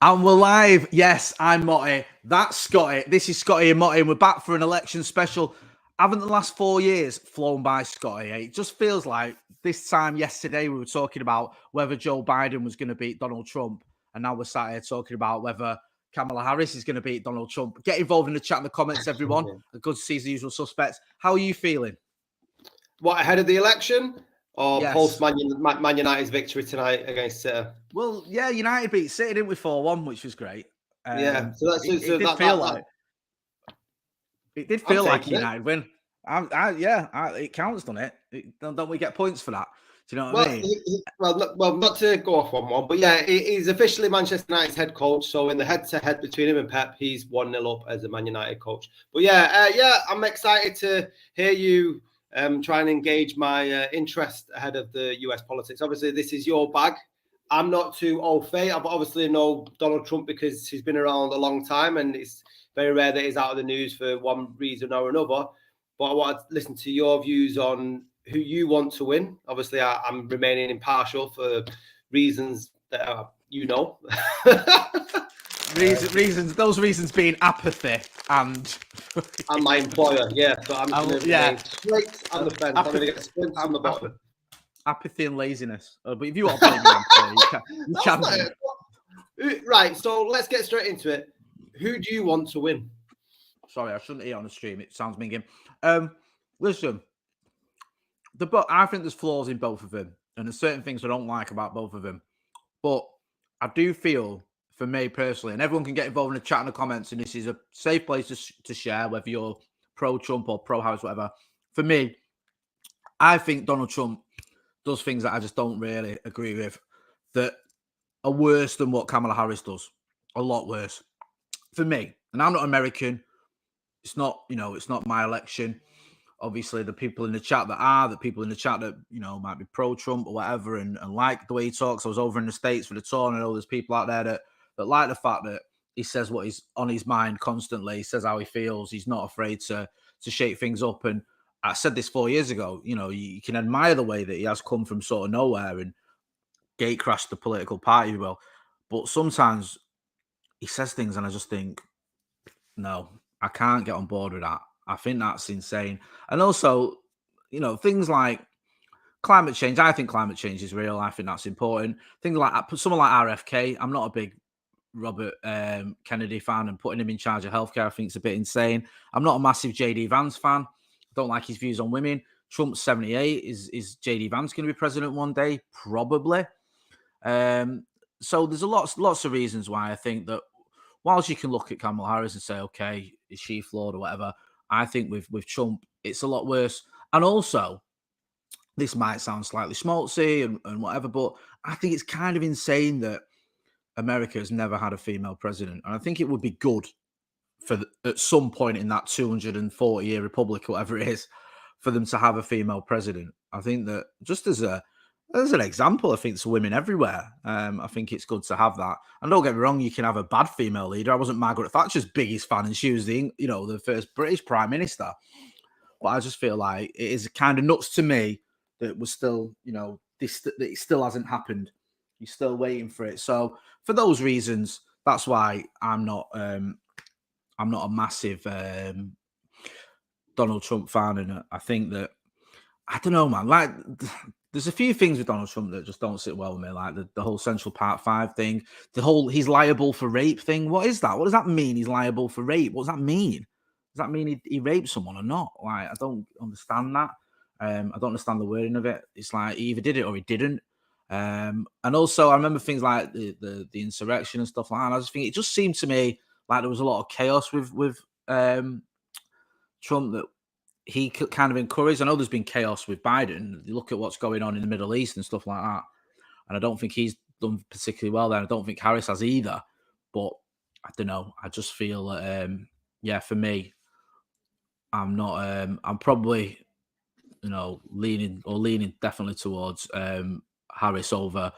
And we're live. Yes, I'm Motty. That's Scotty. This is Scotty and Motty, and we're back for an election special. Haven't the last 4 years flown by, Scotty? It just feels like this time yesterday we were talking about whether Joe Biden was going to beat Donald Trump, and now we're sat here talking about whether Kamala Harris is going to beat Donald Trump. Get involved in the chat in the comments, everyone. Good to see the usual suspects. How are you feeling? What, ahead of the election? Or Yes. post Man United's victory tonight against City? Well, yeah, United beat City, didn't we, 4-1, which was great. Yeah, It did feel like United win. It counts, doesn't it? Don't we get points for that? Do you know what I mean? Well, not to go off on one, but yeah, he's officially Manchester United's head coach. So in the head-to-head between him and Pep, he's 1-0 up as a Man United coach. But yeah, I'm excited to hear you try and engage my interest ahead of the US politics. Obviously, this is your bag. I'm not too au fait. I obviously know Donald Trump because he's been around a long time, and it's very rare that he's out of the news for one reason or another. But I want to listen to your views on who you want to win. Obviously, I'm remaining impartial for reasons that you know. Those reasons being apathy and my employer. Yeah, so I'm going to remain straight on the fence. I'm going to get sprints on the bottom. Apathy and laziness. But if you want to play you can. Right, so let's get straight into it. Who do you want to win? Sorry, I shouldn't eat on the stream. It sounds minging. Listen, I think there's flaws in both of them, and there's certain things I don't like about both of them. But I do feel, for me personally, and everyone can get involved in the chat and the comments, and this is a safe place to share, whether you're pro-Trump or pro-Harris, whatever. For me, I think Donald Trump does things that I just don't really agree with, that are worse than what Kamala Harris does. A lot worse. For me, and I'm not American. It's not my election. Obviously, the people in the chat the people in the chat that, might be pro-Trump or whatever and like the way he talks. I was over in the States for the tour, and I know there's people out there that like the fact that he says what is on his mind constantly. He says how he feels. He's not afraid to shake things up. And I said this 4 years ago, you can admire the way that he has come from sort of nowhere and gate crashed the political party, well. But sometimes he says things and I just think, no, I can't get on board with that. I think that's insane. And also, things like climate change. I think climate change is real. I think that's important. Things like someone like RFK. I'm not a big Robert Kennedy fan, and putting him in charge of healthcare I think it's a bit insane. I'm not a massive JD Vance fan. I don't like his views on women. Trump's 78. Is JD Vance going to be president one day? Probably. So there's lots of reasons why I think that whilst you can look at Kamala Harris and say, okay, is she flawed or whatever, I think with Trump, it's a lot worse. And also, this might sound slightly schmaltzy and whatever, but I think it's kind of insane that America has never had a female president. And I think it would be good at some point in that 240-year republic, whatever it is, for them to have a female president. I think that just as an example, I think to women everywhere, I think it's good to have that. And don't get me wrong, you can have a bad female leader. I wasn't Margaret Thatcher's biggest fan, and she was the first British prime minister. But I just feel like it is kind of nuts to me that we're still, that it still hasn't happened. You're still waiting for it. So for those reasons, that's why I'm not a massive Donald Trump fan, and I think that I don't know, man. Like, there's a few things with Donald Trump that just don't sit well with me, like the whole Central Park 5 thing, the whole he's liable for rape thing. What is that? What does that mean? He's liable for rape. What does that mean? Does that mean he raped someone or not? Like, I don't understand that. I don't understand the wording of it. It's like he either did it or he didn't. And also, I remember things like the insurrection and stuff like that. And I just think it just seemed to me like there was a lot of chaos with Trump that he kind of encouraged. I know there's been chaos with Biden. You look at what's going on in the Middle East and stuff like that. And I don't think he's done particularly well there. I don't think Harris has either. But I don't know. I just feel that, for me, I'm not, I'm probably, leaning definitely towards Harris over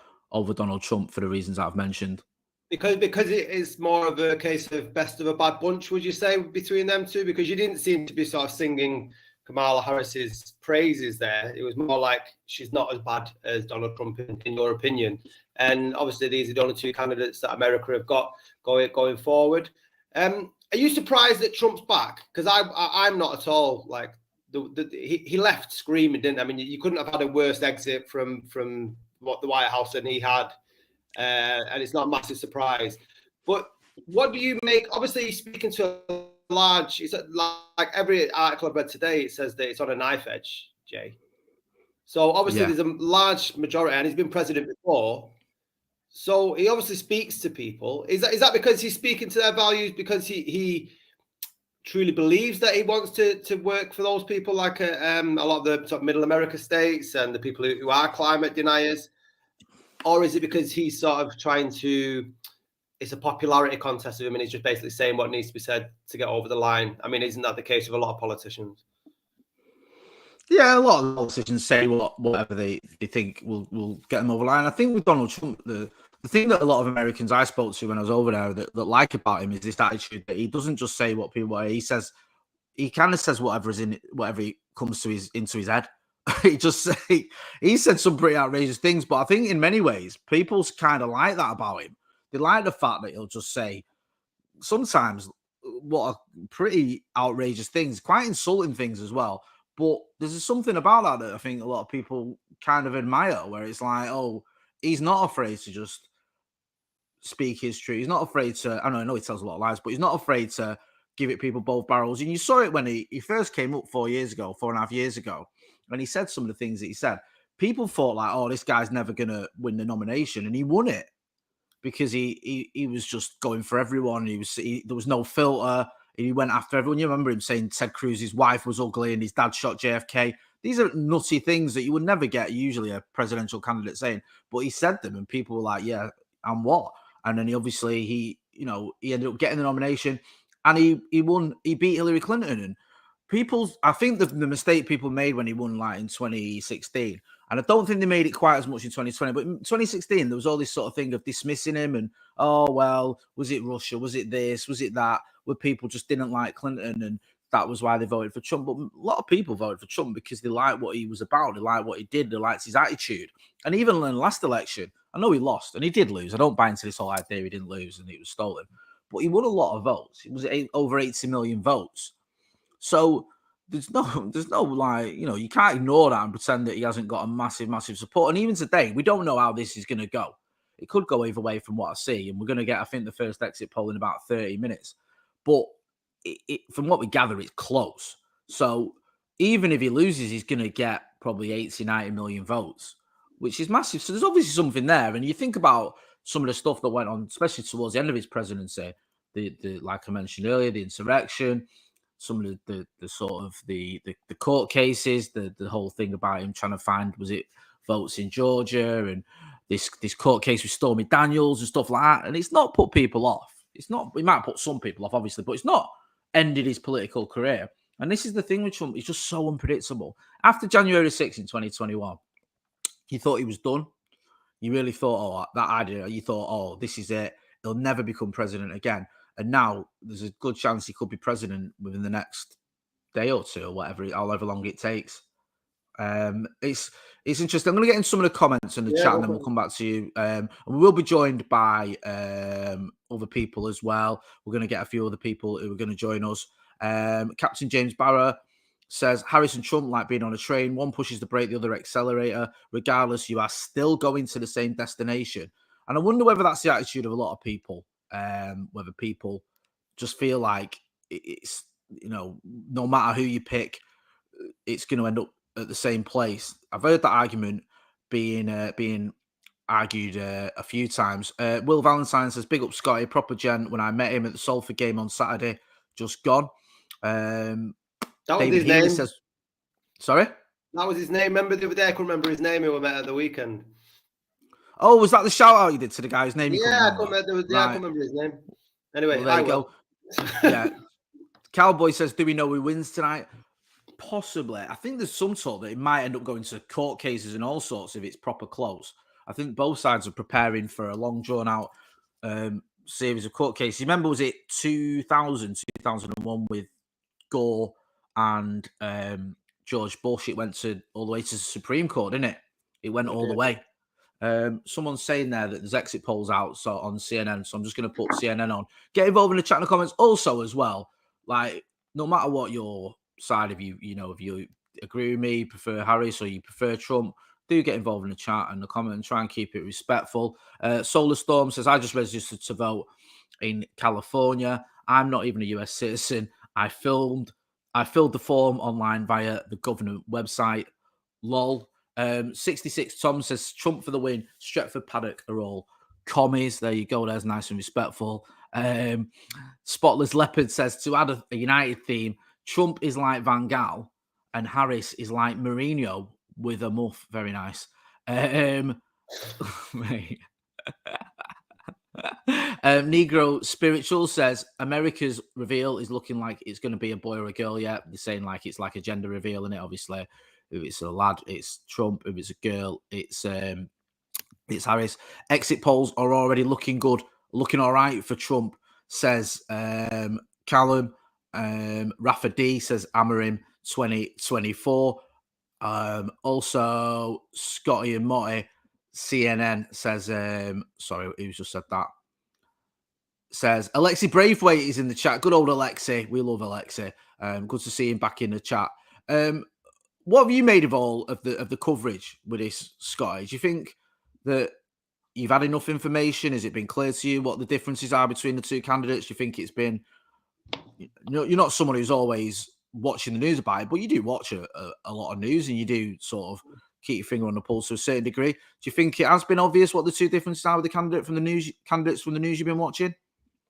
Donald Trump for the reasons I've mentioned. Because it is more of a case of best of a bad bunch, would you say, between them two? Because you didn't seem to be sort of singing Kamala Harris's praises there. It was more like she's not as bad as Donald Trump, in your opinion. And obviously, these are the only two candidates that America have got going forward. Are you surprised that Trump's back? Because I'm not at all. Like he left screaming, didn't? I mean, you couldn't have had a worse exit from what the White House than he had, and it's not a massive surprise. But what do you make? Obviously, he's speaking to a large. It's like every article I've read today. It says that it's on a knife edge, Jay. So obviously, there's a large majority, and he's been president before. So he obviously speaks to people. Is that because he's speaking to their values? Because he truly believes that he wants to work for those people, like a lot of the sort of middle America states and the people who are climate deniers? Or is it because he's sort of trying to, it's a popularity contest with him and he's just basically saying what needs to be said to get over the line? I mean, isn't that the case with a lot of politicians? Yeah, a lot of politicians say whatever they think will get them over the line. I think with Donald Trump, the thing that a lot of Americans I spoke to when I was over there that like about him is this attitude that he doesn't just say what people are. He kind of says whatever comes to into his head. He said some pretty outrageous things, but I think in many ways people's kind of like that about him. They like the fact that he'll just say sometimes what are pretty outrageous things, quite insulting things as well. But there's something about that I think a lot of people kind of admire, where it's like, oh, he's not afraid to just speak his truth. He's not afraid to, I know he tells a lot of lies, but he's not afraid to give it people both barrels. And you saw it when he first came up 4.5 years ago, and he said some of the things that he said. People thought like, oh, this guy's never going to win the nomination. And he won it because he was just going for everyone. There was no filter. He went after everyone. You remember him saying Ted Cruz's wife was ugly and his dad shot JFK. These are nutty things that you would never get usually a presidential candidate saying, but he said them and people were like, yeah, and what? And then he ended up getting the nomination and he won. He beat Hillary Clinton. And I think the mistake people made when he won like in 2016, and I don't think they made it quite as much in 2020, but in 2016, there was all this sort of thing of dismissing him and, oh, well, was it Russia? Was it this? Was it that? Where people just didn't like Clinton and that was why they voted for Trump. But a lot of people voted for Trump because they liked what he was about. They liked what he did. They liked his attitude. And even in the last election, I know he lost and he did lose. I don't buy into this whole idea he didn't lose and it was stolen. But he won a lot of votes. It was over 80 million votes. So there's no like, you can't ignore that and pretend that he hasn't got a massive, massive support. And even today, we don't know how this is going to go. It could go either way from what I see. And we're going to get, I think, the first exit poll in about 30 minutes. But from what we gather, it's close. So even if he loses, he's going to get probably 80, 90 million votes, which is massive. So there's obviously something there. And you think about some of the stuff that went on, especially towards the end of his presidency, the like I mentioned earlier, the insurrection, some of the court cases, the whole thing about him trying to find, was it votes in Georgia, and this court case with Stormy Daniels and stuff like that. And it's not put people off. It's not, it might put some people off, obviously, but it's not ended his political career. And this is the thing with Trump. He's just so unpredictable. After January 6th in 2021, you thought he was done. You really thought, oh, that idea, you thought, oh, this is it. He'll never become president again. And now there's a good chance he could be president within the next day or two or however long it takes. It's interesting. I'm going to get in some of the comments in the chat and then we'll come back to you. And we will be joined by other people as well. We're going to get a few other people who are going to join us. Captain James Barra says, Harris and Trump like being on a train. One pushes the brake, the other accelerator. Regardless, you are still going to the same destination. And I wonder whether that's the attitude of a lot of people. Whether people just feel like it's, no matter who you pick, it's going to end up at the same place. I've heard that argument being argued a few times. Will Valentine says, big up Scotty, proper gent. When I met him at the Salford game on Saturday, just gone. That was his name. Says, sorry? That was his name. Remember the other day, I couldn't remember his name. We met at the weekend. Oh, was that the shout out you did to the guy's name? Yeah, I couldn't remember his name. Anyway, well, there you go. Yeah. Cowboy says, do we know who wins tonight? Possibly. I think there's some talk that it might end up going to court cases and all sorts if it's proper close. I think both sides are preparing for a long, drawn-out series of court cases. Remember, was it 2001 with Gore and George Bush, it went all the way to the Supreme Court, didn't it? It went all the way. Someone's saying there that there's exit polls out on CNN, so I'm just going to put CNN on. Get involved in the chat in the comments. Also, as well, like no matter what your side of if you agree with me, prefer Harris or you prefer Trump, do get involved in the chat and the comment and try and keep it respectful. Solar Storm says, I just registered to vote in California. I'm not even a US citizen. I filled the form online via the government website. Lol. 66 Tom says Trump for the win. Stretford Paddock are all commies. There you go. There's nice and respectful. Spotless Leopard says to add a United theme, Trump is like Van Gaal and Harris is like Mourinho with a muff. Very nice. Negro Spiritual says America's reveal is looking like it's going to be a boy or a girl. Yeah, they're saying like it's like a gender reveal, isn't it? Obviously, if it's a lad, it's Trump. If it's a girl, it's Harris. Exit polls are already looking good, looking all right for Trump, says Callum. Rafa D says Amarim 2024. Also, Scotty and Motty, CNN says, sorry, who's just said that? Says Alexi Braithwaite is in the chat. Good old Alexi. We love Alexi. Good to see him back in the chat. What have you made of all of the coverage with this, Scotty? Do you think that you've had enough information? Has it been clear to you what the differences are between the two candidates? Do you think it's been, you're not someone who's always watching the news about it, but you do watch a lot of news and you do sort of keep your finger on the pulse to a certain degree. Do you think it has been obvious what the two differences are with the candidates from the news you've been watching?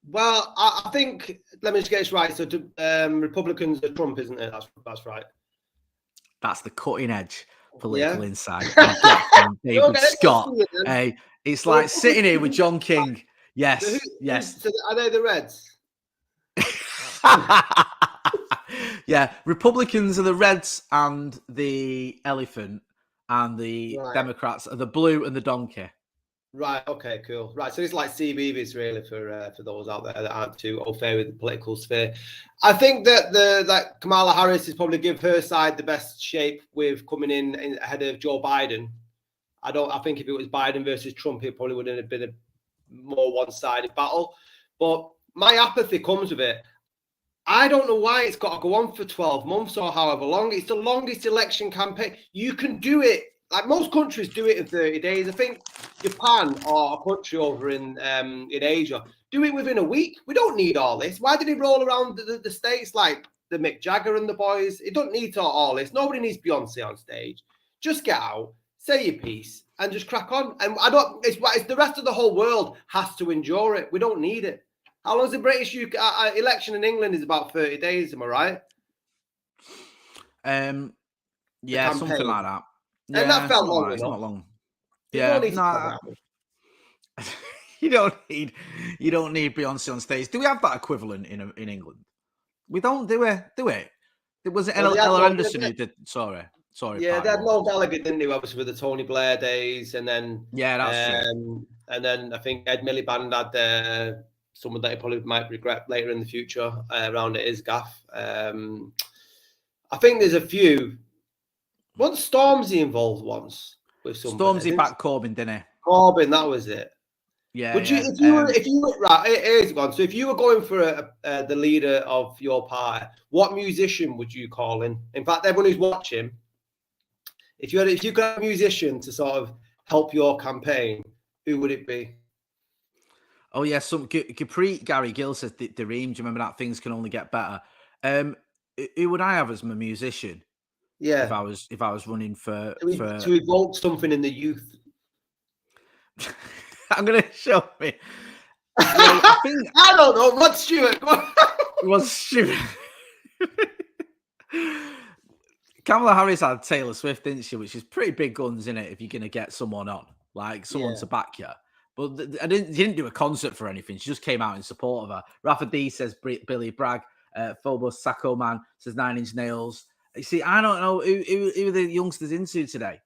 Well, I think, let me just get this right. So Republicans are Trump, isn't it? That's right. That's the cutting edge political insight. From David Scott. Hey, it's like sitting here with John King. Yes, yes. So are they the Reds? Yeah, Republicans are the Reds and the elephant, and the Democrats are the blue and the donkey. Right. Okay. Cool. Right. So it's like CBeebies really for those out there that aren't too au fait with the political sphere. I think that Kamala Harris is probably give her side the best shape with coming in ahead of Joe Biden. I think if it was Biden versus Trump, it probably would have been a more one-sided battle. But my apathy comes with it. I don't know why it's got to go on for 12 months or however long. It's the longest election campaign. You can do it. Like most countries do it in 30 days. I think Japan or a country over in Asia do it within a week. We don't need all this. Why did he roll around the States like the Mick Jagger and the boys? It don't need all this. Nobody needs Beyonce on stage. Just get out, say your piece, and just crack on. And it's the rest of the whole world has to endure it. We don't need it. How long is the British election in England? Is about 30 days, am I right? Yeah, something like that. Yeah, and that felt long. It's not long. Yeah, you don't need Beyonce on stage. Do we have that equivalent in England? We don't, do we? It was Ella Anderson who did. Sorry. Yeah, they had Noel Gallagher, didn't they? Obviously with the Tony Blair days, and then that's true. And then I think Ed Miliband had someone that he probably might regret later in the future around at his gaff. I think there's a few. Wasn't Stormzy involved once with somebody? Stormzy backed Corbyn, didn't he? Corbyn, that was it. Yeah. Would you, if you were right, here's one. So if you were going for the leader of your party, what musician would you call in? In fact, everyone who's watching, if you got a musician to sort of help your campaign, who would it be? Oh yeah, some Capri Gary Gill says the Ream. Do you remember that? Things can only get better. Who would I have as my musician? Yeah, if I was running for to evoke something in the youth. I'm gonna show me. I think I don't know. What's Stuart? What's Stuart? Kamala Harris had Taylor Swift, didn't she? Which is pretty big guns, isn't it? If you're gonna get someone on, like someone to back you. But she didn't do a concert for anything. She just came out in support of her. Rafa D says Billy Bragg. Phobos Sacco Man says 9 Inch Nails. You see, I don't know who are the youngsters into today.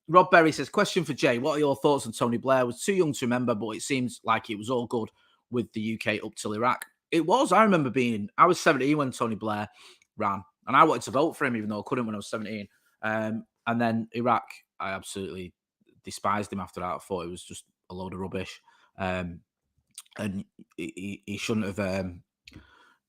Rob Berry says, question for Jay. What are your thoughts on Tony Blair? Was too young to remember, but it seems like it was all good with the UK up till Iraq. It was. I remember I was 17 when Tony Blair ran. And I wanted to vote for him, even though I couldn't when I was 17. And then Iraq, I absolutely despised him after that. I thought it was just a load of rubbish. And he shouldn't have.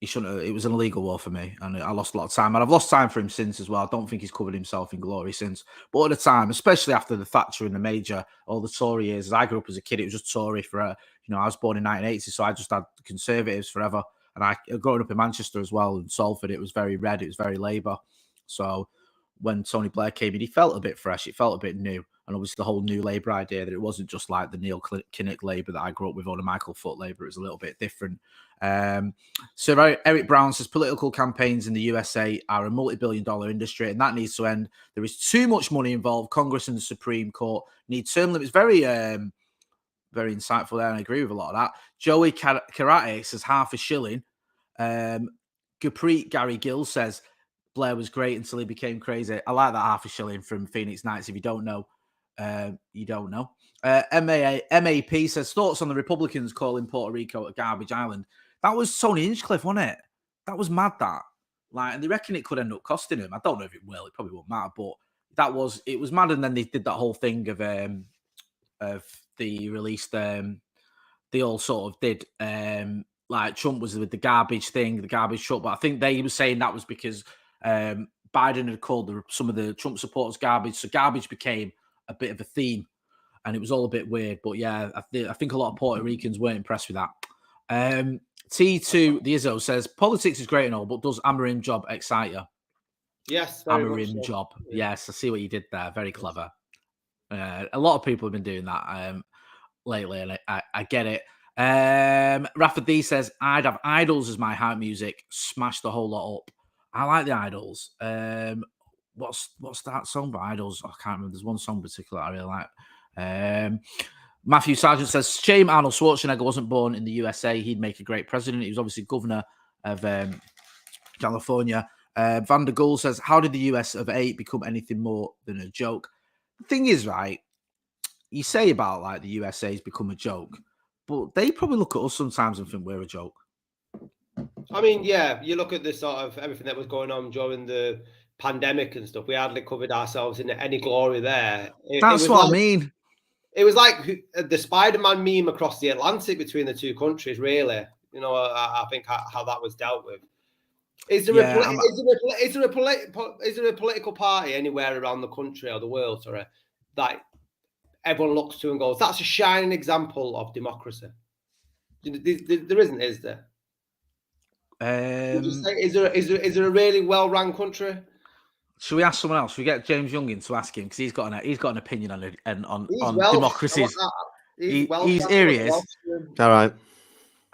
He shouldn't have. It was an illegal war for me, and I lost a lot of time. And I've lost time for him since as well. I don't think he's covered himself in glory since. But at the time, especially after the Thatcher and the Major, all the Tory years, as I grew up as a kid, it was just Tory for, I was born in 1980, so I just had Conservatives forever. And I growing up in Manchester as well, in Salford, it was very red, it was very Labour. So when Tony Blair came in, he felt a bit fresh, it felt a bit new. And obviously the whole new Labour idea that it wasn't just like the Neil Kinnock Labour that I grew up with or the Michael Foot Labour, it was a little bit different. So Eric Brown says political campaigns in the USA are a multi-billion-dollar industry, and that needs to end. There is too much money involved. Congress and the Supreme Court need term limits. Very insightful there, and I agree with a lot of that. Joey Karate says $5 a shilling. Gary Gill says Blair was great until he became crazy. I like that $5 from Phoenix Knights. If you don't know, you don't know. MAP says thoughts on the Republicans calling Puerto Rico a garbage island. That was Tony Hinchcliffe, wasn't it? That was mad, that. And they reckon it could end up costing him. I don't know if it will. It probably won't matter, but it was mad. And then they did that whole thing of the released. They all sort of did like Trump was with the garbage thing, the garbage truck. But I think they were saying that was because Biden had called some of the Trump supporters garbage, so garbage became a bit of a theme, and it was all a bit weird. But yeah, I think a lot of Puerto Ricans weren't impressed with that. T2 the Izzo says politics is great and all, but does Amarim job excite you? Yes, Amarim job. Yeah. Yes, I see what you did there. Very clever. A lot of people have been doing that lately, and I get it. Rafa D says I'd have Idols as my hype music. Smash the whole lot up. I like the Idols. What's that song by Idols? I can't remember. There's one song in particular I really like. Matthew Sargent says, shame Arnold Schwarzenegger wasn't born in the USA. He'd make a great president. He was obviously governor of California. Van der Gull says, how did the US of A become anything more than a joke? The thing is, right, you say about like the USA's become a joke, but they probably look at us sometimes and think we're a joke. I mean, yeah, you look at the sort of everything that was going on during the pandemic and stuff. We hardly covered ourselves in any glory there. That's what I mean. It was like the Spider-Man meme across the Atlantic between the two countries, really. I think how that was dealt with. Is there a political party anywhere around the country or the world, that everyone looks to and goes, that's a shining example of democracy? There isn't, is there? Is there a really well-run country? Should we ask someone else? Should we get James Young in to ask him, because he's got an opinion on democracies. He's here. He is. All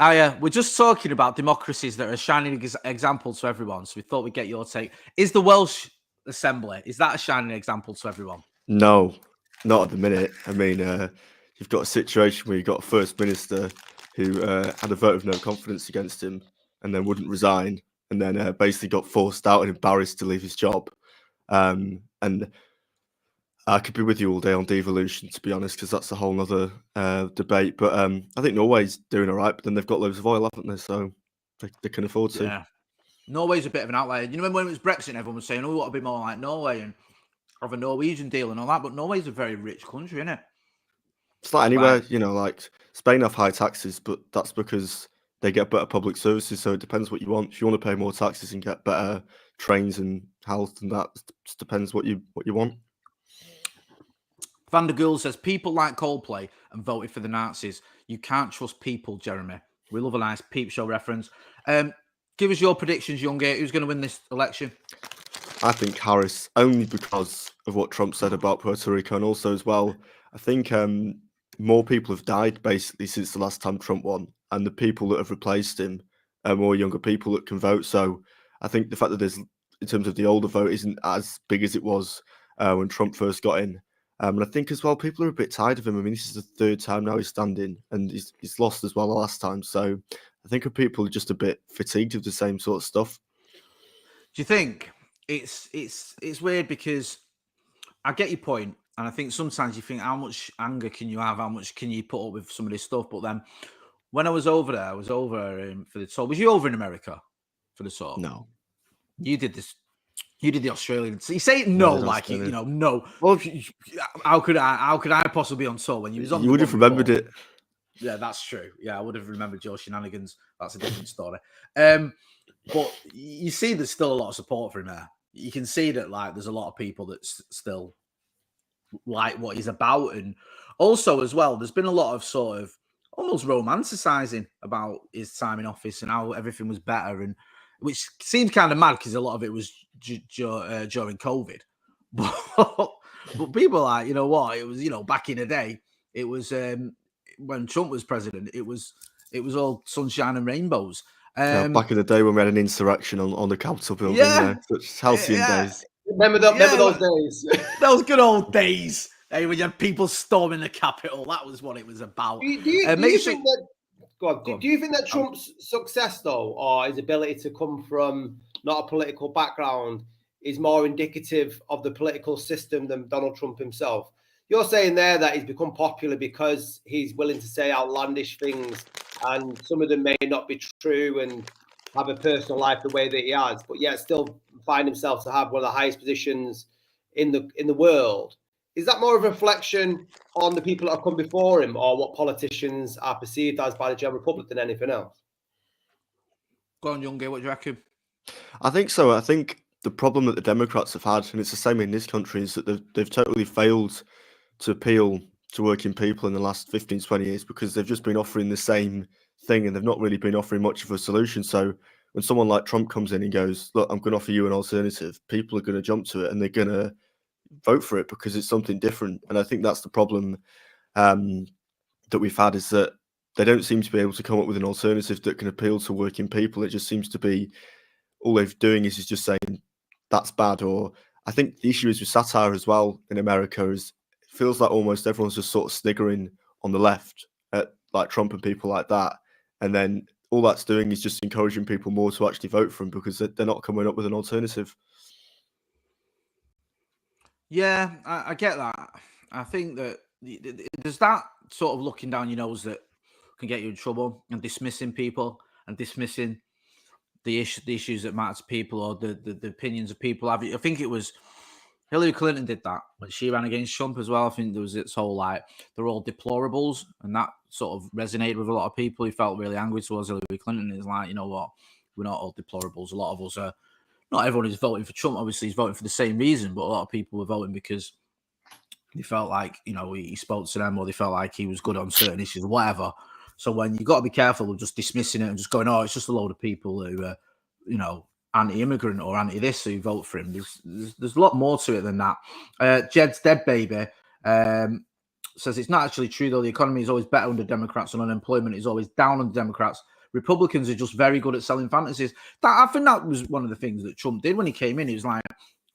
right. We're just talking about democracies that are a shining example to everyone. So we thought we'd get your take. Is the Welsh Assembly, is that a shining example to everyone? No, not at the minute. I mean, you've got a situation where you've got a First Minister who had a vote of no confidence against him and then wouldn't resign, and then basically got forced out and embarrassed to leave his job. And I could be with you all day on devolution, to be honest, because that's a whole nother debate. But I think Norway's doing all right, but then they've got loads of oil, haven't they? So they can afford to. Yeah. Norway's a bit of an outlier. You know, when it was Brexit, everyone was saying, we want to be more like Norway and have a Norwegian deal and all that. But Norway's a very rich country, isn't it? It's like anywhere, like Spain have high taxes, but that's because they get better public services. So it depends what you want. If you want to pay more taxes and get better trains and health, and that just depends what you want. Van der Gull says, people like Coldplay and voted for the Nazis. You can't trust people, Jeremy. We love a nice peep show reference. Give us your predictions, Youngate. Who's going to win this election? I think Harris, only because of what Trump said about Puerto Rico, and also as well, I think more people have died basically since the last time Trump won, and the people that have replaced him are more younger people that can vote. So I think the fact that there's, in terms of the older vote, isn't as big as it was when Trump first got in. And I think as well, people are a bit tired of him. I mean, this is the third time now he's standing, and he's lost as well the last time. So I think people are just a bit fatigued of the same sort of stuff. Do you think it's weird? Because I get your point, and I think sometimes you think, how much anger can you have? How much can you put up with some of this stuff? But then when I was over there, I was over for the tour. Was you over in America for the tour? No. You did this You did the Australian. So you say it no, like you know, no. Well, how could I possibly be on tour when you was on? You would have remembered it. Yeah, that's true. Yeah, I would have remembered your shenanigans. That's a different story. But you see, there's still a lot of support for him there. You can see that, like, there's a lot of people that still like what he's about, and also as well, there's been a lot of sort of almost romanticizing about his time in office and how everything was better, and which seems kind of mad because a lot of it was during COVID. But people are like, you know what? It was, you know, back in the day, it was when Trump was president, it was all sunshine and rainbows. Back in the day when we had an insurrection on the Capitol building, such halcyon days. Remember those days? Those good old days. Hey, when you had people storming the Capitol, that was what it was about. Do you think that Trump's success, though, or his ability to come from not a political background, is more indicative of the political system than Donald Trump himself? You're saying there that he's become popular because he's willing to say outlandish things, and some of them may not be true and have a personal life the way that he has, but yet still find himself to have one of the highest positions in the world. Is that more of a reflection on the people that have come before him, or what politicians are perceived as by the general public, than anything else? Go on, Youngie, what do you reckon? I think so. I think the problem that the Democrats have had, and it's the same in this country, is that they've totally failed to appeal to working people in the last 15, 20 years, because they've just been offering the same thing and they've not really been offering much of a solution. So when someone like Trump comes in and goes, look, I'm going to offer you an alternative, people are going to jump to it and they're going to vote for it because it's something different. And I think that's the problem that we've had, is that they don't seem to be able to come up with an alternative that can appeal to working people. It just seems to be all they're doing is just saying that's bad. Or I think the issue is with satire as well in America, is it feels like almost everyone's just sort of sniggering on the left at like Trump and people like that. And then all that's doing is just encouraging people more to actually vote for him because they're not coming up with an alternative. Yeah, I get that. I think that there's that sort of looking down your nose that can get you in trouble, and dismissing people and dismissing the issues that matter to people, or the opinions of people. I think it was Hillary Clinton did that when she ran against Trump as well. I think there was this whole, like, they're all deplorables, and that sort of resonated with a lot of people who felt really angry towards Hillary Clinton. It's like, you know what, we're not all deplorables. A lot of us are. Not everyone is voting for Trump. Obviously, he's voting for the same reason, but a lot of people were voting because they felt like, you know, he spoke to them, or they felt like he was good on certain issues or whatever. So when you got to be careful of just dismissing it and just going, oh, it's just a load of people who are, you know, anti-immigrant or anti-this who vote for him. There's a lot more to it than that. Jed's Dead Baby says it's not actually true, though. The economy is always better under Democrats and unemployment is always down under Democrats. Republicans are just very good at selling fantasies. I think that was one of the things that Trump did when he came in. He was like,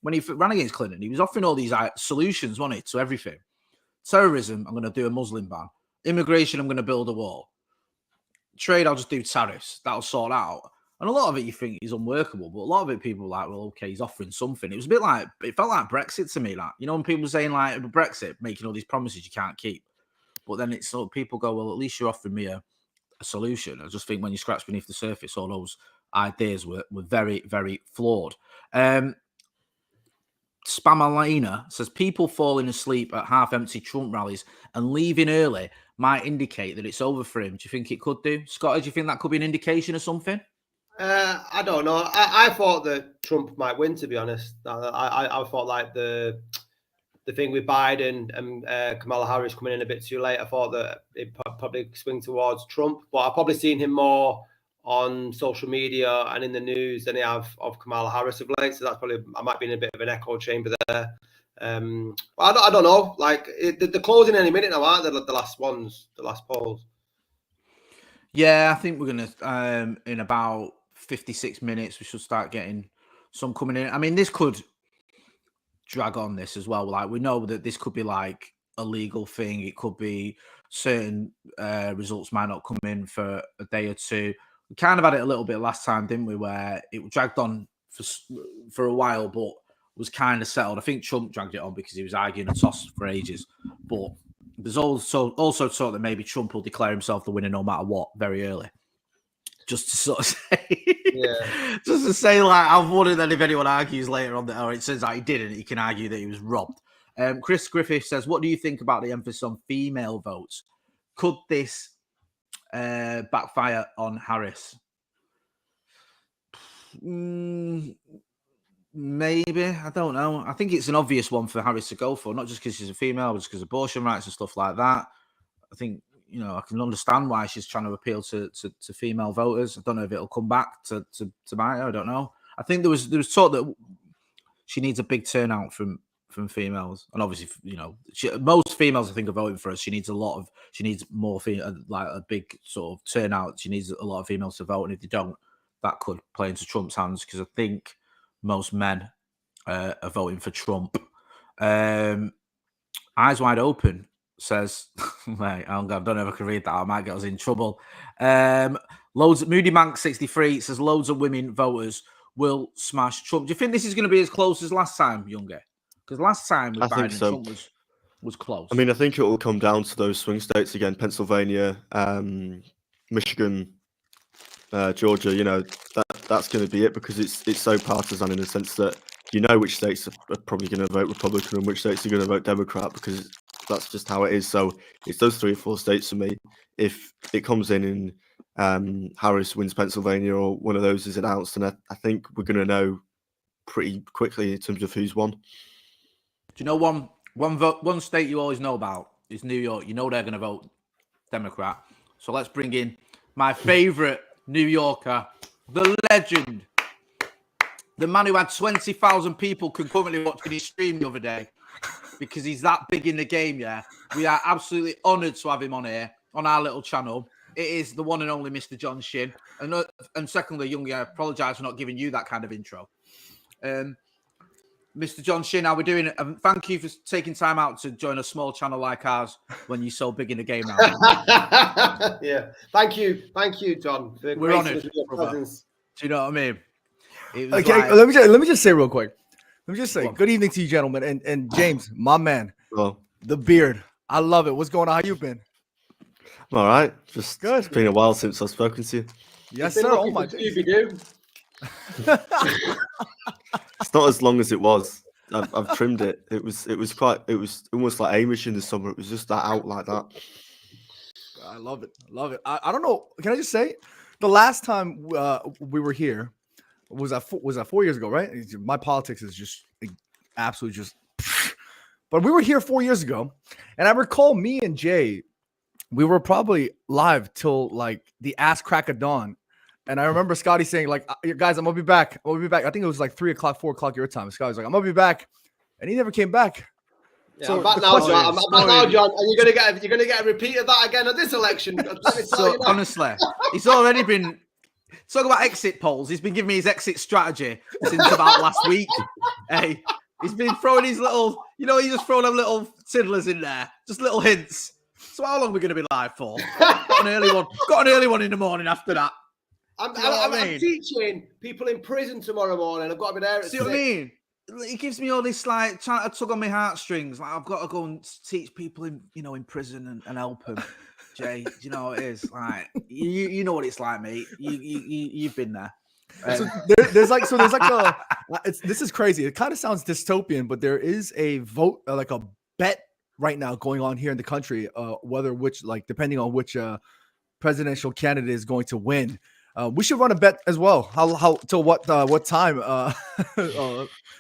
when he ran against Clinton, he was offering all these solutions, wasn't it, to everything. Terrorism, I'm going to do a Muslim ban. Immigration, I'm going to build a wall. Trade, I'll just do tariffs. That'll sort out. And a lot of it you think is unworkable, but a lot of it people are like, well, okay, he's offering something. It was a bit like, it felt like Brexit to me. Like, you know, when people are saying like Brexit, making all these promises you can't keep. But then it's sort of people go, well, at least you're offering me a solution. I just think when you scratch beneath the surface, all those ideas were very, very flawed. Spamalina says people falling asleep at half-empty Trump rallies and leaving early might indicate that it's over for him. Do you think it could do? Scotty, do you think that could be an indication of something? I don't know. I thought that Trump might win, to be honest. I thought like the thing with Biden and Kamala Harris coming in a bit too late, I thought that it probably swing towards Trump. But I've probably seen him more on social media and in the news than I have of Kamala Harris of late. So that's probably, I might be in a bit of an echo chamber there. But I don't know. Like they're closing any minute now, aren't they? The last ones, the last polls. Yeah, I think we're gonna in about 56 minutes we should start getting some coming in. I mean, this could drag on this as well. Like we know that this could be like a legal thing. It could be certain results might not come in for a day or two. We kind of had it a little bit last time, didn't we? Where it dragged on for a while, but was kind of settled. I think Trump dragged it on because he was arguing a toss for ages. But there's also talk that maybe Trump will declare himself the winner no matter what very early. just to sort of say, Yeah. just to say, like, I've won it. Then if anyone argues later on that, or it says that he didn't, he can argue that he was robbed. Chris Griffith says, "What do you think about the emphasis on female votes? Could this backfire on Harris?" Maybe. I don't know. I think it's an obvious one for Harris to go for, not just because she's a female, but just because of abortion rights and stuff like that. I think, I can understand why she's trying to appeal to female voters. I don't know if it'll come back to bite her. I don't know. I think there was talk that she needs a big turnout from females, and obviously, most females I think are voting for her. She needs more like a big sort of turnout. She needs a lot of females to vote, and if they don't, that could play into Trump's hands, because I think most men are voting for Trump. Eyes Wide Open says, mate, I don't know if I can read that. I might get us in trouble. Moody Mank 63 says loads of women voters will smash Trump. Do you think this is going to be as close as last time, Younger? Because last time with Biden, Trump was close. I mean, I think it will come down to those swing states again: Pennsylvania, Michigan, Georgia. That's going to be it, because it's so partisan in the sense that which states are probably going to vote Republican and which states are going to vote Democrat, because that's just how it is. So it's those 3 or 4 states for me. If it comes in Harris wins Pennsylvania or one of those is announced, and I think we're going to know pretty quickly in terms of who's won. Do you know one state you always know about is New York? You know they're going to vote Democrat. So let's bring in my favorite New Yorker, the legend, the man who had 20,000 people concurrently watching his stream the other day, because he's that big in the game. Yeah, we are absolutely honoured to have him on here on our little channel. It is the one and only Mr. John Shin. And secondly, Youngie, I apologise for not giving you that kind of intro. Mr. John Shin, how are we doing? Thank you for taking time out to join a small channel like ours when you're so big in the game now. Yeah, thank you, John. We're honoured. Do you know what I mean? Okay, let me just say real quick. Let me just say good evening to you, gentlemen, and James, my man, the beard. I love it. What's going on? How you been? All right, just good. It's been a while since I've spoken to you. Yes, sir. Oh my God. It's not as long as it was. I've trimmed it. It was almost like Amish in the summer. It was just that out like that. I love it. I don't know. Can I just say, the last time we were here was that 4 years ago, right? My politics is just absolutely just. But we were here 4 years ago, and I recall me and Jay, we were probably live till like the ass crack of dawn. And I remember Scotty saying, like, guys, I'm going to be back. I think it was like 3 o'clock, 4 o'clock your time. Scotty was like, I'm going to be back. And he never came back. Yeah, so I'm back now, John. I'm back now, John. And you're gonna get a repeat of that again at this election. Honestly, he's already been talking about exit polls. He's been giving me his exit strategy since about last week. Hey, he's been throwing his little, he's just throwing them little tiddlers in there, just little hints. So how long are we going to be live for? Got an early one in the morning after that. I'm teaching people in prison tomorrow morning. I've got to be there at 6. See what I mean? He gives me all this, like, trying to tug on my heartstrings. Like, I've got to go and teach people in prison and help them. Jay, do you know what it is? Like, you know what it's like, mate. You've been there. So this is crazy. It kind of sounds dystopian, but there is a vote, like a bet right now going on here in the country, depending on which presidential candidate is going to win. We should run a bet as well. How till what time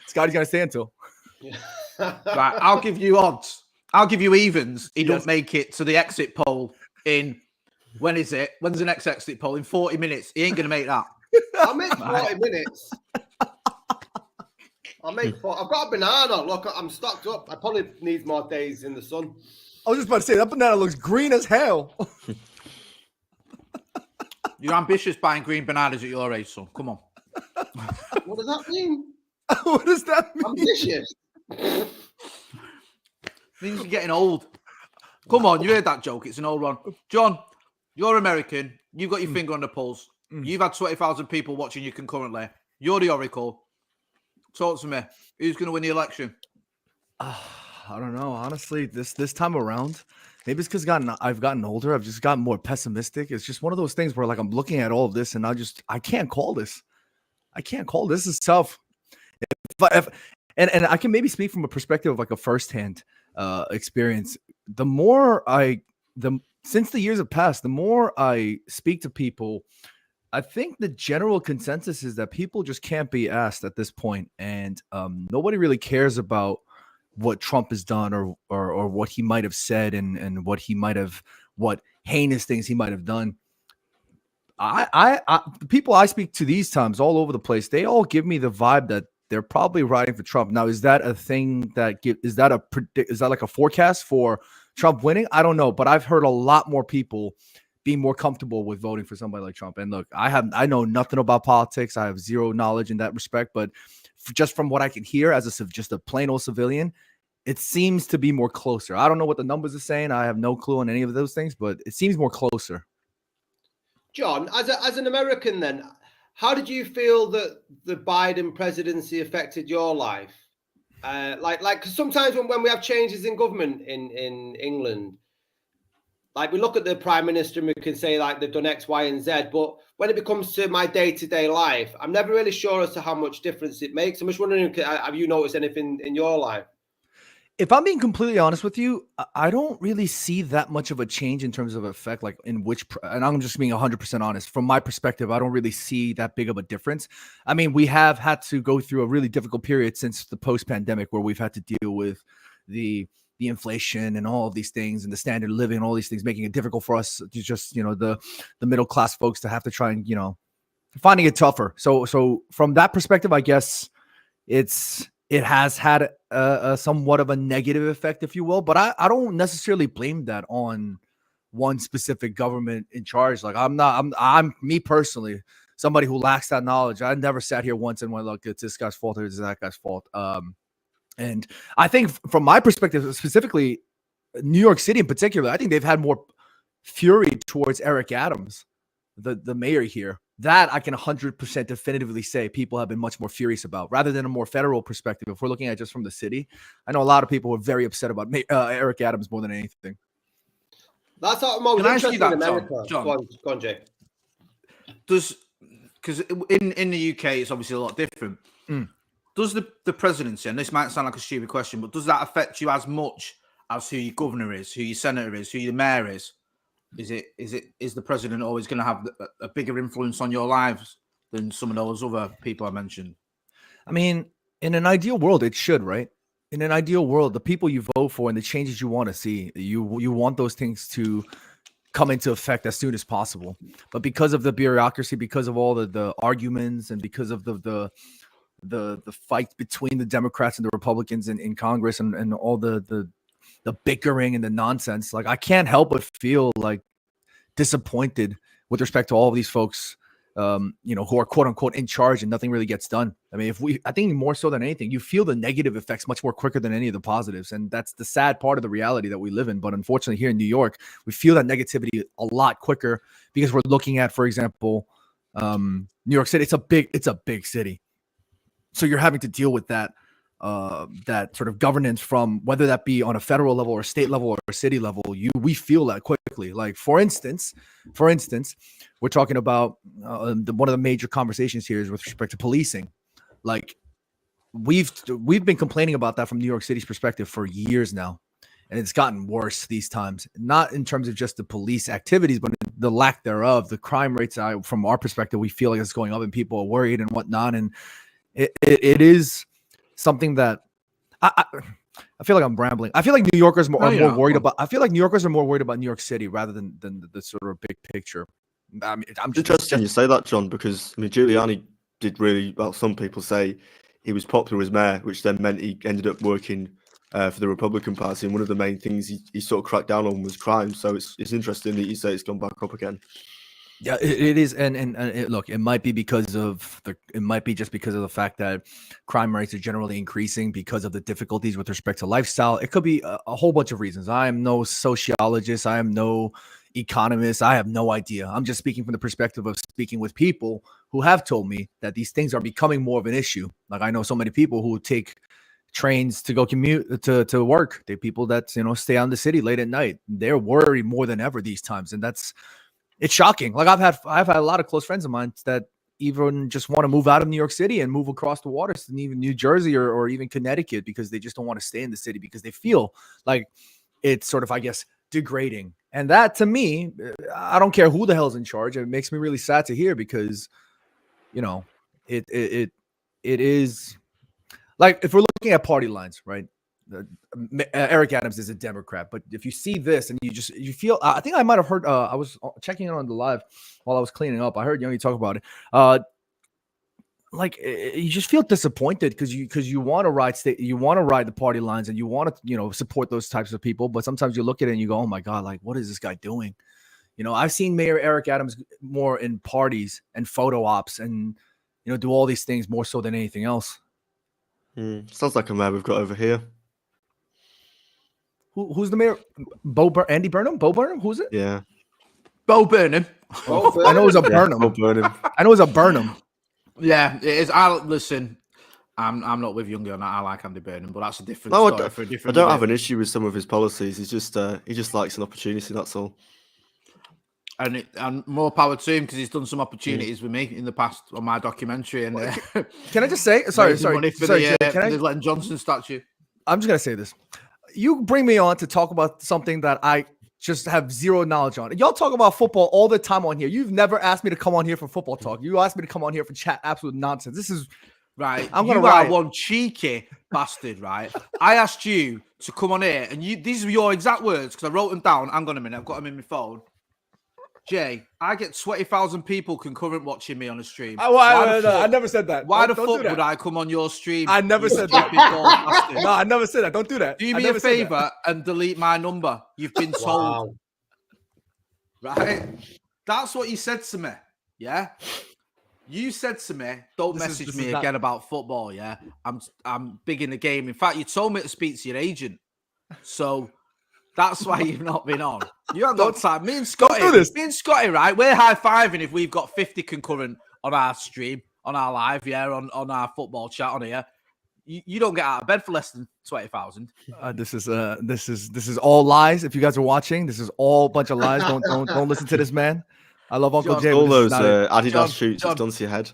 Scotty's gonna stay until? Right, I'll give you odds. I'll give you evens. He don't make it to the exit poll in when is it? When's the next exit poll? In 40 minutes. He ain't gonna make that. I'll make 40 minutes. I've got a banana. Look, I'm stocked up. I probably need more days in the sun. I was just about to say that banana looks green as hell. You're ambitious buying green bananas at your age, son. Come on. What does that mean? What does that mean? Ambitious. Means you're getting old. Come on, you heard that joke. It's an old one. John, you're American. You've got your finger on the pulse. You've had 20,000 people watching you concurrently. You're the oracle. Talk to me. Who's going to win the election? I don't know. Honestly, this time around, maybe it's because I've gotten older. I've just gotten more pessimistic. It's just one of those things where like I'm looking at all of this and I can't call this. I can't call this is tough. And I can maybe speak from a perspective of like a firsthand experience. Since the years have passed, the more I speak to people, I think the general consensus is that people just can't be asked at this point, and nobody really cares about what Trump has done or what he might have said and what heinous things he might have done. The people I speak to these times all over the place, they all give me the vibe that they're probably riding for Trump. Now, is that a thing is that like a forecast for Trump winning? I don't know, but I've heard a lot more people being more comfortable with voting for somebody like Trump. And look, I know nothing about politics. I have zero knowledge in that respect, but just from what I can hear as just a plain old civilian, it seems to be more closer. I don't know what the numbers are saying. I have no clue on any of those things, but it seems more closer. John, as an American then, how did you feel that the Biden presidency affected your life? Cause sometimes when we have changes in government in England, like we look at the prime minister and we can say like they've done X, Y, and Z, but when it becomes to my day-to-day life, I'm never really sure as to how much difference it makes. I'm just wondering, have you noticed anything in your life? If I'm being completely honest with you, I don't really see that much of a change in terms of effect, like and I'm just being 100% honest. From my perspective, I don't really see that big of a difference. I mean, we have had to go through a really difficult period since the post-pandemic where we've had to deal with the inflation and all of these things and the standard of living and all these things, making it difficult for us to just, the middle class folks to have to try and, finding it tougher. So from that perspective, I guess it has had a somewhat of a negative effect, if you will, but I don't necessarily blame that on one specific government in charge. Like I'm me personally, somebody who lacks that knowledge. I never sat here once and went, look, it's this guy's fault or it's that guy's fault. And I think from my perspective, specifically New York City in particular, I think they've had more fury towards Eric Adams, the mayor here. That I can 100% definitively say people have been much more furious about, rather than a more federal perspective. If we're looking at just from the city, I know a lot of people were very upset about Eric Adams more than anything. That's what most interesting in America. John? Go on, Jay. Because in the UK, it's obviously a lot different. Does the presidency, and this might sound like a stupid question, but does that affect you as much as who your governor is, who your senator is, who your mayor is? Is the president always going to have a bigger influence on your lives than some of those other people I mentioned? I mean, in an ideal world, it should, right? In an ideal world, the people you vote for and the changes you want to see, you want those things to come into effect as soon as possible. But because of the bureaucracy, because of all the arguments, and because of the fight between the Democrats and the Republicans in Congress and all the bickering and the nonsense, like I can't help but feel like disappointed with respect to all of these folks, who are quote unquote in charge and nothing really gets done. I mean, I think more so than anything, you feel the negative effects much more quicker than any of the positives. And that's the sad part of the reality that we live in. But unfortunately here in New York, we feel that negativity a lot quicker because we're looking at, for example, New York City. It's a big city. So you're having to deal with that sort of governance from whether that be on a federal level or state level or a city level. We feel that quickly. Like for instance, we're talking about one of the major conversations here is with respect to policing. Like we've been complaining about that from New York City's perspective for years now, and it's gotten worse these times. Not in terms of just the police activities, but the lack thereof. The crime rates, from our perspective, we feel like it's going up, and people are worried and whatnot. And it is something that I feel like I'm rambling. I feel like New Yorkers are more worried about. I feel like New Yorkers are more worried about New York City rather than the sort of big picture. I mean, I'm just interesting you say that, John, because I mean Giuliani did really well. Some people say he was popular as mayor, which then meant he ended up working for the Republican Party. And one of the main things he sort of cracked down on was crime. So it's interesting that you say it's gone back up again. Yeah, it is, and look, it might be just because of the fact that crime rates are generally increasing because of the difficulties with respect to lifestyle. It could be a whole bunch of reasons. I am no sociologist. I am no economist. I have no idea. I'm just speaking from the perspective of speaking with people who have told me that these things are becoming more of an issue. Like I know so many people who take trains to go commute to work. They're people that stay out in the city late at night. They're worried more than ever these times, and it's shocking. Like I've had a lot of close friends of mine that even just want to move out of New York City and move across the waters to even New Jersey or even Connecticut because they just don't want to stay in the city because they feel like it's sort of, I guess, degrading. And that, to me, I don't care who the hell's in charge. It makes me really sad to hear because, it is like if we're looking at party lines, right? Eric Adams is a Democrat, but if you see this and you feel, I think I might have heard. I was checking in on the live while I was cleaning up. I heard you talk about it. Like you just feel disappointed because you want to ride the party lines and you want to support those types of people, but sometimes you look at it and you go, oh my god, like what is this guy doing? I've seen Mayor Eric Adams more in parties and photo ops and do all these things more so than anything else. Sounds like a mayor we've got over here. Who's the mayor? Andy Burnham? Bo Burnham? Who's it? Yeah, Bo Burnham. I know it was a Burnham. Bo Burnham. I know it was a Burnham. Yeah, it is. Listen. I'm not with Youngie on that. I like Andy Burnham, but that's a different No, story for a different. I don't have an issue with some of his policies. He just likes an opportunity. That's all. And more power to him because he's done some opportunities with me in the past on my documentary. And can I just say, sorry, the Lennon Johnson statue. I'm just gonna say this. You bring me on to talk about something that I just have zero knowledge on. Y'all talk about football all the time on here. You've never asked me to come on here for football talk. You asked me to come on here for chat absolute nonsense. This is right. I'm gonna ride one cheeky bastard, right? I asked you to come on here, and these were your exact words because I wrote them down. Hang on a minute, I've got them in my phone. Jay, I get 20,000 people concurrent watching me on a stream. I never said that. Why the fuck would I come on your stream? I never said that. No, I never said that. Don't do that. Do me a favor and delete my number. You've been told. Wow. Right? That's what you said to me. Yeah? You said to me, don't message me again about football, yeah? I'm big in the game. In fact, you told me to speak to your agent. So that's why you've not been on. You haven't got time. Me and Scotty, right? We're high-fiving if we've got 50 concurrent on our stream, on our live, yeah, on our football chat on here. You don't get out of bed for less than 20,000. This is all lies. If you guys are watching, this is all a bunch of lies. Don't listen to this man. I love Uncle Jay. All those Adidas shoots it's done to your head.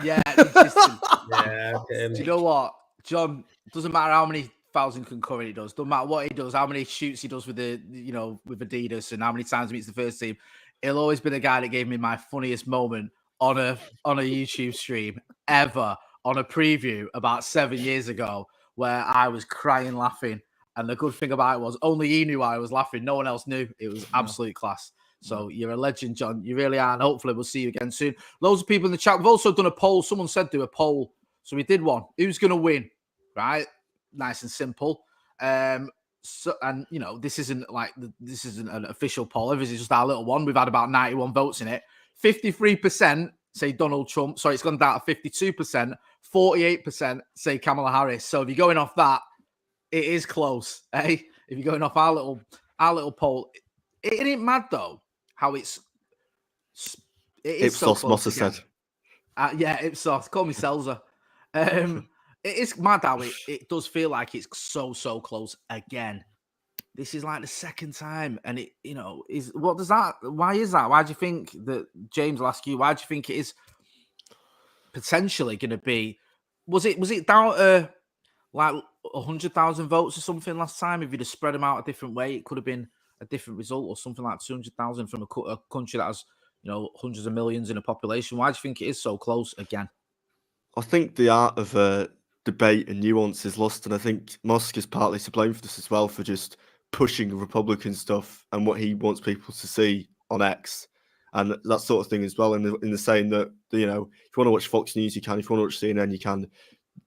Yeah. Do you know what, John? Doesn't matter how many thousand concurrent he does. Doesn't matter what he does, how many shoots he does with with Adidas, and how many times he meets the first team. He'll always be the guy that gave me my funniest moment on a YouTube stream ever on a preview about 7 years ago, where I was crying laughing. And the good thing about it was only he knew I was laughing. No one else knew. It was absolute class. So you're a legend, John. You really are. And hopefully we'll see you again soon. Loads of people in the chat. We've also done a poll. Someone said do a poll. So we did one. Who's going to win? Right? Nice and simple. This isn't an official poll. This is just our little one. We've had about 91 votes in it. 53% say Donald Trump. Sorry, it's gone down to 52%. 48% say Kamala Harris. So if you're going off that, it is close. Eh? If you're going off our little poll, it ain't mad though how it is. Ipsos must have said. Yeah, Ipsos. Call me Selzer. It is mad how it does feel like it's so close again. This is like the second time, and why is that? Why do you think that, James, will ask you, why do you think it is potentially going to be? Was it down to like 100,000 votes or something last time? If you'd have spread them out a different way, it could have been a different result, or something like 200,000 from a country that has hundreds of millions in a population. Why do you think it is so close again? I think the art of debate and nuance is lost, and I think Musk is partly to blame for this as well, for just pushing Republican stuff and what he wants people to see on X and that sort of thing as well. In the saying that if you want to watch Fox News, you can. If you want to watch CNN, you can.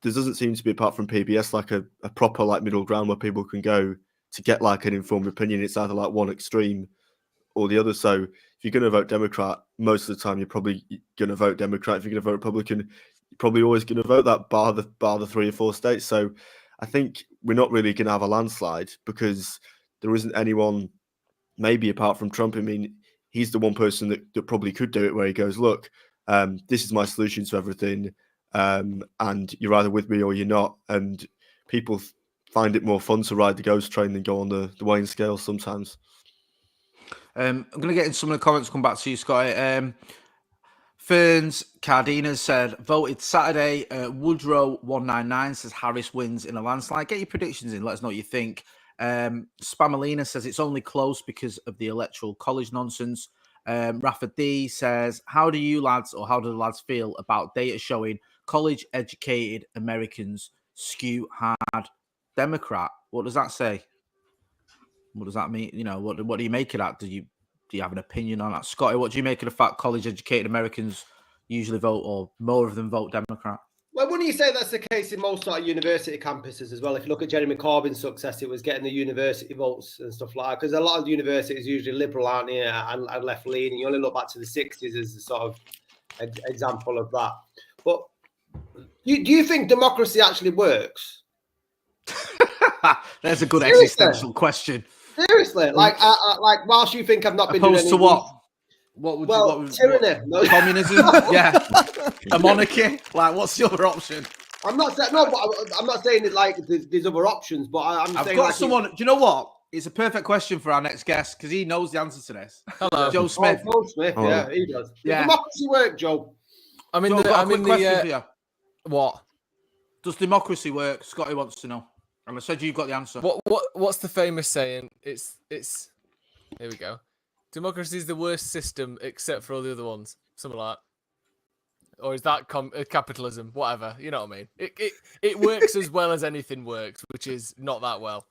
There doesn't seem to be, apart from PBS, like a proper like middle ground where people can go to get like an informed opinion. It's either like one extreme or the other. So if you're going to vote Democrat, most of the time you're probably going to vote Democrat. If you're going to vote Republican, you're probably always going to vote that, bar the 3 or 4 states. So I think we're not really going to have a landslide because there isn't anyone, maybe apart from Trump. I mean, he's the one person that probably could do it, where he goes, look, this is my solution to everything, and you're either with me or you're not. And people find it more fun to ride the ghost train than go on the weighing scale sometimes. I'm going to get in some of the comments, come back to you, Scotty. Ferns Cardenas said, voted Saturday. Woodrow199 says Harris wins in a landslide. Get your predictions in. Let us know what you think. Spamalina says it's only close because of the electoral college nonsense. Rafa D says, how do you lads, or how do the lads feel about data showing college-educated Americans skew hard Democrat? What does that say? What does that mean? You know, what do you make of that? Do you have an opinion on that? Scotty, what do you make of the fact college-educated Americans usually vote, or more of them vote Democrat? Well, wouldn't you say that's the case in most sort of university campuses as well? If you look at Jeremy Corbyn's success, it was getting the university votes and stuff like that. Because a lot of universities are usually liberal, aren't they, and left-leaning. You only look back to the 60s as a sort of example of that. But do you think democracy actually works? There's a good existential question. Seriously, like whilst you think I've not been opposed doing to what? What would you? Tyranny. What, communism? Yeah, a monarchy. Like, what's the other option? I'm not saying no, but I'm not saying it like there's other options. But I'm I've saying got like someone. Do you know what? It's a perfect question for our next guest because he knows the answer to this. Hello, Joe Smith. Oh, Joe Smith, yeah, he does. Yeah. Does democracy work, Joe? I'm in Joe, the. got a I'm quick in question for the. you. What? Does democracy work? Scotty wants to know. And I said you've got the answer. What's the famous saying? It's. Here we go. Democracy is the worst system except for all the other ones. Something like that. Or is that capitalism? Whatever. You know what I mean? It works as well as anything works, which is not that well.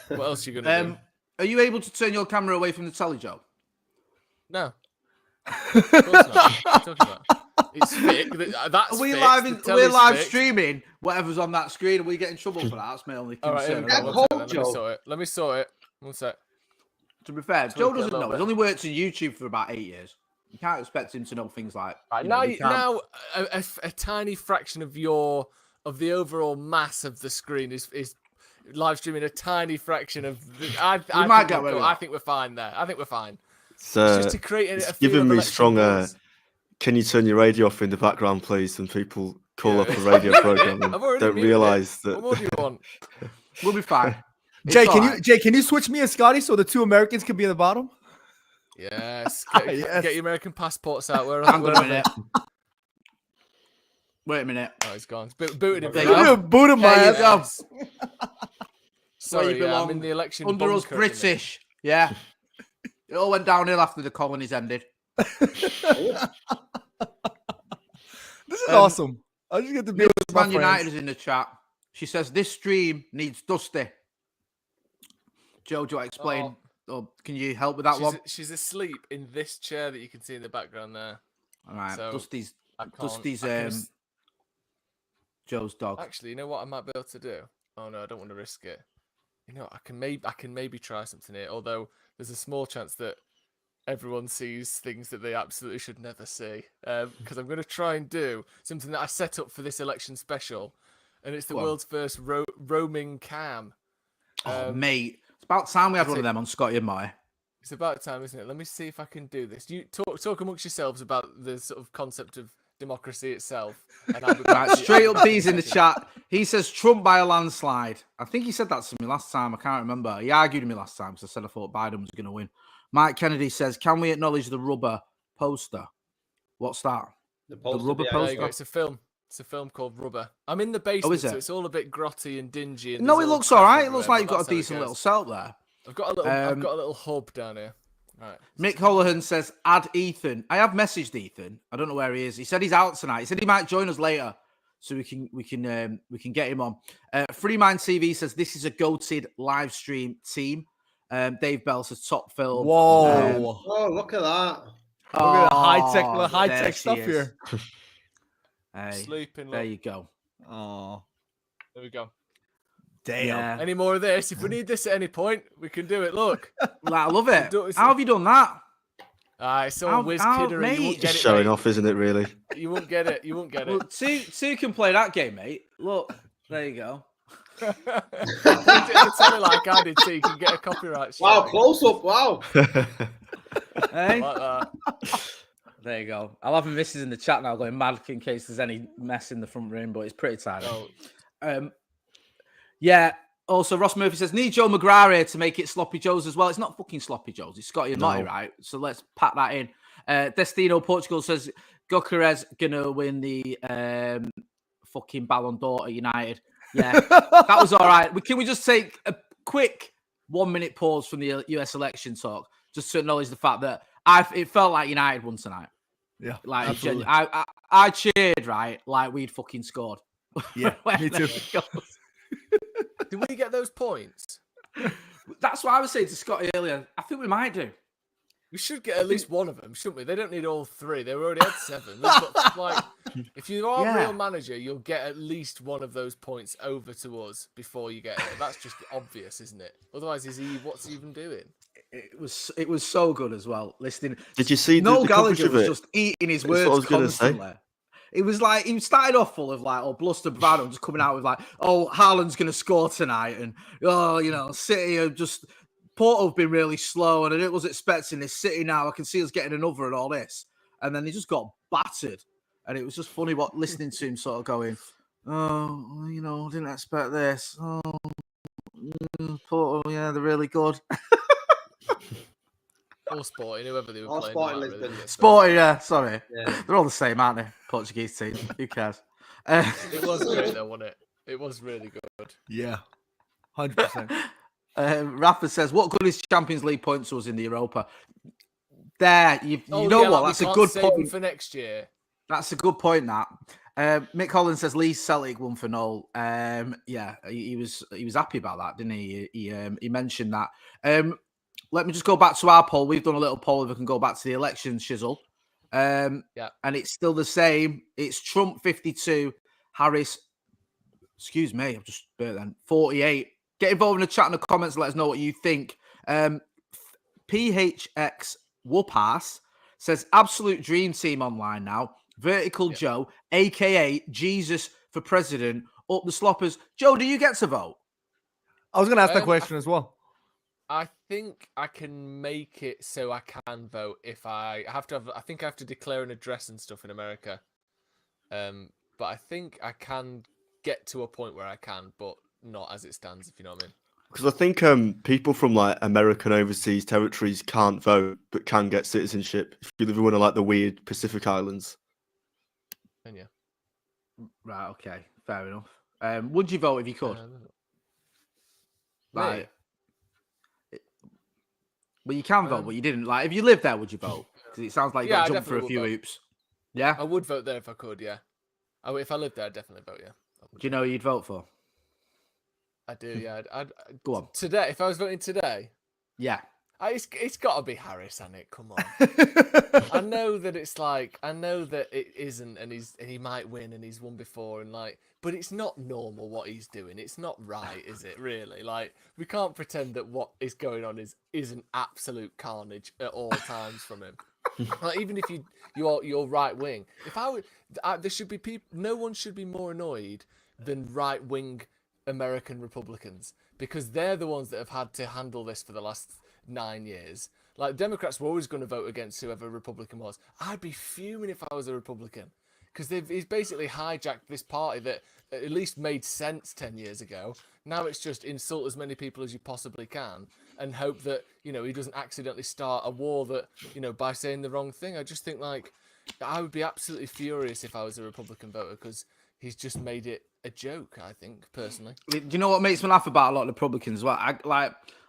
What else are you gonna do? Are you able to turn your camera away from the telly, Joe? No. Of course not. What are you talking about? It's fixed. That's We're fixed. we're live fixed. streaming whatever's on that screen, and we get in trouble for that. That's my only All right, concern. here we go. One second, Let me sort it. One sec. To be fair, Tweak Joe it a doesn't little know. bit. He's only worked in YouTube for about 8 years. You can't expect him to know things like. Right, now, a tiny fraction of the overall mass of the screen is live streaming a tiny fraction of. I think we're fine there. I think we're fine. It's just to create a feel giving of me election strong. buzz. Can you turn your radio off in the background, please? And people call up a radio program and don't realise that. What more do you want? we'll be fine. Jay, can you switch me and Scotty so the two Americans can be in the bottom? Yes. Yes. Get your American passports out. Hang on a minute. Wait a minute. Oh, he's gone. Booted him. There you go. Boot him, There you man. go. Sorry, you belong. I'm in the election Under us bunker at the minute. British. Yeah. It all went downhill after the colonies ended. This is awesome. I just get to be with my Man United friends. is in the chat. She says this stream needs Dusty. Joe, do I explain? Or can you help with that one? She's asleep in this chair that you can see in the background there. All right, so Dusty's I can't- Dusty's I can Joe's dog. Actually, you know what I might be able to do? Oh no, I don't want to risk it. You know, I can maybe try something here. Although there's a small chance that everyone sees things that they absolutely should never see. Because I'm going to try and do something that I set up for this election special, and it's the world's first roaming cam. Mate, it's about time we had one of them on Scotty and Motty. It's about time, isn't it? Let me see if I can do this. You talk amongst yourselves about the sort of concept of democracy itself. And Right, straight up D's in the chat. He says Trump by a landslide. I think he said that to me last time. I can't remember. He argued with me last time because I said I thought Biden was going to win. Mike Kennedy says, can we acknowledge the rubber poster? What's that? The rubber There poster? you go. It's a film. It's a film called Rubber. I'm in the basement, is it? so it's all a bit grotty and dingy. And No, there's it all looks crap all right. It everywhere, looks like but you've got a that's how it decent goes. little setup there. I've got a little hub down here. Right. Mick Holohan says, add Ethan. I have messaged Ethan. I don't know where he is. He said he's out tonight. He said he might join us later, so we can get him on. Free Mind TV says this is a goated live stream team. Dave Bell says top film. Whoa. Oh, look at that. Look at the there high-tech she stuff is. here. Hey, Sleeping. there Look. you go. Oh, There we go. damn. Yeah. Any more of this? If we need this at any point, we can do it. Look. I love it. It's- How have you done that? It's all whiz kiddery. mate. You won't get it. Showing mate. off, isn't it? Really. You won't get it. You won't get Well, it. two can play that game, mate. Look, there you go. Tell me like I did, so you can get a copyright. Wow, strike. close up. Wow. Hey, Like that. there you go. I'll have my missus in the chat now going mad in case there's any mess in the front room, but it's pretty tidy. Oh, Yeah. Also, Ross Murphy says, need Joe McGrath here to make it Sloppy Joe's as well. It's not fucking Sloppy Joe's. It's Scotty and Motty, right? So let's pack that in. Destino Portugal says, Gyökeres gonna win the fucking Ballon d'Or at United. Yeah, that was all right. Can we just take a quick 1 minute pause from the US election talk just to acknowledge the fact that it felt like United won tonight. Yeah, like absolutely. I cheered, right, like we'd fucking scored. Yeah, me too. Did we get those points? That's what I was saying to Scotty earlier. I think we might do. We should get at least one of them, shouldn't we? They don't need all three. They already had 7. They've got, like, if you are a real manager, you'll get at least one of those points over to us before you get it. That's just obvious, isn't it? Otherwise, what's he even doing? It was so good as well. Listening. Did you see Noel the Gallagher was it? just eating his words constantly. It was like he started off full of like, bluster bravado, just coming out with like, Haaland's going to score tonight, and City are just. Porto have been really slow, and I was expecting this. City now, I can see us getting another and all this. And then he just got battered. And it was just funny listening to him sort of going, didn't expect this. Porto, yeah, they're really good. Or Sporting, whoever they were playing. Sporting, yeah, sorry. Yeah. They're all the same, aren't they? Portuguese team. Who cares? It was great though, wasn't it? It was really good. Yeah, 100%. Rafa says, what good is Champions League points to us in the Europa? There, you know what? That's a good point for next year. That's a good point. That Mick Collins says Leeds Celtic won for Noel. Yeah, he was happy about that, didn't he? He mentioned that. Let me just go back to our poll. We've done a little poll. If we can go back to the election shizzle, and it's still the same. It's Trump 52, Harris. Excuse me, I've just burnt then 48. Get involved in the chat and the comments. Let us know what you think. PHX Whoopass says absolute dream team online now. Vertical Joe, aka Jesus for president. Up the sloppers. Joe, do you get to vote? I was going to ask that question as well. I think I can make it so I can vote if I have to. I think I have to declare an address and stuff in America. But I think I can get to a point where I can, but not as it stands, if you know what I mean. Because I think people from like American overseas territories can't vote but can get citizenship if you live in one of like the weird Pacific Islands. And yeah. Right, okay. Fair enough. Would you vote if you could? Like, well, you can vote, but you didn't. Like, if you lived there, would you vote? Because it sounds like you got to jump through a few hoops. Yeah? I would vote there if I could, yeah. If I lived there, I'd definitely vote, yeah. Do you know who you'd vote for? I do, yeah. I'd go on. Today, if I was voting today? Yeah. It's got to be Harris, hasn't it? Come on. I know that it isn't, and he might win, and he's won before, and like, but it's not normal what he's doing. It's not right, is it? Really? Like, we can't pretend that what is going on is an absolute carnage at all times from him. Like, even if you're right wing, there should be people. No one should be more annoyed than right wing American Republicans, because they're the ones that have had to handle this for the last 9 years. Like, Democrats were always going to vote against whoever Republican was. I'd be fuming if I was a Republican, because he's basically hijacked this party that at least made sense 10 years ago. Now it's just insult as many people as you possibly can and hope that, he doesn't accidentally start a war that, by saying the wrong thing. I just think, like, I would be absolutely furious if I was a Republican voter, because he's just made it a joke, I think, personally. Do you know what makes me laugh about a lot of Republicans as well?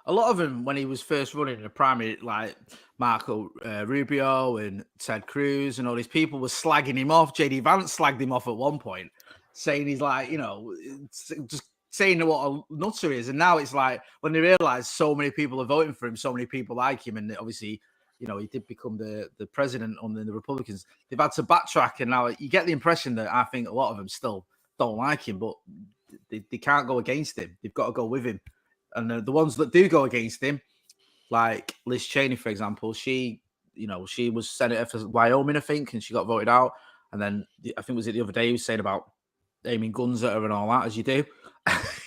A lot of them, when he was first running in the primary, like Marco Rubio and Ted Cruz and all these people were slagging him off. JD Vance slagged him off at one point, saying he's like, just saying what a nutter he is. And now it's like, when they realise so many people are voting for him, so many people like him, and obviously, he did become the president under the Republicans, they've had to backtrack. And now you get the impression that I think a lot of them still don't like him, but they can't go against him. They've got to go with him. And the ones that do go against him, like Liz Cheney, for example, she was senator for Wyoming, I think, and she got voted out. And then I think was it the other day he was saying about aiming guns at her and all that, as you do.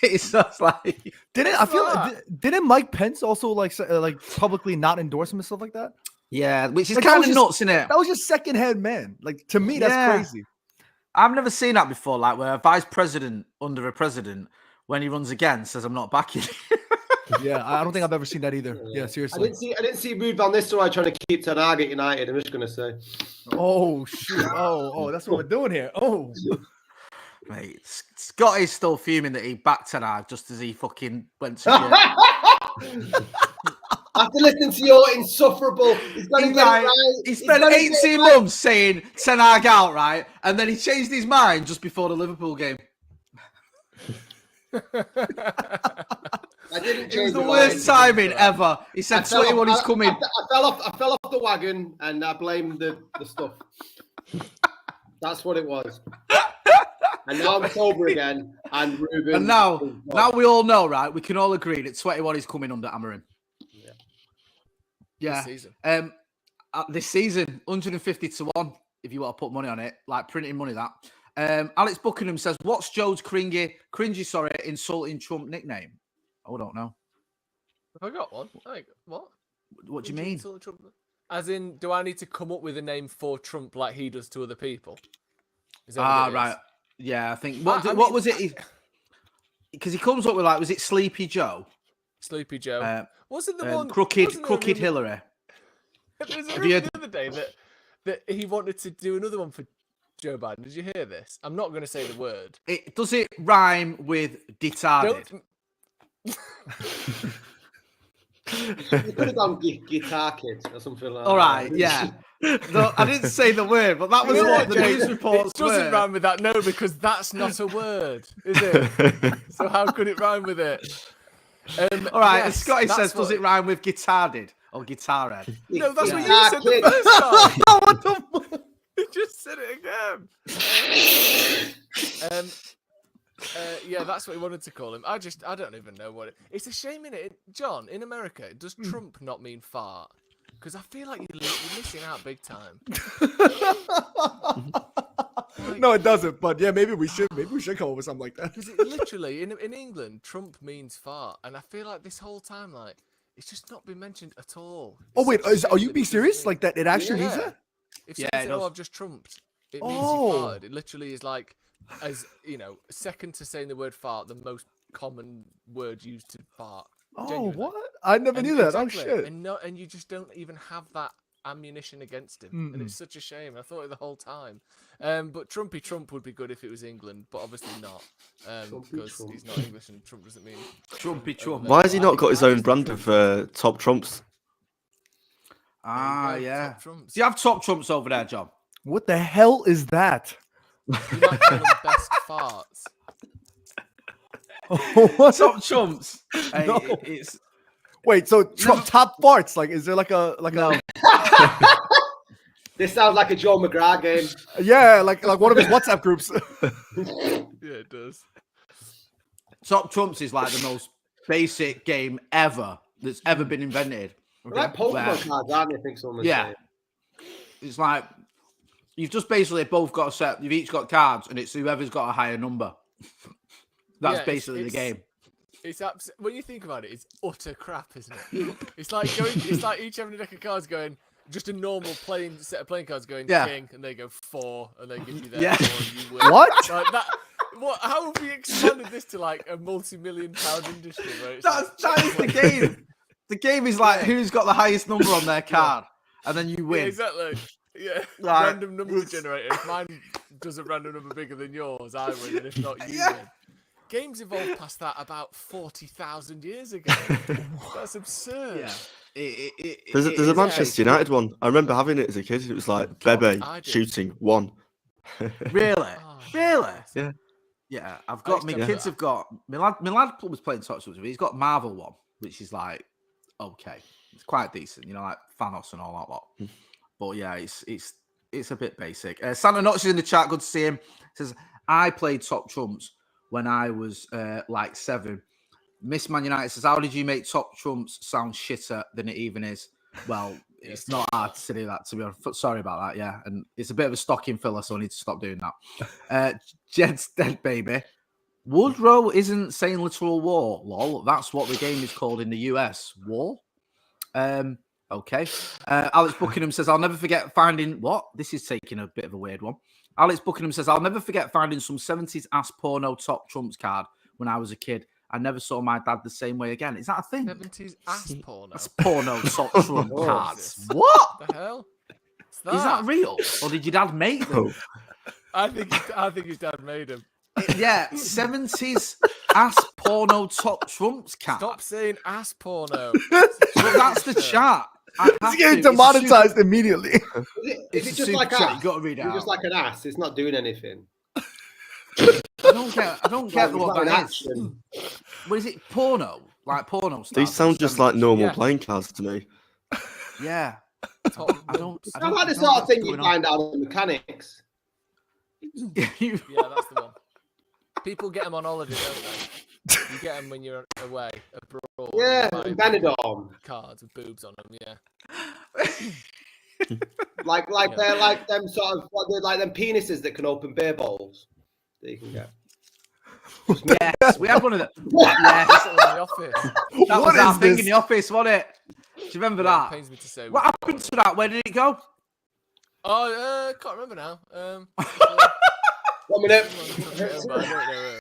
It's just like, didn't Mike Pence also like publicly not endorse him and stuff like that? Yeah, which is kind of nuts, isn't it? That was just secondhand man. Like, to me, that's crazy. I've never seen that before. Like, where a vice president under a president when he runs again, says I'm not backing. Yeah, I don't think I've ever seen that either. Yeah, I seriously. didn't see Ruud van Nistelrooy trying to keep Ten Hag at United. I'm just gonna say. Oh shoot! Oh, that's what we're doing here. Oh, Mate, Scott is still fuming that he backed Ten Hag just as he fucking went to shit. After listening to your insufferable, he's got to get it right. He spent 18 months saying Ten Hag out, right? And then he changed his mind just before the Liverpool game. I didn't It change was the my worst mind. timing ever. He said 21 is coming. I fell off the wagon and I blamed the stuff. That's what it was. And now I'm sober again. And Ruben. And now we all know, right? We can all agree that 21 is coming under Amorim. Yeah. This season, 150 to 1, if you want to put money on it, like printing money that. Alex Buckingham says, what's Joe's cringy, insulting Trump nickname? I don't know. Have I got one? Like, what? What do you mean? Trump? As in, do I need to come up with a name for Trump like he does to other people? Is that what it is? Right. Yeah, I think. What was it? Because he comes up with was it Sleepy Joe? Sleepy Joe. Wasn't the one Crooked Hillary? There was a rumor the other day that he wanted to do another one for Joe Biden. Did you hear this? I'm not going to say the word. Does it rhyme with detarded? You could have gone Guitar Kids or something like that. All right, yeah. No, I didn't say the word, but that was what the news reports It doesn't rhyme with that, no, because that's not a word, is it? So how could it rhyme with it? All right, and Scotty says, does it rhyme with guitarded or guitar head? No, that's what you said the first time. What the fuck? You just said it again. Yeah, that's what he wanted to call him. I don't even know what it's a shame in it. John, in America, does Trump not mean fart? Because I feel like you're missing out big time. no, it doesn't. But yeah, maybe we should come up with something like that. Because literally in England, Trump means fart, and I feel like this whole time, like it's just not been mentioned at all. Oh wait, are you being serious? Like that? It actually means that? If someone said, I've just trumped, it means you farted. It literally is like, as you know, second to saying the word fart, the most common word used to fart. Genuinely. What? I never knew that. Exactly. Oh shit! And you just don't even have that ammunition against him, and it's such a shame. I thought it the whole time. But Trumpy Trump would be good if it was England, but obviously not, because he's not English and Trump doesn't mean Trumpy Trump. Why has he not got his own brand of top trumps? Yeah. Top trumps. Do you have top trumps over there, John? What the hell is that? You might call them best farts. What? Top trumps. No. It's Wait, so top farts? Like, is there like a This sounds like a Joe McGrath game. Yeah, like one of his WhatsApp groups. Yeah, it does. Top trumps is like the most basic game ever that's ever been invented. Like Pokemon cards, aren't they? I think someone saying. It's like you've just basically both got a set. You've each got cards, and it's whoever's got a higher number. That's basically the game. It's when you think about it, it's utter crap, isn't it? It's like it's like each having a deck of cards going. Just a normal set of playing cards going king, and they go 4, and they give you their 4, and you win. What? Like that. What? How have we expanded this to like a multi-million-pound industry? Where it's That is the game. The game is like who's got the highest number on their card, and then you win. Yeah, exactly. Yeah. Like, random number generator. If mine does a random number bigger than yours, I win, and if not, you win. Games evolved past that about 40,000 years ago. That's absurd. Yeah. There's a Manchester United one. I remember having it as a kid. It was like Bebe shooting 1. Really? Oh. Really? Yeah. Yeah, I've got my kids have got my lad was playing Top Trumps with me. He's got Marvel one, which is like okay, it's quite decent, you know, like Thanos and all that lot. But yeah, it's a bit basic. Santa Notch is in the chat. Good to see him. Says I played Top Trumps when I was like 7. Miss Man United says, how did you make Top Trumps sound shitter than it even is? Well, it's not hard to do that, to be honest. Sorry about that, yeah. And it's a bit of a stocking filler, so I need to stop doing that. Jed's dead, baby. Woodrow isn't saying literal war, lol. That's what the game is called in the US. War? Okay. Alex Buckingham says, I'll never forget finding... What? This is taking a bit of a weird one. Alex Buckingham says, I'll never forget finding some 70s ass porno Top Trumps card when I was a kid. I never saw my dad the same way again. Is that a thing? 70s ass porno. That's porno top trump Oh, cards. Jesus. What? What the hell? Is that real? Or did your dad make them? I think his dad made him. Yeah, 70s ass porno top trumps cat. Stop saying ass porno. But that's the chat. It's getting demonetized immediately. Is it just like chat. ass? You got to read it You're out. just like an ass. It's not doing anything. I don't get what Like an that is. action. What is it? Porno? Like porno stuff? These sound just like normal Yeah. playing cards to me. Yeah. Top I don't. It's like the sort of thing you find out in mechanics. Yeah, that's the one. People get them on holiday, don't they? You get them when you're away, abroad. Yeah, like in Benidorm. cards with boobs on them. Yeah. Like Yeah. they're like them sort of like them penises that can open beer bowls that you can get. Yes, we had one of them. Yes. Yes, In the office. that What was our is thing this? in the office, wasn't it? Do you remember Yeah, it that? pains me to say. What happened to that? Where did it go? Oh, can't remember now. 1 minute. I don't know.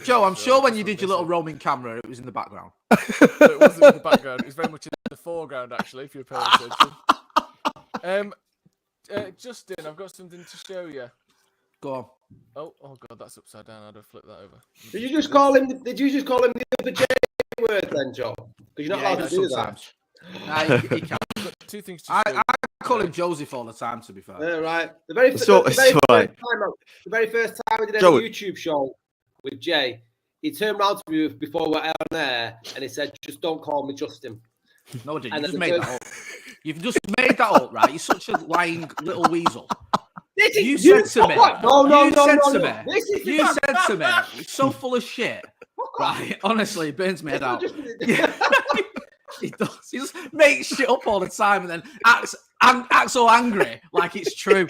Joe, I'm sure when you did your little roaming camera, it was in the background. It wasn't in the background. It was very much in the foreground, actually, if you're paying attention. Justin, I've got something to show you. Go on. Oh God, that's upside down. I'd have flipped that over. Did you just call him? Did you just call him the other J word then, Joe? Because you're not allowed to do that. sometimes. Nah, he can. I've got two things to I show you. call him Joseph all the time, to be fair. Yeah, right. The very, It's all- the it's very all right. first time I did a Joe. YouTube show with Jay, he turned around to me before we were on there and he said, "Just don't call me Justin." No, I didn't. And You just then made the that up. You've just made that up, right? You're such a lying little weasel. This is- You said to me. No, You said to no. me. This is You said to me. It's so full of shit. Right? Honestly, it burns me head out. He does. He just makes shit up all the time and then acts so angry like it's true.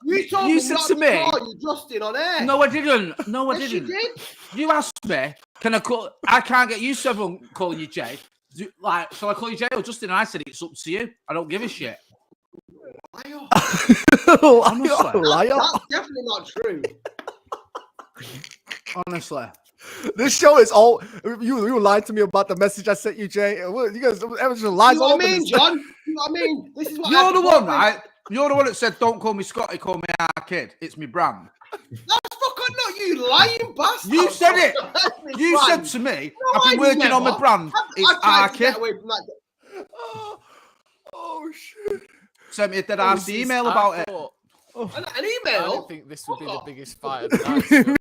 You told You me said not to to me- call you Justin on air. No, I didn't. No, I Yes, you didn't. did. You asked me, can I call? I can't get used to everyone calling you Jay. Like, shall I call you Jay or Justin? And I said, it's up to you. I don't give a shit. Honestly. Liar. That's definitely not true. Honestly. This show is all you lied to me about the message I sent you, Jay. You guys, everyone's just lies You know all what I over mean, this. John? You know what I mean? This is what You're the one, thought. right? You're the one that said, don't call me Scotty, call me our kid. It's me brand. That's fucking not you lying bastard. You said it. That's me You said brand. to me, No, I've been I working on my never. brand. It's I've tried our to get kid. away from that. Oh shit! Sent me a dead ass email about it. An I email? didn't think this would be the Fuck off. biggest fight of the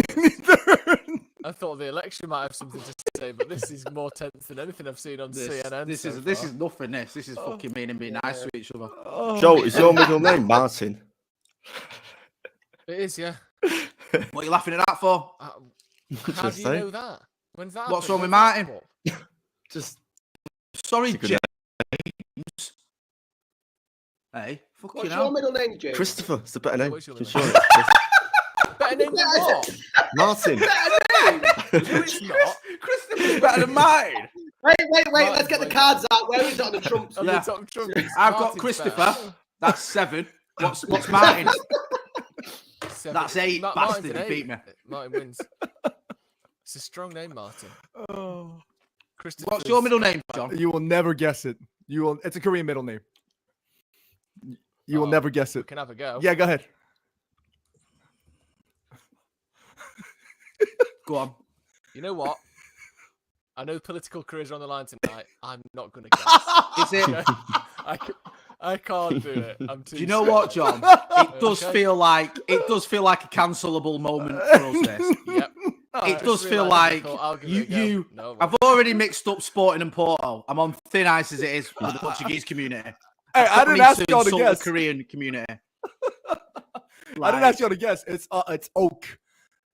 night. I thought the election might have something to say, but this is more tense than anything I've seen on CNN. This so is far. nothing. This is fucking mean and being nice to each other. Joe, is your middle name Martin? It is, yeah. What are you laughing at that for? How Just do you saying. know that? When's that? What's happened? wrong with When's that Martin? come up? Just Sorry, It's a good James. Hey, fucking What's hell. your middle name, James? Christopher. It's a better name. What's your I'm middle sure name? it's Better name than what? Martin. No, it's not. Christopher's better than mine. Wait. Martin, Let's get the wait. cards out. Where is it on the trumps? On Yeah. the top trump, I've got Martin's Christopher. better. That's 7. What's Martin? 7. That's 8, Martin's bastard. an He beat 8. me. Martin wins. It's a strong name, Martin. What's your middle name, John? You will never guess it. You will. It's a Korean middle name. You will Oh, never guess We it. can have a go. Yeah, go ahead. Go on. You know what? I know political careers are on the line tonight. I'm not going to guess. Is it? I can't do it. I'm too. Do you know what, John? It does Okay. feel like a cancelable moment for us. This. Yep. It does It's feel really like difficult. I'll give you. it a go. No, I've already mixed up Sporting and Porto. I'm on thin ice as it is with the Portuguese community. Hey, I didn't ask y'all to insult guess. the Korean community. I didn't ask y'all to guess. It's Oak,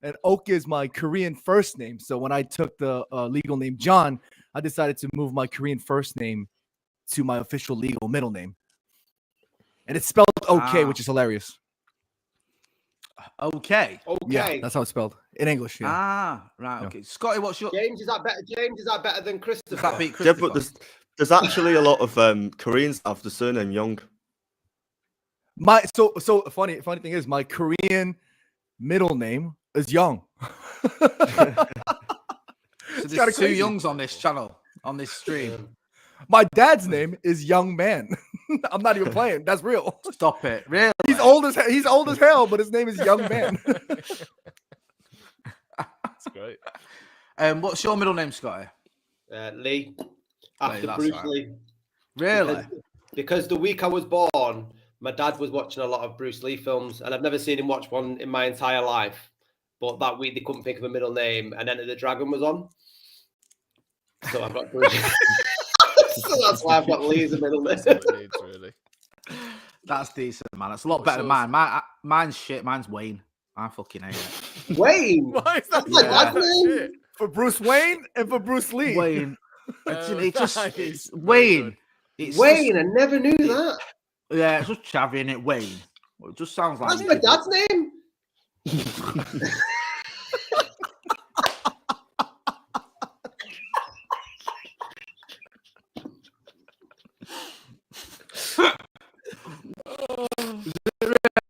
and Oak is my Korean first name. So when I took the legal name John, I decided to move my Korean first name to my official legal middle name, and it's spelled OK, which is hilarious. Okay. Yeah, Okay. that's how it's spelled in English. Yeah. Right. Yeah. Okay. Scotty, what's your? James, is that better? James, is that better than Does Christopher? that beat Yeah, Christopher? but there's actually a lot of Koreans that have the surname Young. My so funny thing is my Korean middle name is Young. So It's there's kinda two crazy. Youngs on this channel, on this stream. My dad's name is Young Man. I'm not even playing. That's real. Stop it. Really? He's old as hell, but his name is Young Man. That's great. What's your middle name, Scotty? Lee, after that's Bruce right. Lee. Really? Because the week I was born, my dad was watching a lot of Bruce Lee films, and I've never seen him watch one in my entire life. But that week they couldn't think of a middle name, and Enter the Dragon was on. So I've got Bruce. So that's why I've got Lee as a middle name. That's all it needs, really. That's decent, man. That's a lot What's better than yours? mine. Mine's shit. Mine's Wayne. I fucking hate it. Wayne. Why is that? That's my Yeah. dad's name. Shit. For Bruce Wayne and for Bruce Lee. Wayne. It just Nice. it's Very Wayne. good. It's Wayne. I never knew that. Yeah, it's just chavvy in it, Wayne. Well, it just sounds like That's my dad's name.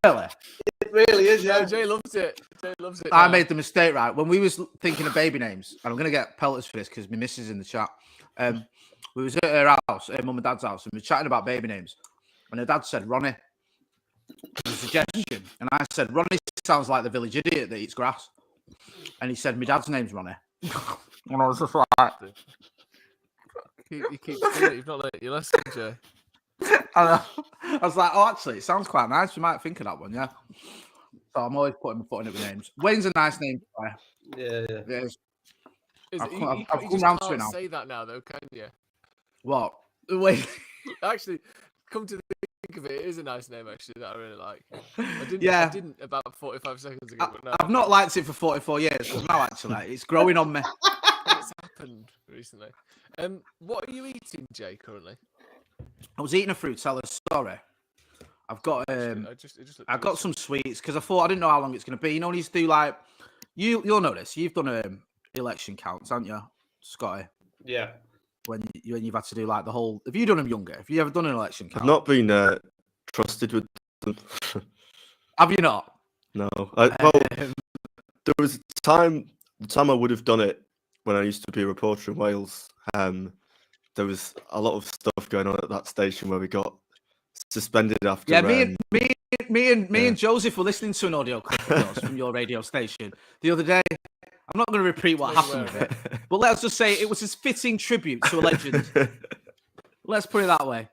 Really? It really is, Yeah, yeah. Jay loves it. Jay loves it. I now. made the mistake, right? When we was thinking of baby names, and I'm gonna get pelters for this because my missus in the chat. We was at her house, her mum and dad's house, and we were chatting about baby names. And her dad said Ronnie. As a suggestion. And I said, Ronnie sounds like the village idiot that eats grass. And he said, my dad's name's Ronnie. And I was just like, You keep doing it. You've not learned your lesson, Jay. I was like, oh, actually, it sounds quite nice. We might think of that one, yeah. So I'm always putting my foot in it with names. Wayne's a nice name. Yeah. It is. I've You come just round to it can't now. say that now, though, can you? What? Wayne. Actually, come to think of it, it is a nice name, actually, that I really like. I Yeah. didn't about 45 seconds ago, but now I've not liked it for 44 years, but now actually, it's growing on me. it's happened recently. What are you eating, Jay, currently? I was eating a fruit salad. Sorry. I've got It just looked I got delicious. some sweets because I thought I didn't know how long it's going to be. You know, when you do like you'll know this. You've done election counts, haven't you, Scotty? Yeah. When you've had to do like the whole. Have you done them younger? Have you ever done an election count? I've not been trusted with them. Have you not? No. Well, Um, there was the time I would have done it when I used to be a reporter in Wales. There was a lot of stuff going on at that station where we got suspended after. yeah, me and Joseph were listening to an audio clip of yours from your radio station the other day. I'm not going to repeat what happened with it, but let's just say it was a fitting tribute to a legend. Let's put it that way.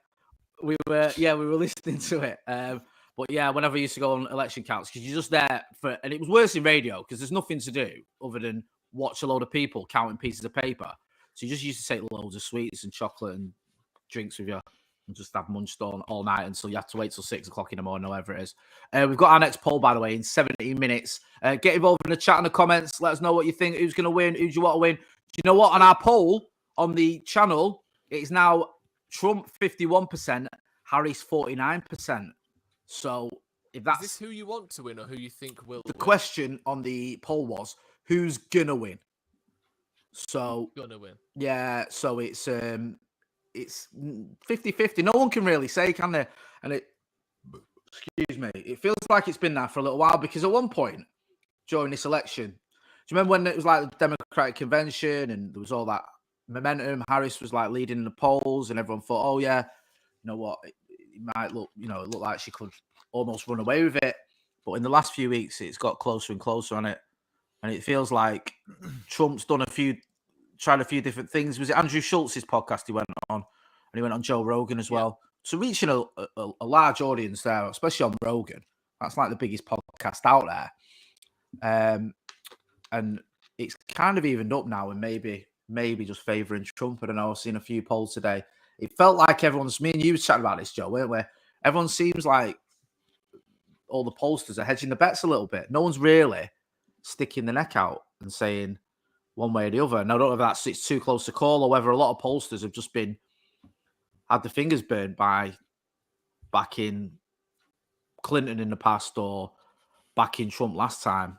We were listening to it. But yeah, whenever I used to go on election counts, because you're just there for, and it was worse in radio because there's nothing to do other than watch a load of people counting pieces of paper. So you just used to take loads of sweets and chocolate and drinks with you and just have munched on all night until you had to wait till 6 o'clock in the morning, whatever it is. We've got our next poll, by the way, in 17 minutes. Get involved in the chat and the comments. Let us know what you think. Who's going to win? Who do you want to win? Do you know what? On our poll on the channel, it is now Trump 51%, Harris 49%. So if that's Is this who you want to win or who you think will the win? question on the poll was, who's gonna win? So Gonna win. yeah, so it's 50-50. No one can really say, can they? And it feels like it's been there for a little while because at one point during this election, do you remember when it was like the Democratic convention and there was all that momentum? Harris was like leading the polls and everyone thought, oh yeah, you know what, it might look, it looked like she could almost run away with it. But in the last few weeks, it's got closer and closer on it. And it feels like Trump's tried a few different things. Was it Andrew Schultz's podcast he went on? And he went on Joe Rogan as well. So reaching a large audience there, especially on Rogan. That's like the biggest podcast out there. And it's kind of evened up now and maybe just favouring Trump. I don't know. I've seen a few polls today. It felt like me and you were chatting about this, Joe, weren't we? Everyone seems like all the pollsters are hedging the bets a little bit. No one's really sticking the neck out and saying one way or the other. And I don't know if it's too close to call or whether a lot of pollsters have just had the fingers burned by backing Clinton in the past or backing Trump last time.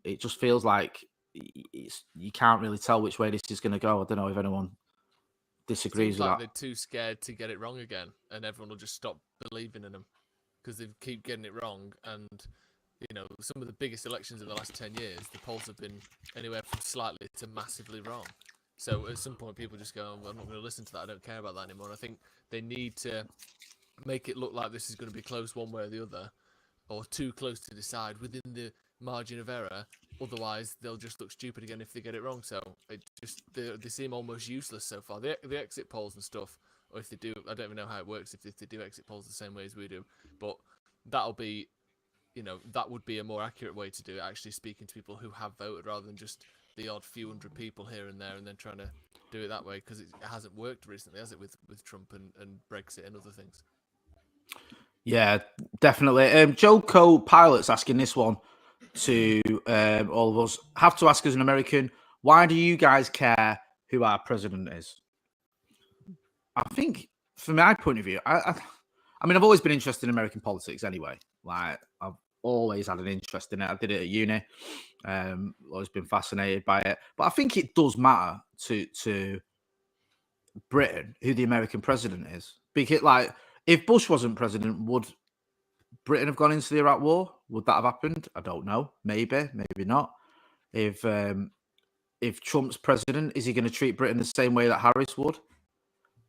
It just feels like you can't really tell which way this is going to go. I don't know if anyone disagrees Seems with like that. they're too scared to get it wrong again, and everyone will just stop believing in them because they keep getting it wrong, and some of the biggest elections in the last 10 years, the polls have been anywhere from slightly to massively wrong. So at some point, people just go, I'm not going to listen to that. I don't care about that anymore. And I think they need to make it look like this is going to be close one way or the other, or too close to decide within the margin of error. Otherwise, they'll just look stupid again if they get it wrong. So they seem almost useless so far. The exit polls and stuff, or if they do, I don't even know how it works if they do exit polls the same way as we do. But that'll be, that would be a more accurate way to do it, actually speaking to people who have voted rather than just the odd few hundred people here and there and then trying to do it that way, because it hasn't worked recently, has it, with Trump and Brexit and other things? Yeah, definitely. Joe Co-Pilot's asking this one to all of us. Have to ask as an American, why do you guys care who our president is? I think, from my point of view, I mean, I've always been interested in American politics anyway. Like, I've always had an interest in it. I did it at uni. Always been fascinated by it. But I think it does matter to Britain who the American president is. Because, like, if Bush wasn't president, would Britain have gone into the Iraq War? Would that have happened? I don't know. Maybe, maybe not. If Trump's president, is he going to treat Britain the same way that Harris would?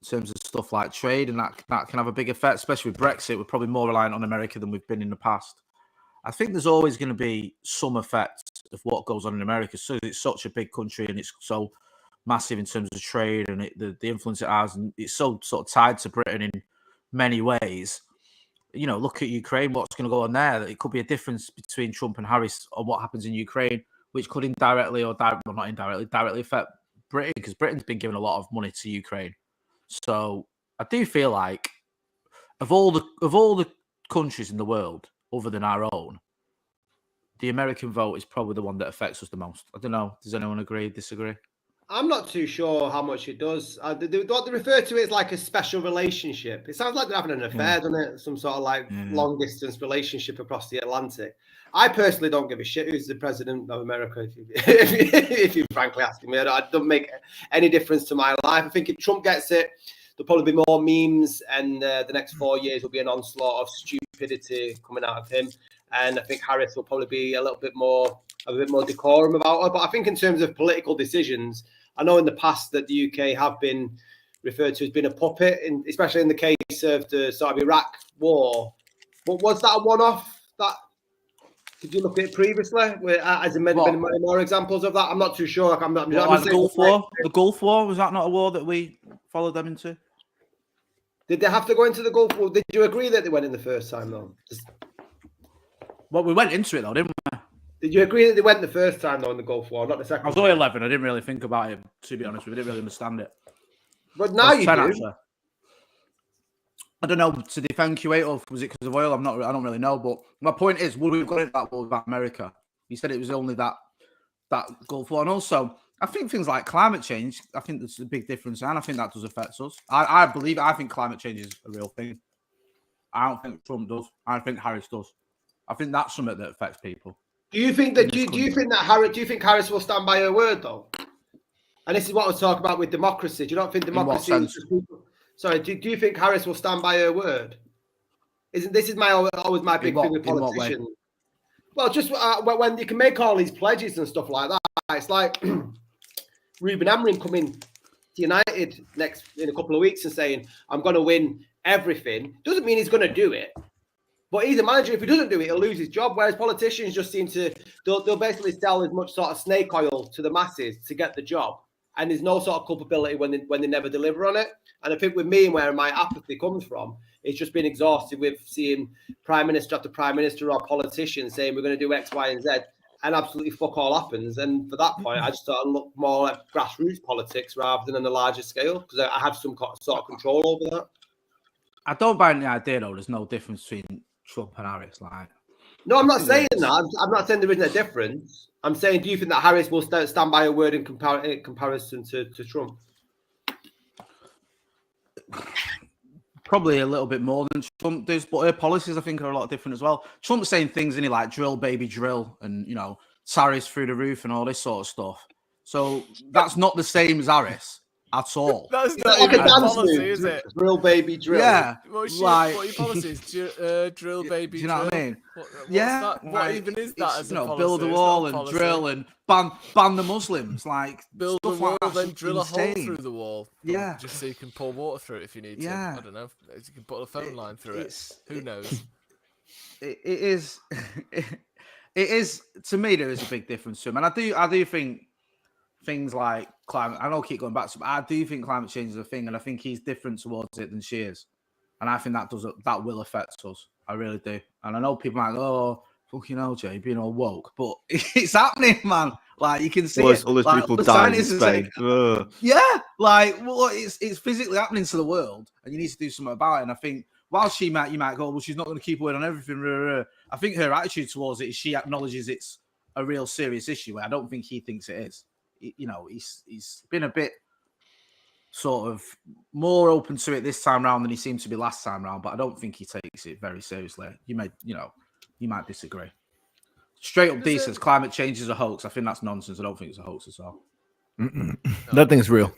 In terms of stuff like trade, and that can have a big effect, especially with Brexit. We're probably more reliant on America than we've been in the past. I think there's always going to be some effect of what goes on in America. So it's such a big country and it's so massive in terms of trade and the influence it has, and it's so sort of tied to Britain in many ways. Look at Ukraine, what's going to go on there. It could be a difference between Trump and Harris on what happens in Ukraine, which could indirectly or not indirectly, directly affect Britain, because Britain's been giving a lot of money to Ukraine. So I do feel like of all the countries in the world other than our own, the American vote is probably the one that affects us the most. I don't know. Does anyone agree, disagree? I'm not too sure how much it does. What they refer to it as like a special relationship. It sounds like they're having an affair, doesn't it? Some sort of long distance relationship across the Atlantic. I personally don't give a shit who's the president of America. If you're frankly asking me, it doesn't make any difference to my life. I think if Trump gets it, there'll probably be more memes, and the next 4 years will be an onslaught of stupidity coming out of him. And I think Harris will probably be a bit more decorum about her. But I think in terms of political decisions, I know in the past that the UK have been referred to as being a puppet, especially in the case of the sort of Iraq war. But was that a one-off? Did you look at it previously? Has there been more examples of that? I'm not too sure. The Gulf War? The Gulf War, was that not a war that we followed them into? Did they have to go into the Gulf War? Did you agree that they went in the first time, though? Well, we went into it, though, didn't we? Did you agree that they went the first time, though, in the Gulf War, not the second? I was only 11. I didn't really think about it, to be honest with you. I didn't really understand it. But now you do. Actually. I don't know, to defend Kuwait, or was it because of oil? I don't really know. But my point is, would we have got into that war with America? You said it was only that Gulf War. And also, I think things like climate change, I think there's a big difference, and I think that does affect us. I think climate change is a real thing. I don't think Trump does. I think Harris does. I think that's something that affects people. Do you think Harris will stand by her word, though? And this is what I was talking about with democracy. Do you not think democracy is just people? Sorry, do you think Harris will stand by her word? This is always my big thing with politicians. Well, just when you can make all these pledges and stuff like that, it's like Ruben Amorim coming to United in a couple of weeks and saying, I'm going to win everything. Doesn't mean he's going to do it. But he's a manager. If he doesn't do it, he'll lose his job. Whereas politicians just seem to, they'll basically sell as much sort of snake oil to the masses to get the job. And there's no sort of culpability when they never deliver on it. And I think with me and where my apathy comes from, it's just been exhausted with seeing prime minister after prime minister or politicians saying we're going to do X, Y, and Z, and absolutely fuck all happens. And for that point, I just thought I'd look more like grassroots politics rather than on a larger scale, because I have some sort of control over that. I don't buy the idea, though. There's no difference between Trump and Harris. No, I'm not saying that. I'm not saying there isn't a difference. I'm saying, do you think that Harris will stand by her word in comparison to Trump? Probably a little bit more than Trump does, but her policies, I think, are a lot different as well. Trump's saying things in like drill, baby, drill, and, tariffs through the roof and all this sort of stuff. So that's not the same as Harris. at all. That's It's not like even a a dance policy, move. is it? Drill, baby, drill. Yeah, What's like, what are your policies? Drill, baby, do you know drill. what I mean? What's Yeah, that? What like, even is it's, that as a policy? build a It's wall not a and policy. drill and ban the Muslims, like Build a stuff wall, like that's then drill insane. a hole through the wall. Yeah. Just so you can pour water through it if you need to. Yeah. I don't know. You can put a phone line through it. Who knows? It is. It is, to me, there is a big difference to him. And I do think things like climate, I know I keep going back to, but I do think climate change is a thing, and I think he's different towards it than she is. And I think that will affect us. I really do. And I know people might go, oh, fucking hell, Jay, being all woke, but it's happening, man. Like, you can see it. All those like, people the dying in scientists are saying, Spain. Ugh. yeah, like, well, it's physically happening to the world, and you need to do something about it. And I think, while you might go, well, she's not going to keep away on everything. I think her attitude towards it is she acknowledges it's a real serious issue. I don't think he thinks it is. He's been a bit sort of more open to it this time round than he seemed to be last time round, but I don't think he takes it very seriously. You might disagree. Straight up, D says climate change is a hoax. I think that's nonsense. I don't think it's a hoax at all. Nothing's real.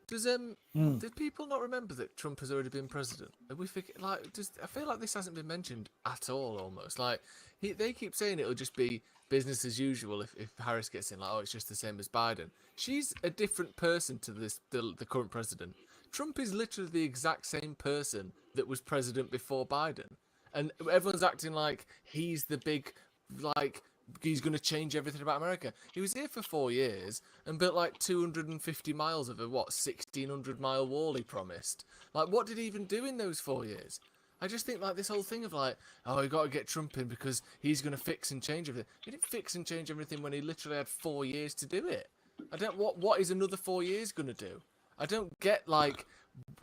Did people not remember that Trump has already been president? We forget, I feel like this hasn't been mentioned at all. Almost like they keep saying it'll just be business as usual if Harris gets in. Like, oh, it's just the same as Biden. She's a different person to the current president. Trump is literally the exact same person that was president before Biden, and everyone's acting like he's the big, like, he's going to change everything about America. He was here for 4 years and built like 250 miles of a 1,600-mile wall he promised. Like, what did he even do in those 4 years? I just think like this whole thing of like, oh, you got to get Trump in because he's going to fix and change everything. He didn't fix and change everything when he literally had 4 years to do it. I don't. What is another 4 years going to do? I don't get like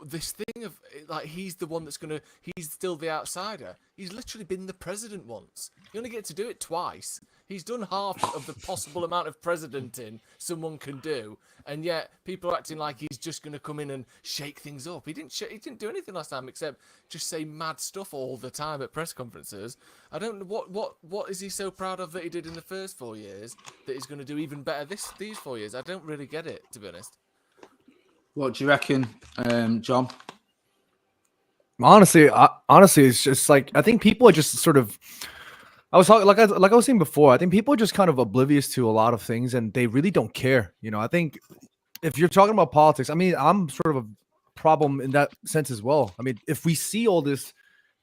this thing of like he's the one that's gonna. He's still the outsider. He's literally been the president once. You only get to do it twice. He's done half of the possible amount of presidenting someone can do, and yet people are acting like he's just going to come in and shake things up. He didn't do anything last time except just say mad stuff all the time at press conferences. I don't know what is he so proud of that he did in the first 4 years that he's going to do even better these 4 years. I don't really get it, to be honest. What do you reckon, John? Honestly, it's just like I think people are just sort of. I was talking, like I was saying before. I think people are just kind of oblivious to a lot of things, and they really don't care. You know, I think if you're talking about politics, I mean, I'm sort of a problem in that sense as well. I mean, if we see all this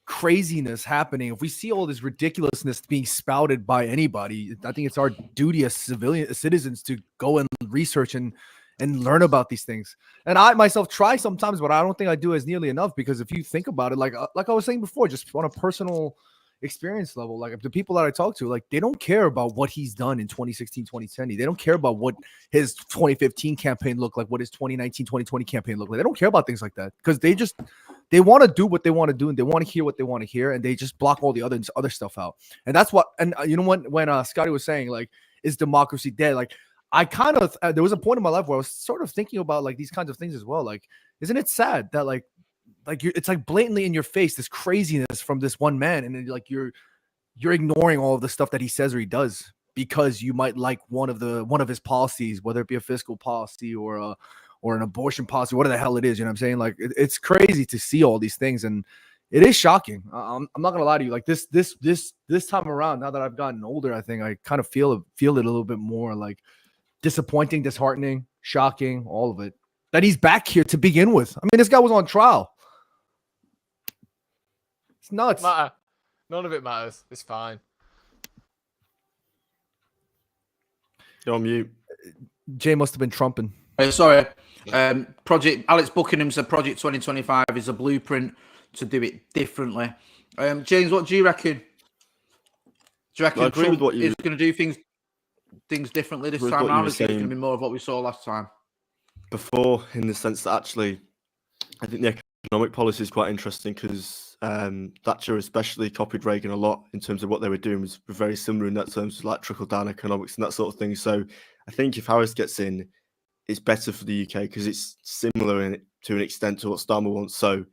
craziness happening, if we see all this ridiculousness being spouted by anybody, I think it's our duty as citizens to go and research and learn about these things. And I myself try sometimes, but I don't think I do as nearly enough, because if you think about it, like I was saying before, just on a personal experience level, like the people that I talk to, like they don't care about what he's done in 2016, 2020. They don't care about what his 2015 campaign looked like, what his 2019, 2020 campaign looked like. They don't care about things like that, because they want to do what they want to do, and they want to hear what they want to hear, and they just block all the other stuff out. And that's what, and you know, when Scotty was saying, like, is democracy dead? Like, I kind of, there was a point in my life where I was sort of thinking about like these kinds of things as well. Like, isn't it sad that like it's like blatantly in your face, this craziness from this one man, and then like you're ignoring all of the stuff that he says or he does because you might like one of his policies, whether it be a fiscal policy or an abortion policy, whatever the hell it is. You know what I'm saying? Like it's crazy to see all these things, and it is shocking. I'm not gonna lie to you. Like this time around, now that I've gotten older, I think I kind of feel it a little bit more like disappointing, disheartening, shocking, all of it. That he's back here to begin with. I mean, this guy was on trial. It's nuts. None of it matters. It's fine. You're on mute. Jay must have been trumping. Sorry. Project Alex Buckingham said Project 2025 is a blueprint to do it differently. James, what do you reckon? Do you reckon Trump is going to do things differently this time around? Is it going to be more of what we saw last time? Before, in the sense that actually, I think the economic policy is quite interesting, because Thatcher especially copied Reagan a lot in terms of what they were doing, was very similar in that terms, like trickle-down economics and that sort of thing. So I think if Harris gets in, it's better for the UK because it's similar to an extent to what Starmer wants. So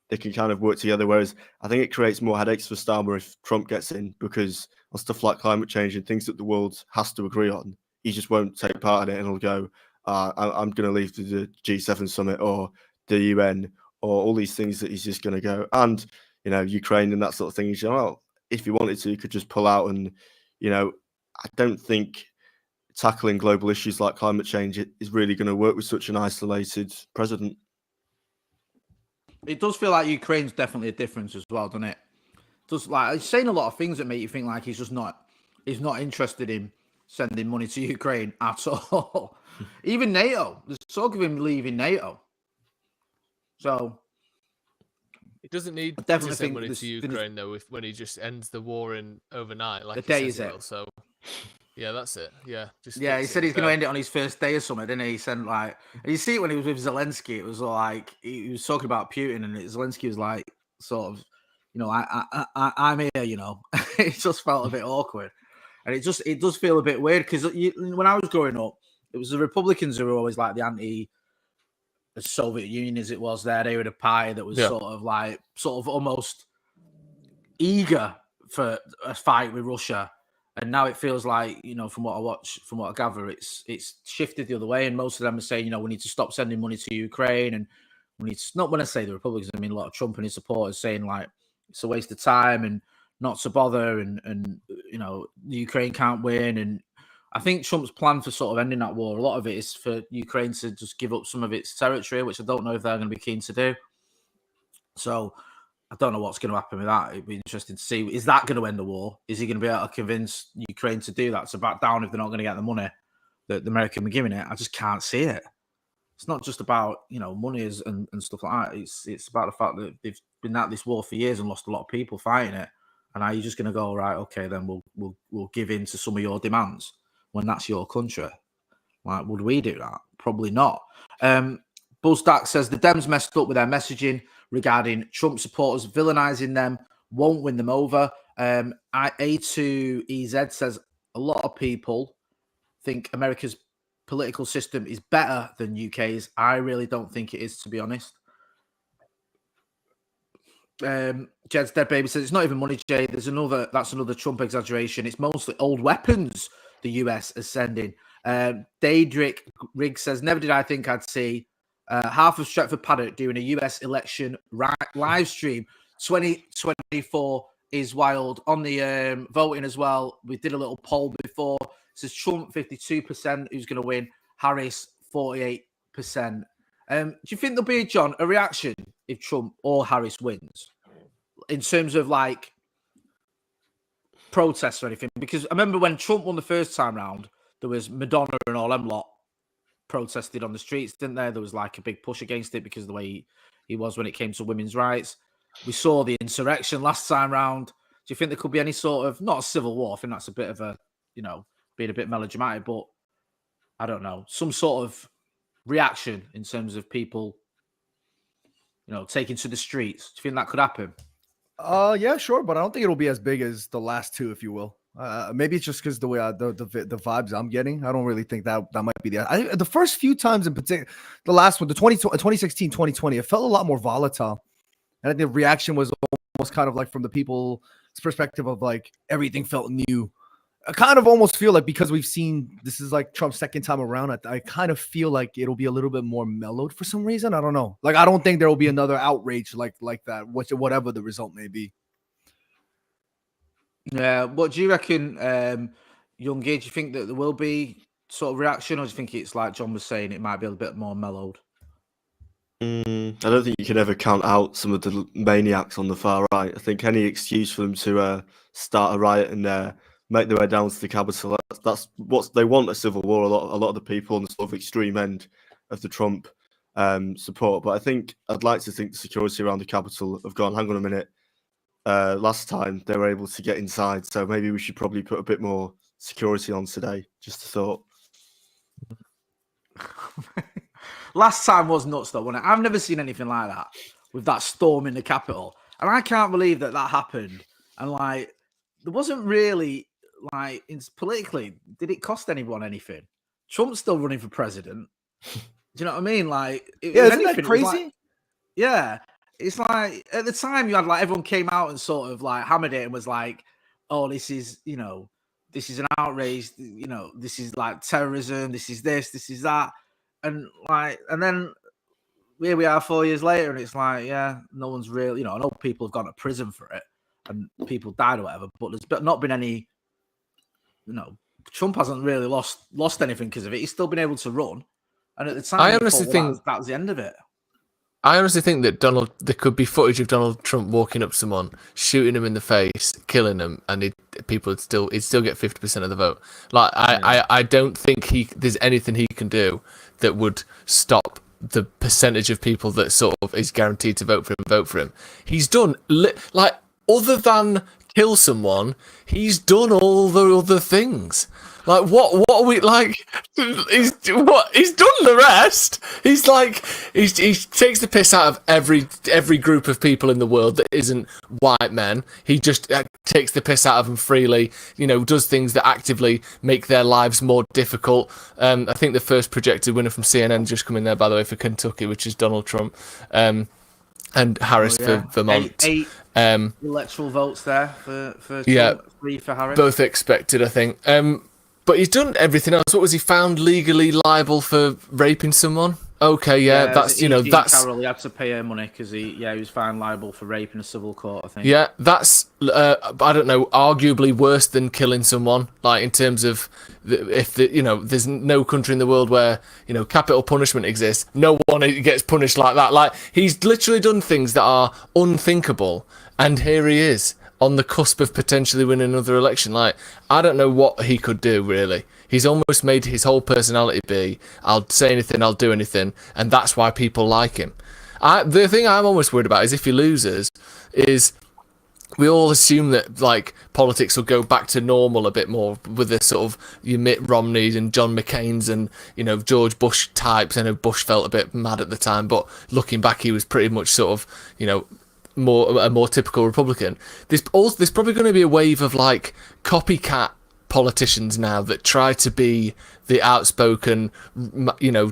they can kind of work together. Whereas I think it creates more headaches for Starmer if Trump gets in, because on stuff like climate change and things that the world has to agree on, he just won't take part in it, and he'll go, I'm going to leave the G7 summit or the UN or all these things that he's just going to go. And, Ukraine and that sort of thing. Well, if he wanted to, he could just pull out. And, I don't think tackling global issues like climate change is really going to work with such an isolated president. It does feel like Ukraine's definitely a difference as well, doesn't it? Just like he's saying a lot of things that make you think like he's not interested in sending money to Ukraine at all. Even NATO, there's talk of him leaving NATO. So he doesn't need to send money to Ukraine though. When he just ends the war in overnight, like the day is it. So yeah, that's it. Yeah, he said he's going to end it on his first day or something, didn't he? He said like, you see it when he was with Zelensky. It was like he was talking about Putin, and Zelensky was like, sort of, I'm here. It just felt a bit awkward, and it does feel a bit weird because when I was growing up, it was the Republicans who were always like the Soviet Union as it was there. They were the party that was sort of almost eager for a fight with Russia. And now it feels like, from what I gather, it's shifted the other way. And most of them are saying, we need to stop sending money to Ukraine. And we need to, not when I say the Republicans, I mean a lot of Trump and his supporters saying like it's a waste of time and not to bother. And the Ukraine can't win. And I think Trump's plan for sort of ending that war, a lot of it is for Ukraine to just give up some of its territory, which I don't know if they're going to be keen to do. So I don't know what's going to happen with that. It'd be interesting to see. Is that going to end the war? Is he going to be able to convince Ukraine to do that, to back down if they're not going to get the money that the American were giving it? I just can't see it. It's not just about, money and stuff like that. It's about the fact that they've been at this war for years and lost a lot of people fighting it. And are you just going to go, right, okay, then we'll give in to some of your demands when that's your country? Like, would we do that? Probably not. Buzzdack says the Dems messed up with their messaging regarding Trump supporters, villainizing them won't win them over. A2EZ says a lot of people think America's political system is better than UK's. I really don't think it is, to be honest. Jed's Dead Baby says it's not even money, Jay. That's another Trump exaggeration. It's mostly old weapons the US is sending. Daedric Riggs says, never did I think I'd see half of Stretford Paddock doing a US election live stream. 2024 is wild. On the voting as well, we did a little poll before. It says Trump 52%, who's going to win. Harris 48%. Do you think there'll be, John, a reaction if Trump or Harris wins in terms of like protests or anything? Because I remember when Trump won the first time round, there was Madonna and all them lot protested on the streets, didn't there? There was like a big push against it because of the way he was when it came to women's rights. We saw the insurrection last time round. Do you think there could be any sort of, not a civil war, I think that's a bit of a, being a bit melodramatic, but I don't know, some sort of reaction in terms of people, taking to the streets? Do you think that could happen? Yeah, sure, but I don't think it'll be as big as the last two, if you will. Maybe it's just because the way the vibes I'm getting. I don't really think that might be the first few times in particular. The last one, the 2016, 2020, it felt a lot more volatile, and I think the reaction was almost kind of like from the people's perspective of like everything felt new. I kind of almost feel like because we've seen this is like Trump's second time around, I kind of feel like it'll be a little bit more mellowed for some reason. I don't know. Like I don't think there will be another outrage like that, whatever the result may be. Yeah, what do you reckon, Young Gage? Do you think that there will be sort of reaction, or do you think it's like John was saying, it might be a bit more mellowed? I don't think you can ever count out some of the maniacs on the far right. I think any excuse for them to start a riot and make their way down to the Capitol, that's what they want, a civil war. A lot of the people on the sort of extreme end of the Trump support. But I think I'd like to think the security around the Capitol have gone, hang on a minute. Last time they were able to get inside, so maybe we should probably put a bit more security on today. Just a thought. Last time was nuts though, wasn't it? I've never seen anything like that with that storm in the Capitol, and I can't believe that happened. And like, there wasn't really like politically, did it cost anyone anything? Trump's still running for president. Do you know what I mean? Like, isn't that crazy? Like, yeah. It's like at the time you had like everyone came out and sort of like hammered it and was like, oh, this is an outrage, this is like terrorism, this is this is that. and then here we are 4 years later, and it's like, yeah, no one's really, I know people have gone to prison for it, and people died or whatever, but there's not been any, Trump hasn't really lost anything because of it. He's still been able to run, and at the time, I honestly think that was the end of it. I honestly think that there could be footage of Donald Trump walking up to someone, shooting him in the face, killing him, and he'd still get 50% of the vote. Like I don't think there's anything he can do that would stop the percentage of people that sort of is guaranteed to vote for him. He's done other than kill someone, he's done all the other things. Like what are we like? He's done the rest. He takes the piss out of every group of people in the world that isn't white men. He just takes the piss out of them freely. Does things that actively make their lives more difficult. I think the first projected winner from CNN just come in there, by the way, for Kentucky, which is Donald Trump, and Harris for Vermont. Eight electoral votes there for Trump, 3 for Harris. Both expected, I think. But he's done everything else. What was he found legally liable for raping someone? Okay, that's that's. Carroll, he had to pay her money because he was found liable for rape in a civil court, I think. Yeah, that's I don't know, arguably worse than killing someone. Like in terms of there's no country in the world where capital punishment exists. No one gets punished like that. Like he's literally done things that are unthinkable, and here he is on the cusp of potentially winning another election. Like, I don't know what he could do, really. He's almost made his whole personality be, I'll say anything, I'll do anything, and that's why people like him. The thing I'm almost worried about is if he loses, is we all assume that, like, politics will go back to normal a bit more with the sort of your Mitt Romneys and John McCain's and, George Bush types. I know Bush felt a bit mad at the time, but looking back, he was pretty much sort of, a more typical Republican. There's probably going to be a wave of like copycat politicians now that try to be the outspoken,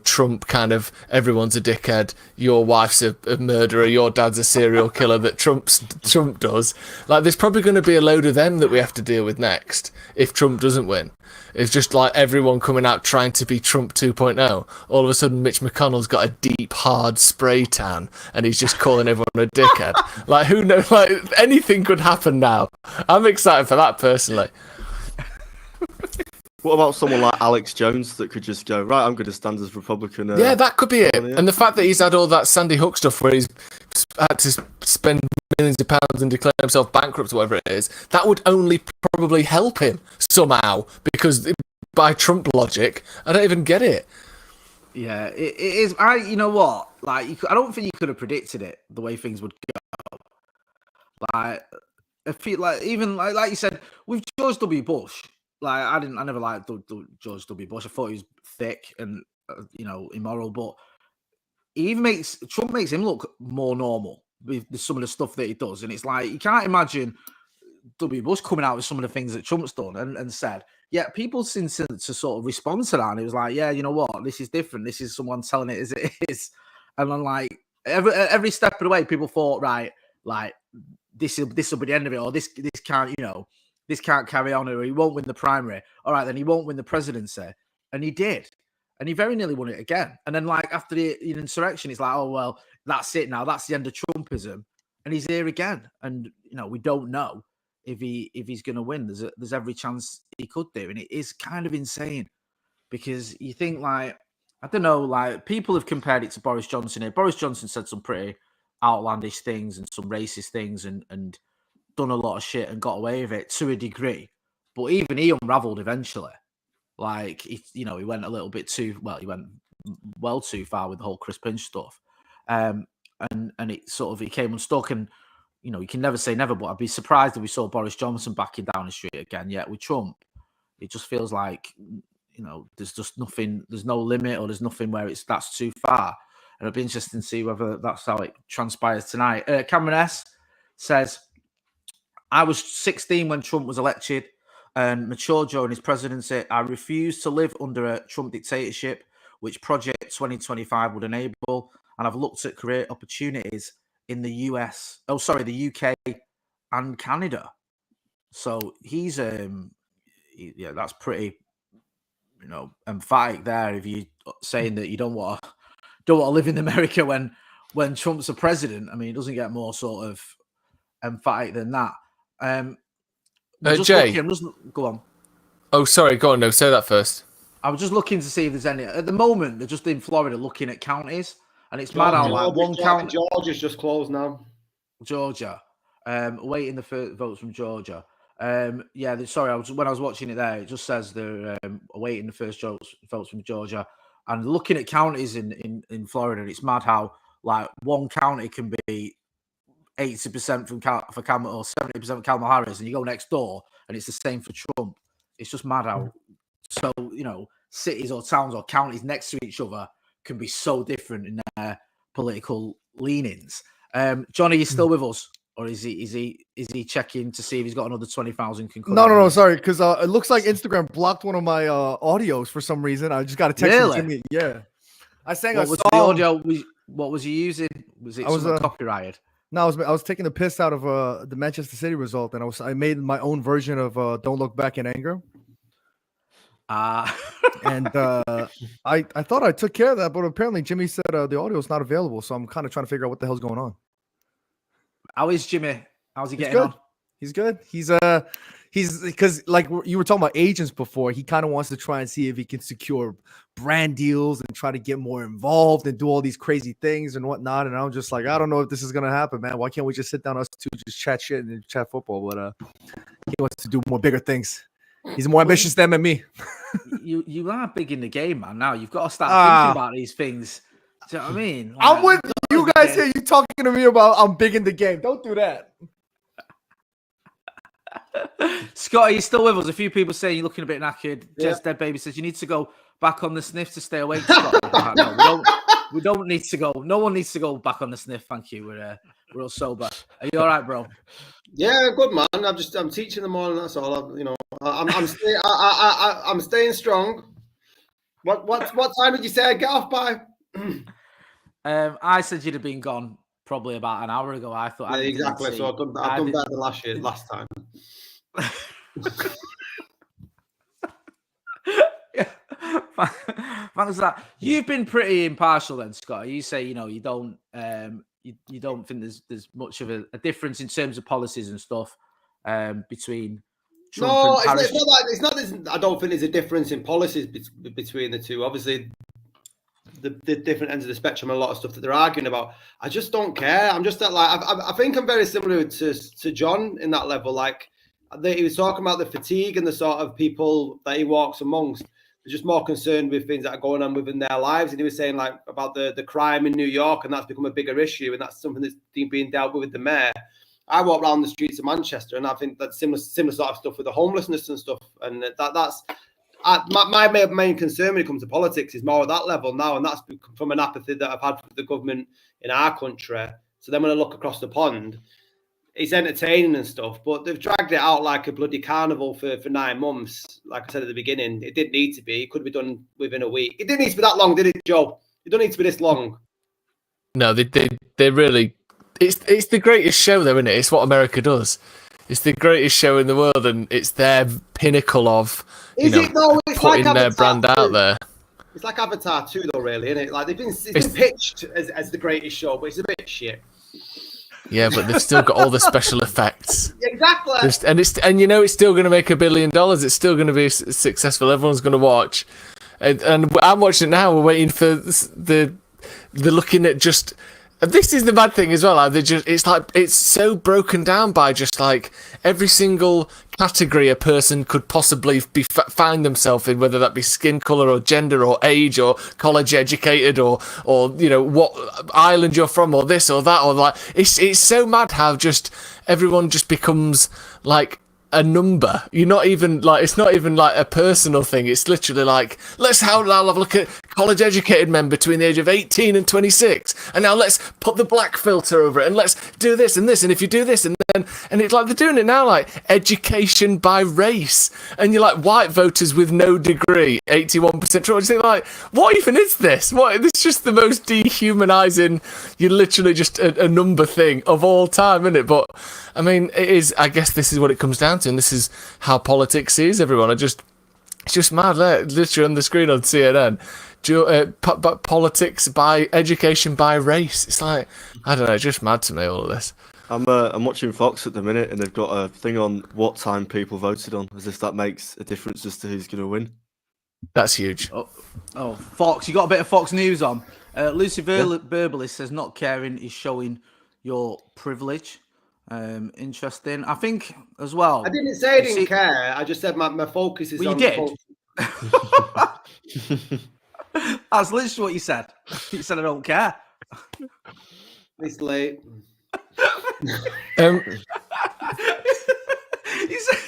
Trump kind of, everyone's a dickhead, your wife's a murderer, your dad's a serial killer that Trump does. Like, there's probably going to be a load of them that we have to deal with next if Trump doesn't win. It's just like everyone coming out trying to be Trump 2.0. All of a sudden, Mitch McConnell's got a deep, hard spray tan, and he's just calling everyone a dickhead. Like, who knows? Like, anything could happen now. I'm excited for that personally. What about someone like Alex Jones that could just go, right, I'm going to stand as Republican? Yeah, that could be it. And the fact that he's had all that Sandy Hook stuff where he's had to spend millions of pounds and declare himself bankrupt or whatever it is, that would only probably help him somehow, because by Trump logic, I don't even get it. Yeah, it is. You know what? Like, I don't think you could have predicted it, the way things would go. Like, I feel like, even like you said, with George W. Bush, like, I never liked George W. Bush. I thought he was thick and, immoral, but Trump makes him look more normal with some of the stuff that he does. And it's like, you can't imagine W. Bush coming out with some of the things that Trump's done and said. Yeah, people seem to sort of respond to that. And it was like, yeah, you know what? This is different. This is someone telling it as it is. And I'm like, every step of the way, people thought, right, like, this will be the end of it, or this can't, this can't carry on, or he won't win the primary. All right, then he won't win the presidency. And he did. And he very nearly won it again. And then, like, after the insurrection, it's like, oh, well, that's it now. That's the end of Trumpism. And he's here again. And, we don't know if he's going to win. There's every chance he could do. And it is kind of insane, because you think, like, I don't know, like, people have compared it to Boris Johnson here. Boris Johnson said some pretty outlandish things and some racist things and done a lot of shit and got away with it to a degree, but even he unraveled eventually. Like, he went a little bit too he went well too far with the whole Chris Pinch stuff, and it sort of, he came unstuck. And you can never say never, but I'd be surprised if we saw Boris Johnson backing down the street again. Yet with Trump, it just feels like there's just nothing, there's no limit, or there's nothing where that's too far. And it'll be interesting to see whether that's how it transpires tonight. Cameron S says, I was 16 when Trump was elected and mature during his presidency. I refuse to live under a Trump dictatorship, which Project 2025 would enable. And I've looked at career opportunities in the the UK and Canada. So he's, that's pretty emphatic there. If you saying that you don't want to live in America when Trump's a president, I mean, it doesn't get more sort of emphatic than that. Jay, go on. Oh, sorry, go on. No, say that first. I was just looking to see if there's any. At the moment, they're just in Florida looking at counties, and it's mad how like one county. Georgia's just closed now. Georgia, waiting the first votes from Georgia. Sorry, when I was watching it there, it just says they're awaiting the first votes from Georgia, and looking at counties in Florida. It's mad how like one county can be 80% for Kamala or 70% for Kamala Harris, and you go next door and it's the same for Trump. It's just mad how so cities or towns or counties next to each other can be so different in their political leanings. John, are you still with us, or is he checking to see if he's got another 20,000? No, sorry, because it looks like Instagram blocked one of my audios for some reason. I just got a text from Jimmy. Yeah, I sang a song. The audio? What was you using? Was it copyrighted? No, I was taking the piss out of the Manchester City result, and I made my own version of "Don't Look Back in Anger." And I thought I took care of that, but apparently Jimmy said the audio is not available, so I'm kind of trying to figure out what the hell's going on. How is Jimmy? How's he getting on? He's good. He's because like you were talking about agents before, he kind of wants to try and see if he can secure brand deals and try to get more involved and do all these crazy things and whatnot. And I'm just like, I don't know if this is gonna happen, man. Why can't we just sit down us two, just chat shit and chat football? But he wants to do more bigger things. He's more ambitious than me. You are big in the game, man. Now you've got to start thinking about these things. Do you know what I mean? Like, I'm with you guys here. You talking to me about I'm big in the game. Don't do that. Scott, are you still with us? A few people saying you're looking a bit knackered. Yeah. Jess Dead Baby says you need to go back on the sniff to stay awake. Scott. No, we don't need to go. No one needs to go back on the sniff. Thank you. We're all sober. Are you all right, bro? Yeah, good man. I'm teaching them all, and that's all. I'm staying strong. What time did you say I get off by? I said you'd have been gone probably about an hour ago. I thought. Yeah, exactly. So I've done better than last time. Thanks for that. You've been pretty impartial then, Scott. You say you don't you don't think there's much of a difference in terms of policies and stuff between Trump and Harris. It's not I don't think there's a difference in policies between the two. Obviously, the different ends of the spectrum and a lot of stuff that they're arguing about. I just don't care. I'm just I think I'm very similar to John in that level. Like he was talking about the fatigue and the sort of people that he walks amongst. They're just more concerned with things that are going on within their lives. And he was saying like about the crime in New York, and that's become a bigger issue, and that's something that's being dealt with the mayor. I walk around the streets of Manchester, and I think that's similar sort of stuff with the homelessness and stuff. And that's my main concern when it comes to politics is more at that level now, and that's from an apathy that I've had for the government in our country. So then when I look across the pond, it's entertaining and stuff, but they've dragged it out like a bloody carnival for 9 months. Like I said at the beginning, it didn't need to be. It could be done within a week. It didn't need to be that long, did it, Joe? It don't need to be this long. No, they really. It's the greatest show, though, isn't it? It's what America does. It's the greatest show in the world, and it's their pinnacle of putting their brand out there. It's like Avatar 2, though, really, isn't it? Like it's been pitched as the greatest show, but it's a bit shit. Yeah, but they've still got all the special effects. Exactly. And it's still going to make $1 billion. It's still going to be successful. Everyone's going to watch. And I'm watching it now. We're waiting for the looking at just. This is the bad thing as well. It's so broken down by just like every single category a person could possibly find themselves in, whether that be skin color or gender or age or college educated or what island you're from or this or that or like. It's so mad how just everyone just becomes like a number. You're not even like, it's not even like a personal thing. It's literally like, let's have a look at college educated men between the age of 18 and 26, and now let's put the black filter over it, and let's do this and this, and if you do this and then, and it's like they're doing it now like education by race, and you're like white voters with no degree 81% Trump. You think like, what even is this? It's just the most dehumanizing, you're literally just a number thing of all time, isn't it? But I mean, it is, I guess this is what it comes down to, and this is how politics is, everyone. It's just mad, literally on the screen on CNN. Politics by education by race. It's like, I don't know, just mad to me, all of this. I'm watching Fox at the minute, and they've got a thing on what time people voted on, as if that makes a difference as to who's going to win. That's huge. Oh, Fox, you got a bit of Fox News on. Lucy Burberly says not caring is showing your privilege. Interesting. I think as well. I didn't say I didn't care. I just said my focus is on. You did. That's literally what you said. You said I don't care. It's late. You said,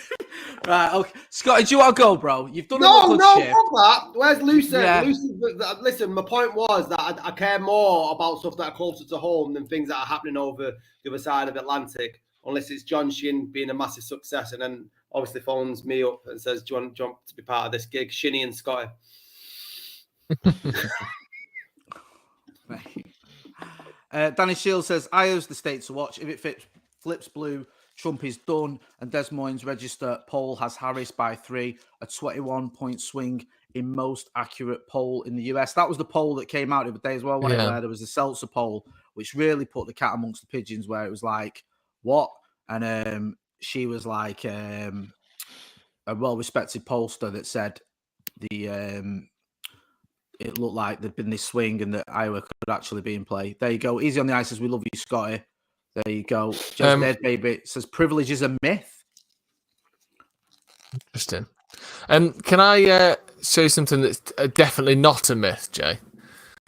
right, okay. Scotty, do you want to go, bro? You've done No, fuck shift. that. Where's Lucy? Yeah. Lucy, listen, my point was that I care more about stuff that are closer to home than things that are happening over the other side of the Atlantic, unless it's John Shin being a massive success and then obviously phones me up and says, do you want to be part of this gig? Shinny and Scotty. Danny Shields says, I urge the state to watch. If it flips blue, Trump is done, and Des Moines register poll has Harris by 3, a 21-point swing in most accurate poll in the US. That was the poll that came out the other day as well, where there was a Seltzer poll, which really put the cat amongst the pigeons, where it was like, what? And she was like a well-respected pollster that said it looked like there'd been this swing and that Iowa could actually be in play. There you go. Easy on the ice says, we love you, Scotty. There you go. Just dead, baby. It says privilege is a myth. Interesting. Can I show you something that's definitely not a myth, Jay?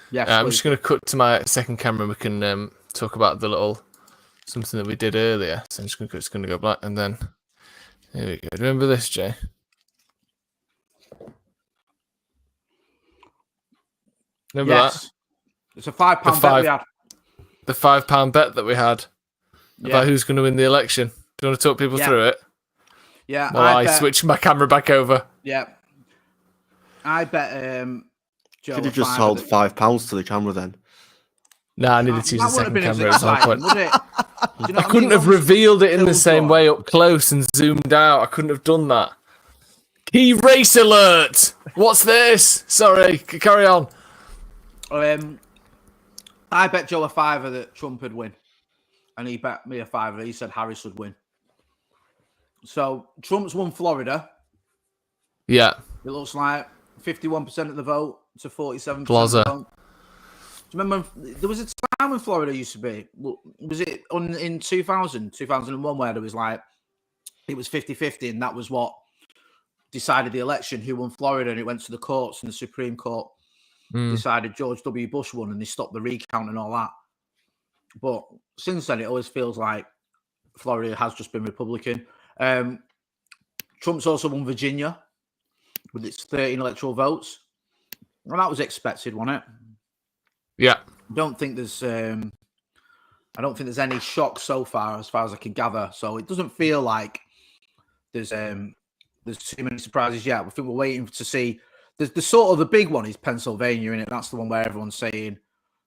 Yes. I'm just going to cut to my second camera and we can talk about the little something that we did earlier. So I'm just going to go black and then here we go. Remember this, Jay? Remember that? It's a £5 bet we had. The £5 bet that we had about who's going to win the election. Do you want to talk people through it? Yeah. While I switch my camera back over. Yeah. I bet Joe. Could have just held £5 to the camera then. No, I needed to use the second camera at some point. I couldn't have revealed it in the same way up close and zoomed out. I couldn't have done that. Key race alert! What's this? Sorry, carry on. I bet Joe a £5 that Trump would win. And he bet me a £5. He said Harris would win. So Trump's won Florida. Yeah. It looks like 51% of the vote to 47% Plaza. of the vote. Do you remember there was a time when Florida used to be? Was it in 2001, where there was like, it was 50-50, and that was what decided the election, who won Florida, and it went to the courts, and the Supreme Court decided George W. Bush won, and they stopped the recount and all that. But since then, it always feels like Florida has just been Republican. Trump's also won Virginia with its 13 electoral votes. Well, that was expected, wasn't it? Yeah. I don't think there's any shock so far as I can gather. So it doesn't feel like there's too many surprises yet. I think we're waiting to see. The sort of the big one is Pennsylvania, in it. That's the one where everyone's saying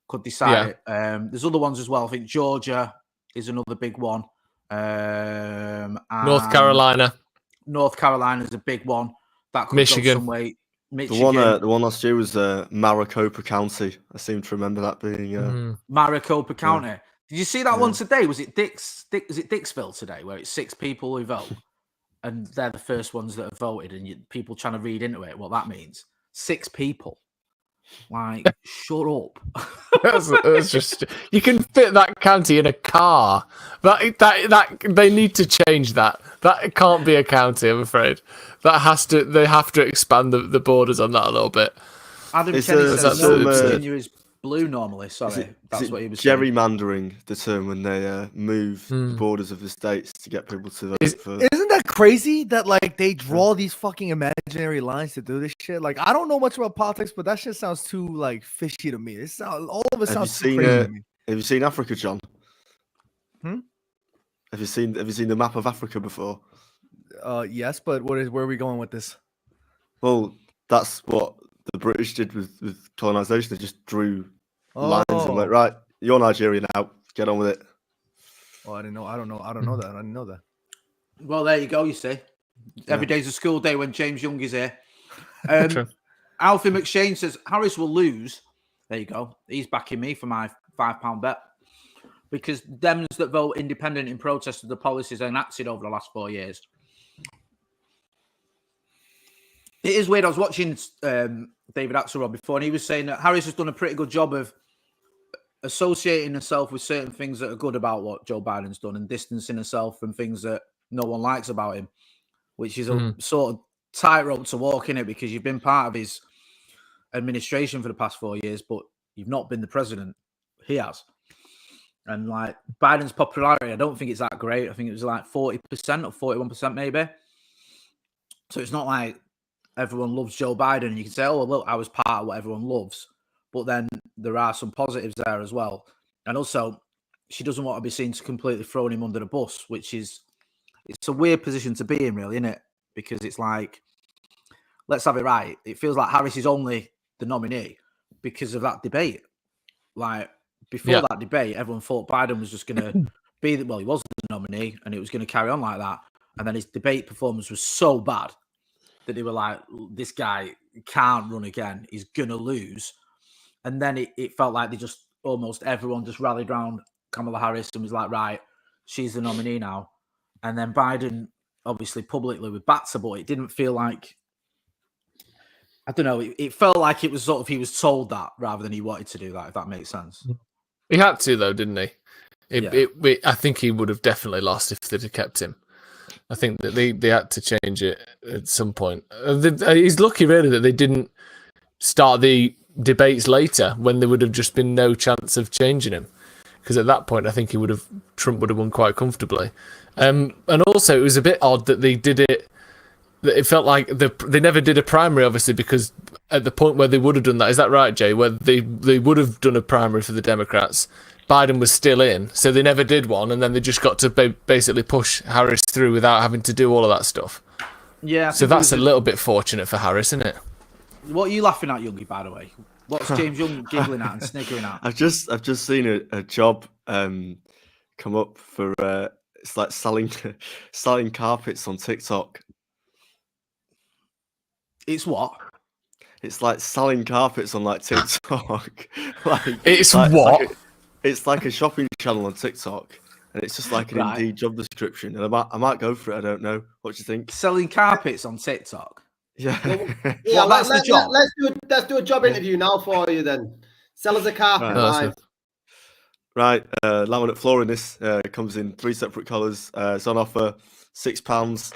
could decide it. There's other ones as well. I think Georgia is another big one. North Carolina is a big one. That could Michigan. go some way. Michigan. The one last year was Maricopa County. I seem to remember that being Maricopa County. Did you see that one today? Was it Dixville today, where it's 6 people who vote, and they're the first ones that have voted, and people trying to read into it what that means? 6 people. Like, shut up. That's just, you can fit that county in a car. That they need to change that. That can't be a county, I'm afraid. They have to expand the borders on that a little bit. Adam Kenny says Virginia is blue normally. Sorry, that's what he was saying. Gerrymandering the term when they move the borders of the states to get people to vote for. Isn't that crazy that like they draw these fucking imaginary lines to do this shit? Like, I don't know much about politics, but that shit sounds too like fishy to me. All of it sounds too crazy to me. Have you seen Africa, John? Have you seen the map of Africa before? Yes, but where are we going with this? Well, that's what the British did with colonization. They just drew lines and went, right, you're Nigerian now. Get on with it. Oh, I didn't know. I don't know that. I didn't know that. Well, there you go. You see, every day's a school day when James Young is here. True. Alfie McShane says Harris will lose. There you go. He's backing me for my £5 bet. Because Dems that vote independent in protest of the policies enacted over the last 4 years. It is weird. I was watching David Axelrod before, and he was saying that Harris has done a pretty good job of associating herself with certain things that are good about what Joe Biden's done and distancing herself from things that no one likes about him, which is a sort of tightrope to walk in it because you've been part of his administration for the past 4 years, but you've not been the president. He has. And like Biden's popularity, I don't think it's that great. I think it was like 40% or 41% maybe. So it's not like everyone loves Joe Biden and you can say, oh, look, I was part of what everyone loves. But then there are some positives there as well. And also, she doesn't want to be seen to completely throwing him under the bus, which is, it's a weird position to be in, really, isn't it? Because it's like, let's have it right. It feels like Harris is only the nominee because of that debate. Like, before that debate, everyone thought Biden was just going to be, he was the nominee and it was going to carry on like that. And then his debate performance was so bad that they were like, this guy can't run again. He's going to lose. And then it felt like they just almost everyone just rallied around Kamala Harris and was like, right, she's the nominee now. And then Biden, obviously publicly with Batser, but it didn't feel like, I don't know, it felt like it was sort of, he was told that rather than he wanted to do that, if that makes sense. He had to, though, didn't he? I think he would have definitely lost if they'd have kept him. I think that they had to change it at some point. He's lucky, really, that they didn't start the debates later when there would have just been no chance of changing him. Because at that point, I think Trump would have won quite comfortably. And also, it was a bit odd that they did it. It felt like they never did a primary, obviously, because at the point where they would have done that, is that right, Jay? Where they would have done a primary for the Democrats, Biden was still in, so they never did one, and then they just got to basically push Harris through without having to do all of that stuff. Yeah. So that's a little bit fortunate for Harris, isn't it? What are you laughing at, Youngie, by the way? What's James Young giggling at and sniggering at? I've just seen a job come up for it's like selling carpets on TikTok. It's what? It's like selling carpets on like TikTok. It's what? It's like a shopping channel on TikTok, and it's just like an Indeed job description. And I might go for it. I don't know. What do you think? Selling carpets on TikTok. Yeah. Yeah, that's the job. Let's do a job interview now for you then. Sell us a carpet. Right. Laminate flooring. This comes in 3 separate colours. It's on offer £6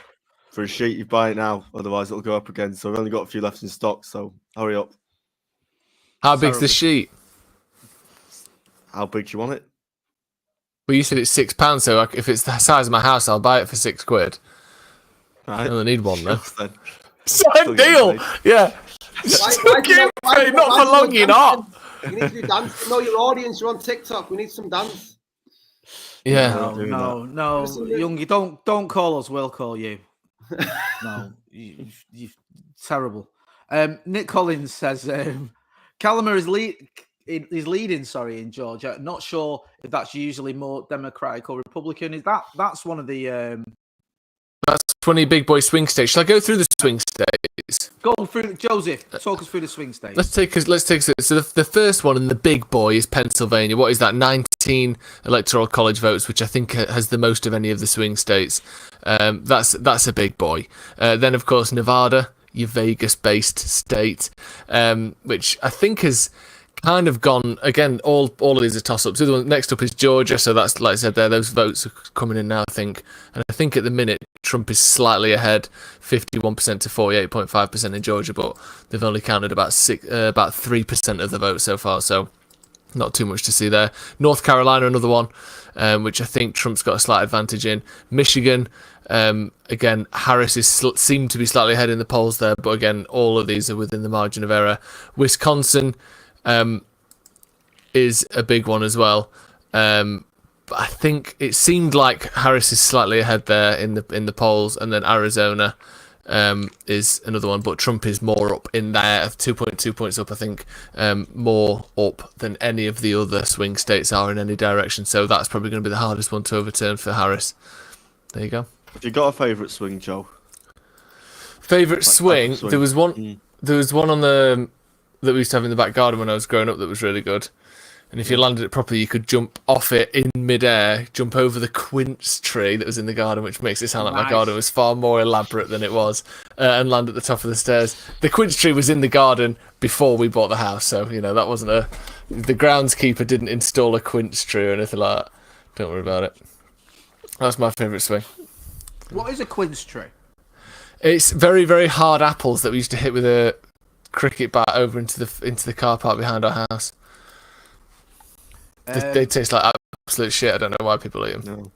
for a sheet. You buy it now, otherwise it'll go up again. So we've only got a few left in stock. So hurry up. How big's the sheet? How big do you want it? Well, you said it's £6, so if it's the size of my house, I'll buy it for £6. Right. I only need one though. Same deal. Yeah. Not for long, you're not. You need to do dance. Know your audience. You're on TikTok. We need some dance. Yeah. No, Youngie, don't call us. We'll call you. No, you terrible. Nick Collins says Callum is leading in Georgia. Not sure if that's usually more Democratic or Republican. Is that's one of the that's 20 big boy swing states. Shall I go through the swing states? Go through, Joseph. Talk us through the swing states. Let's take so the first one in the big boy is Pennsylvania. What is that? 19 electoral college votes, which I think has the most of any of the swing states. That's a big boy. Then of course Nevada, your Vegas-based state, which I think has kind of gone again. All of these are toss-ups. The one next up is Georgia, so that's like I said there. Those votes are coming in now, I think, and I think at the minute Trump is slightly ahead, 51% to 48.5% in Georgia, but they've only counted about 3% of the vote so far, so not too much to see there. North Carolina, another one, which I think Trump's got a slight advantage in. Michigan, again, Harris seemed to be slightly ahead in the polls there, but again, all of these are within the margin of error. Wisconsin is a big one as well. But I think it seemed like Harris is slightly ahead there in the polls, and then Arizona is another one, but Trump is more up in there, 2.2 points up, I think, more up than any of the other swing states are in any direction. So that's probably going to be the hardest one to overturn for Harris. There you go. Have you got a favourite swing, Joe? Favourite swing? There was one. There was one on that we used to have in the back garden when I was growing up that was really good. And if you landed it properly, you could jump off it in midair, jump over the quince tree that was in the garden, which makes it sound like my garden was far more elaborate than it was, and land at the top of the stairs. The quince tree was in the garden before we bought the house, so that wasn't the groundskeeper didn't install a quince tree or anything like that. Don't worry about it. That's my favourite swing. What is a quince tree? It's very, very hard apples that we used to hit with a cricket bat over into the car park behind our house. They taste like absolute shit. I don't know why people eat them. No.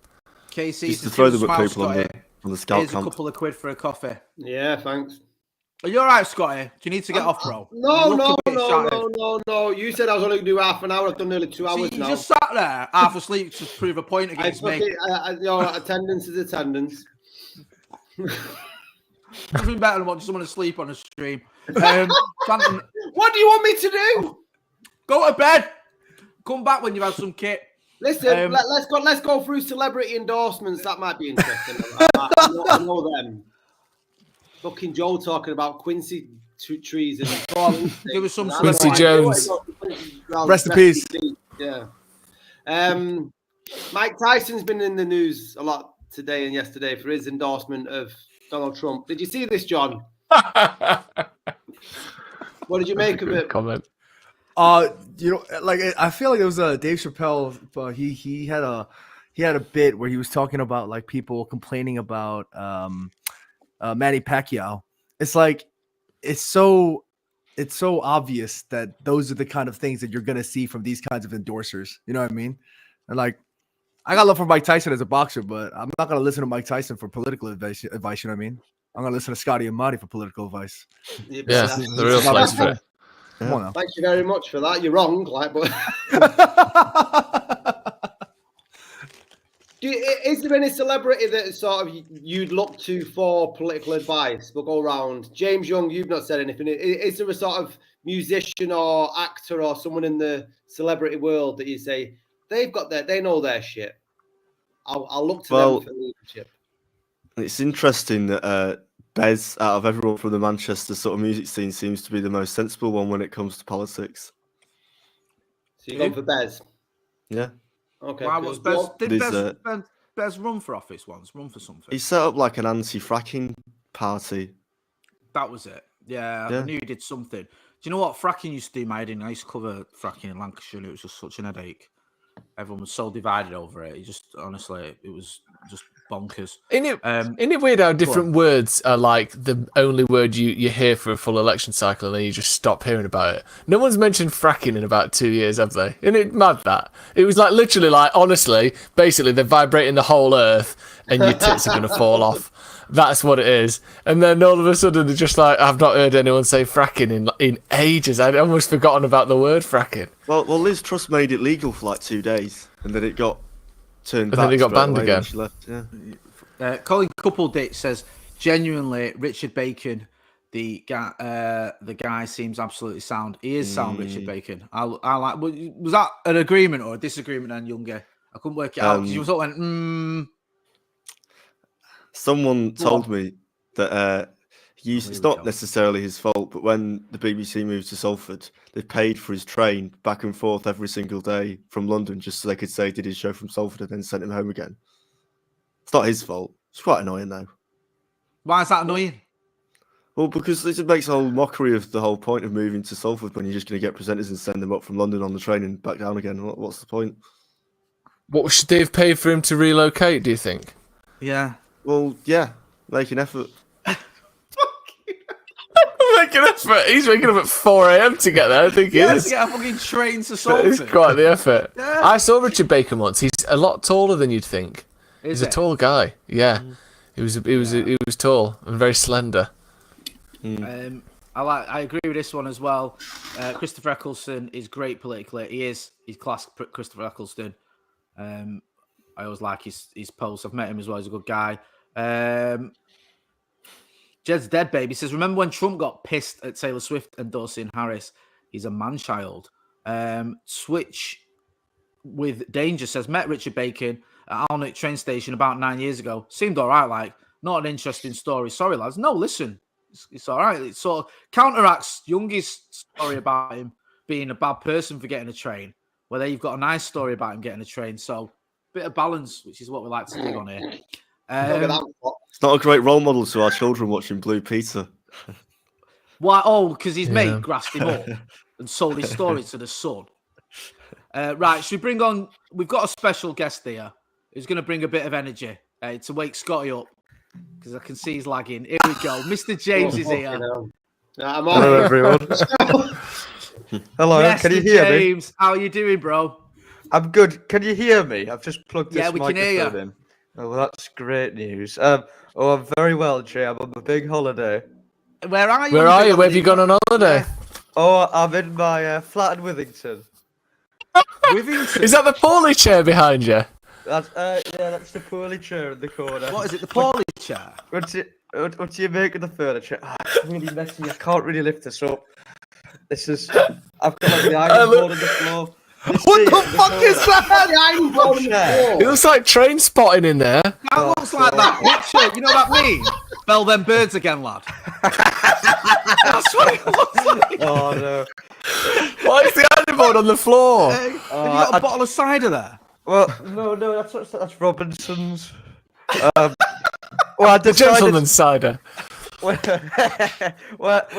Casey, Used to throw them at people on the scout here's camp. a couple of quid for a coffee. Yeah, thanks. Are you all right, Scotty? Do you need to get off, bro? No. You said I was only going to do half an hour. I've done nearly 2 hours See, now. you just sat there half asleep to prove a point against me. Attendance is attendance. Nothing better than watching someone asleep on a stream. Phantom, What do you want me to do? go to bed. Come back when you've had some kit. Listen, let's go through celebrity endorsements. That might be interesting. I know them. Fucking Joe talking about Quincy trees and There was some Quincy Jones. Rest in peace. Yeah. Mike Tyson's been in the news a lot today and yesterday for his endorsement of Donald Trump. Did you see this, John? What did you make of it? Comment. I feel like it was Dave Chappelle, but he had a bit where he was talking about like people complaining about Manny Pacquiao. It's like it's so obvious that those are the kind of things that you're gonna see from these kinds of endorsers. You know what I mean? And like, I got love for Mike Tyson as a boxer, but I'm not gonna listen to Mike Tyson for political advice. You know what I mean? I'm gonna listen to Scotty and Motty for political advice. Yeah, the real place for it. Come on now. Thank you very much for that. You're wrong, but is there any celebrity that sort of you'd look to for political advice? We'll go around. James Young, you've not said anything. Is there a sort of musician or actor or someone in the celebrity world that you say they know their shit? I'll look to them for leadership. It's interesting that Bez, out of everyone from the Manchester sort of music scene, seems to be the most sensible one when it comes to politics. So you're going for Bez? Yeah. Okay. Why was Bez? Did There's, Bez run for office once? Run for something? He set up like an anti-fracking party. That was it. Yeah, I knew he did something. Do you know what fracking used to do my head in? I used to cover fracking in Lancashire, and it was just such an headache. Everyone was so divided over it. It just, honestly, it was just bonkers. Isn't it weird how different words are like the only word you hear for a full election cycle, and then you just stop hearing about it? No one's mentioned fracking in about 2 years, have they? Isn't it mad that? It was like literally like, honestly, basically they're vibrating the whole earth and your tits are going to fall off. That's what it is. And then all of a sudden they're just like, I've not heard anyone say fracking in ages. I'd almost forgotten about the word fracking. Well, Liz Truss made it legal for like 2 days, and then it got turned back. And then it got banned away again. when she left, yeah. Colin Coupleditch says, genuinely, Richard Bacon, the guy seems absolutely sound. He is sound, Richard Bacon. I like. Was that an agreement or a disagreement on Younger? I couldn't work it out because you sort of went, Someone told me that it's not necessarily his fault, but when the BBC moved to Salford, they paid for his train back and forth every single day from London just so they could say he did his show from Salford and then sent him home again. It's not his fault. It's quite annoying, though. Why is that annoying? Well, because it makes a whole mockery of the whole point of moving to Salford when you're just going to get presenters and send them up from London on the train and back down again. What's the point? What should they have paid for him to relocate, do you think? Yeah. Well, yeah, make an effort. Making effort. He's waking up at 4 a.m. to get there. I think he is. To get a fucking train to It's Salford. quite the effort. Yeah. I saw Richard Bacon once. He's a lot taller than you'd think. He's a tall guy. Yeah, he was tall and very slender. I agree with this one as well. Christopher Eccleston is great politically. He's class Christopher Eccleston. I always like his posts. I've met him as well. He's a good guy. Jed's Dead Baby says, remember when Trump got pissed at Taylor Swift endorsing Harris? He's a man-child. Switch with Danger says, met Richard Bacon at Alnwick train station about 9 years ago. Seemed all right, like, not an interesting story. Sorry, lads. No, listen. It's all right. It sort of counteracts Youngi's story about him being a bad person for getting a train, where there you've got a nice story about him getting a train. So bit of balance, which is what we like to do on here. Look at that. It's not a great role model to our children watching Blue Peter. Why? Oh, because his Yeah. mate grassed him up and sold his story to the Sun. Right, should we bring on? We've got a special guest here who's going to bring a bit of energy to wake Scotty up because I can see he's lagging. Here we go. Mr. James is here. I'm Hello, on. everyone. Hello, Yes, can you hear me? James, how are you doing, bro? I'm good. Can you hear me? I've just plugged this Yeah, we can hear microphone in. Oh, well, that's great news. I'm very well, Jay. I'm on a big holiday. Where are you? Where are you? Where have you gone on holiday? Oh, I'm in my flat in Withington. Withington. Is that the poorly chair behind you? That's that's the poorly chair in the corner. What is it? The Paulie chair? What do you make of the furniture? It's really messy. I can't really lift this up. I've got like the iron board on the floor. What the fuck is that? It looks like train spotting in there. That looks like that picture. You know what I mean? Bell them birds again, lad. That's what it looks like. Oh no. Why is the iron board on the floor? Hey, have you got a bottle of cider there? Well, no, that's Robinson's. Well, I The decided. gentleman's cider. When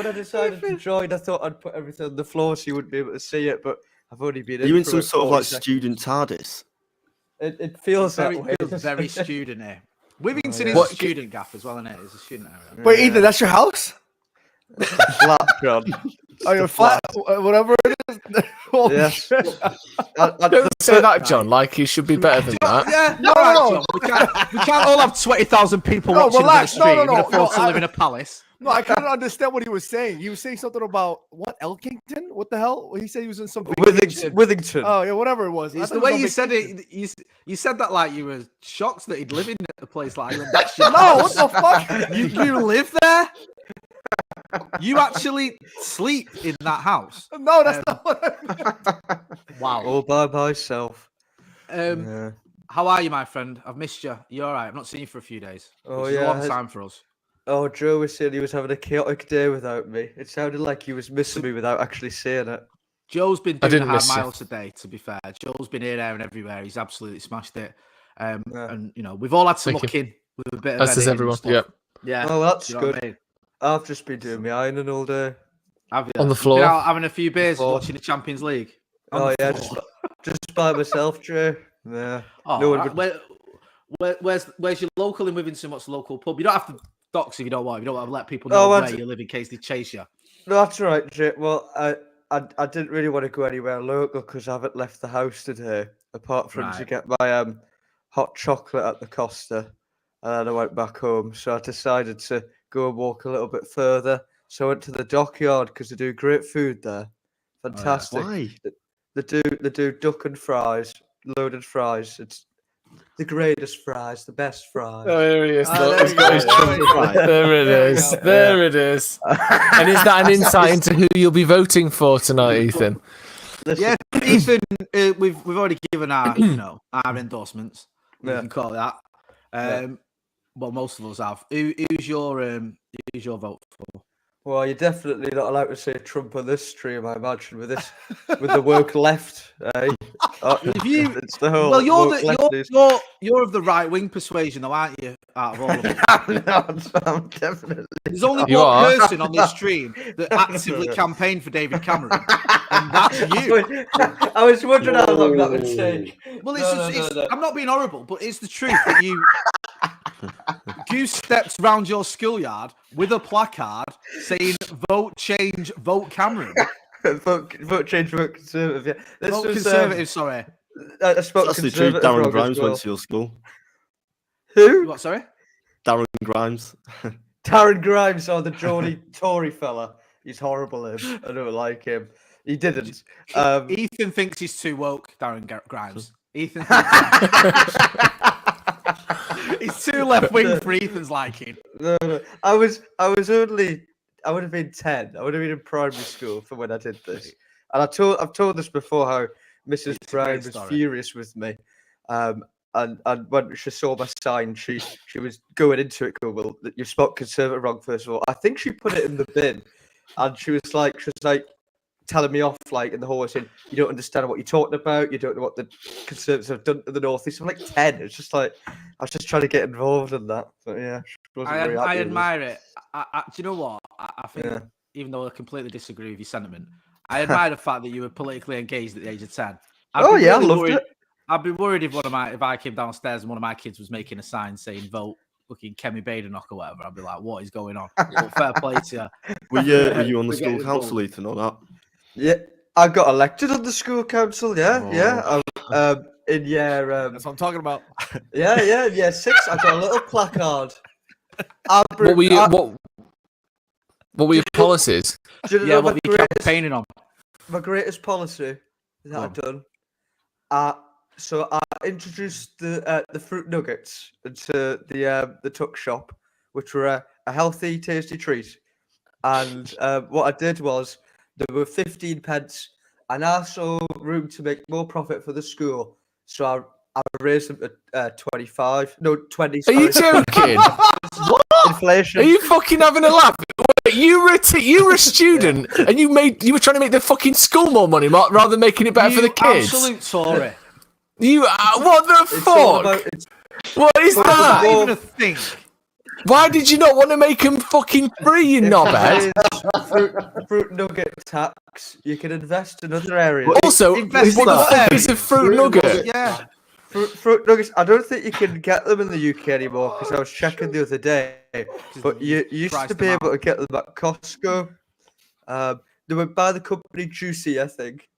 I decided to join, I thought I'd put everything on the floor so you wouldn't be able to see it, but I've only been Are you in for some it sort of 40 like seconds. student TARDIS? It feels Very, that way. feels very student here. Withington is yeah. a student gaff as well, isn't it? It's a student area. Wait, Ethan, that's your house? Flat, John. Oh, your flat, whatever it is. Holy Yes. shit. Don't say that, John. Like he should be better than that. Yeah, No, all right, no. John. We can't all have 20,000 people No, watching relax. the No, stream no, and no, afford no, to I- live in a palace. No, I couldn't understand what he was saying. He was saying something about what Elkington? What the hell? He said he was in some vacation. Withington. Oh yeah, whatever it was. I It's thought the it was way on you vacation. said it. You said that like you were shocked that he'd live in a place like that. That's your No, what house. the fuck? You live there? You actually sleep in that house? No, that's not what I meant. Wow. All by myself. Yeah. How are you, my friend? I've missed you. You all right? I've not seen you for a few days. Oh, Which is a yeah, long it's- time for us. Oh, Joe was saying he was having a chaotic day without me. It sounded like he was missing me without actually saying it. Joe's been I doing didn't hard miss you. miles a day, to be fair. Joe's been here, there, and everywhere. He's absolutely smashed it. Yeah. And, you know, we've all had to Thank look in with a bit of As does editing and everyone. stuff. Yep. Yeah. Oh, that's you know what good. I mean? I've just been doing my ironing all day. Have you? On the You've floor. been out having a few beers, Floor. watching the Champions League. On Oh the yeah, floor. just by myself, Joe. Yeah. Oh, no one right. would- Where's your local in Withington? What's the local pub? You don't have to dox if you don't want. You don't want to let people Oh, know where that's- you live in case they chase you. No, that's all right, Jay. Well, I didn't really want to go anywhere local because I haven't left the house today, apart from to Right. get my hot chocolate at the Costa, and then I went back home. So I decided to go and walk a little bit further. So I went to the dockyard because they do great food there. Fantastic. Why? They do duck and fries, loaded fries. It's the greatest fries, the best fries. Oh, here he is. Ah, Look, there he's we got go, his there trumpet we go. right. There it There we is. go. There it is. And is that an insight into who you'll be voting for tonight, Ethan? Yeah, Ethan, we've already given our our endorsements. We Yeah. can call it that. Well, most of us have. Who's your vote for? Well, you're definitely not allowed to say Trump on this stream, I imagine, with the woke left. Eh? If you- It's the whole Well, you're woke left is- you're of the right wing persuasion, though, aren't you? Out of all of them, I'm definitely. there's only You one are. person on this stream that actively campaigned for David Cameron, and that's you. I was wondering how long that would take. Well, No. I'm not being horrible, but it's the truth that you stepped round your schoolyard with a placard saying "Vote Change, Vote Cameron." vote change, vote conservative. Yeah, this Vote was, Conservative. Sorry. I spoke That's the truth. conservative Darren wrong as Grimes well. went to your school. Who? What? Sorry. Darren Grimes. Darren Grimes, or the Tory fella. He's horrible. Him. I don't like him. He didn't. Ethan thinks he's too woke. Darren Grimes. Ethan. He's too left wing for Ethan's liking. No. I would have been 10. I would have been in primary school for when I did this. And I've told this before how Mrs. It's a great Brown was story. furious with me. And when she saw my sign, she was going into it going, well, you spelled Conservative wrong, first of all. I think she put it in the bin, and she was like telling me off, like, in the hallway, saying, you don't understand what you're talking about, you don't know what the Conservatives have done to the North East. I'm like 10. It's just like, I was just trying to get involved in that. But yeah, she wasn't very happy I with us. admire it. Do you know what? I think, Yeah. even though I completely disagree with your sentiment, I admire the fact that you were politically engaged at the age of 10. Oh, yeah, I loved it. I'd be worried if I came downstairs and one of my kids was making a sign saying vote fucking Kemi Badenoch or whatever. I'd be like, what is going on? But fair play to you. Were you on the We're school getting council, involved. Ethan, or not? Yeah, I got elected on the school council. Yeah. In year, That's what I'm talking about. year 6, I got a little placard. What were your policies? Do you Yeah, know what my were you greatest, campaigning on? my greatest policy that I've done? So I introduced the fruit nuggets into the tuck shop, which were a healthy, tasty treat. And what I did was, there were 15 pence, and I saw room to make more profit for the school. So I raised them to 25. No, 20. Are you sorry. joking? Inflation. Are you fucking having a laugh? Wait, you were a student and you were trying to make the fucking school more money rather than making it better for the kids. Absolute Tory. You what the It's all fuck? about- it's- What is Well, that? well, Not even a thing. Why did you not want to make them fucking free, you knobhead? fruit nugget tax. You can invest in other areas. Also, Invest what in the that fuck is a fruit nugget? Yeah. Fruit nuggets. I don't think you can get them in the UK anymore because I was checking the other day. But you used Priced to be them able to get them at Costco. They were by the company Juicy, I think.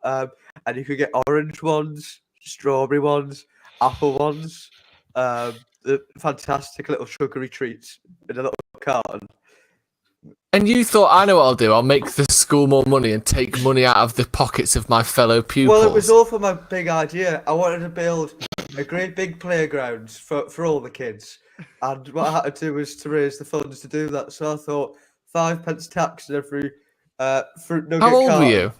And you could get orange ones, strawberry ones, apple ones. The fantastic little sugary treats in a little carton. And you thought, I know what I'll do. I'll make the school more money and take money out of the pockets of my fellow pupils. Well, it was all for my big idea. I wanted to build a great big playground for all the kids. And what I had to do was to raise the funds to do that. So I thought 5 pence tax in every fruit nugget How old carton. were you?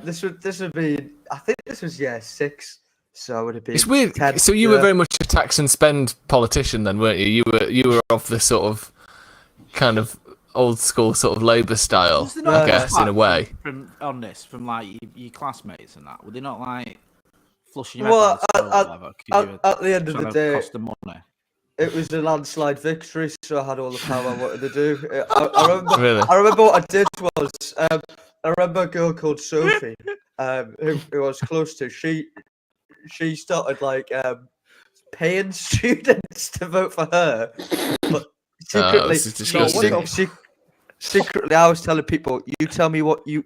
This would be, I think this was year 6. So I would have been It's weird. 10, So you were yeah. very much a tax and spend politician then, weren't you? You were of the sort of kind of old school sort of Labour style, Was there not I Yeah. guess, in a way. From like your classmates and that, were they not like flushing you Well, out or whatever? 'cause you were at the end of trying the to day, cost them money. it was a landslide victory, so I had all the power I wanted to do. I Really? remember what I did was, I remember a girl called Sophie, who I was close to. She started like paying students to vote for her, but secretly, this is disgusting. secretly, I was telling people, you tell me what you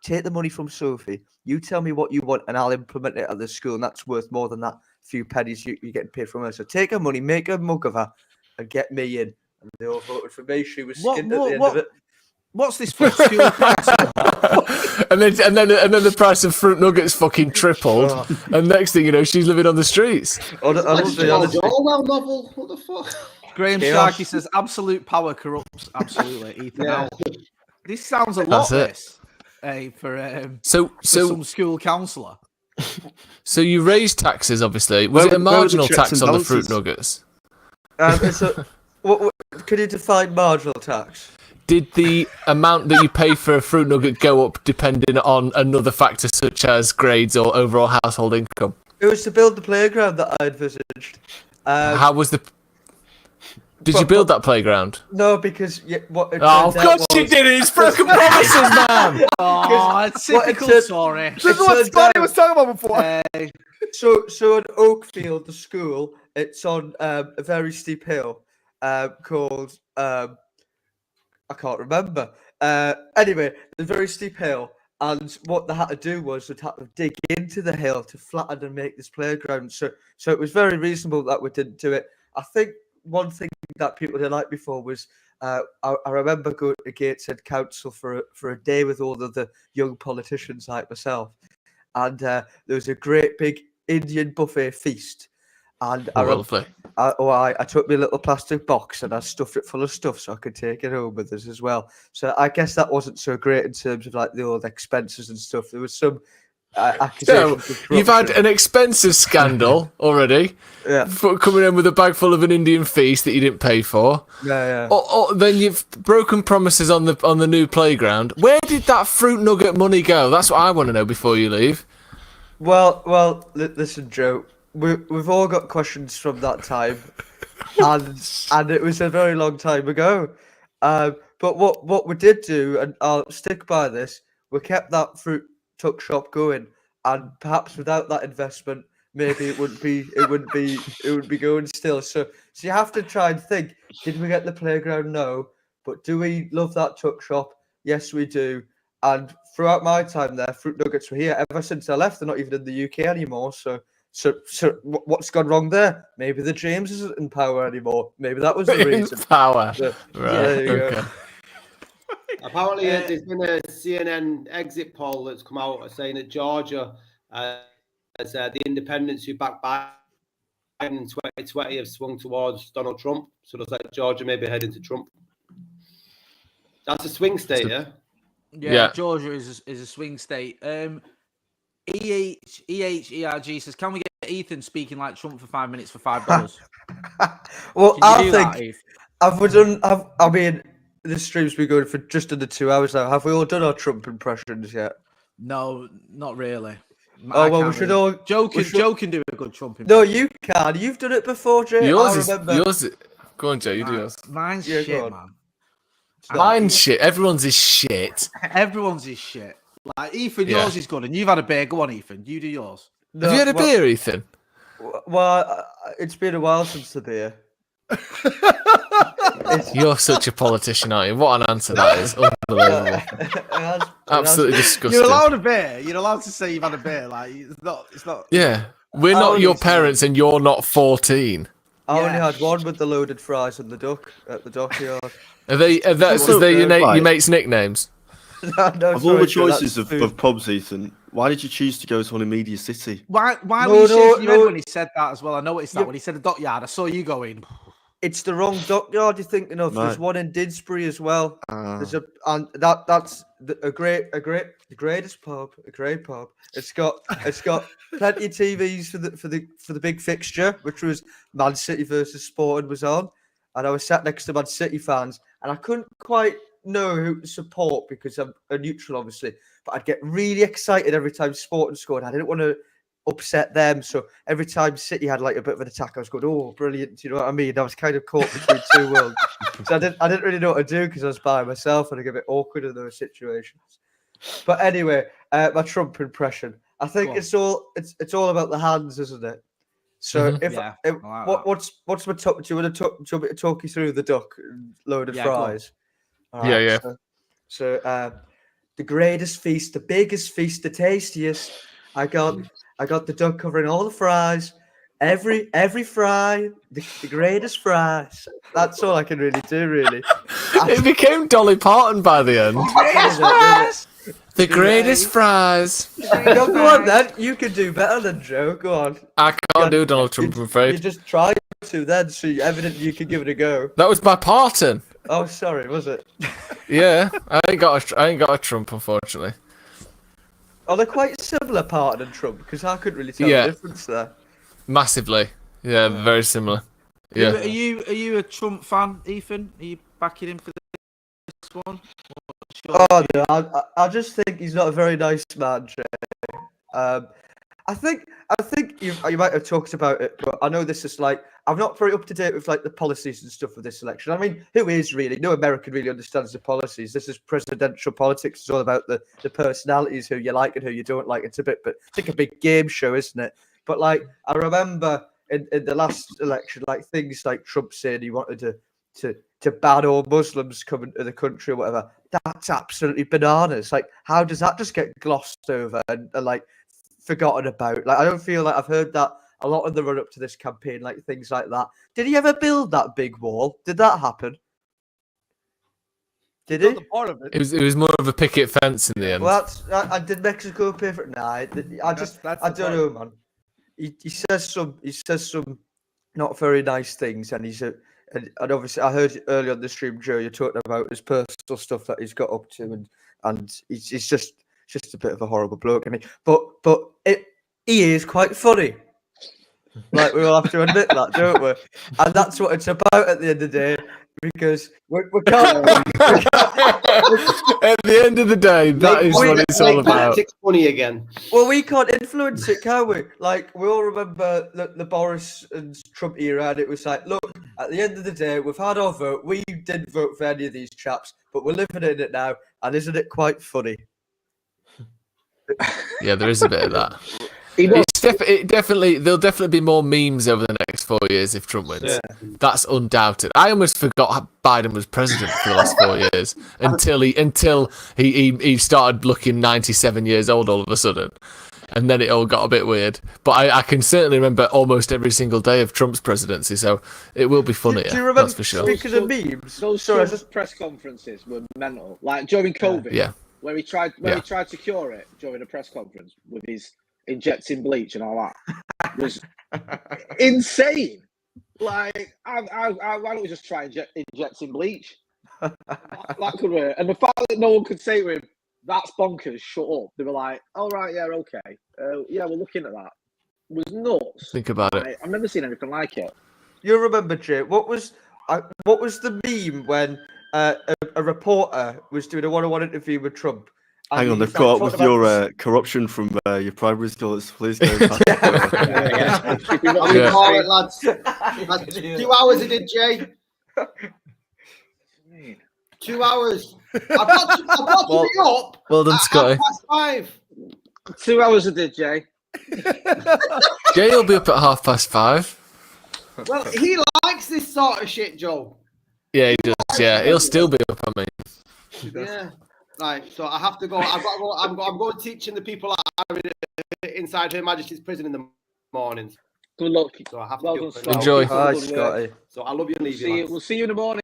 take the money from Sophie. You tell me what you want, and I'll implement it at the school, and that's worth more than that few pennies you're getting paid from her. So take her money, make a mug of her, and get me in. And they all voted for me. She was skinned at the end of it. What's this for? School council? and then the price of fruit nuggets fucking tripled, and next thing you know, she's living on the streets. Honestly, George Orwell novel. What the fuck? Graham Chaos. Sharkey says absolute power corrupts. Absolutely, Ethan. Yeah. This sounds a lot. That's it. This for So some school counsellor. So you raised taxes, obviously. Was Where it a were the marginal checks tax and on the fruit balances? nuggets? what, can you define marginal tax? Did the amount that you pay for a fruit nugget go up depending on another factor such as grades or overall household income? It was to build the playground that I envisaged. How was the... Did you build that playground? No, because what it Oh, of turned out course you was- did it! It's broken promises, man! Oh, it's what it typical said- Tory. This is It what turned Scotty out- was talking about before. So in Oakfield, the school, it's on a very steep hill called I can't remember. Anyway, the very steep hill, and what they had to do was they had to dig into the hill to flatten and make this playground. So it was very reasonable that we didn't do it. I think one thing that people didn't like before was I remember going to Gateshead Council for a day with all of the young politicians like myself, and there was a great big Indian buffet feast. And Lovely. I took my little plastic box and I stuffed it full of stuff so I could take it home with us as well. So I guess that wasn't so great in terms of like the old expenses and stuff. There was some accusations of So you've had corruption. an expensive scandal already, Yeah, coming in with a bag full of an Indian feast that you didn't pay for. yeah. Then you've broken promises on the new playground. Where did that fruit nugget money go? That's what I want to know before you leave. Well, listen, Joe. We've all got questions from that time, and it was a very long time ago. But what we did do, and I'll stick by this, we kept that fruit tuck shop going, and perhaps without that investment, maybe it wouldn't be going still. So you have to try and think: did we get the playground? No, but do we love that tuck shop? Yes, we do. And throughout my time there, fruit nuggets were here. Ever since I left, they're not even in the UK anymore. So what's gone wrong there? Maybe the James isn't in power anymore. Maybe that was the reason. Power. So, Right. there you Okay. go. Apparently, there's been a CNN exit poll that's come out saying that Georgia, as the independents who backed Biden in 2020 have swung towards Donald Trump. So looks like Georgia may be heading to Trump. That's a swing state, yeah? Yeah, Georgia is a swing state. ERG says, can we get Ethan speaking like Trump for 5 minutes for $5? Well, Can I you do think that, Eve? have we done? I mean, the stream's been going for just under 2 hours now. Have we all done our Trump impressions yet? No, not really. Oh well, we should all. Joe we should- can do a good Trump No, impression. you can. You've done it before, Jay. Yours I is remember. yours. Go on, Joe. You do yours. Mine's Yeah, go shit, on. man. Mine's shit. Everyone's is shit. Everyone's is shit. Like, Ethan, Yeah. yours is good, and you've had a beer. Go on, Ethan. You do yours. No, Have you had a beer, Ethan? Well, it's been a while since the beer. You're such a politician, aren't you? What an answer that is. Unbelievable. Absolutely disgusting. You're allowed a beer. You're allowed to say you've had a beer. Like, it's not. Yeah. We're not your parents and you're not 14. I only Yeah. had one with the loaded fries and the duck at the dockyard. Are they your mates' nicknames? No, Of all sorry, the Joe, that's choices food. of pubs, Ethan, why did you choose to go to one in Media City? Why No, were you no, shaking your head no. when he said that as well? I noticed that Yeah. when he said the dockyard. I saw you going. It's the wrong dockyard you're thinking of. There's Right. one in Didsbury as well. Ah. There's and that's the greatest pub, a great pub. It's got plenty of TVs for the big fixture, which was Man City versus Sporting was on, and I was sat next to Man City fans, and I couldn't quite know who to support because I'm a neutral, obviously, but I'd get really excited every time Sporting scored. I didn't want to upset them, so every time City had like a bit of an attack, I was going, "Oh, brilliant!" You know what I mean? I was kind of caught between two worlds, so I didn't really know what to do because I was by myself and I get a bit awkward in those situations. But anyway, my Trump impression. I think Go on. it's all about the hands, isn't it? So Mhm. if Yeah, if I like what's my top? Do you want to talk you through the duck and loaded Yeah, go on. fries? All Yeah, yeah. So the greatest feast, the biggest feast, the tastiest. I got the duck covering all the fries, every fry, the greatest fries. That's all I can really do, really. It became Dolly Parton by the end. The greatest fries. No, go on then. You can do better than Joe. Go on. I can't do Donald Trump, I'm You afraid. just tried to then, so evidently you can give it a go. That was by Parton. Oh, sorry, was it? Yeah, I ain't got a Trump, unfortunately. Oh, they're quite similar, Parton and Trump, because I couldn't really tell Yeah. the difference there. Massively. Yeah, very similar. Yeah. Are you a Trump fan, Ethan? Are you backing him for this one? Oh no, I just think he's not a very nice man, Jay. I think you might have talked about it, but I know this is like I'm not very up to date with like the policies and stuff of this election. I mean, who is really? No American really understands the policies. This is presidential politics. It's all about the personalities, who you like and who you don't like. It's like a big game show, isn't it? But like I remember in the last election, like things like Trump saying he wanted to ban all Muslims coming to the country or whatever. That's absolutely bananas. Like, how does that just get glossed over and like forgotten about? Like, I don't feel like I've heard that a lot in the run up to this campaign, like things like that. Did he ever build that big wall? Did that happen? Did he? Part of it. It was more of a picket fence in the end. Well, I did Mexico pay for it? Nah, I That's I the don't know, man. He says some not very nice things, and and obviously I heard earlier on the stream, Joe, you're talking about his personal stuff that he's got up to, and he's just just a bit of a horrible bloke, and he is quite funny. Like, we all have to admit that, don't we? And that's what it's about at the end of the day, because we can't. At the end of the day, that is what it's all about. Politics funny again. Well, we can't influence it, can we? Like, we all remember the Boris and Trump era, and it was like, look, at the end of the day, we've had our vote. We didn't vote for any of these chaps, but we're living in it now, and isn't it quite funny? Yeah, there is a bit of that. There'll definitely be more memes over the next 4 years if Trump wins. Yeah. That's undoubted. I almost forgot Biden was president for the last 4 years until he started looking 97 years old all of a sudden, and then it all got a bit weird. But I can certainly remember almost every single day of Trump's presidency, so it will be funnier. Do you remember, that's for sure. speaking of memes, Those press conferences were mental. Like during COVID, Yeah. where he tried to cure it during a press conference with his injecting bleach and all that was insane. Like, why don't we just try injecting bleach? That could work. And the fact that no one could say to him, "That's bonkers, shut up." They were like, "All right, yeah, okay, yeah, we're looking at that." It was nuts. Think about it. I've never seen anything like it. you remember, Jay? What was the meme when a reporter was doing a one-on-one interview with Trump? And Hang on, he they've started got up talking with about your corruption from your primary school. Let's please go. Yeah. All right, lads. 2 hours it did, Jay. 2 hours. I've got to be up. Well done, Scotty. 5:30. 2 hours I did, Jay. Jay will be up at 5:30. Well, he likes this sort of shit, Joe. Yeah, he does. Yeah, he'll still be up. I mean, Yeah. Right, so I have to go. I've got to go. I'm going teaching the people that are inside Her Majesty's prison in the mornings. Good luck. So I have Well to done, do it. Scott. Enjoy. Hi, Good work. Scotty. So I love you and leave you. We'll see you in the morning.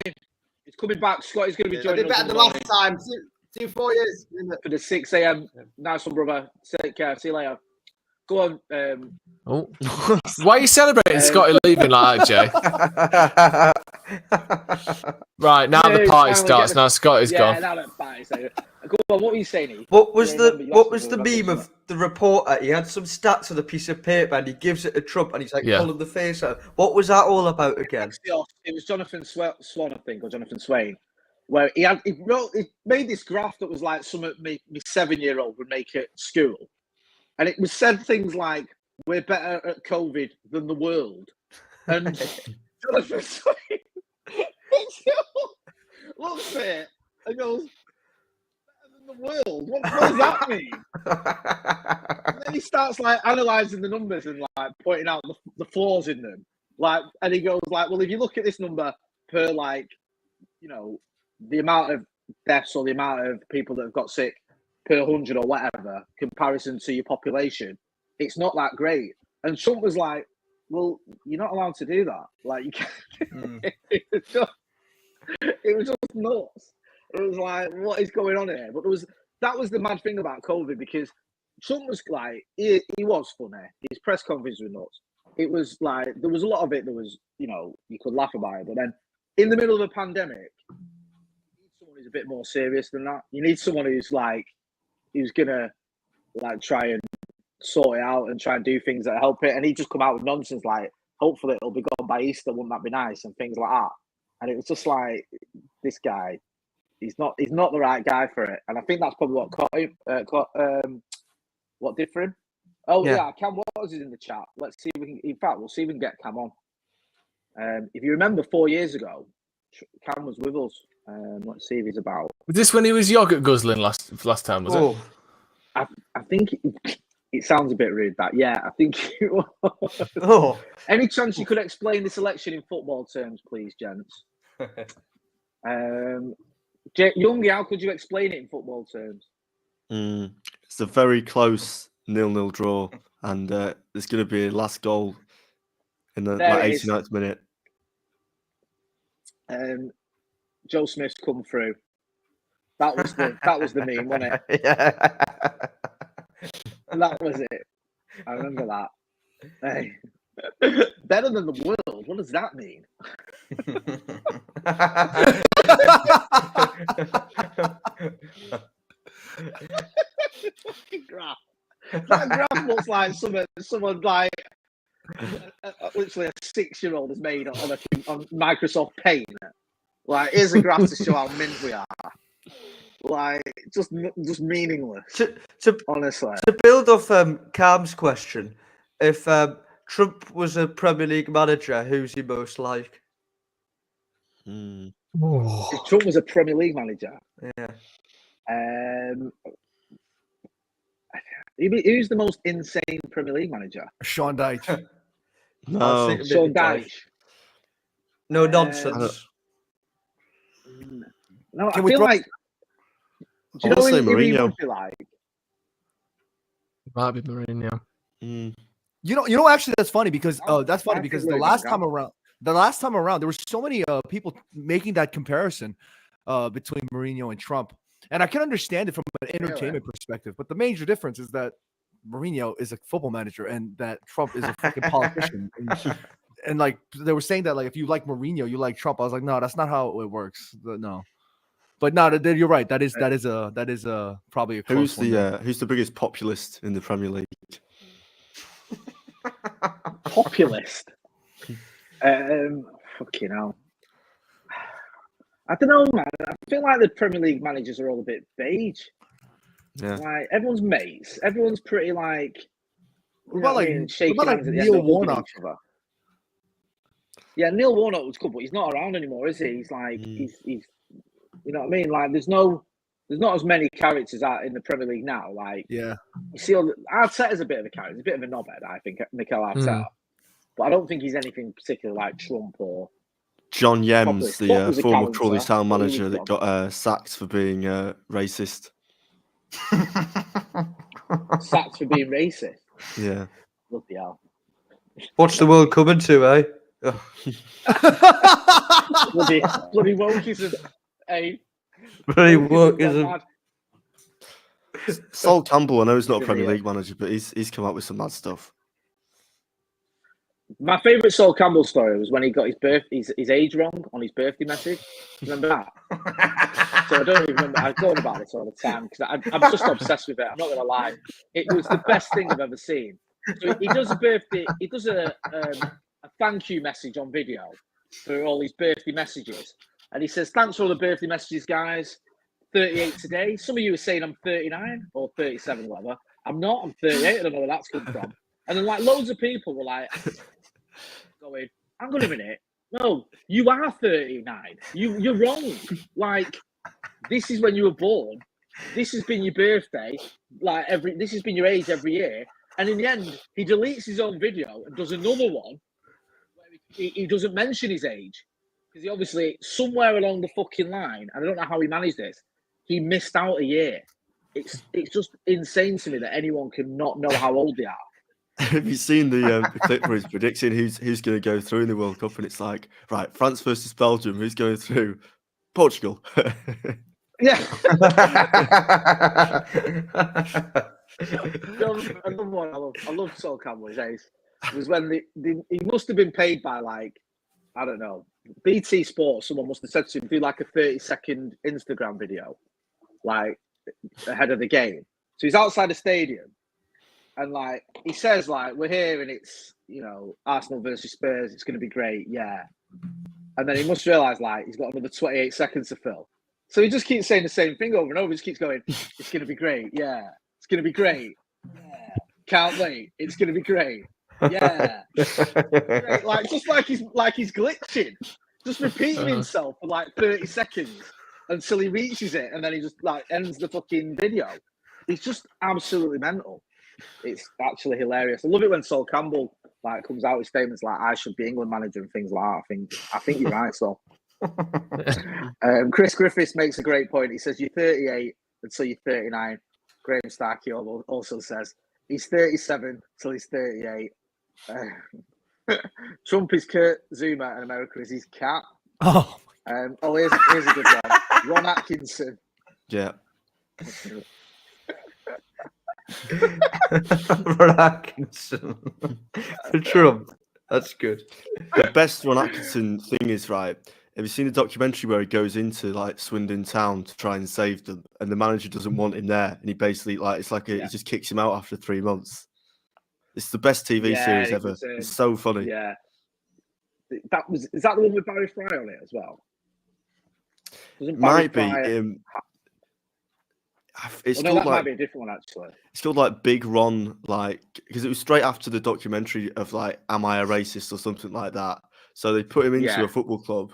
He's coming back. Scotty's going to be I joining did us better in than the morning last time. See you 4 years. for the 6 a.m. Nice one, brother. Take care. See you later. Go on. oh. Why are you celebrating Scotty leaving like that, Jay? Right, now the party starts. Now Scotty's gone. Now that party's over. Go on. What were you saying? Eve? What was Yeah, the meme of the reporter? He had some stats on a piece of paper and he gives it to Trump and he's like pulling the face out. What was that all about again? It was Jonathan Swan, I think, or Jonathan Swain, where he made this graph that was like something me 7-year-old would make at school, and it was said things like, "We're better at COVID than the world," and Jonathan Swain looks at it and goes, "Better than the world? What does that mean?" And then he starts like analysing the numbers and like pointing out the flaws in them. Like, and he goes like, "Well, if you look at this number per like, you know, the amount of deaths or the amount of people that have got sick per 100 or whatever, comparison to your population, it's not that great." And Trump was like, "Well, you're not allowed to do that. Like, you can't." It was just nuts. It was like, what is going on here? But that was the mad thing about COVID, because Trump was like, he was funny. His press conference was nuts. It was like, there was a lot of it that was, you know, you could laugh about it. But then in the middle of a pandemic, you need someone who's a bit more serious than that. You need someone who's going to like try and sort it out and try and do things that help it. And he just come out with nonsense like, hopefully it'll be gone by Easter, wouldn't that be nice? And things like that. And it was just like, this guy, he's not the right guy for it. And I think that's probably what caught him, what did for him. Oh yeah, Cam Waters is in the chat. Let's see if we can. In fact, we'll see if we can get Cam on. If you remember 4 years ago, Cam was with us. Let's see if he's about. Was this when he was yogurt guzzling last time? Was it? I think it sounds a bit rude. That I think it was. Oh, Any chance you could explain this election in football terms, please, gents? Youngie, how could you explain it in football terms? It's a very close 0-0 draw, and there's going to be a last goal in the 89th minute. Joe Smith's come through. That was the meme, wasn't it? yeah. That was it. I remember that. Hey. Better than the world. What does that mean? graph. That graph looks like someone like literally a 6-year-old has made on Microsoft Paint. Like, here's a graph to show how mint we are. Like, just meaningless. Honestly, to build off Cam's question, if Trump was a Premier League manager, who's he most like? if Trump was a Premier League manager, Yeah. Who's the most insane Premier League manager? Sean Dyche. I was No, thinking Sean maybe Dyche. Dyche. No nonsense. No, Can I we feel throw- like. Do you I know would say who he Mourinho. would be like? Might be Mourinho. You know, actually, that's funny because I think the Louis last Van time around, there were so many people making that comparison between Mourinho and Trump, and I can understand it from an entertainment perspective. But the major difference is that Mourinho is a football manager, and that Trump is a fucking politician. And like they were saying that, like, if you like Mourinho, you like Trump. I was like, no, that's not how it works. No. But no, you're right. That is probably a close one. Who's the biggest populist in the Premier League? Populist. Fucking hell. I don't know, man. I feel like the Premier League managers are all a bit beige. Yeah. Like, everyone's mates. Everyone's pretty like. What about like shaking what about, hands like, at the end Neil of hugging Warnock? each other. Yeah, Neil Warnock was good, but he's not around anymore, is he? He's like he's you know what I mean? Like, there's not as many characters out in the Premier League now. Like, Yeah. you see, Arteta's a bit of a character. He's a bit of a knobhead, I think, Mikel Arteta. But I don't think he's anything particular like Trump or. John Yems, Populist. What the was the former character? Crawley Town What was manager he that got sacked for being racist. Sacked for being racist. Yeah. Bloody hell. What's the world coming to, eh? Bloody wokeism. Hey. Bloody Wokeism wokeism. gone mad. Sol Campbell, I know he's not a Good Premier idea. League manager, but he's come up with some mad stuff. My favourite Sol Campbell story was when he got his age wrong on his birthday message. Remember that? So I don't even remember. I go on about this all the time because I'm just obsessed with it. I'm not going to lie. It was the best thing I've ever seen. So he does a birthday. He does a thank you message on video for all his birthday messages, and he says, "Thanks for all the birthday messages, guys. 38 today. Some of you are saying I'm 39 or 37, whatever. I'm not. I'm 38. I don't know where that's come from." And then, like, loads of people were like, going, "Hang on a minute. No, you are 39. You're wrong. Like, this is when you were born. This has been your birthday. Like, this has been your age every year." And in the end, he deletes his own video and does another one where he doesn't mention his age. Because he obviously, somewhere along the fucking line, and I don't know how he managed this, he missed out a year. It's just insane to me that anyone can not know how old they are. Have you seen the clip where he's predicting who's going to go through in the World Cup? And it's like, right, France versus Belgium, who's going through? Portugal. Yeah. Another one I love Sol Campbell's days was when he must have been paid by, like, I don't know, BT Sports. Someone must have said to him, do like a 30-second Instagram video, like, ahead of the game. So he's outside the stadium, and, like, he says, like, we're here and it's, you know, Arsenal versus Spurs. It's going to be great, yeah. And then he must realise, like, he's got another 28 seconds to fill. So he just keeps saying the same thing over and over. He just keeps going, it's going to be great, yeah. It's going to be great, yeah. Can't wait. It's going to be great, yeah. Great. Like, just like he's glitching, just repeating himself for like 30 seconds until he reaches it, and then he just, like, ends the fucking video. It's just absolutely mental. It's actually hilarious. I love it when Sol Campbell, like, comes out with statements like, "I should be England manager" and things like that. I think you're right, Sol. Chris Griffiths makes a great point. He says, "You're 38 until you're 39." Graham Starkey also says he's 37 till he's 38. Trump is Kurt Zuma, and America is his cat. Oh, here's a good one. Ron Atkinson. Yeah. Ron Atkinson. For Trump. That's good. The best Ron Atkinson thing is, right, Have you seen the documentary where he goes into like Swindon Town to try and save them, and the manager doesn't want him there, and he basically he just kicks him out after 3 months. It's the best TV series ever. It's so funny. Yeah, is that the one with Barry Fry on it as well? Might be. It's that might be a different one actually. It's called like Big Ron, because it was straight after the documentary of like Am I a Racist or something like that. So they put him into a football club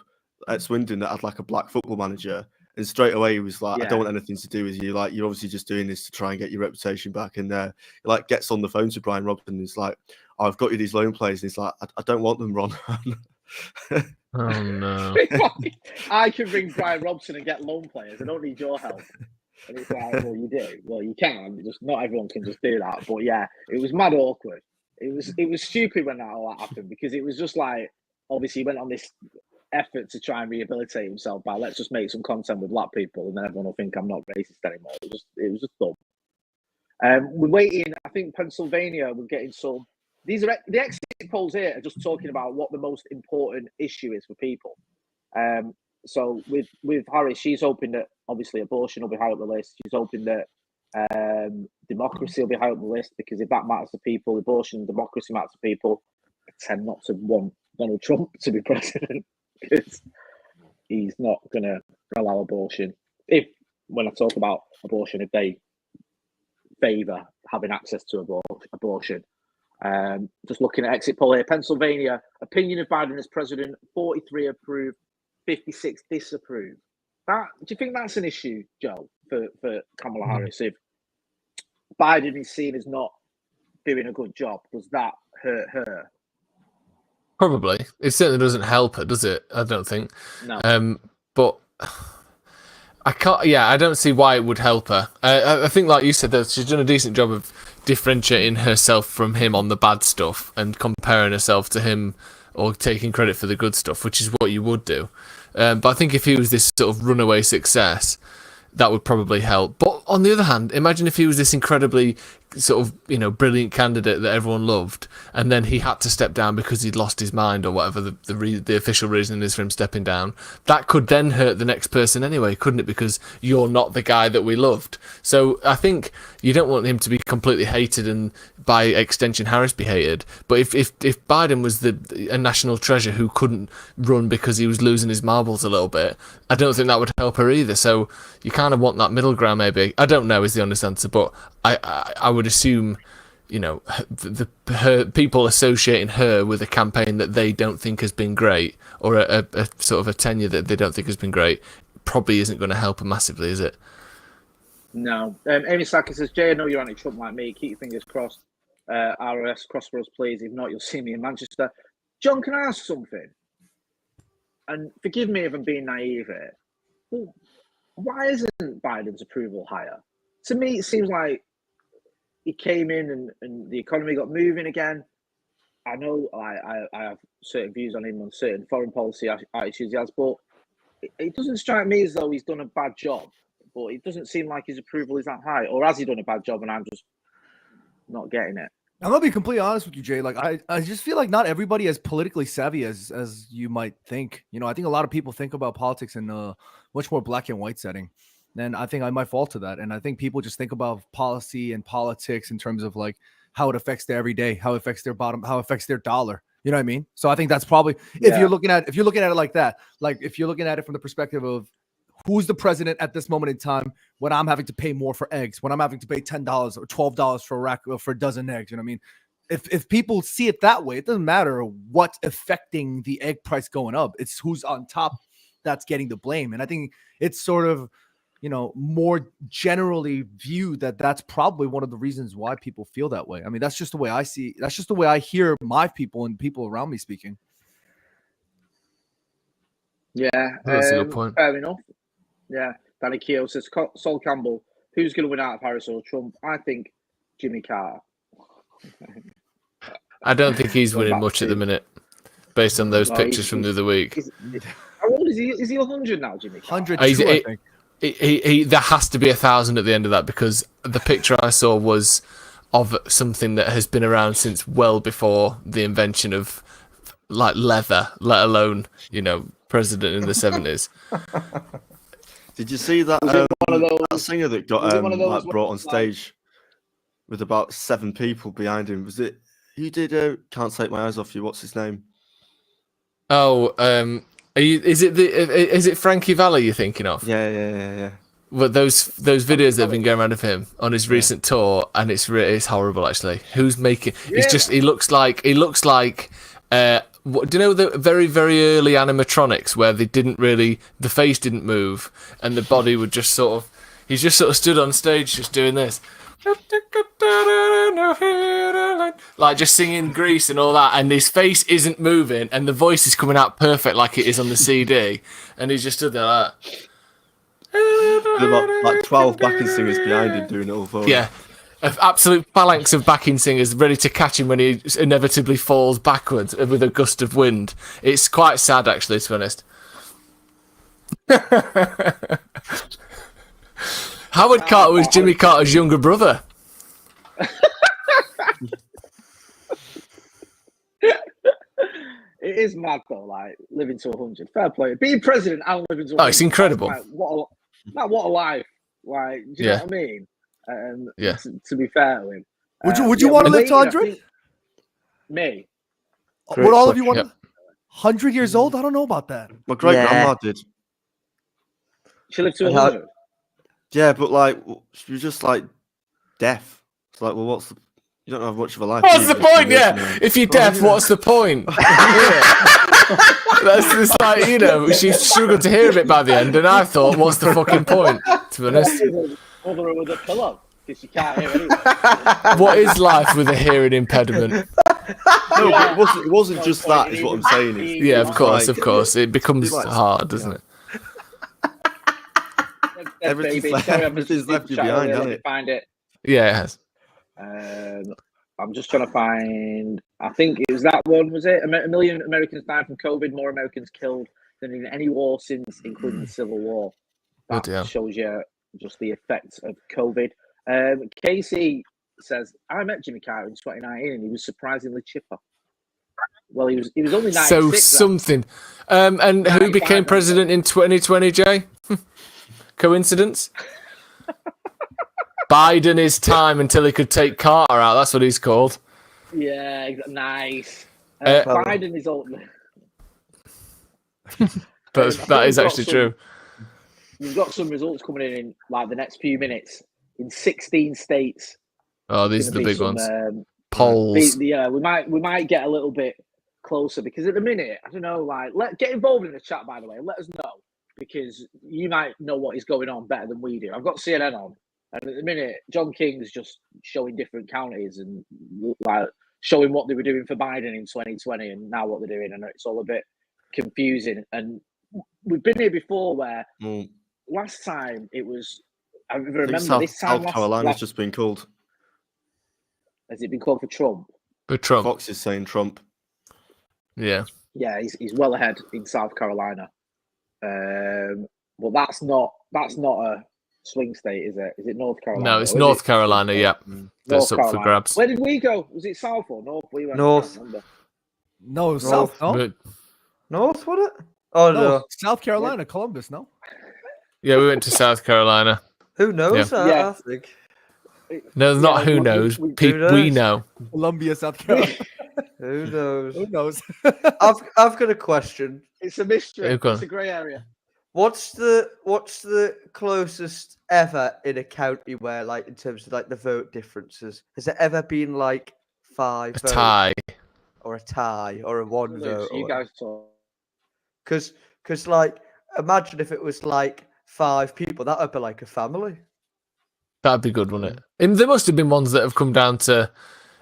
at Swindon that had like a black football manager, and straight away he was like, I don't want anything to do with you. Like, you're obviously just doing this to try and get your reputation back. And he like gets on the phone to Brian Robson and he's like, I've got you these loan players. And he's like, I don't want them, Ron. Oh no. I can bring Brian Robson and get loan players. I don't need your help. And it's like, well, you do. Well, you can. Just not everyone can just do that. But yeah, it was mad awkward. It was stupid when all that happened, because it was just like, obviously he went on this effort to try and rehabilitate himself by, let's just make some content with black people and then everyone will think I'm not racist anymore. It was just dumb. We're waiting. I think Pennsylvania, we're getting some. These are the exit polls here are just talking about what the most important issue is for people. So with Harris, she's hoping that obviously abortion will be high up the list. She's hoping that democracy will be high up the list, because if that matters to people, abortion and democracy matters to people. I tend not to want Donald Trump to be president, because he's not going to allow abortion. When I talk about abortion, if they favour having access to abortion. Just looking at exit poll here, Pennsylvania, opinion of Biden as president, 43 approve, 56 disapprove. Do you think that's an issue, Joe, for Kamala Harris? If Biden is seen as not doing a good job, does that hurt her? Probably. It certainly doesn't help her, does it? I don't think. No. But I can't. Yeah, I don't see why it would help her. I think, like you said, that she's done a decent job of differentiating herself from him on the bad stuff and comparing herself to him, or taking credit for the good stuff, which is what you would do. But I think if he was this sort of runaway success, that would probably help. But on the other hand, imagine if he was this incredibly sort of, brilliant candidate that everyone loved, and then he had to step down because he'd lost his mind, or whatever the official reason is for him stepping down. That could then hurt the next person anyway, couldn't it? Because you're not the guy that we loved. So I think you don't want him to be completely hated, and by extension Harris be hated. But if Biden was a national treasure who couldn't run because he was losing his marbles a little bit, I don't think that would help her either. So you kind of want that middle ground, maybe. I don't know is the honest answer, but I would assume, her people associating her with a campaign that they don't think has been great, or a sort of a tenure that they don't think has been great, probably isn't going to help her massively, is it? No. Amy Saka says, Jay, I know you're anti-Trump like me. Keep your fingers crossed. RS, cross for us, please. If not, you'll see me in Manchester. John, can I ask something? And forgive me if I'm being naive here. Well, why isn't Biden's approval higher? To me, it seems like he came in and the economy got moving again. I know I have certain views on him on certain foreign policy attitudes he has, but it doesn't strike me as though he's done a bad job. But it doesn't seem like his approval is that high. Or has he done a bad job and I'm just not getting it? I'm gonna be completely honest with you, Jay. Like I just feel like not everybody as politically savvy as you might think. I think a lot of people think about politics in a much more black and white setting. And I think I might fall to that. And I think people just think about policy and politics in terms of like how it affects their everyday, how it affects their bottom, how it affects their dollar. You know what I mean? So I think that's probably if you're looking at it like that, like if you're looking at it from the perspective of who's the president at this moment in time, when I'm having to pay more for eggs, when I'm having to pay $10 or $12 for a dozen eggs, you know what I mean? If people see it that way, it doesn't matter what's affecting the egg price going up. It's who's on top that's getting the blame. And I think it's sort of, more generally viewed that's probably one of the reasons why people feel that way. I mean, that's just the way I see. That's just the way I hear my people and people around me speaking. Yeah, that's a good point. Fair enough. Yeah, Danny Keogh says, Sol Campbell, who's going to win out of Harris or Trump? I think Jimmy Carter. I don't think he's winning much at the minute, based on those pictures from the other week. How old is he? Is he 100 now, Jimmy Carter? 102, I think. He there has to be 1,000 at the end of that, because the picture I saw was of something that has been around since well before the invention of like leather, let alone president in the 70s. Did you see that Was it one of that those- singer that got was it one of those like brought on ones like- stage with about 7 people behind him? Was it who did Can't Take My Eyes Off You? What's his name? Oh, is it Frankie Valli you're thinking of? Yeah. But those videos that have been going around of him on his recent tour, and it's horrible actually. Who's making? It's just he looks like. Do you know the very very early animatronics where the face didn't move and the body would just sort of. He's just sort of stood on stage just doing this. Like just singing Grease and all that, and his face isn't moving and the voice is coming out perfect like it is on the CD, and he's just stood there like There were like 12 backing singers behind him doing it all for him. yeah, an absolute phalanx of backing singers ready to catch him when he inevitably falls backwards with a gust of wind. It's quite sad actually, to be honest. Howard Carter was Jimmy Carter's younger brother. It is mad though, like living to 100. Fair play. Being president and living to 100. Oh, it's incredible. Like, what a life. Like, do you know what I mean? Yeah. To be fair to him. Would you want to live to I 100? think- Me. Would all of you want Yep. 100 years old? I don't know about that. My great grandma did. She lived to And how- 100. Yeah, but like she was just like deaf. It's like, well, what's the? You don't have much of a life. What's do the you? point? Just Yeah, live, if you're deaf, what's the point? That's just like she struggled to hear a bit by the end, and I thought, what's the fucking point? To be honest, Cover her with a pillow because she can't hear anyway. what is life with a hearing impediment? No, but it wasn't just that. Is what I'm saying. Is Yeah, it of was course, it becomes like- hard, doesn't it? Everything's Baby. left- Sorry, I'm everything's just left you trying to behind, really hasn't it? Find it. Yeah, it has. I'm just trying to find. I think it was that one. Was it? A million Americans died from COVID. More Americans killed than in any war since, including the Civil War. That Bloody hell. shows you just the effects of COVID. Casey says, "I met Jimmy Carter in 2019, and he was surprisingly chipper." Well, he was only 96. So then. something. And who 95, became president in 2020, Jay? Coincidence? Biden is time until he could take Carter out. That's what he's called. Yeah, nice. Uh, Biden is old. But that is actually true. We've got some results coming in like the next few minutes in 16 states. Oh, these are the Gonna be big ones. Polls. Polls. Yeah, we might get a little bit closer because at the minute, I don't know. Like, get involved in the chat, by the way. Let us know because you might know what is going on better than we do. I've got CNN on, and at the minute, John King's just showing different counties and like showing what they were doing for Biden in 2020 and now what they're doing, and it's all a bit confusing. And we've been here before where last time it was. I remember this time. South Carolina's just been called. Has it been called for Trump? For Trump. Fox is saying Trump. Yeah. Yeah, he's well ahead in South Carolina. But that's not a swing state, is it? Is it North Carolina? No, it's North Carolina. Yeah. That's North up for grabs. Where did we go? Was it South or North? We went North. I can't remember. No, South. No, But- North, would it? Oh, no. South Carolina, Columbus. No. yeah, we went to South Carolina. Who knows that? Yeah. I think. No, not Yeah, who knows. who We knows? know. Columbia, South Carolina. Who knows? Who knows? I've got a question. It's a mystery. Yeah, go on. It's a grey area. What's the closest ever in a county where, like, in terms of like the vote differences, has it ever been like 5 A votes tie. or a tie or a one Luke, vote? you guys talk. Because like, imagine if it was like 5 people, that would be like a family. That'd be good, wouldn't it? And there must have been ones that have come down to.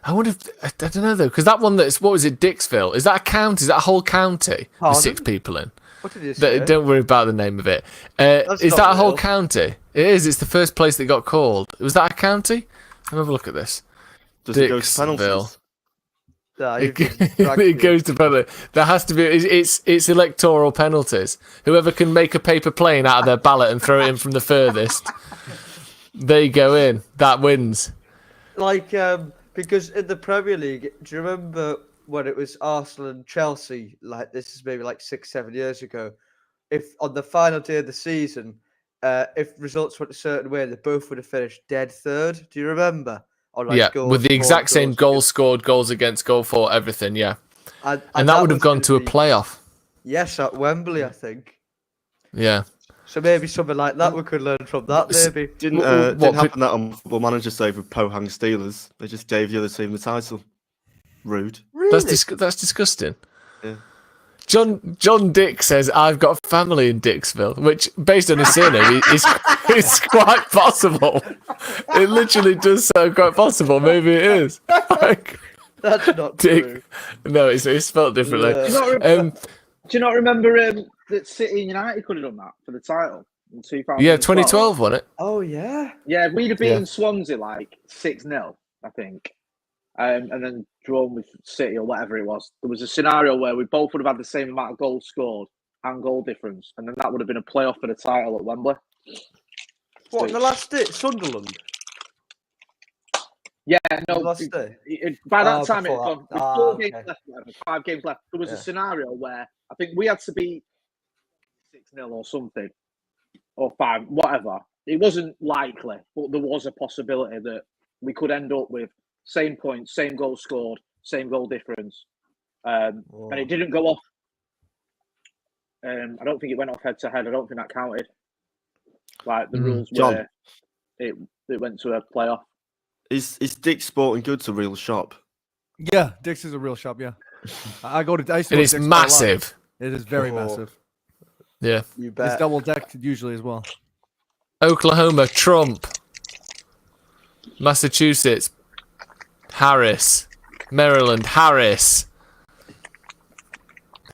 I wonder if I don't know though, because that one that's what was it, Dixville? Is that a county? Is that a whole county with 6 people in? What did you say? Don't worry about the name of it. Is not that a whole real. county? It is. It's the first place that got called. Was that a county? Let me have a look at this. Does it go to Dixville. penalties? Nah, It, you've just dragged me. it goes to penalty. There has to be. It's electoral penalties. Whoever can make a paper plane out of their ballot and throw it in from the furthest, they go in. That wins. Like, because in the Premier League, do you remember when it was Arsenal and Chelsea, like this is maybe like 6-7 years ago. If on the final day of the season, if results went a certain way, they both would have finished dead third. Do you remember? Or like Yeah, goals with the scored, exact same goals goals against. scored, goals against, goal for, everything. Yeah, And and that would have was gone gonna to a be- playoff. Yes, at Wembley, I think. Yeah. So maybe something like that we could learn from that. Maybe. Didn't happen that on Football Manager save with Pohang Steelers. They just gave the other team the title. Rude. Really? That's disgusting. Yeah. John Dick says, I've got family in Dixville, which, based on his surname, is quite possible. It literally does sound quite possible. Maybe it is. Like, That's not Dick. true. No, it's spelled differently. Yeah. Do you not remember that City and United could have done that for the title in 2012? Yeah, 2012, wasn't it? Oh yeah. Yeah, we'd have beaten Swansea like 6-0, I think. And then drawn with City or whatever it was. There was a scenario where we both would have had the same amount of goals scored and goal difference, and then that would have been a playoff for the title at Wembley. What, the last day? Sunderland? Yeah, The no. last day? By that Oh, time, it before had gone. that. Ah, 4 games okay. left, whatever, 5 games left. There was Yeah. a scenario where I think we had to beat 6-0 or something, or 5, whatever. It wasn't likely, but there was a possibility that we could end up with same points, same goal scored, same goal difference. And it didn't go off. I don't think it went off head to head. I don't think that counted. Like the rules John. were, it went to a playoff. Is Dick's Sporting Goods a real shop? Yeah, Dick's is a real shop. Yeah, I used to It go to is Dick's quite a lot. massive. It is very Oh. massive. Yeah. You It's bet. double decked usually as well. Oklahoma, Trump. Massachusetts, Harris. Maryland, Harris.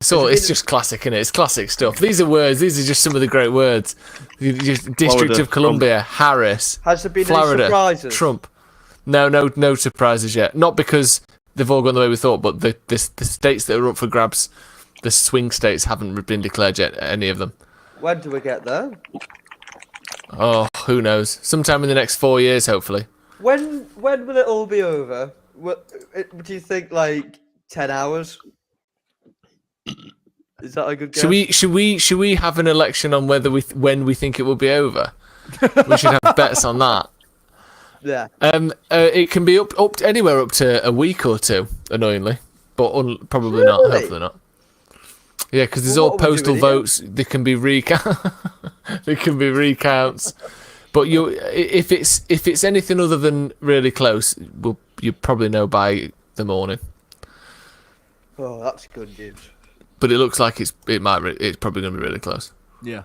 So it's just classic, innit? It's classic stuff. These are words. These are just some of the great words. District Florida, of Columbia, Harris. Has there been any Florida, surprises? Trump. No surprises yet. Not because they've all gone the way we thought, but the states that are up for grabs, the swing states, haven't been declared yet. Any of them. When do we get there? Oh, who knows? Sometime in the next 4 years, hopefully. When will it all be over? Do you think like 10 hours? Is that a good guess? Should we have an election on whether when we think it will be over? We should have bets on that. Yeah. It can be up anywhere up to a week or two, annoyingly, but probably not. Really? Hopefully not. Yeah, because there's Well, all what are we postal doing here? votes. There can be there can be recounts. But if it's anything other than really close, you probably know by the morning. Oh, that's good news. But it looks like it's probably going to be really close. Yeah.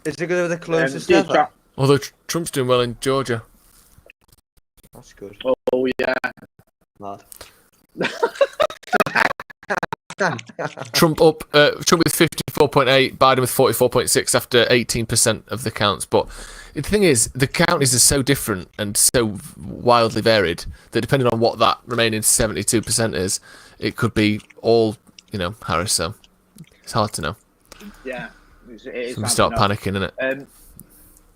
Is it going to be the closest Steve ever? Tra- Although Trump's doing well in Georgia. That's good. Oh yeah. Mad. Trump with 54.8, Biden with 44.6 after 18% of the counts. But the thing is, the counties are so different and so wildly varied that depending on what that remaining 72% is, it could be all, Harris. So it's hard to know. Yeah. It is So we hard start to know. panicking, innit?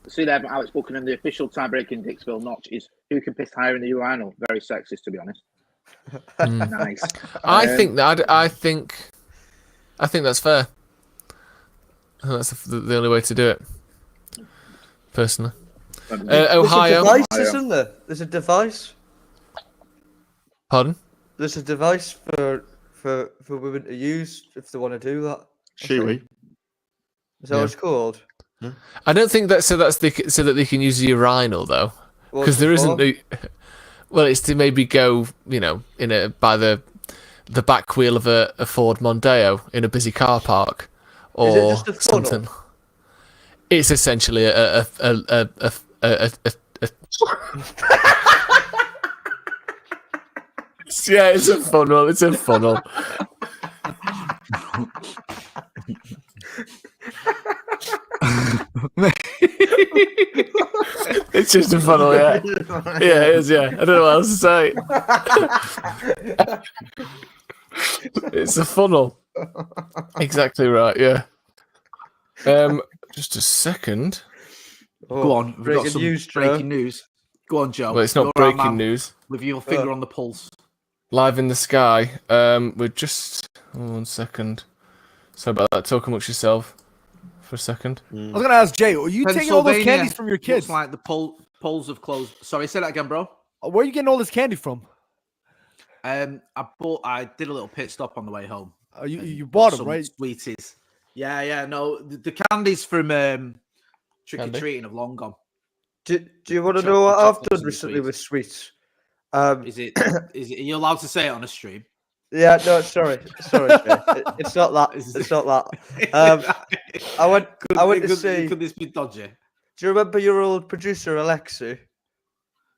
See there, Alex Buchanan, the official tie-breaking Dixville notch is who can piss higher in the urinal. Very sexist, to be honest. Nice. I think that's fair. I think that's the only way to do it. Personally, Ohio. There's a device, isn't there? There's a device. Pardon? There's a device for women to use if they want to do that. Shiwi. Is that what it's called? I don't think that's so that they can use a urinal though, because there isn't. Well, it's to maybe go, by the back wheel of a Ford Mondeo in a busy car park, or Is it just a funnel? something. It's essentially a yeah, it's a funnel. It's a funnel. It's just a funnel, yeah. Yeah, it is, yeah. I don't know what else to say. It's a funnel. Exactly right, yeah. Just a second. Go on, we've got breaking some news, Joe. breaking news. Go on, Joe. Well, it's not You're our breaking man news. With your finger on the pulse. Live in the sky. We're just 1 second. Sorry about that. Talk amongst yourself for a second. I was gonna ask Jay, are you taking all those Pennsylvania candies from your kids? Looks like the polls have closed. Sorry, say that again, bro. Where are you getting all this candy from? I did a little pit stop on the way home. You bought them, some right? Sweeties. Yeah. No, the candies from trick or treating have long gone. Do you want to know what I've done recently with sweets? Is it? Are you allowed to say it on a stream? Yeah, no, sorry, Jay. It's not that. It's not that. I went to see. Could this be dodgy? Do you remember your old producer Alexi?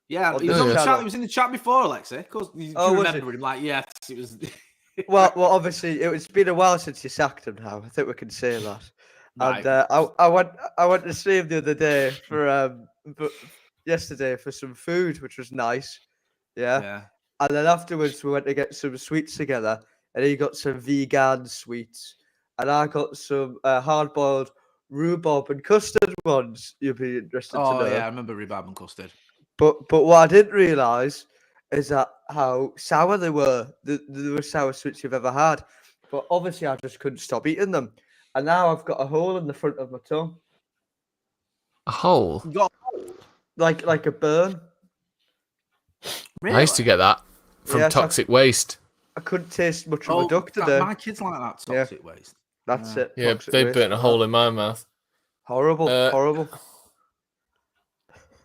Yeah, he was on the chat. He was in the chat before, Alexa. Of course, you remember him. Like, yes, it was. well, obviously, it's been a while since you sacked him. Now I think we can say that. Right. And I went to see him the other day yesterday for some food, which was nice. Yeah. And then afterwards, we went to get some sweets together, and he got some vegan sweets, and I got some hard-boiled rhubarb and custard ones. You'd be interested to know. Oh yeah, I remember rhubarb and custard. But what I didn't realise is that how sour they were. The worst sour sweets you've ever had. But obviously, I just couldn't stop eating them, and now I've got a hole in the front of my tongue. A hole? You got a hole? Like a burn. Really? I used to get that from toxic waste. I couldn't taste much of a duck today. My kids like that toxic waste. That's it. Yeah, they burnt a hole in my mouth. Horrible.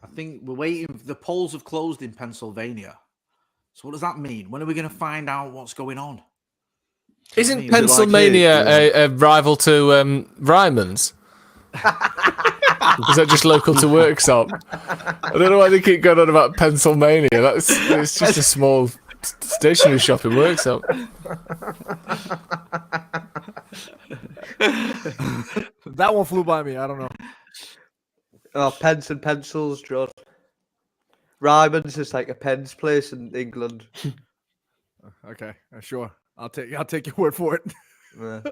I think we're waiting. The polls have closed in Pennsylvania. So what does that mean? When are we going to find out what's going on? Isn't Pennsylvania a rival to Ryman's? Is that just local to Worksop? I don't know why they keep going on about Pennsylvania. It's just a small stationery shop in Worksop. That one flew by me. I don't know. Oh, pens and pencils, John. Ryman's is like a pens place in England. Okay, sure. I'll take your word for it. Yeah.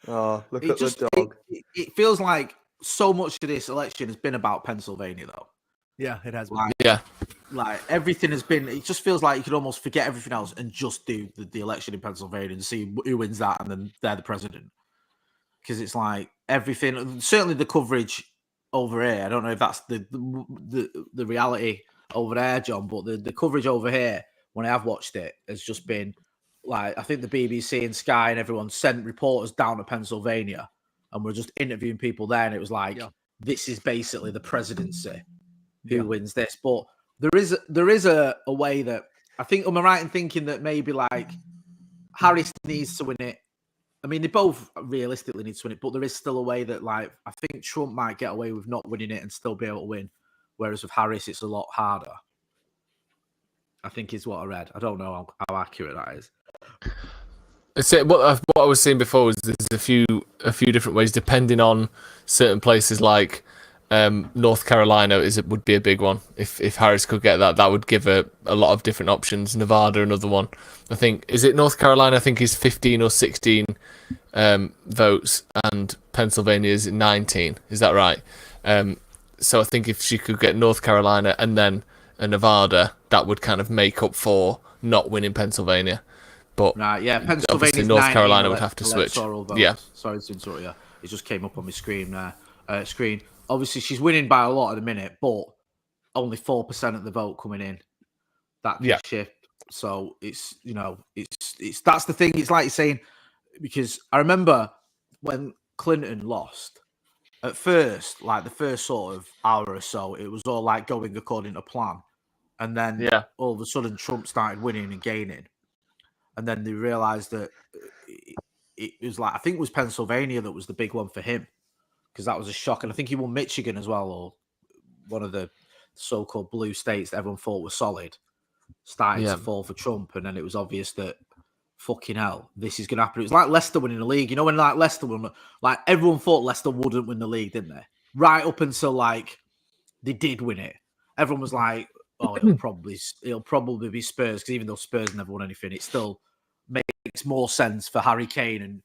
Oh, look at the dog. It feels like so much of this election has been about Pennsylvania, though. Yeah, it has been. Like everything has been. It just feels like you could almost forget everything else and just do the election in Pennsylvania and see who wins that, and then they're the president. Because it's like everything. Certainly the coverage over here. I don't know if that's the reality over there, John, but the coverage over here when I have watched it has just been. Like, I think the BBC and Sky and everyone sent reporters down to Pennsylvania and we're just interviewing people there. And it was like, this is basically the presidency. Who wins this? But there is a way that I think, am I right in thinking that maybe like Harris needs to win it? I mean, they both realistically need to win it, but there is still a way that like, I think Trump might get away with not winning it and still be able to win. Whereas with Harris, it's a lot harder. I think is what I read. I don't know how accurate that is. What I was saying before was there's a few different ways depending on certain places like North Carolina would be a big one. If Harris could get that would give a lot of different options. Nevada, another one. I think is it North Carolina? I think is 15 or 16 votes, and Pennsylvania is 19. Is that right? So I think if she could get North Carolina and then a Nevada, that would kind of make up for not winning Pennsylvania. But right, yeah, Pennsylvania. Obviously, North Carolina would have to switch. Yeah, sorry to interrupt you. It just came up on my screen. Obviously, she's winning by a lot at the minute, but only 4% of the vote coming in. That can shift. So it's it's that's the thing. It's like you're saying, because I remember when Clinton lost. At first, like the first sort of hour or so, it was all like going according to plan, and then all of a sudden Trump started winning and gaining. And then they realized that it was like, I think it was Pennsylvania that was the big one for him because that was a shock. And I think he won Michigan as well, or one of the so-called blue states that everyone thought was solid, started to fall for Trump. And then it was obvious that fucking hell, this is going to happen. It was like Leicester winning the league. You know, when like Leicester won, like everyone thought Leicester wouldn't win the league, didn't they? Right up until like they did win it. Everyone was like, oh, it'll probably be Spurs because even though Spurs never won anything, it still makes more sense for Harry Kane and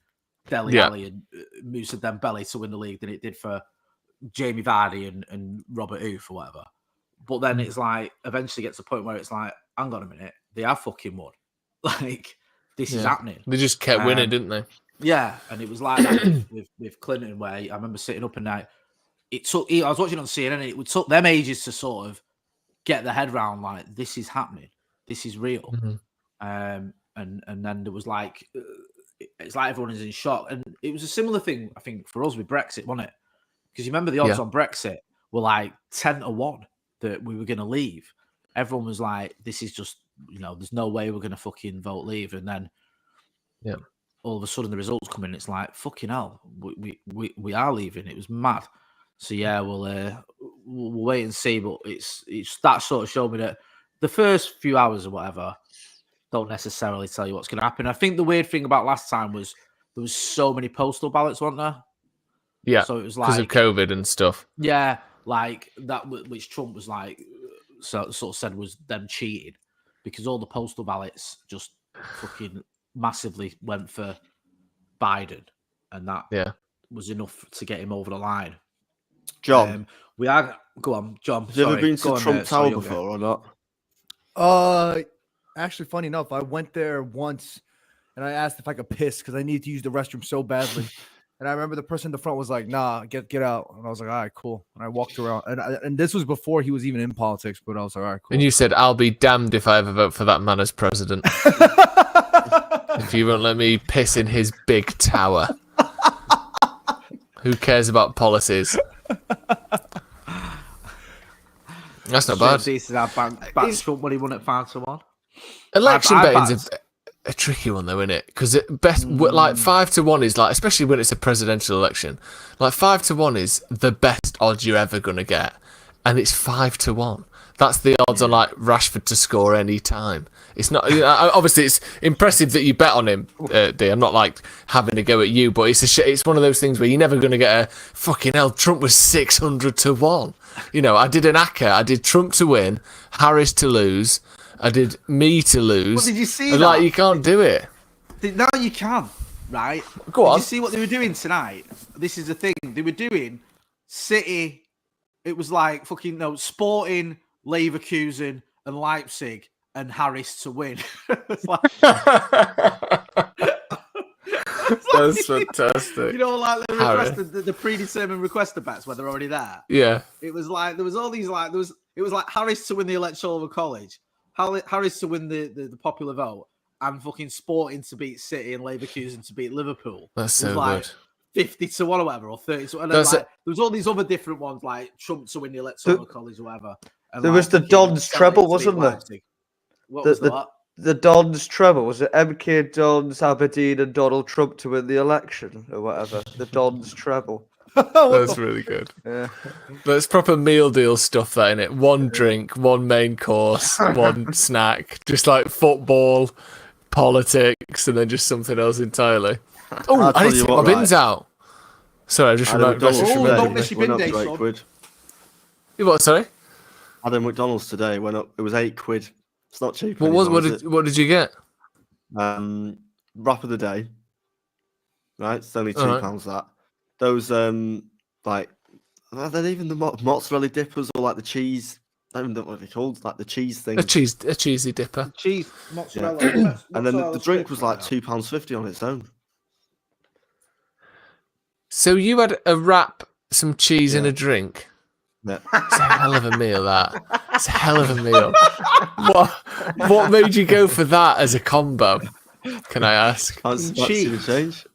Dele Alli and Moussa Dembele to win the league than it did for Jamie Vardy and Robert Huth or whatever. But then it's like eventually gets to a point where it's like, hang on a minute, they have fucking won. Like, this is happening. They just kept winning, didn't they? Yeah, and it was like that with Clinton, where I remember sitting up and night. I was watching on CNN, and it took them ages to sort of get their head around, like, this is happening, this is real. And then there was like, it's like everyone is in shock. And it was a similar thing, I think, for us with Brexit, wasn't it? Because you remember the odds on Brexit were like 10-1 that we were going to leave. Everyone was like, this is just, there's no way we're going to fucking vote leave. And then all of a sudden the results come in. It's like, fucking hell, we are leaving. It was mad. So yeah, we'll wait and see. But it's that sort of showed me that the first few hours or whatever don't necessarily tell you what's going to happen. I think the weird thing about last time was there was so many postal ballots, weren't there? Yeah, so it was like because of COVID and stuff. Yeah, like that, which Trump was like, sort of said was them cheating because all the postal ballots just fucking massively went for Biden, and that was enough to get him over the line. John, go on, John. Have you ever been to Trump Tower before or not? Actually, funny enough, I went there once, and I asked if I could piss because I needed to use the restroom so badly. And I remember the person in the front was like, "Nah, get out." And I was like, "All right, cool." And I walked around, and this was before he was even in politics. But I was like, "All right, cool." And you said, "I'll be damned if I ever vote for that man as president." If you won't let me piss in his big tower. Who cares about policies? That's not bad. This is our bank Trump when he won at 5-1. Election betting's a tricky one though, isn't it? Because like 5-1 is like, especially when it's a presidential election, like 5-1 is the best odds you're ever gonna get, and it's 5-1. That's the odds on like Rashford to score any time. It's not obviously it's impressive that you bet on him, D. I'm not like having a go at you, but it's one of those things where you're never gonna get a fucking hell. Trump was 600-1. I did an ACCA. I did Trump to win, Harris to lose. I did me to lose. Well, did you see that? Like, you can't do it. Now you can, right? Go on. Did you see what they were doing tonight? This is the thing. They were doing City. It was like fucking Sporting, Leverkusen, and Leipzig, and Harris to win. That's fantastic. Like the predetermined requester bets when they're already there. Yeah. It was like there was all these like it was like Harris to win the electoral college, Harris to win the popular vote, and fucking Sporting to beat City and Leverkusen to beat Liverpool. That's so like good. 50-1 or whatever, or 30. And then, there was all these other different ones like Trump to win the electoral college or whatever. And there was the Dons treble, wasn't there? What was that? The Dons treble, was it MK Dons, Aberdeen, and Donald Trump to win the election or whatever? The Dons treble. That's really good. Yeah. That's proper meal deal stuff, that, innit? One drink, one main course, one snack, just like football, politics, and then just something else entirely. Oh, I need to get my bins out. Sorry, I just remembered. Don't miss your bin day, son. What, sorry? I had a McDonald's today, went up, it was £8. It's not cheap. What did you get? Wrap of the day. Right, it's only £2 that. Those like they're even the mozzarella dippers or like the cheese. I don't know what they're called, like the cheese thing. A cheesy dipper. Cheese mozzarella. Yeah. And then the drink was like £2.50 on its own. So you had a wrap, some cheese, and a drink. Yeah. It's a hell of a meal, that. It's a hell of a meal. What made you go for that as a combo? Can I ask? Cheese. Change.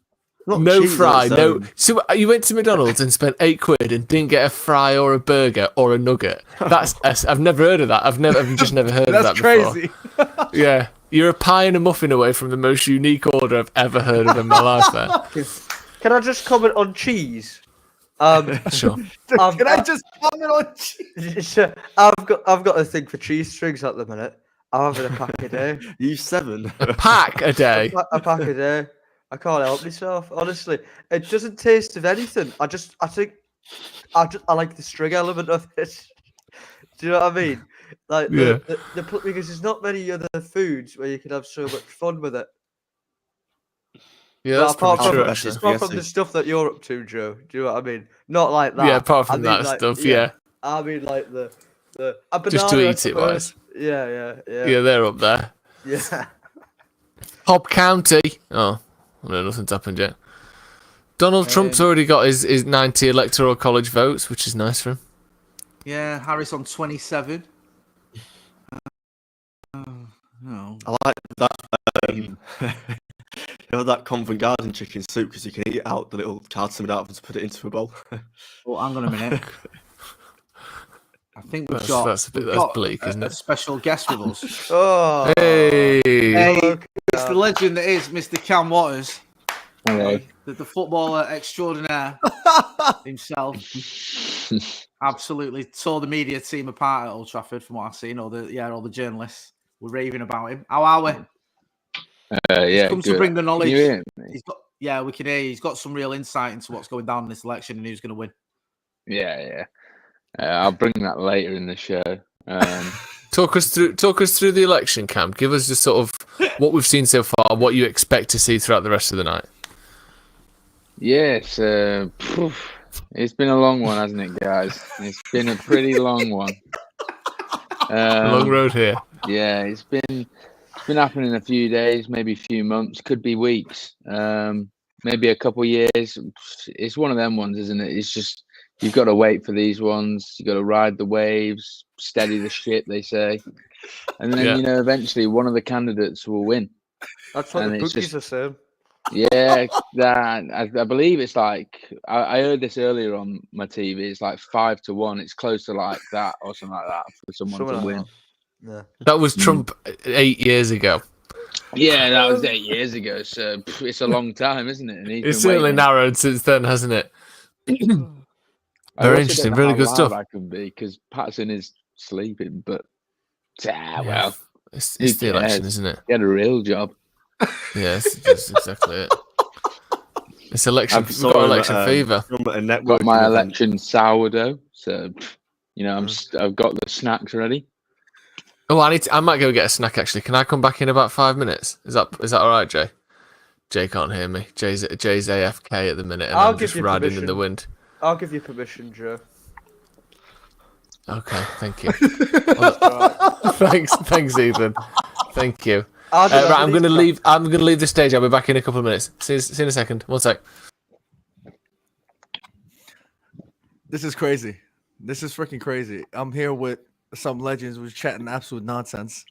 No fry, no. So you went to McDonald's and spent £8 and didn't get a fry or a burger or a nugget. I've never heard of that. I've just never heard of that before. That's crazy. Yeah, you're a pie and a muffin away from the most unique order I've ever heard of in my life. There. Can I just comment on cheese? Sure. Can I just comment on cheese? I've got a thing for cheese strings at the minute. I'm having a pack a day. You 7. A pack a day. A pack a day. I can't help myself. Honestly, it doesn't taste of anything. I think I like the string element of it. Do you know what I mean? Like because there's not many other foods where you can have so much fun with it. Yeah, that's apart true, from the stuff that you're up to, Joe. Do you know what I mean? Not like that. Yeah, apart from that stuff, yeah. I mean, like the there. A Just to banana, I eat it wise. suppose. Yeah. Yeah, they're up there. Yeah. Cobb County. Oh, no, nothing's happened yet. Donald Trump's already got his 90 electoral college votes, which is nice for him. Yeah, Harris on 27. No. I like that. That Covent Garden chicken soup because you can eat it out the little carton out to put it into a bowl. Well, hang on a minute. I think we've That's bleak, isn't a it? special guest with us. Oh. Hey. Hey, it's the legend that is Mr. Cam Waters, Hello. the footballer extraordinaire himself. Absolutely tore the media team apart at Old Trafford, from what I've seen. All the journalists were raving about him. How are we? Yeah, He's come to good. bring the knowledge. Can you hear me? We can hear you. He's got some real insight into what's going down in this election and who's going to win. Yeah. I'll bring that later in the show. Talk us through the election, Cam. Give us just sort of what we've seen so far, what you expect to see throughout the rest of the night. Yes, it's been a long one, hasn't it, guys? It's been a pretty long one. Long road here. Yeah, it's been happening a few days, maybe a few months, could be weeks, maybe a couple years. It's one of them ones, isn't it? It's just you've got to wait for these ones. You've got to ride the waves, steady the ship, they say, and then eventually one of the candidates will win. That's what the bookies are saying. Yeah, I believe it's like I heard this earlier on my TV. It's like 5-1. It's close to like that or something like that for someone to win. Yeah. That was Trump 8 years ago. Yeah, that was 8 years ago. So it's a long time, isn't it? And It's certainly narrowed since then, hasn't it? Very interesting. Really good stuff. I can be because Patterson is sleeping, but well, it's the election, isn't it? He had a real job. Yes, that's exactly it. It's election. We've got election fever. Got my election sourdough, so I've got the snacks ready. Oh, I might go get a snack actually. Can I come back in about 5 minutes? Is that all right, Jay? Jay can't hear me. Jay's AFK at the minute, and I'm just riding in the wind. I'll give you permission, Joe. Okay, thank you. Thanks, Ethan. Thank you. Right, I'm gonna leave the stage. I'll be back in a couple of minutes. See you in a second. 1 sec. This is crazy. This is freaking crazy. I'm here with some legends. We're chatting absolute nonsense.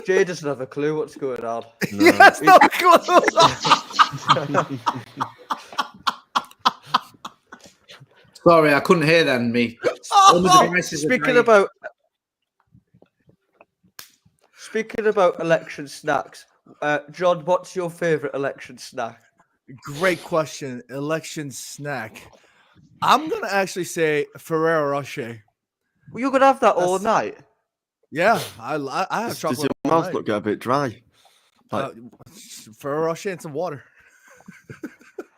Jay doesn't have a clue what's going on. No. Yes, no clue. Sorry, I couldn't hear then. Me. Speaking about election snacks, John, what's your favorite election snack? Great question. Election snack. I'm gonna actually say Ferrero Rocher. Well, you're gonna have that all night. Yeah, I have chocolate. Does your mouth not get a bit dry? Ferrero Rocher and some water.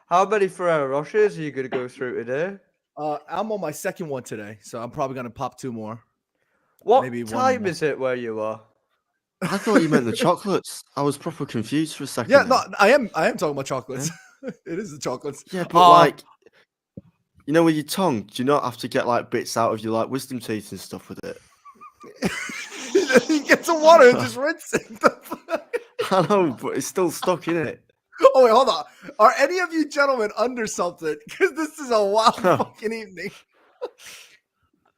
How many Ferrero Rochers are you gonna go through today? I'm on my second one today, so I'm probably gonna pop 2 more. What Maybe time is it where you are? I thought you meant the chocolates. I was proper confused for a second. Yeah, no, I am talking about chocolates. It is the chocolates. Yeah, but with your tongue, do you not have to get like bits out of your wisdom teeth and stuff with it? You get some water and just rinse it. I know, but it's still stuck in it. Oh wait, hold on. Are any of you gentlemen under something? Because this is a wild fucking evening.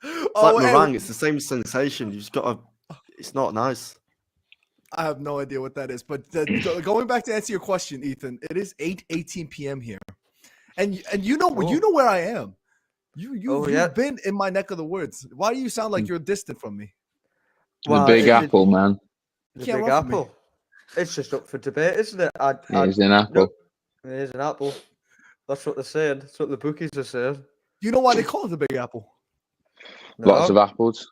It's like meringue. It's the same sensation. You just got to. It's not nice. I have no idea what that is. But going back to answer your question, Ethan, it is 8:18 p.m. here, and you know where I am. You've been in my neck of the woods. Why do you sound like you're distant from me? The Big Apple, man. The Big Apple. It's just up for debate, isn't it? It's an apple. It is an apple. That's what they're saying. That's what the bookies are saying. Do you know why they call it the Big Apple? No. Lots of apples.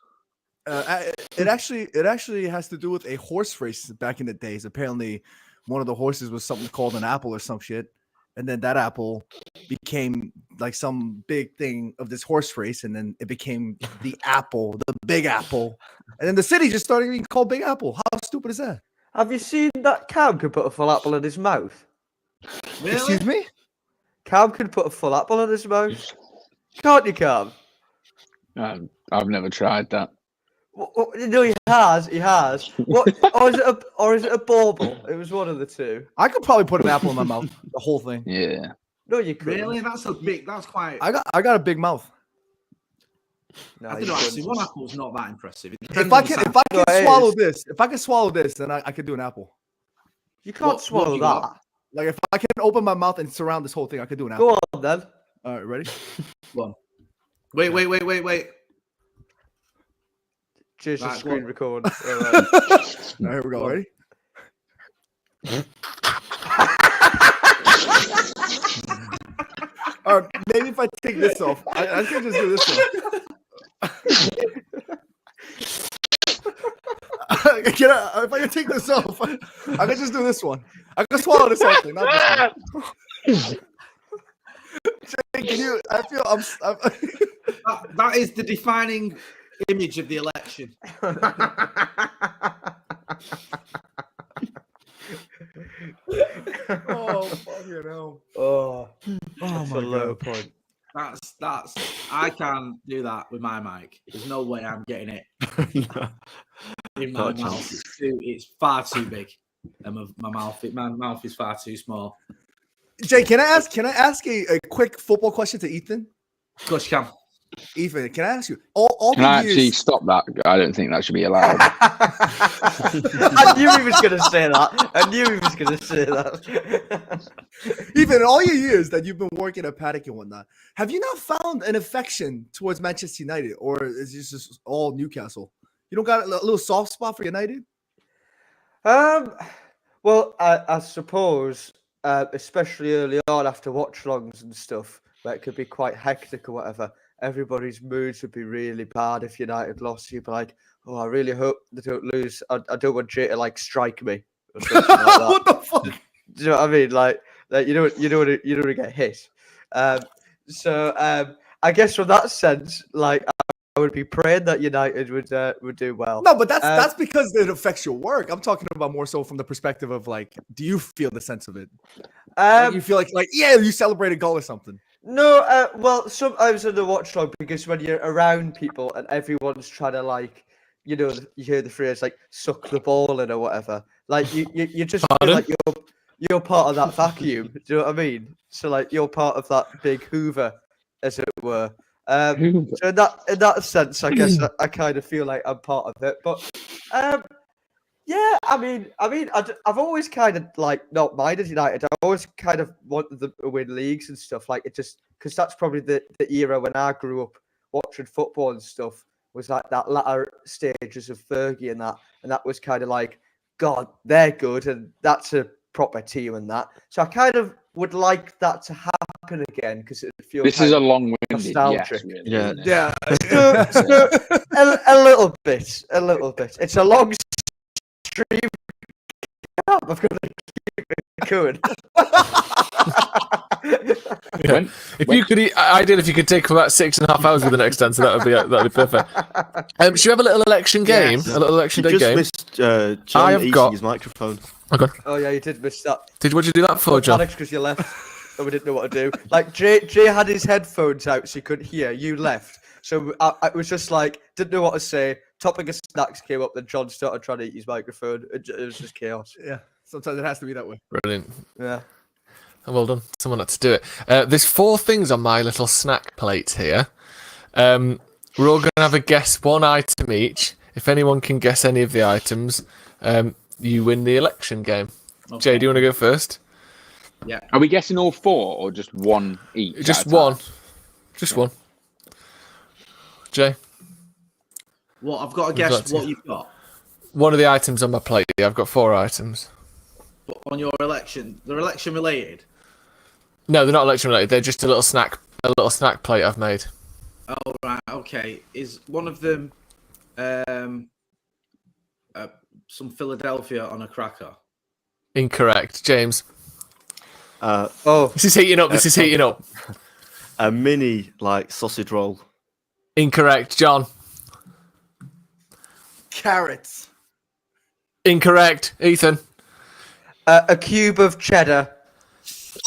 It actually has to do with a horse race back in the days. Apparently, one of the horses was something called an apple or some shit, and then that apple became like some big thing of this horse race, and then it became the apple, the Big Apple, and then the city just started being called Big Apple. How stupid is that? Have you seen that Cam could put a full apple in his mouth? Really? Excuse me? Cam could put a full apple in his mouth. Can't you, Cam? I've never tried that. No, he has. He has. What? Or is it a bauble? It was one of the two. I could probably put an apple in my mouth, the whole thing. Yeah. No, you couldn't. Really? That's a big. That's quite. I got a big mouth. No, I you don't know. Actually, couldn't. one apple's not that impressive. It If depends I on the can size. if I No, can it swallow is. this, if I can swallow this, then I could do an apple. You can't What swallow you that. got? Like if I can open my mouth and surround this whole thing, I could do an apple. Go on then. All right, ready? Go on. Wait. Cheers, Right, screen go record. All right. All right, here we go. Ready? All right, maybe if I take this off, I can just do this one. If I can take this off, I can just do this one. I can swallow this whole thing, not this one. Jay, can you? I feel I'm That is the defining image of the election. oh fucking hell. Oh, Oh that's my a low god. point. That's. I can't do that with my mic. There's no way I'm getting it in my Not a mouth. It's far too big, and my mouth is far too small. Jay, can I ask a quick football question to Ethan? Of course you can. Ethan, can I ask you? All Can the I years, actually stop that? I don't think that should be allowed. I knew he was going to say that. Ethan, in all your years that you've been working at Paddock and whatnot, have you not found an affection towards Manchester United, or is this just all Newcastle? You don't got a little soft spot for United? Well, I suppose, especially early on after watch-alongs and stuff, where it could be quite hectic or whatever, everybody's moods would be really bad if United lost. You'd be like, oh, I really hope they don't lose. I don't want Jay to, like, strike me or something like that. What the fuck? Do you know what I mean? Like you don't want to get hit. So I guess from that sense, like I would be praying that United would do well. No, but that's because it affects your work. I'm talking about more so from the perspective of like, do you feel the sense of it? Like, you feel like yeah, you celebrate a goal or something. No, well, sometimes in the watchdog, because when you're around people and everyone's trying to, like, you know, you hear the phrase like "suck the ball" in or whatever. Like you just feel like you're part of that vacuum. Do you know what I mean? So like you're part of that big Hoover, as it were. So in that sense, I guess I kind of feel like I'm part of it. But yeah, I mean, I've always kind of like not minded United. I always kind of wanted them to win leagues and stuff. Like it just because that's probably the era when I grew up watching football and stuff was like that latter stages of Fergie and that was kind of like, God, they're good and that's a proper team and that. So I kind of would like that to happen again because it feels. This is a long-winded nostalgic. yes, really, Yeah. isn't it? Yeah. So, a little bit. It's a long stream. I've got to keep it going. Yeah. If you could, ideal if you could take about 6.5 hours with the next answer, that'd be perfect. Should we have a little election game? Yes. A little election You day just game. missed John have eating got- his microphone. Okay. Oh yeah, you did miss that. What'd you do that for, John? Because you left and we didn't know what to do. Like Jay had his headphones out so he couldn't hear. You left, so I was just like didn't know what to say. Topic of snacks came up, then John started trying to eat his microphone. It was just chaos. Yeah. Sometimes it has to be that way. Brilliant. Yeah. Well done. Someone had to do it. There's 4 things on my little snack plate here. We're all going to have a guess, 1 item each. If anyone can guess any of the items, you win the election game. Okay. Jay, do you want to go first? Yeah. Are we guessing all 4 or just 1 each? Just at a time? one. Just one. Jay? Well, I've got to We've guess got to- what you've got. One of the items on my plate. I've got 4 items. But on your election, they're election related. No, they're not election related. They're just a little snack plate I've made. Oh right, okay. Is one of them some Philadelphia on a cracker? Incorrect. James. Oh, This is heating up. This is heating up. A mini like sausage roll. Incorrect. John. Carrots. Incorrect. Ethan. a cube of cheddar. It's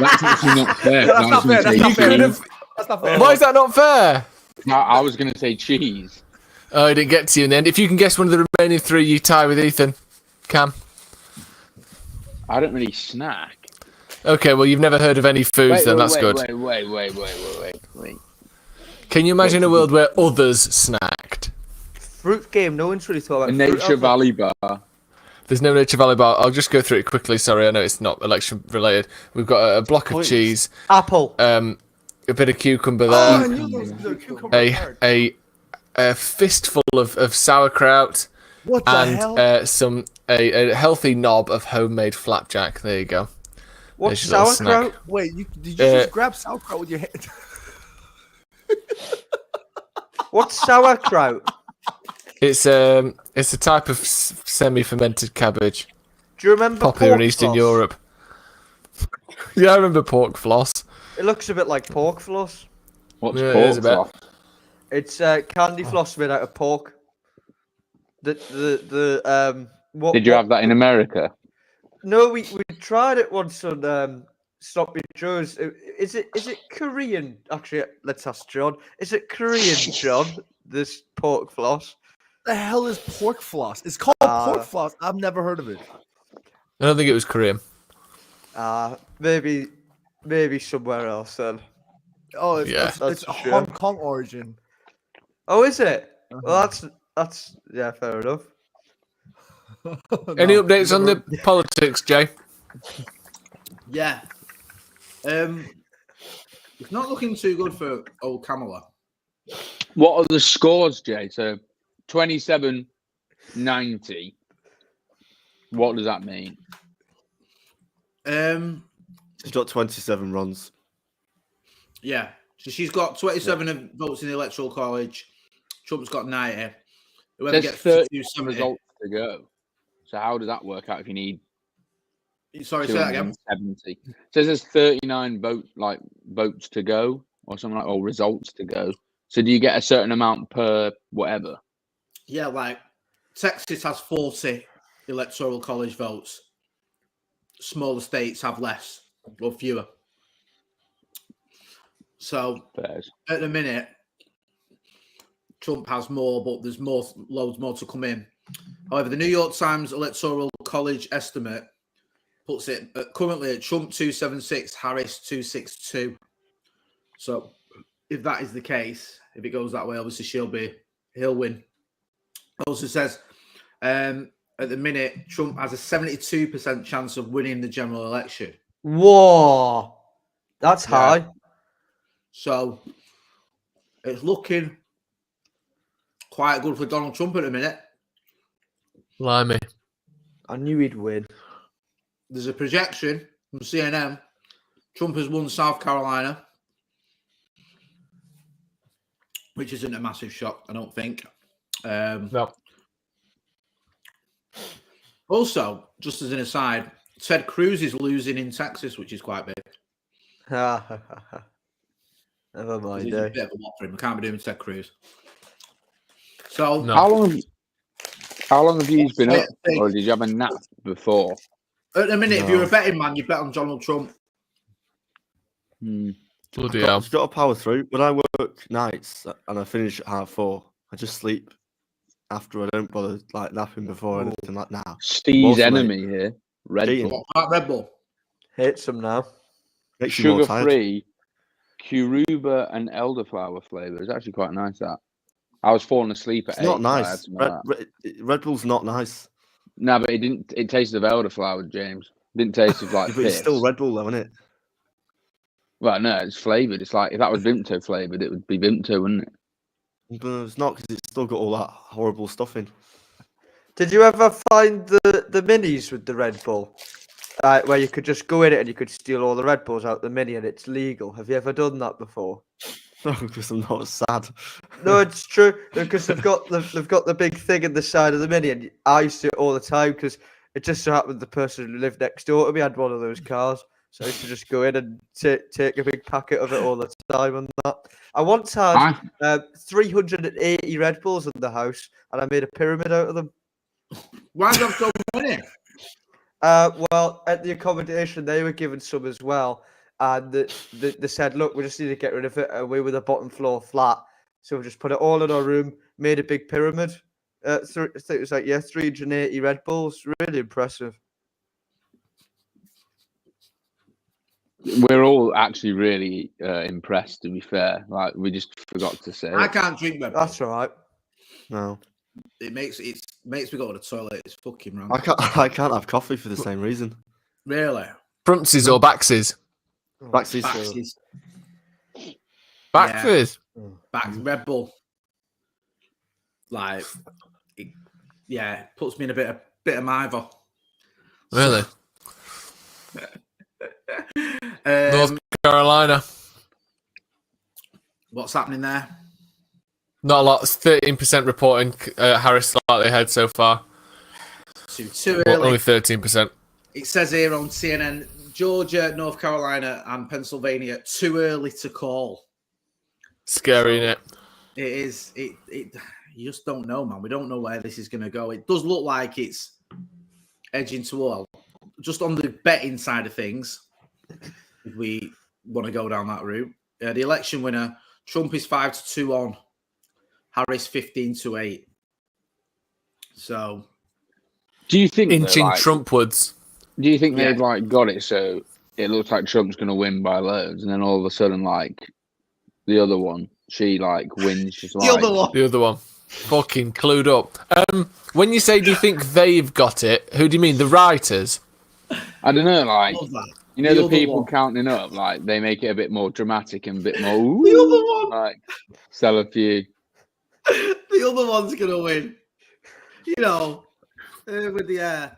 That's actually not fair. That's I was not gonna fair. That's say not fair. cheese. That's not fair. Why is that not fair? I was going to say cheese. Oh, I didn't get to you in the end. If you can guess one of the remaining three, you tie with Ethan. Cam. I don't really snack. Okay, well, you've never heard of any foods, then that's good. Wait. Can you imagine a world where others snacked? Fruit game. No one's really talking A about Nature fruit, Valley bar. There's no Nature Valley bar. I'll just go through it quickly. Sorry, I know it's not election related. We've got a block of cheese, apple. a bit of cucumber Oh, there, I knew those cucumber carrots. a fistful of sauerkraut, What the hell? and a healthy knob of homemade flapjack. There you go. What's There's your little snack. sauerkraut? Wait, did you just grab sauerkraut with your hand? What's sauerkraut? It's a type of semi-fermented cabbage, Do you remember popular in pork Eastern floss? Europe. Yeah, I remember pork floss. It looks a bit like pork floss. What's Yeah, it pork is a bit. floss? It's candy floss made out of pork. What, Did you have that in America? No, we tried it once on Stop Me Joe's. Is it Korean? Actually, let's ask John. Is it Korean, John? This pork floss. The hell is pork floss? It's called pork floss. I've never heard of it. I don't think it was Korean. Maybe somewhere else then. Oh, it's, Yeah. it's That's a for sure. Hong Kong origin. Oh, is it? Well, that's yeah, fair enough. Any No, updates on never- the politics, Jay? Yeah. It's not looking too good for old Kamala. What are the scores, Jay? So 27-90. What does that mean? She's got 27 runs. Yeah. So she's got 27 of votes in the Electoral College. Trump's got 90. Whoever There's gets 30 270. results to go. So how does that work out if you need Sorry, say that again. 270? It says there's 39 votes to go or something or results to go. So do you get a certain amount per whatever? Yeah, like Texas has 40 Electoral College votes. Smaller states have less or fewer. So Fairs. at the minute, Trump has more, but there's loads more to come in. However, the New York Times Electoral College estimate puts it currently at Trump 276, Harris 262. So if that is the case, if it goes that way, obviously he'll win. It also says at the minute, Trump has a 72% chance of winning the general election. Whoa, that's high. So it's looking quite good for Donald Trump at the minute. Blimey. I knew he'd win. There's a projection from CNN. Trump has won South Carolina, which isn't a massive shock, I don't think. No. Also, just as an aside, Ted Cruz is losing in Texas, which is quite big. Never mind. He's a bit of a lot for him. I can't be doing Ted Cruz. So, No. How long have you been I up? think- Or did you have a nap before? at the minute, if No. you're a betting man, you bet on Donald Trump. Bloody hell. I've got to power through. When I work nights and I finish at 4:30, I just sleep after. I don't bother like napping before or anything like that. Steve's Awesome, enemy here. Red Cheating. Bull. What about Red Bull? Hit some now. Makes you more tired. Sugar-free, Curuba and elderflower flavour. It's actually quite nice, that. I was falling asleep at It's not 8, so I had nice. some of that. Red Bull's not nice. No, but it tasted of elderflower, James. Didn't taste of like But it's piss. still Red Bull, though, isn't it? Well, no, it's flavoured. It's like if that was Vimto flavoured, it would be Vimto, wouldn't it? But it's not because it's still got all that horrible stuff in. Did you ever find the minis with the Red Bull? Where you could just go in it and you could steal all the Red Bulls out the mini and it's legal. Have you ever done that before? No, because I'm not sad. No, it's true because they've got the big thing in the side of the mini, and I used to do it all the time because it just so happened the person who lived next door to me had one of those cars, so I used to just go in and take a big packet of it all the time and that. I once had 380 Red Bulls in the house, and I made a pyramid out of them. Why do you have so many? Well, at the accommodation, they were given some as well. And they said, look, we just need to get rid of it. We were the bottom floor flat. So we just put it all in our room, made a big pyramid. I think it was like, 380 Red Bulls. Really impressive. We're all actually really impressed, to be fair. Like, we just forgot to say I it. can't drink Red Bull. That's all right. No, It makes me go to the toilet. It's fucking wrong. I can't have coffee for the same reason. Really? Frontsies or backsies? Backsies. Backsies. Backsies. Back Red Bull. Like, puts me in a bit of mither. Really? North Carolina. What's happening there? Not a lot. 13% reporting Harris slightly ahead so far. Too But early. only 13%. It says here on CNN, Georgia, North Carolina, and Pennsylvania, too early to call. Scary, innit? It is. It. You just don't know, man. We don't know where this is going to go. It does look like it's edging toward, just on the betting side of things, if we want to go down that route. The election winner, Trump is 5-2 on, Harris 15-8. So, Do you think Inching like, Trumpwards. Do you think Yeah. they've like got it so it looks like Trump's going to win by loads, and then all of a sudden, like the other one, she like wins just like The other one. Fucking clued up. When you say, do you think they've got it? Who do you mean? The writers? I don't know, like love that. you know, The the other people one. counting up, like they make it a bit more dramatic and a bit more. The other one. Like sell a few. The other one's going to win. You know, with the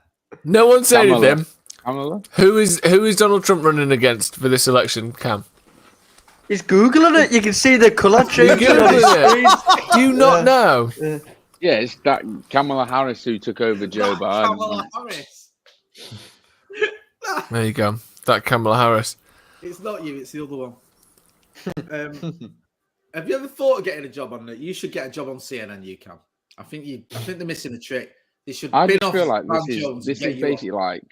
No one said Kamala. anything. Kamala? Who is Donald Trump running against for this election, Cam? He's Googling it. You can see the colour changing on his screen. Do you not know? Yeah, it's that Kamala Harris who took over Joe Biden. Kamala Harris. There you go. That Kamala Harris. It's not you, it's the other one. Have you ever thought of getting a job on it? You should get a job on CNN, you can. I think they're missing a trick. They should I bin just off feel like Van this is Jones this and get is you on. basically like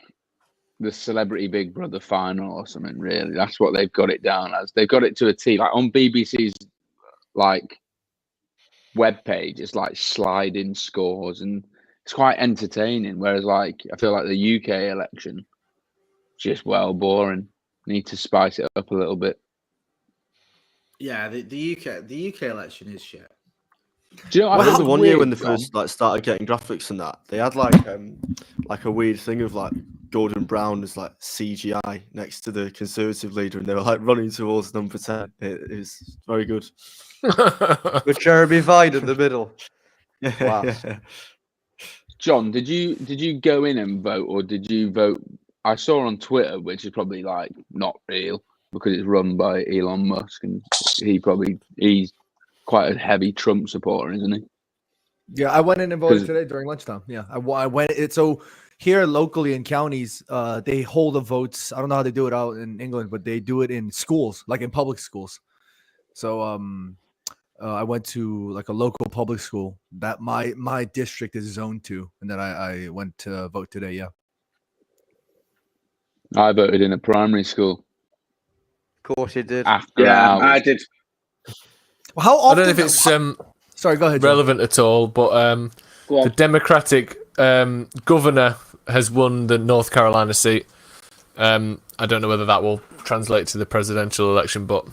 the Celebrity Big Brother final or something. Really, that's what they've got it down as. They've got it to a T. Like on BBC's like webpage, it's like sliding scores and it's quite entertaining. Whereas like I feel like the UK election, just boring. Need to spice it up a little bit. Yeah, the UK election is shit. Do you know? I I remember found one year weird, when they Tom? first like started getting graphics and that they had like a weird thing of like Gordon Brown as like CGI next to the Conservative leader, and they were like running towards number 10. It was very good. With Jeremy Vine in the middle. Wow. Yeah. John, did you go in and vote, or did you vote? I saw on Twitter, which is probably like not real because it's run by Elon Musk, and he's quite a heavy Trump supporter, isn't he? Yeah, I went in and voted 'Cause- today during lunchtime. Yeah, I went. So here locally in counties, they hold the votes. I don't know how they do it out in England, but they do it in schools, like in public schools. So I went to like a local public school that my district is zoned to, and then I went to vote today. Yeah. I voted in a primary school. Of course you did. After Yeah, hours. I did. Well, how I often? don't know if it's Sorry, go ahead. John. relevant at all, but Go the on. Democratic governor has won the North Carolina seat. I don't know whether that will translate to the presidential election, but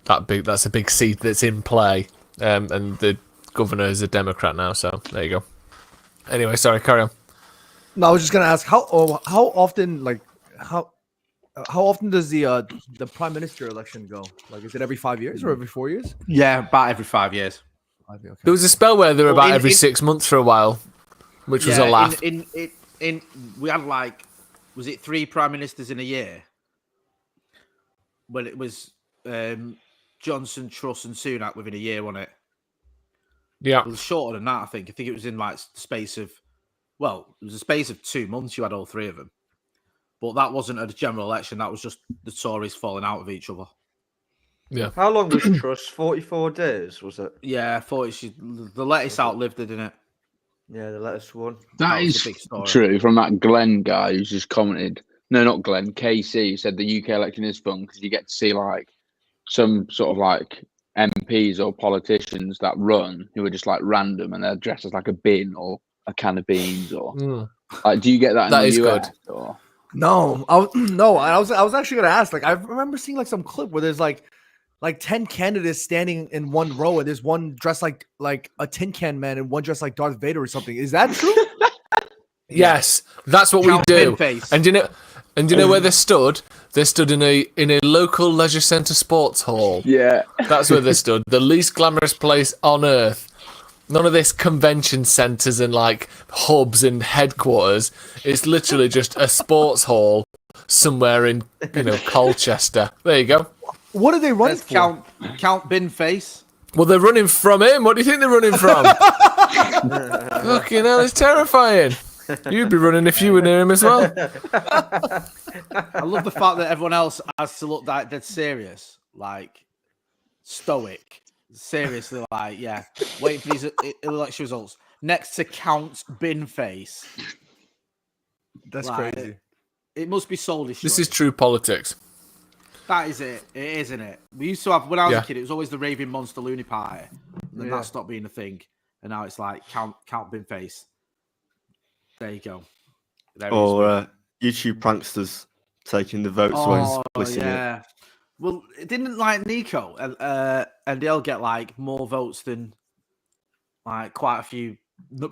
that's a big seat that's in play. And the governor is a Democrat now, so there you go. Anyway, sorry, carry on. No, I was just gonna ask how often, like how often does the prime minister election go? Like, is it every 5 years or every 4 years? Yeah, about every 5 years. Okay. There was a spell where they were Well, about in- every in- 6 months for a while, which was Yeah, a laugh. In we had like, was it 3 prime ministers in a year? Well, it was Johnson, Truss, and Sunak within a year, wasn't it? Yeah. It was shorter than that, I think. I think it was in like the space of, well, it was a space of 2 months. You had all 3 of them, but that wasn't a general election. That was just the Tories falling out of each other. How long was Truss? 44 days, was it? Yeah, I thought the lettuce outlived it, didn't it? Yeah, the latest one. That was is the big story. true from that Glenn guy who's just commented. No, not Glenn. KC said the UK election is fun because you get to see like some sort of like MPs or politicians that run who are just like random and they're dressed as like a bin or a can of beans or like. Do you get that in That the is US? good. Or? No, I was actually gonna ask. Like, I remember seeing like some clip where there's like 10 candidates standing in one row, and there's one dressed like a tin can man and one dressed like Darth Vader or something. Is that true? Yes, that's what Count we do. Binface. And you know where they stood? They stood in a local leisure centre sports hall. Yeah. That's where they stood. The least glamorous place on earth. None of this convention centres and like hubs and headquarters. It's literally just a sports hall somewhere in Colchester. There you go. What are they running Let's for? count Binface. Well, they're running from him. What do you think they're running from? Fucking hell, it's terrifying. You'd be running if you were near him as well. I love the fact that everyone else has to look like dead serious, like stoic, seriously, like waiting for these election results. Next to Count Binface. That's Like, crazy. It must be soul destroyed. This is true politics. That is it. It is, isn't it? We used to have, when I was Yeah. a kid, it was always the Raving Monster Looney Party. And then that stopped being a thing. And now it's like Count Binface. There you go. There it is. Or YouTube pranksters taking the votes away and splitting it. Well, it didn't like Nico and they'll get like more votes than like quite a few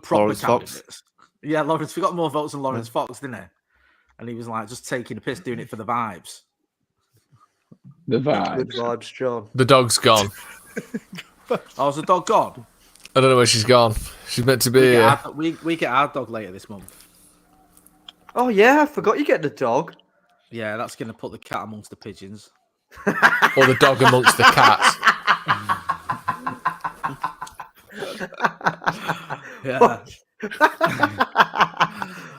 proper Lawrence candidates. Fox. Yeah, Lawrence. We got more votes than Lawrence Fox, didn't he? And he was like just taking a piss, doing it for the vibes. The Good vibes. vibes, John. The dog's gone. Oh, is the dog gone? I don't know where she's gone. She's meant to be here. We get our dog later this month. Oh yeah, I forgot you get the dog. Yeah, that's going to put the cat amongst the pigeons. Or the dog amongst the cats. Yeah.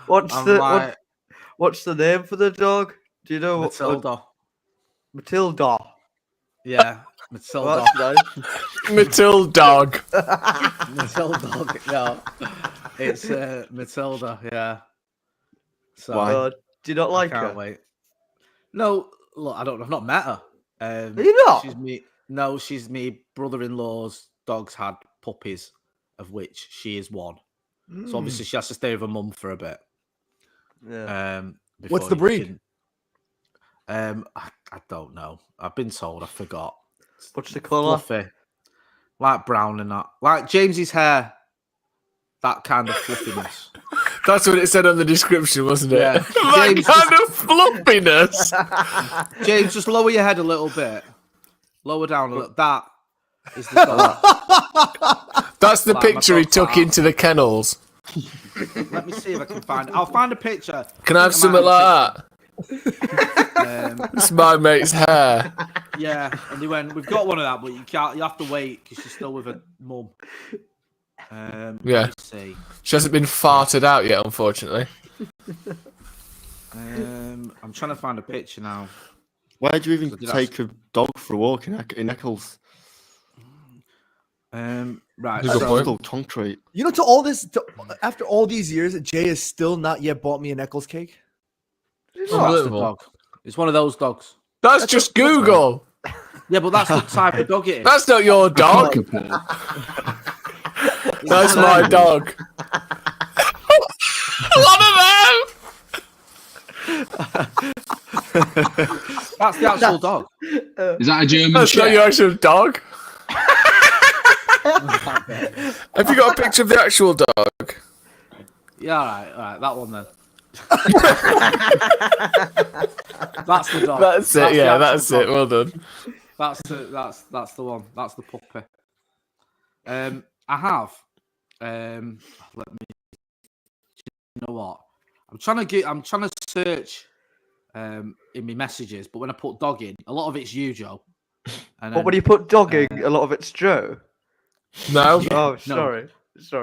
What's the name for the dog? Do you know what? Matilda. Matilda. Yeah, Oh, Matilda. that's nice. Matilda dog. Matilda. No, it's Matilda. Yeah. So Why? Do you not I like can't her? wait. No, look, I've not met her. Are you not? She's me brother-in-law's dogs had puppies, of which she is one. So obviously she has to stay with her mum for a bit. Yeah. What's before the you breed? I don't know. I've been told. I forgot. What's the colour? Fluffy, like brown and that, like James's hair. That kind of fluffiness. That's what it said on the description, wasn't it? Yeah. That James kind of fluffiness. James, just lower your head a little bit. Lower down a little. That is the dog. That's the Like, my picture he dog's took like into the kennels. Let me see if I can find. I'll find a picture. Can I have something like that? It's my mate's hair. Yeah, and they went. We've got one of that, but you can't. You have to wait because she's still with her mum. Yeah. Let me see. She hasn't been farted out yet, unfortunately. I'm trying to find a picture now. Why do you even So did I- take a dog for a walk in Eccles? Right. Good That's a point. little tongue treat. You know, after all these years, Jay has still not yet bought me an Eccles cake. That's the Unbelievable. dog. It's one of those dogs. That's just Google. Yeah, but that's the type of dog it is. That's not your dog. That's my dog. One of them. That's the actual dog. Is that a German That's not Shepherd? your actual dog. Have you got a picture of the actual dog? Yeah, all right, that one then. That's the dog. That's it. the Yeah, actual that's it. dog. Well done. That's the one. That's the puppy. I have. Let me. You know what? I'm trying to search in my messages, but when I put dog in, a lot of it's you, Joe. And What when you put dogging, a lot of it's Joe. No. Oh, sorry.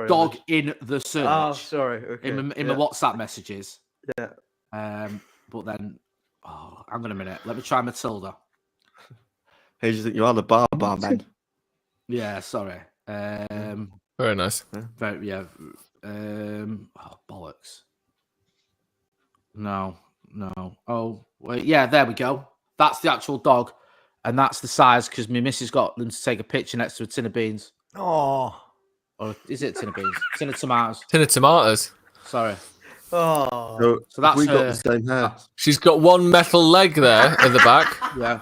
dog in the search. Oh, sorry. Okay. in my WhatsApp messages. Yeah. But then, hang on a minute. Let me try Matilda. Hey, do you think you are the barman? Yeah, sorry. Very nice. Yeah, Oh, bollocks. No. Oh, wait. Yeah, there we go. That's the actual dog. And that's the size because my missus got them to take a picture next to a tin of beans. Oh. Or is it a tin of beans? Tin of tomatoes. Tin of tomatoes. Sorry. Oh. So that's we got her. the same hair. She's got one metal leg there at the back. Yeah.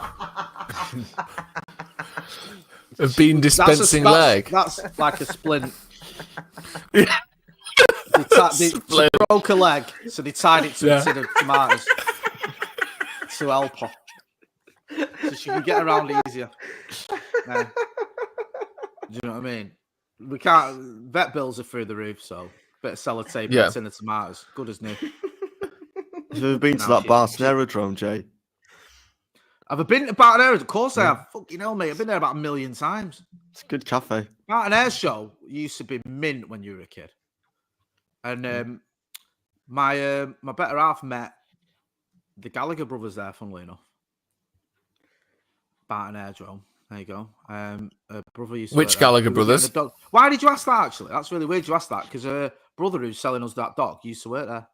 A bean dispensing leg. That's like a splint. Yeah. They broke a leg, so they tied it to a tin of tomatoes to help her. So she can get around easier. Do you know what I mean? We can't. Vet bills are through the roof, so bit of sellotape, and a tin of tomatoes, good as new. Have you ever been to that Barton Aerodrome, Jay? Have I been to Barton Air? Of course I have. Fucking hell, mate. I've been there about 1 million times. It's a good cafe. Barton Air show used to be mint when you were a kid. And my better half met the Gallagher brothers there, funnily enough. Barton Airdrome. There you go. A brother used to Which Gallagher brothers? Why did you ask that, actually? That's really weird you asked that, because a brother who's selling us that dog used to work there.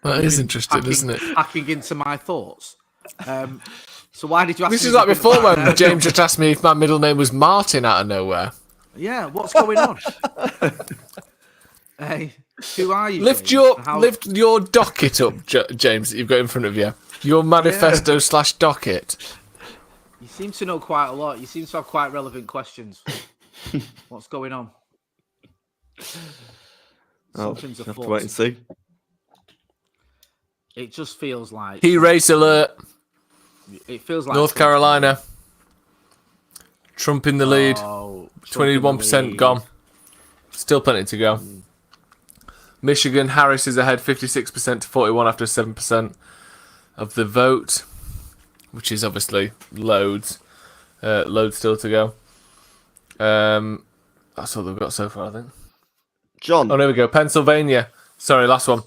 That is interesting, isn't it? Hacking into my thoughts. So why did you ask This me is like to before put that when James just asked me if my middle name was Martin out of nowhere. Yeah, what's going on? Hey, who are you? Lift your docket up, James, that you've got in front of you. Your manifesto / docket. You seem to know quite a lot. You seem to have quite relevant questions. What's going on? Something's have afoot. to wait and see. It just feels like Key race alert. It feels like North Carolina. Trump in the lead. 21% gone. Still plenty to go. Michigan, Harris is ahead 56% to 41 after 7% of the vote, which is obviously loads. Loads still to go. That's all they've got so far, I think. John. Oh, there we go. Pennsylvania. Sorry, last one.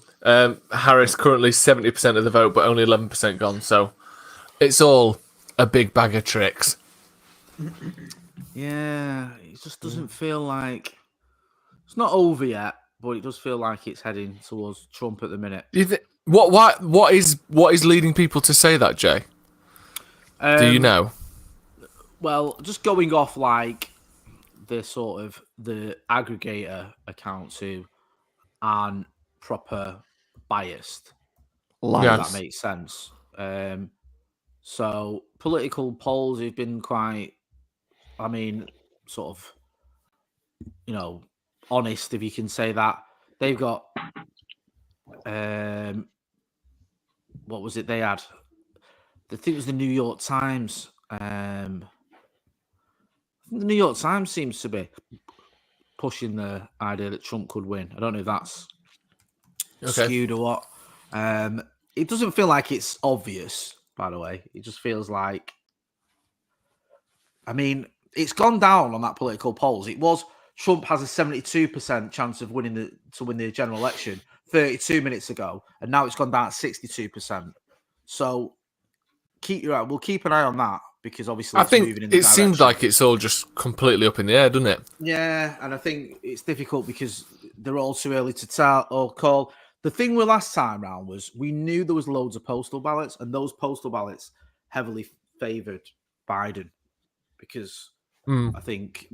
Harris currently 70% of the vote, but only 11% gone. So it's all a big bag of tricks. Yeah, it just doesn't feel like it's not over yet, but it does feel like it's heading towards Trump at the minute. What is leading people to say that, Jay? Do you know? Well, just going off like the sort of the aggregator accounts who aren't proper biased. Yes. If that makes sense. So political polls have been quite, sort of, honest, if you can say that. They've got, what was it they had? I think it was the New York Times. The New York Times seems to be pushing the idea that Trump could win. I don't know if that's skewed or what. It doesn't feel like it's obvious, by the way. It just feels like, it's gone down on that political polls. It was Trump has a 72% chance of win the general election 32 minutes ago, and now it's gone down to 62%. So we'll keep an eye on that, because obviously I think it seems like it's all just completely up in the air, doesn't it? Yeah, and I think it's difficult because they're all too early to tell or call. The thing with last time round was we knew there was loads of postal ballots, and those postal ballots heavily favoured Biden, because I think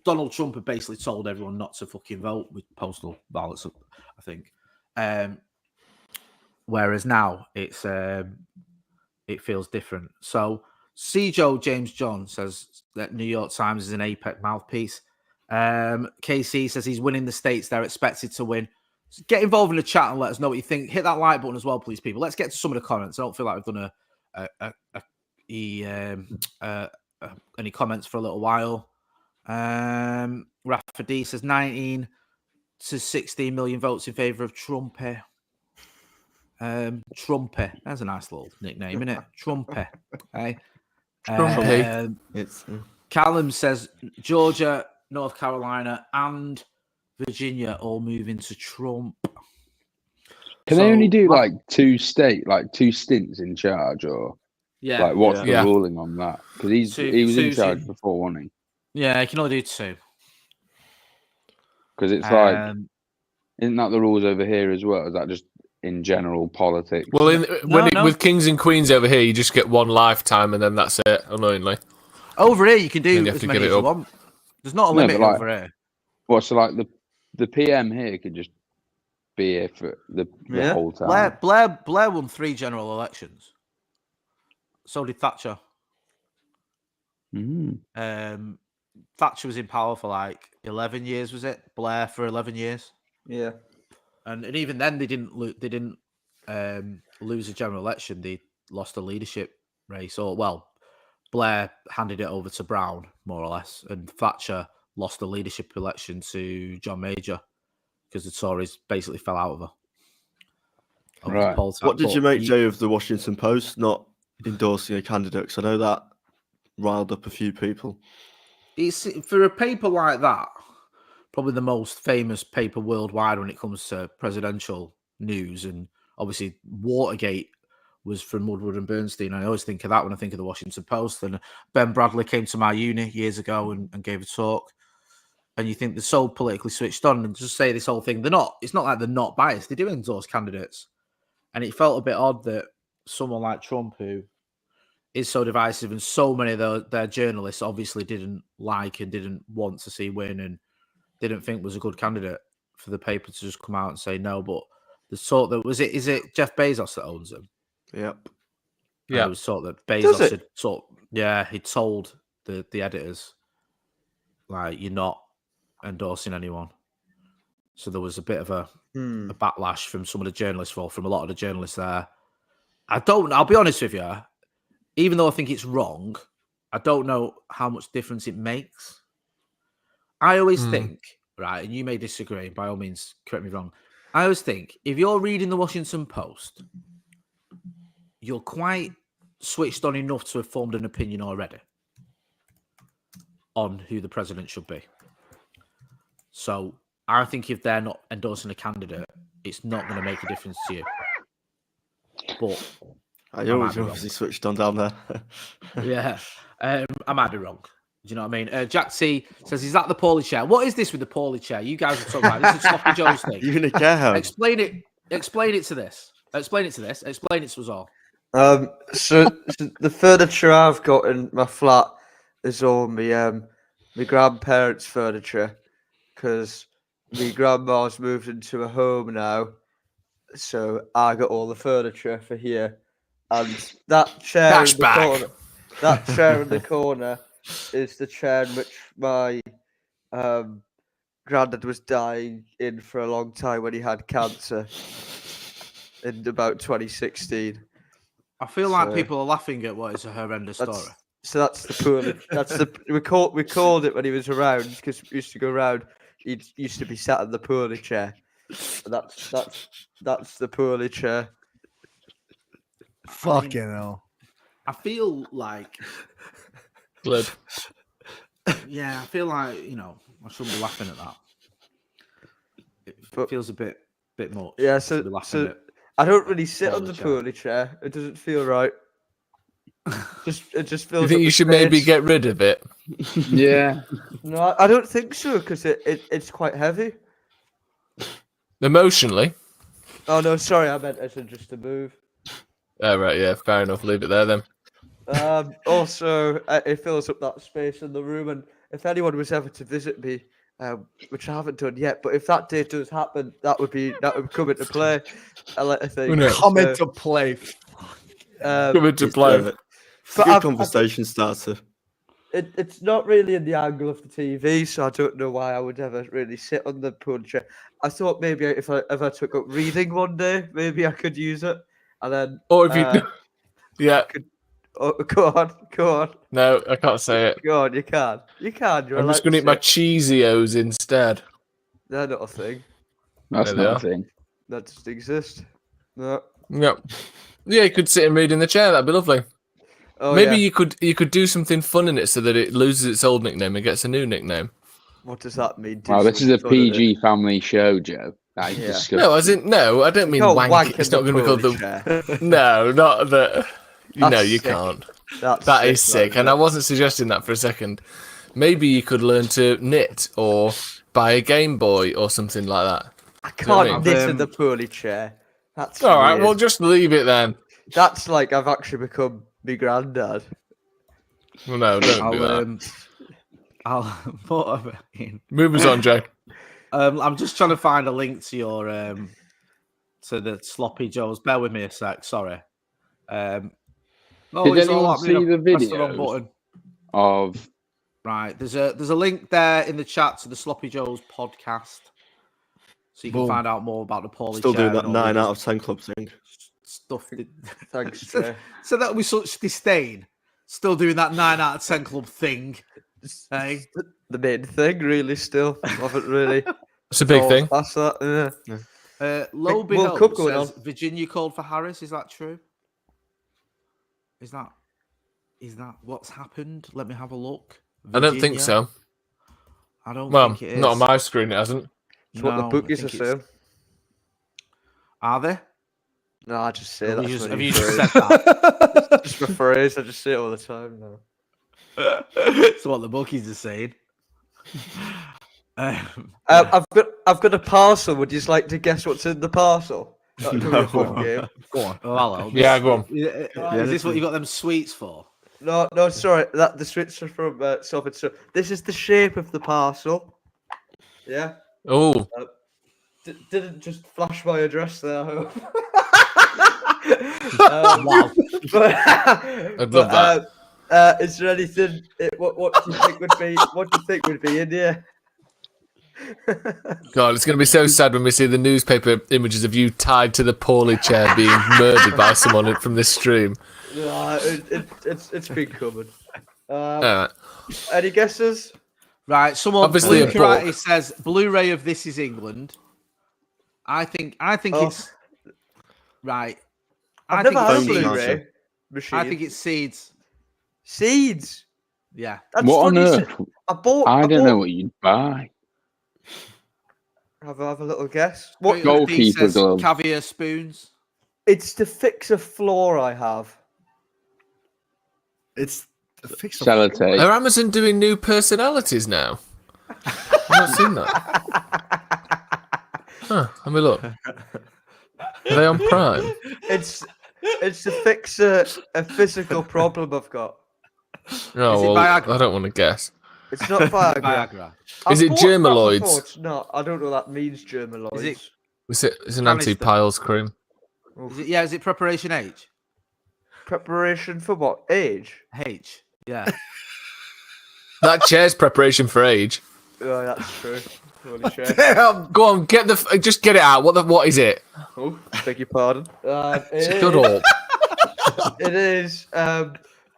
Donald Trump had basically told everyone not to fucking vote with postal ballots, I think. Whereas now it feels different. So Joe James John says that New York Times is an APEC mouthpiece. KC says he's winning the states they're expected to win. So get involved in the chat and let us know what you think. Hit that like button as well, please, people. Let's get to some of the comments. I don't feel like we've done any comments for a little while. Rafa D says 19 to 16 million votes in favour of Trumpy. Trumpy. That's a nice little nickname, isn't it? Trumpy. Hey. Callum says Georgia, North Carolina, and Virginia all moving to Trump. Can they only do like two stints in charge, or what's the ruling on that? Because he was in charge before, wasn't he? Yeah, you can only do 2. Because it's like, isn't that the rules over here as well? Is that just in general politics? Well, No. with kings and queens over here, you just get 1 lifetime and then that's it, annoyingly. Over here, you can Then do you have as to many give as it you up. want. There's not a No, limit but like- over here. What, so like the PM here could just be here for the Yeah. whole time. Blair won 3 general elections. So did Thatcher. Thatcher was in power for like 11 years, was it? Blair for 11 years. Yeah. And even then, they didn't lose a general election. They lost a leadership race. Or well, Blair handed it over to Brown, more or less, and Thatcher lost the leadership election to John Major because the Tories basically fell out of her. Right. What did you make, Jay, of the Washington Post not endorsing a candidate? Because I know that riled up a few people. It's for a paper like that, probably the most famous paper worldwide when it comes to presidential news, and obviously Watergate was from Woodward and Bernstein. I always think of that when I think of the Washington Post. And Ben Bradley came to my uni years ago and gave a talk. And you think they're so politically switched on, and just say this whole thing. It's not like they're not biased. They do endorse candidates. And it felt a bit odd that someone like Trump, who is so divisive, and so many of their journalists obviously didn't like and didn't want to see win and didn't think was a good candidate, for the paper to just come out and say no. But the sort that is it Jeff Bezos that owns them? Yep. Yeah. It was sort that Bezos he told the editors, like, you're not endorsing anyone. So there was a bit of a backlash from some of the journalists, from a lot of the journalists there. I'll be honest with you, even though I think it's wrong, I don't know how much difference it makes. I always think, right, and you may disagree, by all means, correct me wrong. I always think if you're reading the Washington Post, you're quite switched on enough to have formed an opinion already on who the president should be. So I think if they're not endorsing a candidate, it's not going to make a difference to you. But You're obviously switched on down there. yeah, I might be wrong. Do you know what I mean? Jack T says, "Is that the Paulie chair? What is this with the Paulie chair? You guys are talking about this is Sloppy Joe's thing. You in a care home? Explain it to this. Explain it to us all." So the furniture I've got in my flat is all my grandparents' furniture, because my grandma's moved into a home now, so I got all the furniture for here. And that chair in the corner is the chair in which my granddad was dying in for a long time when he had cancer in about 2016. I feel like people are laughing at what is a horrendous story. So that's the poorly. We called it when he was around, because we used to go around. He used to be sat in the poorly chair. That's the poorly chair. Fucking hell. I feel like, Glib. yeah, I feel like, I shouldn't be laughing at that. It feels a bit much. Yeah, to be laughing at. I don't really sit on the chair. poorly chair. It doesn't feel right. It just feels. You think up you the should maybe space. get rid of it? Yeah. No, I don't think so, because it's quite heavy. Emotionally? Oh no, sorry, I meant as in just to move. Oh, right, yeah, fair enough. Leave it there then. Also, it fills up that space in the room, and if anyone was ever to visit me, which I haven't done yet, but if that day does happen, that would come into play. I like to think. Come into play. Come into play. It's a good conversation starter. It's not really in the angle of the TV, so I don't know why I would ever really sit on the pool chair. I thought maybe if I took up reading one day, maybe I could use it, and then. Or if you, yeah. Go on. No, I can't say it. Go on, you can. I'm just going to eat my Cheezios instead. They're not a thing. That's There they not a are. thing. That just exist. No. Yep. Yeah, you could sit and read in the chair. That'd be lovely. Oh, Maybe yeah. you could do something fun in it so that it loses its old nickname and gets a new nickname. What does that mean? Wow, this is a PG family show, Joe. That is Yeah. disgusting. No, I don't mean Can't wank. wank It's in not the going to be called poorly the. chair. No, not that. No, That's you sick. can't. That That is sick, and I wasn't suggesting that for a second. maybe you could learn to knit or buy a Game Boy or something like that. I You know what I can't mean? knit in the poorly chair. That's All right, weird. well, just leave it then. That's like I've actually become my granddad. Well, no, don't do that. I'll Move us on, Jay. I'm just trying to find a link to your to the sloppy joes. Bear with me a sec. Sorry. Did it's all anyone see the Press the wrong videos button. of? Right, there's a link there in the chat to the Sloppy Joes podcast, so you can Boom. find out more about the poorly Still doing chair that and all 9 the out of 10 club thing. stuff. Thanks, so, Jay. so that'll be such disdain. Still doing that 9 out of 10 club thing. Hey, The main thing, really. Still, haven't really. It's a big thing. That's that. Yeah. Low Big World Cup going says Virginia called for Harris. Is that true? Is that what's happened? Let me have a look. I don't think Virginia? so. I don't Well, think it is. not on my screen, it hasn't. It's what the No, bookies I are think it's- saying. Are they? No, I just say Have that. you just, have you just said that? Just a phrase. I just say it all the time now. That's what the bookies are saying. I've got a parcel. Would you just like to guess what's in the parcel? That'll be a fun game. Go on. Oh, hello. Yeah, go on. Is this what you got them sweets for? No, sorry. That the switch are from Salford. So this is the shape of the parcel. Yeah. Oh, Didn't just flash my address there. I hope. Wow. I'd love that. Is there anything? What do you think would be? What do you think would be in here? God, it's going to be so sad when we see the newspaper images of you tied to the poorly chair being murdered by someone from this stream. It's been coming. Alright. Any guesses? Right, someone Obviously Blue a Karate book. says Blu-ray of This Is England. I think Oh. it's right. I've I never think had a it's seeds. Blu-ray machine. I think it's seeds. Seeds. Yeah. That's What on funny you earth? said- I bought. I don't bought- know what you'd buy. Have a little guess. What? He Goalkeeper says gloves. caviar spoons. It's to fix a floor I have. It's a fix. Sellotape. Are Amazon doing new personalities now? I've not seen that. Huh, let me look. Are they on Prime? It's to fix a physical problem I've got. No, Is it well, Viagra? I don't want to guess. It's not Viagra. Viagra. I've Is it bought that Germaloids? before, It's not. I don't know what that means. Germaloids. Is it- It's an Canister. anti-piles cream. Is it preparation H? Preparation for what age? H. Yeah. That chair's preparation for age. Oh, that's true. Holy shit. Damn. Go on, just get it out. What is it? Oh, beg your pardon. Shut up. It is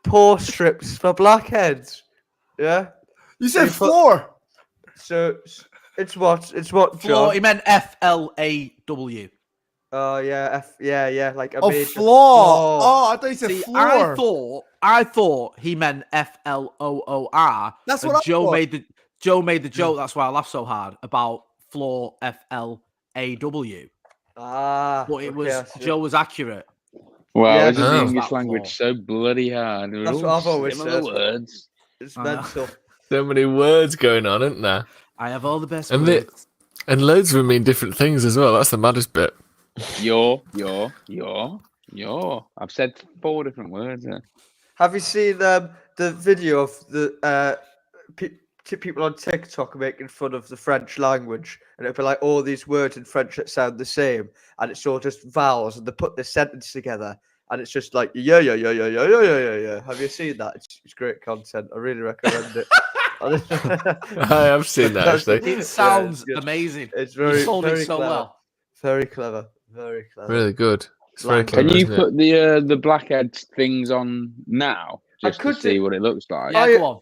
pore strips for blackheads. Yeah. You said You put- floor. So it's what? It's what? Floor. John? He meant FLAW. Oh yeah, yeah, like a Oh, major floor. Oh, I thought you said See, floor. I thought he meant FLOOR. That's and what I Joe thought. made the joke. That's why I laughed so hard about floor FLAW. Ah, But it okay, was I see. Joe was accurate. Wow, Yeah, isn't Oh. the That English language floor. so bloody hard? They're That's all what I've always similar said. words. It's I know. mental. So many words going on, isn't there? I have all the best And words. and loads of them mean different things as well. That's the maddest bit. You're. I've said 4 different words there. Have you seen the video of the people on TikTok making fun of the French language, and it'll be like all these words in French that sound the same, and it's all just vowels, and they put this sentence together, and it's just like yeah. Have you seen that? It's great content. I really recommend it. I have seen that actually. It sounds it's good. amazing. It's You very, sold very it so clever. well. Very clever. Very clever. Really good. It's very Like- clever. Can you isn't it? put the blackhead things on now, I just to could see do- what it looks like? Yeah, I- go on.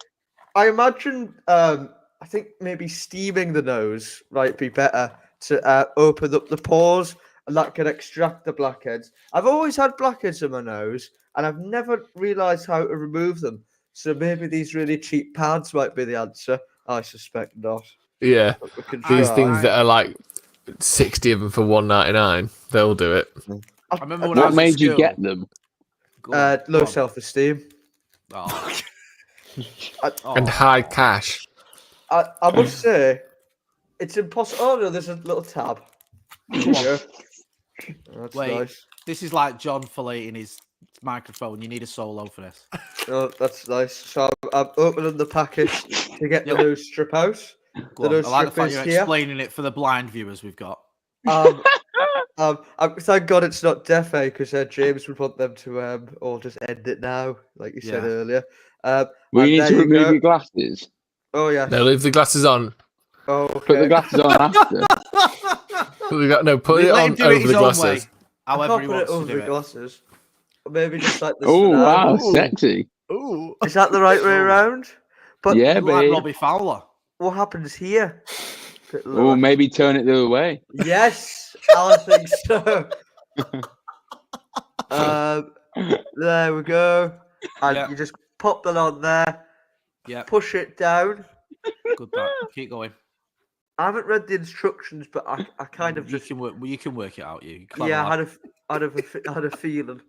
I imagine, I think maybe steaming the nose might be better to open up the pores, and that can extract the blackheads. I've always had blackheads in my nose, and I've never realised how to remove them. So maybe these really cheap pads might be the answer. I suspect not. Yeah, But we can these try. things that are like 60 of them for $1.99, they'll do it. I remember when I What was made at you school. get them? Go on, Low go on. self-esteem. Oh. And hide cash. I must say, it's impossible. Oh no, there's a little tab. Yeah. That's Wait, nice. this is like John filleting his microphone. You need a solo for this. Oh, that's nice. So I'm opening the packet to get the nose strip out. Go The on. nose I like the strip fact is you're here. explaining it for the blind viewers we've got. Thank God it's not deaf, because James would want them to all just end it now, like you said Yeah. earlier. We and need there to you remove go. your glasses. Oh yes. No, leave the glasses on. Oh, Put the okay. glasses on after. Put it Let on him do over it his the own glasses. way. I However can't he put it wants to over do the it. glasses. Or maybe just like this. Oh for now. wow, Ooh. sexy. Ooh. Is that the right way around? But Yeah, You look like babe. Robbie Fowler. what happens here? Bit Oh, lower. maybe turn it the other way. Yes, I think so. There we go. And Yeah. you just pop that on there, Yeah, push it down. good that. Keep going. I haven't read the instructions, but I kind of You just can work it out. You clever yeah, I lad. had a feeling.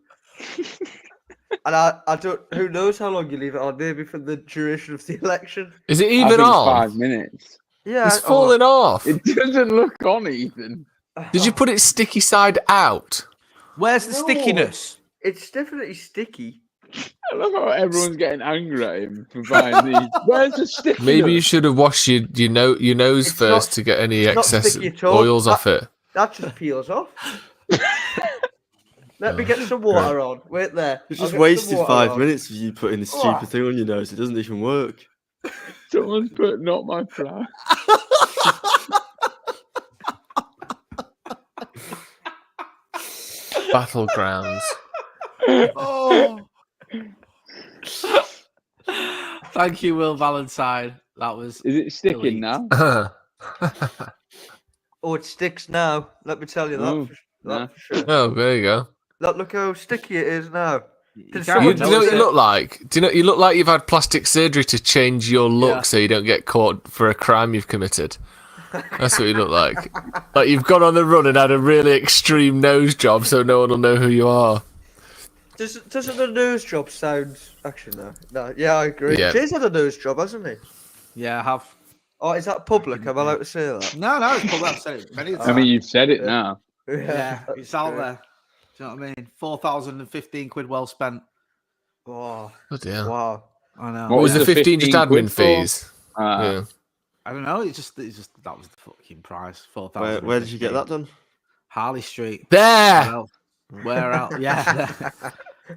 And I don't. Who knows how long you leave it on? Maybe for the duration of the election. Is it I even think on? 5 minutes. Yeah. It's falling off. It doesn't look on, Ethan. Did you put it sticky side out? Where's the No. stickiness? It's definitely sticky. I love how everyone's getting angry at him for buying these. Where's the sticky? Maybe you should have washed your nose It's first not- to get any it's not excess sticky at all. oils off it. That just peels off. Let me get some water on. Wait there. It's I'll just get some wasted water 5 on. minutes of you putting this stupid thing on your nose. It doesn't even work. Someone's put not my price. Battlegrounds. Oh. Thank you, Will Valentine. That was. Is it sticking elite. now? Oh, it sticks now. Let me tell you that. Ooh, That for sure. Oh, there you go. Look how sticky it is now. You Did can't someone Do you know what notice you it? look like? Do you know you look like you've had plastic surgery to change your look Yeah. so you don't get caught for a crime you've committed? That's what you look like. Like you've gone on the run and had a really extreme nose job so no one will know who you are. Doesn't a nose job sound? Actually, no. No. Yeah, I agree. Yeah. Jay's had a nose job, hasn't he? Yeah, I have. Oh, is that public? Am I allowed to say that? No, it's probably I've said it many I mean, you've said it now. yeah, that's it's out true. there. Do you know what I mean? 4,015 quid well spent. Oh, Bloody hell. wow. I know. What was the 15 just 15 quid admin for? fees? Ah, Yeah. I don't know. It's just that was the fucking price. 4,000. Where did you get that done? Harley Street. There! Where else? Yeah.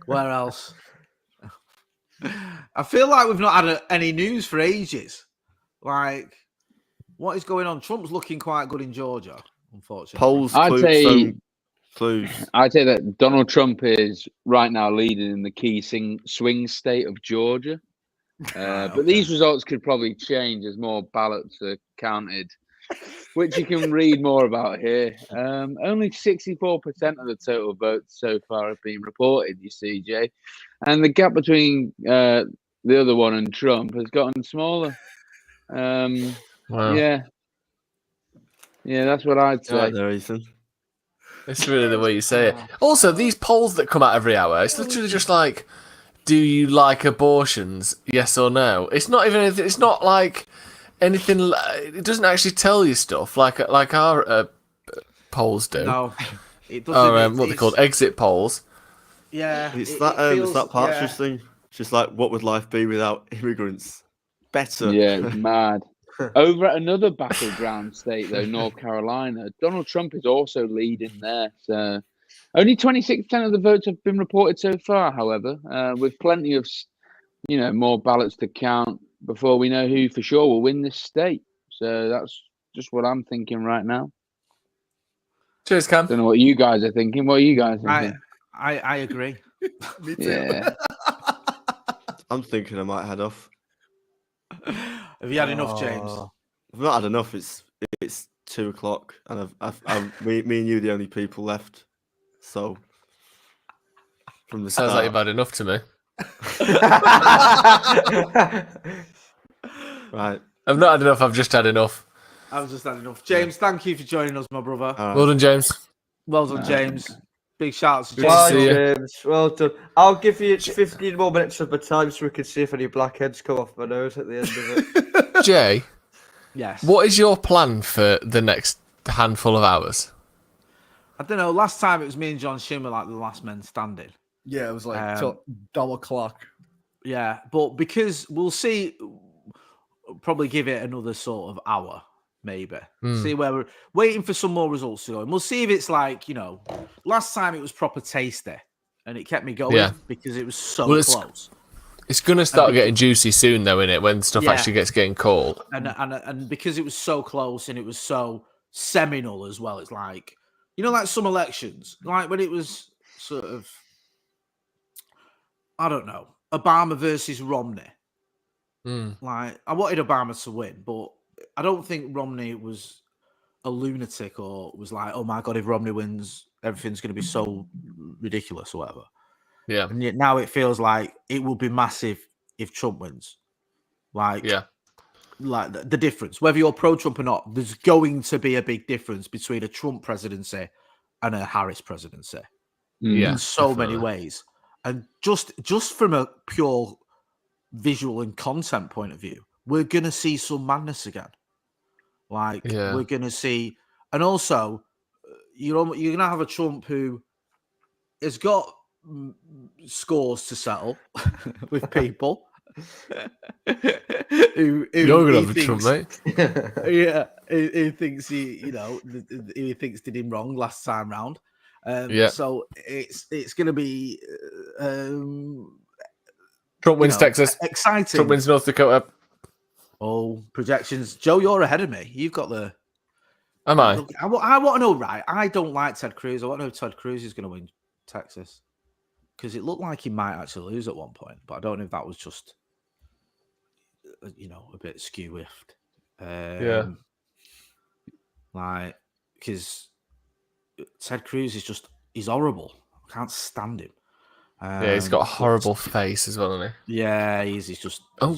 Where else? I feel like we've not had any news for ages. Like, what is going on? Trump's looking quite good in Georgia, unfortunately. Polls, I'd say- clues. I'd say that Donald Trump is right now leading in the key swing state of Georgia. But these results could probably change as more ballots are counted, which you can read more about here. Only 64% of the total votes so far have been reported, you see, Jay. And the gap between the other one and Trump has gotten smaller. Wow. Yeah. Yeah, that's what I'd say. Right there, Ethan. It's really the way you say it. Also, these polls that come out every hour, it's literally just like, do you like abortions? Yes or no? It's not even. It's not like anything. It doesn't actually tell you stuff like our polls do. No, it doesn't. Or what they're called, exit polls. Yeah, It's it that feels- it's that Partridge yeah. thing. Just like, what would life be without immigrants? Better. Yeah, it's mad. Over at another battleground state, though, North Carolina, Donald Trump is also leading there. So only 26% of the votes have been reported so far, however, with plenty of, more ballots to count before we know who for sure will win this state. So that's just what I'm thinking right now. Cheers, Cam. Don't know what you guys are thinking. What are you guys thinking? I agree. Me too. Yeah. I'm thinking I might head off. Have you had enough, James? I've not had enough. It's 2:00, and me and you the only people left. So from the Sounds start, like you've had enough to me. right. I've not had enough. I've just had enough. I've just had enough. James, thank you for joining us, my brother. All right. Well done, James. Well done, James. Big shout to Good to Bye, see you. James. Well done. I'll give you 15 more minutes of my time so we can see if any blackheads come off my nose at the end of it. Jay, Yes. what is your plan for the next handful of hours? I don't know. Last time it was me and John Shin were like the last men standing. Yeah, it was like till double clock. Yeah, but because we'll see, probably give it another sort of hour, maybe. See where we're waiting for some more results to go. And we'll see if it's like, last time it was proper tasty and it kept me going because it was so close. It's going to start getting juicy soon, though, innit? When stuff actually gets getting cold. And because it was so close and it was so seminal as well, it's like, like some elections, like when it was sort of, I don't know, Obama versus Romney. Like, I wanted Obama to win, but I don't think Romney was a lunatic or was like, oh my God, if Romney wins, everything's going to be so ridiculous or whatever. Yeah. And yet now it feels like it will be massive if Trump wins. Like the difference, whether you're pro-Trump or not, there's going to be a big difference between a Trump presidency and a Harris presidency. In so many ways. And just from a pure visual and content point of view, we're going to see some madness again. Like, we're going to see... And also, you're going to have a Trump who has got scores to settle with people. You're going to have a Trump, mate. Yeah, who thinks he thinks did him wrong last time round. So it's going to be Trump wins Texas. Exciting. Trump wins North Dakota. Oh, projections. Joe, you're ahead of me. You've got the... Am I? Look, I want to know, right? I don't like Ted Cruz. I want to know if Ted Cruz is going to win Texas. Because it looked like he might actually lose at one point. But I don't know if that was just, a bit skew-whiffed. Like, because Ted Cruz is he's horrible. I can't stand him. He's got a horrible face as well, hasn't he? Yeah, he's just a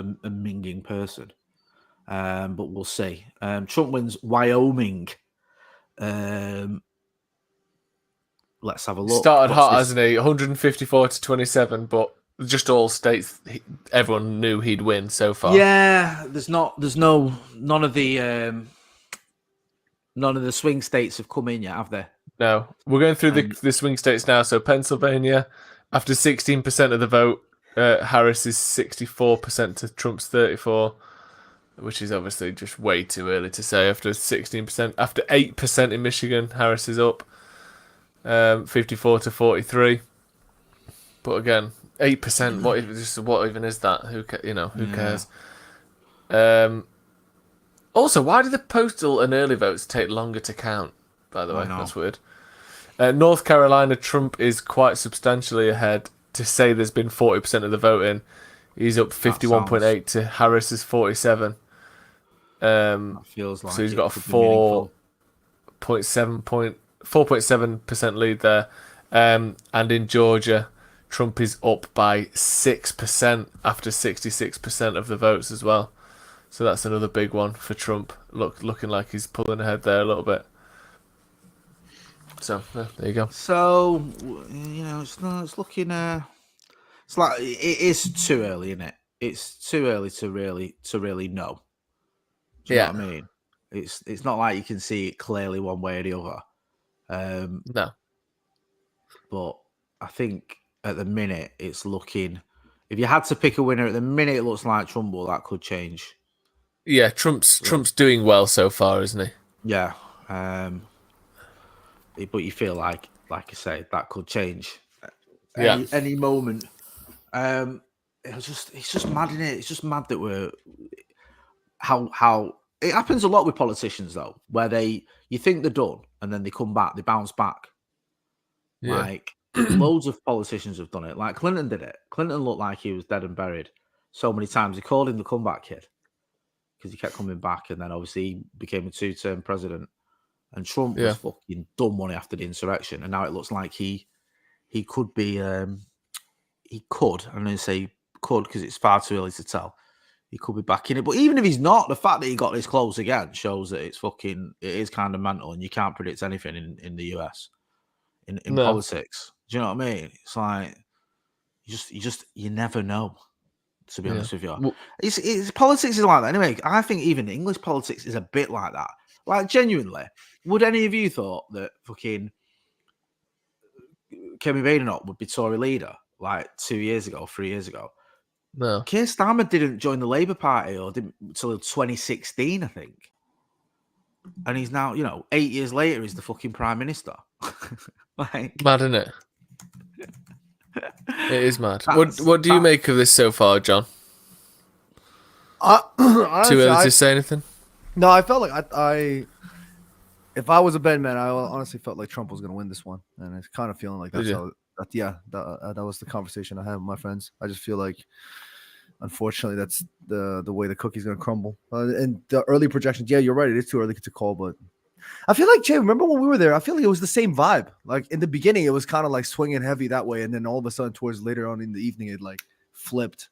minging person. But we'll see. Trump wins Wyoming. Let's have a look. Started hot, hasn't he? 154 to 27, but just all states, everyone knew he'd win so far. Yeah, none of the swing states have come in yet, have they? No, we're going through the swing states now. So Pennsylvania, after 16% of the vote, Harris is 64% to Trump's 34%, which is obviously just way too early to say. After 16%, after 8% in Michigan, Harris is up 54 to 43%. But again, 8%. What even is that? Who cares? Also, why do the postal and early votes take longer to count? By the way, that's weird. North Carolina, Trump is quite substantially ahead. To say there's been 40% of the voting, he's up 51.8 to Harris's 47. Feels like so he's got a 4.7% lead there. And in Georgia, Trump is up by 6% after 66% of the votes as well. So that's another big one for Trump. Looking like he's pulling ahead there a little bit. So there you go. So it's looking. It's like it is too early, isn't it? It's too early to really know. Do you know what I mean? It's not like you can see it clearly one way or the other. No. But I think at the minute it's looking. If you had to pick a winner at the minute, it looks like Trump. Well, that could change. Yeah, Trump's doing well so far, isn't he? Yeah. But you feel like I say, that could change any moment. It's just mad, isn't it? It's just mad that we're how it happens a lot with politicians though, where you think they're done and then they come back, they bounce back. Yeah. Like loads of politicians have done it. Like Clinton did it. Clinton looked like he was dead and buried so many times. They called him the comeback kid because he kept coming back, and then obviously he became a 2-term president. And Trump was fucking done one after the insurrection, and now it looks like he could be. He could. I'm going to say could because it's far too early to tell. He could be back in it, but even if he's not, the fact that he got this close again shows that it is kind of mental, and you can't predict anything in the US. in No. politics. Do you know what I mean? It's like you never know. To be honest with you, Well- it's politics is like that anyway. I think even English politics is a bit like that. Like genuinely, would any of you thought that fucking Kemi Badenoch would be Tory leader like 2 years ago, 3 years ago? No. Keir Starmer didn't join the Labour Party or didn't until 2016, I think. And he's now, 8 years later, he's the fucking Prime Minister. Like, Mad, isn't it? It is mad. That's- What do you make of this so far, John? Honestly, Too early to say anything? No, I felt like I if I was a betting man, I honestly felt like Trump was going to win this one, and it's kind of feeling like that's Did how. That was the conversation I had with my friends. I just feel like, unfortunately, that's the way the cookie's going to crumble. And the early projections, yeah, you're right. It is too early to call, but I feel like, Jay, remember when we were there? I feel like it was the same vibe. Like in the beginning, it was kind of like swinging heavy that way, and then all of a sudden, towards later on in the evening, it like flipped.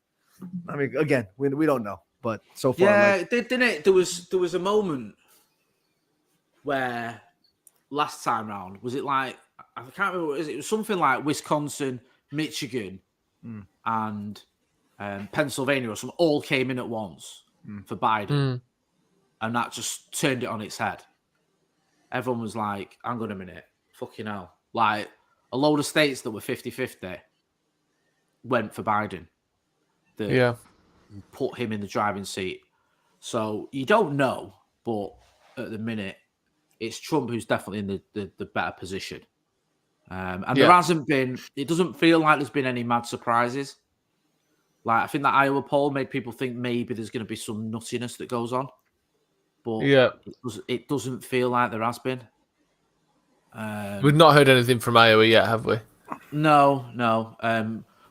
I mean, again, we don't know, but so far, yeah, didn't it? There was a moment where last time round was it like I can't remember. It was something like Wisconsin, Michigan, and Pennsylvania or something all came in at once for Biden, and that just turned it on its head. Everyone was like, hang on a minute, fucking hell. Like, a load of states that were 50-50 went for Biden. Yeah. Put him in the driving seat. So, you don't know, but at the minute, it's Trump who's definitely in the better position. And there hasn't been, it doesn't feel like there's been any mad surprises. Like, I think that Iowa poll made people think maybe there's going to be some nuttiness that goes on. But it doesn't feel like there has been. We've not heard anything from Iowa yet, have we? No.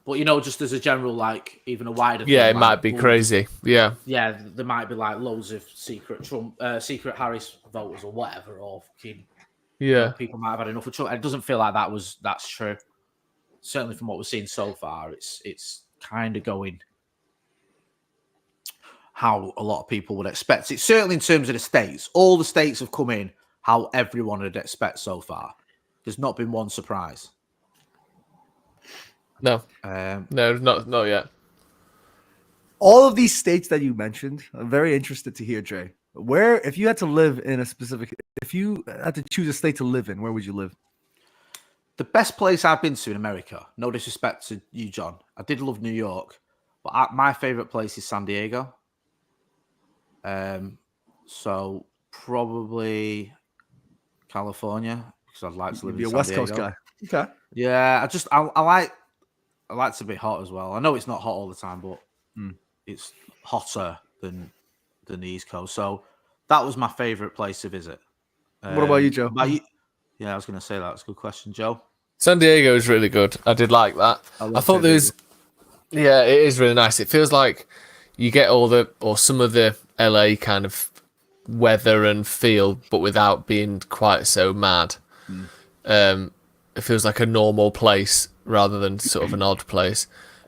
But just as a general, like even a wider thing, Yeah, it like, might be crazy. Yeah. Yeah, there might be like loads of secret Harris voters or whatever, or fucking people might have had enough of Trump. It doesn't feel like that's true. Certainly from what we've seen so far, it's kind of going how a lot of people would expect it. Certainly in terms of the states, all the states have come in how everyone would expect so far. There's not been one surprise. No, not yet. all of these states that you mentioned, I'm very interested to hear, Jay. Where, if you had to live in a specific, if you had to choose a state to live in, where would you live? The best place I've been to in America, no disrespect to you, John, I did love New York, but my favorite place is San Diego. So probably California, because I'd like to live in San Diego. Be a West Coast guy. Okay. Yeah, I like to be hot as well. I know it's not hot all the time, but it's hotter than the East Coast. So that was my favorite place to visit. What about you, Joe? Yeah, I was going to say that. That's a good question, Joe. San Diego is really good. I did like that. I thought there's, yeah, it is really nice. It feels like you get some of the LA kind of weather and feel, but without being quite so mad. It feels like a normal place rather than sort of an odd place.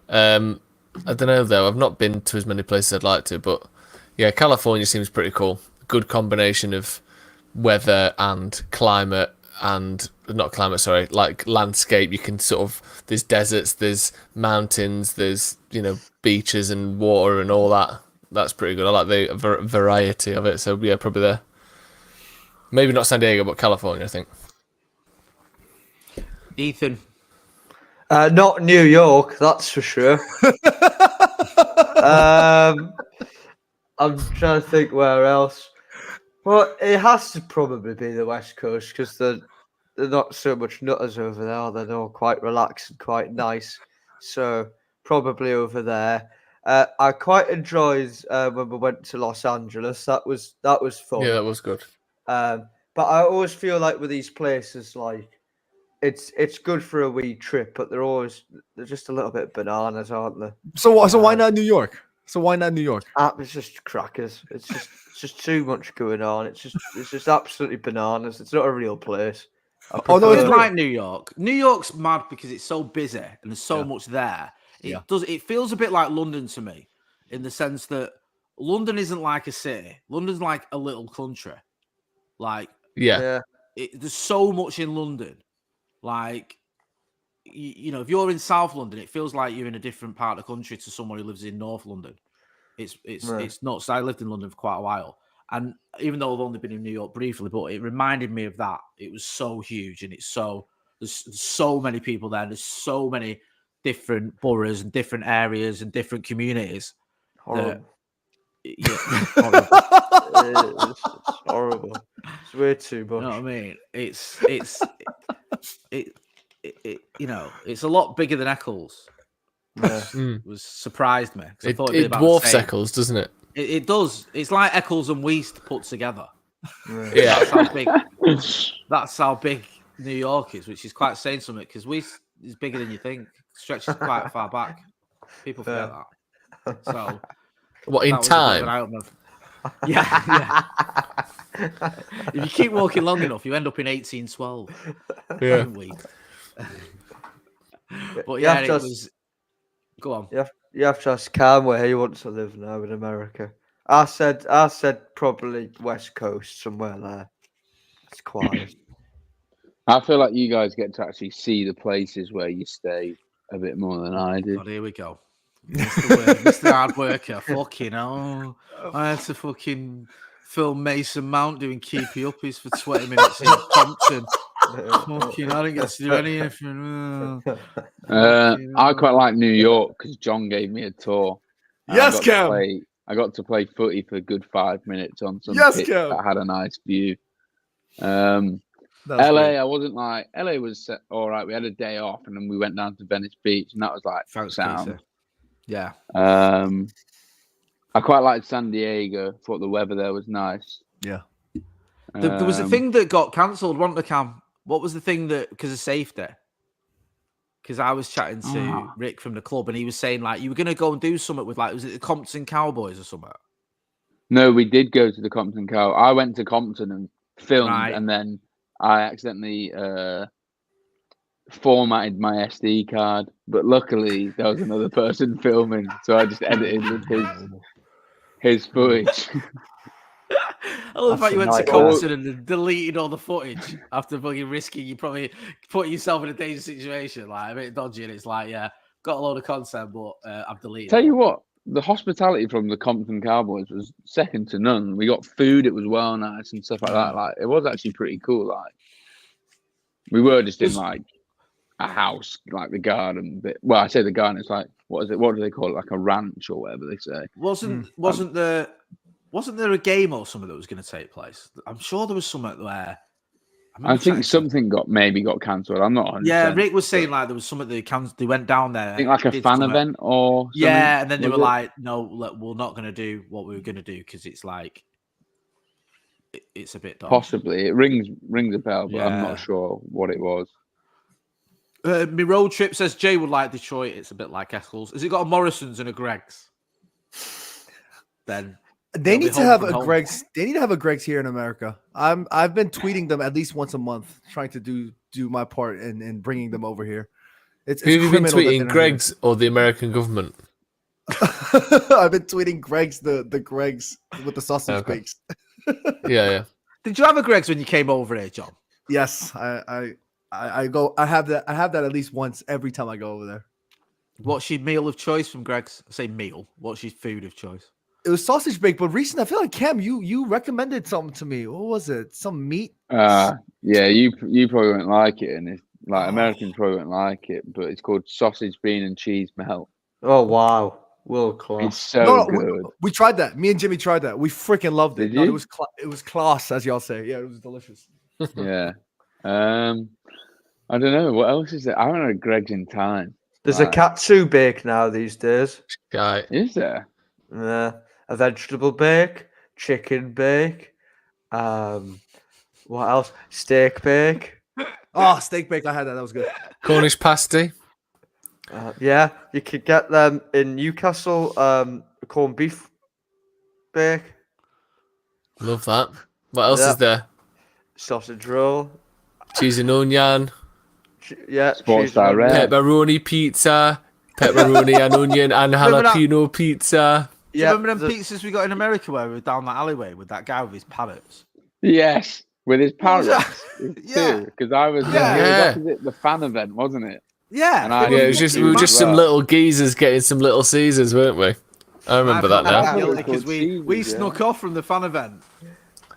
I don't know though. I've not been to as many places I'd like to, but yeah, California seems pretty cool. Good combination of weather and climate. And not climate, sorry, like landscape. You can sort of, there's deserts, there's mountains, there's, beaches and water and all that. That's pretty good. I like the variety of it. So yeah, probably there. Maybe not San Diego, but California, I think. Ethan. Not New York, that's for sure. I'm trying to think where else. Well, it has to probably be the West Coast because they're not so much nutters over there. They're all quite relaxed and quite nice. So probably over there. I quite enjoyed when we went to Los Angeles. That was fun. Yeah, that was good. But I always feel like with these places, like it's good for a wee trip, but they're just a little bit bananas, aren't they? So why not New York? It's just crackers. It's just too much going on. It's just absolutely bananas. It's not a real place. No, it's like New York. New York's mad because it's so busy and there's so much there. It feels a bit like London to me, in the sense that London isn't like a city. London's like a little country. Like there's so much in London Like, you know, if you're in South London, it feels like you're in a different part of the country to someone who lives in North London. It's nuts. I lived in London for quite a while, and even though I've only been in New York briefly, but it reminded me of that. It was so huge, and there's so many people there. There's so many different boroughs and different areas and different communities. Horrible. Yeah, horrible. It's horrible. It's way too much. You know what I mean? It you know, it's a lot bigger than Eccles. Yeah. It was surprised me. 'Cause I It thought it'd be about the dwarfs same. Eccles, doesn't it? It does. It's like Eccles and Weast put together. Yeah. That's how big New York is, which is quite saying something because Weast is bigger than you think. Stretches quite far back. People forget that. So What, in that was a bit of time? an eye-opener. Yeah. If you keep walking long enough, you end up in 1812. Yeah. But You yeah, have it to- was. Go on. You have to ask Cam where he wants to live now in America. I said probably West Coast, somewhere there. It's quiet. I feel like you guys get to actually see the places where you stay a bit more than I do. God, here we go. Mr. Hard Worker. Fucking hell. I had to fucking film Mason Mount doing Keepy Uppies for 20 minutes in Compton. Fucking, I didn't get to do anything. I quite like New York because John gave me a tour. And Yes, I got Cam. to play- I got to play footy for a good 5 minutes on some Yes, pitch Cam. that had a nice view. That was LA, great. I wasn't like LA was all right. We had a day off and then we went down to Venice Beach and that was like Thanks, sound. Casey. Yeah. I quite liked San Diego. Thought the weather there was nice. Yeah. There was a thing that got cancelled, wasn't there, Cam? What was the thing that, because of safety? Because I was chatting to Rick from the club and he was saying, like, you were going to go and do something with, like, was it the Compton Cowboys or something? No, we did go to the Compton Cow. I went to Compton and filmed, Right. and then I accidentally formatted my SD card. But luckily, there was another person filming, so I just edited with his footage. I love the fact you went to nightmare. Compton and then deleted all the footage after fucking risking you probably put yourself in a dangerous situation, like a bit dodgy. And it's like, yeah, got a load of content, but I've deleted Tell it. you what, the hospitality from the Compton Cowboys was second to none. We got food; it was well nice and stuff like that. Like it was actually pretty cool. Like we were just in like a house, like the garden bit. Well, I say the garden. It's like what is it? What do they call it? Like a ranch or whatever they say. Wasn't there a game or something that was going to take place? I'm sure there was something where. I think something got cancelled. I'm not 100%. Yeah, Rick was saying like there was something they went down there. I think like a did fan something. event or something. Yeah, and then they was were it? like, no, look, we're not going to do what we were going to do because it's like it's a bit dodgy. Possibly it rings a bell, but I'm Yeah. not sure what it was. My road trip says Jay would like Detroit. It's a bit like Eccles. Has it got a Morrison's and a Greg's? Then They They'll be need to home have from a home. Greg's. They need to have a Greg's here in America. I've been tweeting them at least once a month, trying to do my part in bringing them over here. It's Who have you been criminal that they're tweeting, not Greg's or the American government? here. I've been tweeting Greg's the Greg's with the sausage Okay. bakes. Yeah. did you have a Greg's when you came over here, John? Yes, I go. I have that at least once every time I go over there. What's your meal of choice from Greg's? I say meal. What's your food of choice? It was sausage bake, but recently I feel like Cam, you recommended something to me. What was it? Some meat? Yeah, you probably won't like it, and it's like Americans probably won't like it, but it's called sausage, bean, and cheese melt. Oh wow, world It's class. so No, good. we tried that. Me and Jimmy tried that. We freaking loved it. Did No, you? it was class, as y'all say. Yeah, it was delicious. Yeah. I don't know what else is there. I haven't had Greg's in time. There's a Right. katsu bake now these days. Guy. Is there? A vegetable bake, chicken bake, what else? Steak bake. Oh, steak bake. I had that. That was good. Cornish pasty. Yeah, you could get them in Newcastle. Corned beef bake, Love that. What else Yeah. is there? sausage roll. Cheese and onion. Yeah, Sports cheese and onion. Direct. Pepperoni pizza. Pepperoni and onion and Remember that- jalapeno pizza. Do you Yeah, remember them the- pizzas we got in America where we were down that alleyway with that guy with his parrots? Yes. with his What was that? parrots. Yeah. Because I was, Yeah. it was Yeah. opposite the fan event, wasn't it? Yeah. And I Yeah, it was just we were just some little geezers getting some little Caesars, weren't we? I remember that I now. felt guilty Yeah. because we Caesars, snuck off from the fan event,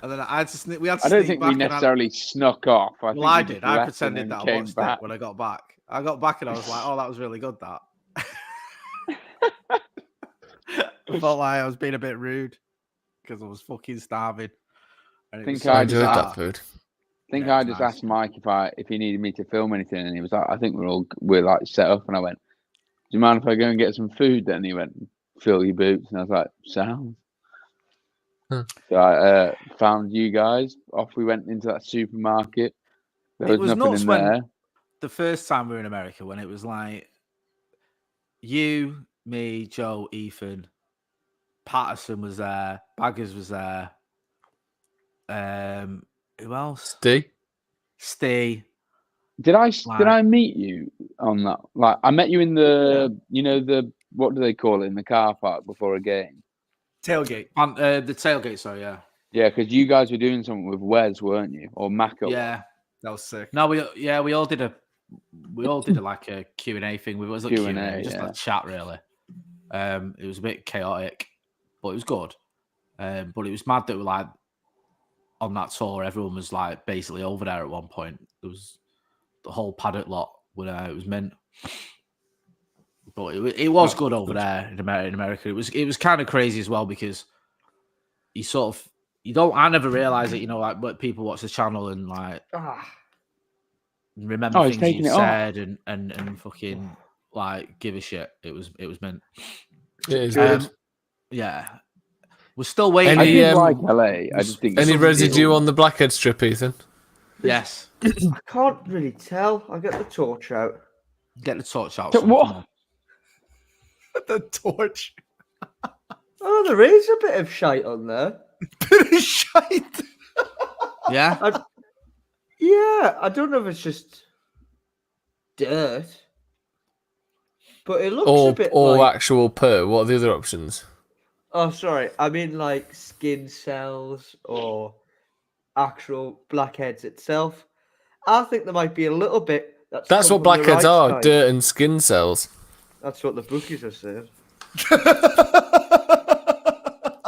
and then I had to sneak. We had to I don't sneak think back. we and necessarily snuck off. I Well, I think we did. just I left and pretended then that I came watched back. it when I got back. I got back and I was like, "Oh, that was really good." That I felt like I was being a bit rude because I was fucking starving. And it Think was so I I just enjoyed bizarre. that food. I think Yeah, it I was just nice. asked Mike if he needed me to film anything, and he was like, "I think we're like set up." And I went, "Do you mind if I go and get some food?" Then he went, "Fill your boots," and I was like, "Sound." Huh. So I found you guys. Off we went into that supermarket. There It was was nothing nuts in when there. the first time we were in America, when it was like you, me, Joe, Ethan, Patterson was there, Baggers was there. Who else? Steve. Did I Like- meet you on that? Like I met you in the the what do they call it in the car park before a game? Tailgate. On the tailgate, sorry, yeah. Yeah, because you guys were doing something with Wes, weren't you? Or Mako? Yeah. That was sick. No, we all did a like a Q&A thing. It wasn't Q&A, Q&A, just yeah. a chat really. It was a bit chaotic, but it was good. But it was mad that we like on that tour, everyone was like basically over there at one point. There was the whole paddock lot when it was mint. But it was good over there in America. It was kind of crazy as well because I never realized it, like but people watch the channel and like remember he's things taking you it off. said and fucking like give a shit. It was mint. It is good. Yeah. We're still waiting. I Any, did like LA. I just think Any it's- residue on the blackhead strip, Ethan? Yes. I can't really tell. I'll get the torch out. Get the torch out. So son, what? come on. The torch. Oh, there is a bit of shite on there. Bit of shite. Yeah. Yeah, I don't know if it's just dirt, but it looks a Or bit or like... actual poo? What are the other options? Oh, sorry. I mean, like skin cells or actual blackheads itself. I think there might be a little bit. That's come what from the blackheads right are: side. dirt and skin cells. That's what the bookies are saying.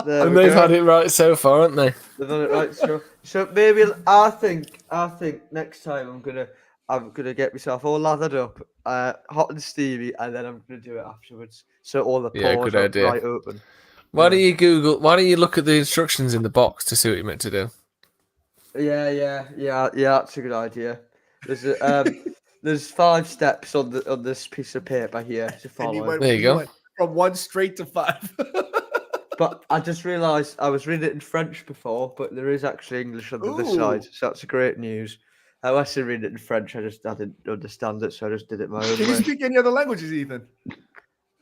And they've had it right so far, haven't they? They've done it right. So maybe I think next time I'm gonna get myself all lathered up, hot and steamy, and then I'm gonna do it afterwards. So all the Yeah, pores good are idea. right open. Why don't you Why don't you look at the instructions in the box to see what you're meant to do? Yeah. That's a good idea. There's 5 steps on this piece of paper here to follow. There you go. Went from 1 straight to 5. But I just realised I was reading it in French before, but there is actually English on the other side, Ooh. so that's great news. I was to read it in French, I didn't understand it, so I just did it my own Can you way. speak any other languages, Ethan?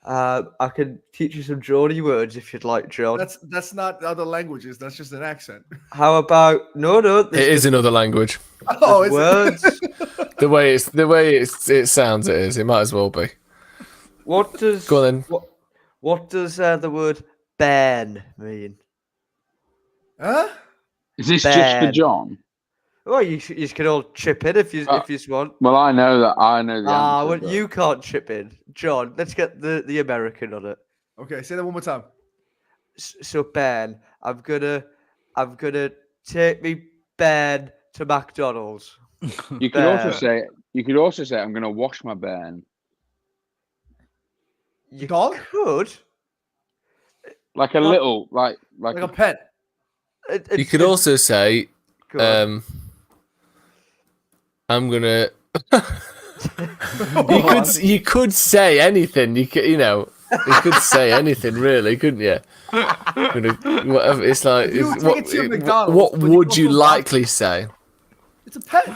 I can teach you some Geordie words if you'd like, John. That's not other languages. That's just an accent. How about no? It is another language. Oh, is words. The way it sounds, it is. It might as well be. What does Go on then. What does the word "ban" mean? Huh? Is this just for Bad. John? Well, you can all chip in if you want. Well, I know the answer. Well, but- you can't chip in, John. Let's get the American on it. Okay, say that one more time. So Ben, I'm gonna take me Ben to McDonald's. You could also Bad. say I'm going to wash my burn. You Dog? could. Like a Not- little like Like a pet. You could also say, Go on. I'm gonna. You could say anything. You could say anything, really, couldn't you? Whatever. It's like, If you take it to McDonald's, what but you would go you for likely say? It's a pet.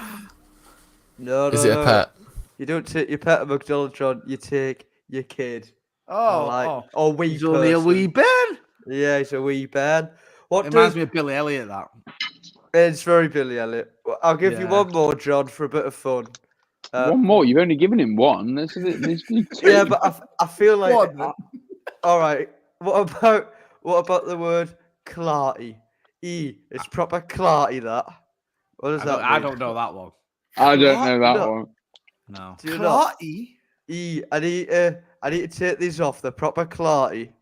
No, Is it a pet? You don't take your pet at McDonald's, John. You take your kid. Or wee He's only a person. wee Ben. Yeah, he's a wee Ben. What It reminds does me of Billy Elliot, that. It's very Billy Elliot. Well, I'll give you Yeah. one more, John, for a bit of fun. one more. You've only given him one. There's two. Yeah, but I feel like. Go on, then. All right. What about the word clarty? It's proper clarty, that. What does I that don't, mean? I don't know that one. I don't know that No. one. No. Do you not? Clarty? I need to take these off. They're proper clarty.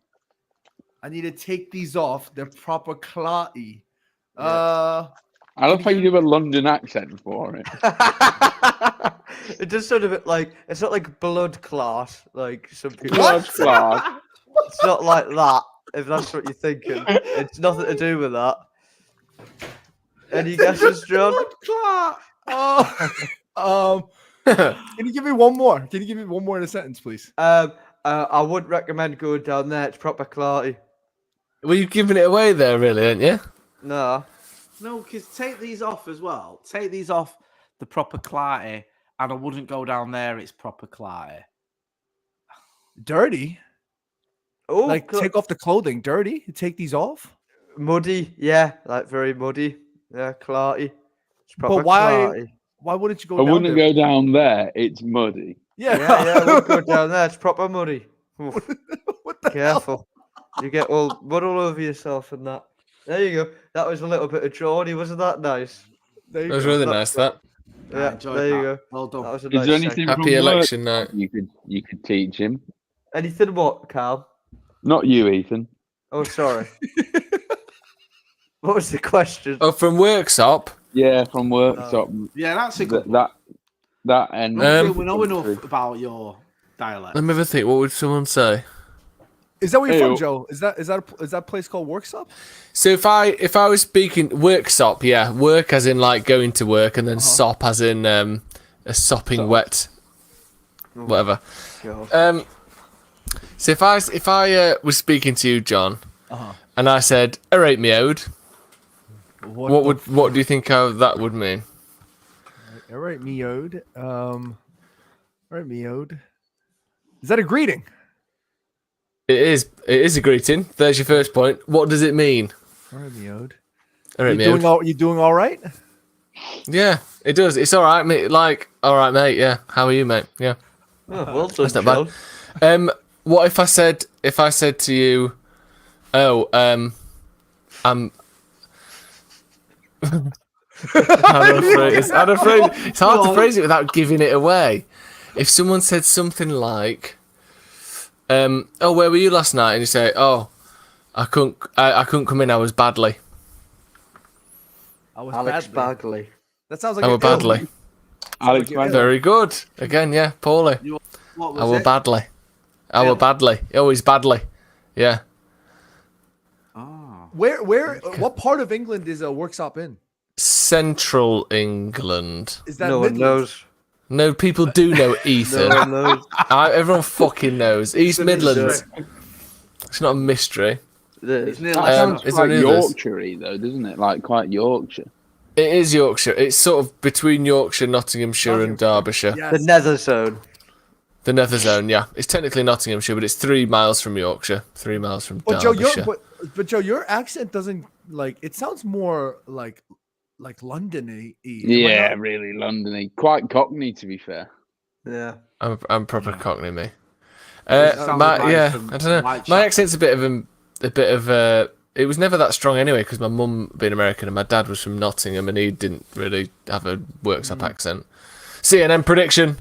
I need to take these off. They're proper clarty. Yeah. I love how you do a London accent for it. It does sound a bit like it's not like blood clot, like some people. Blood clot. It's not like that. If that's what you're thinking, it's nothing to do with that. Any guesses, John? Can you give me one more? Can you give me one more in a sentence, please? I would recommend going down there. It's proper clarty. Were you giving it away there, really, aren't you? No. No, because take these off as well. Take these off the proper clarty, and I wouldn't go down there. It's proper clarty. Dirty? Oh, Like, take off the clothing. Dirty? Take these off? muddy. Yeah, like very muddy. Yeah, clarty. It's proper But why? clarty. Why wouldn't you go I down wouldn't there? go down there. It's muddy. Yeah, we'll go down there. It's proper muddy. Oof, What the hell? careful. You get all mud all over yourself and that. There you go. That was a little bit of Geordie. Wasn't that nice? There you That was go. really nice, that. I Yeah, enjoyed there you that. go. Well done. That was a Is nice there segment. anything Happy from work election night. you could teach him? Anything what, Carl? Not you, Ethan. Oh, sorry. What was the question? Oh, from Worksop. Yeah, from workshop. Yeah, that's a good That and I don't think we know enough about your dialect. Let me have a think. What would someone say? Is that where you're from, Ew. Joe? Is that a place called Worksop? So if I was speaking Worksop, yeah, work as in like going to work, and then sop as in a sopping wet, whatever. God. So if I was speaking to you, John, and I said, "Alright, me ode," what do you think that would mean? All right, meowed. All right, meowed. Is that a greeting? It is a greeting. There's your first point. What does it mean? All right, meowed. Alright, me You doing all right? Yeah, it does. It's all right, mate. Like, all right, mate. Yeah, how are you, mate? Yeah, Oh, well done, that's not bad. John. What if I said to you, oh, I'm how to phrase it's hard to phrase it without giving it away. If someone said something like, oh, where were you last night? And you say, oh, I couldn't come in, I was badly. I was Alex badly. Bagley. That sounds like I a were badly. Alex like it- Very good. Again, yeah, poorly. What I was were it? badly. I were badly. Always badly. Yeah. Oh. What part of England is a Worksop in? Central England. Is that No one Midlands? knows. No, people do know No Ethan. one knows. Everyone fucking knows. East Midlands. It's not a mystery. It's nearly That sounds is there quite any others? Yorkshire-y though, doesn't it? Like quite Yorkshire. It is Yorkshire. It's sort of between Yorkshire, Nottinghamshire, and Derbyshire. Yes. The Nether Zone. The Nether Zone, yeah. It's technically Nottinghamshire, but it's 3 miles from Yorkshire, 3 miles from But Joe, Derbyshire. but Joe, your accent doesn't like. It sounds more like London-y. Yeah, really Londony. Quite Cockney, to be fair. Yeah. I'm proper Cockney, me. sounds like Yeah, some I don't know. white My chap. accent's a bit of. It was never that strong anyway, because my mum being American and my dad was from Nottingham, and he didn't really have a Worksop accent. CNN prediction: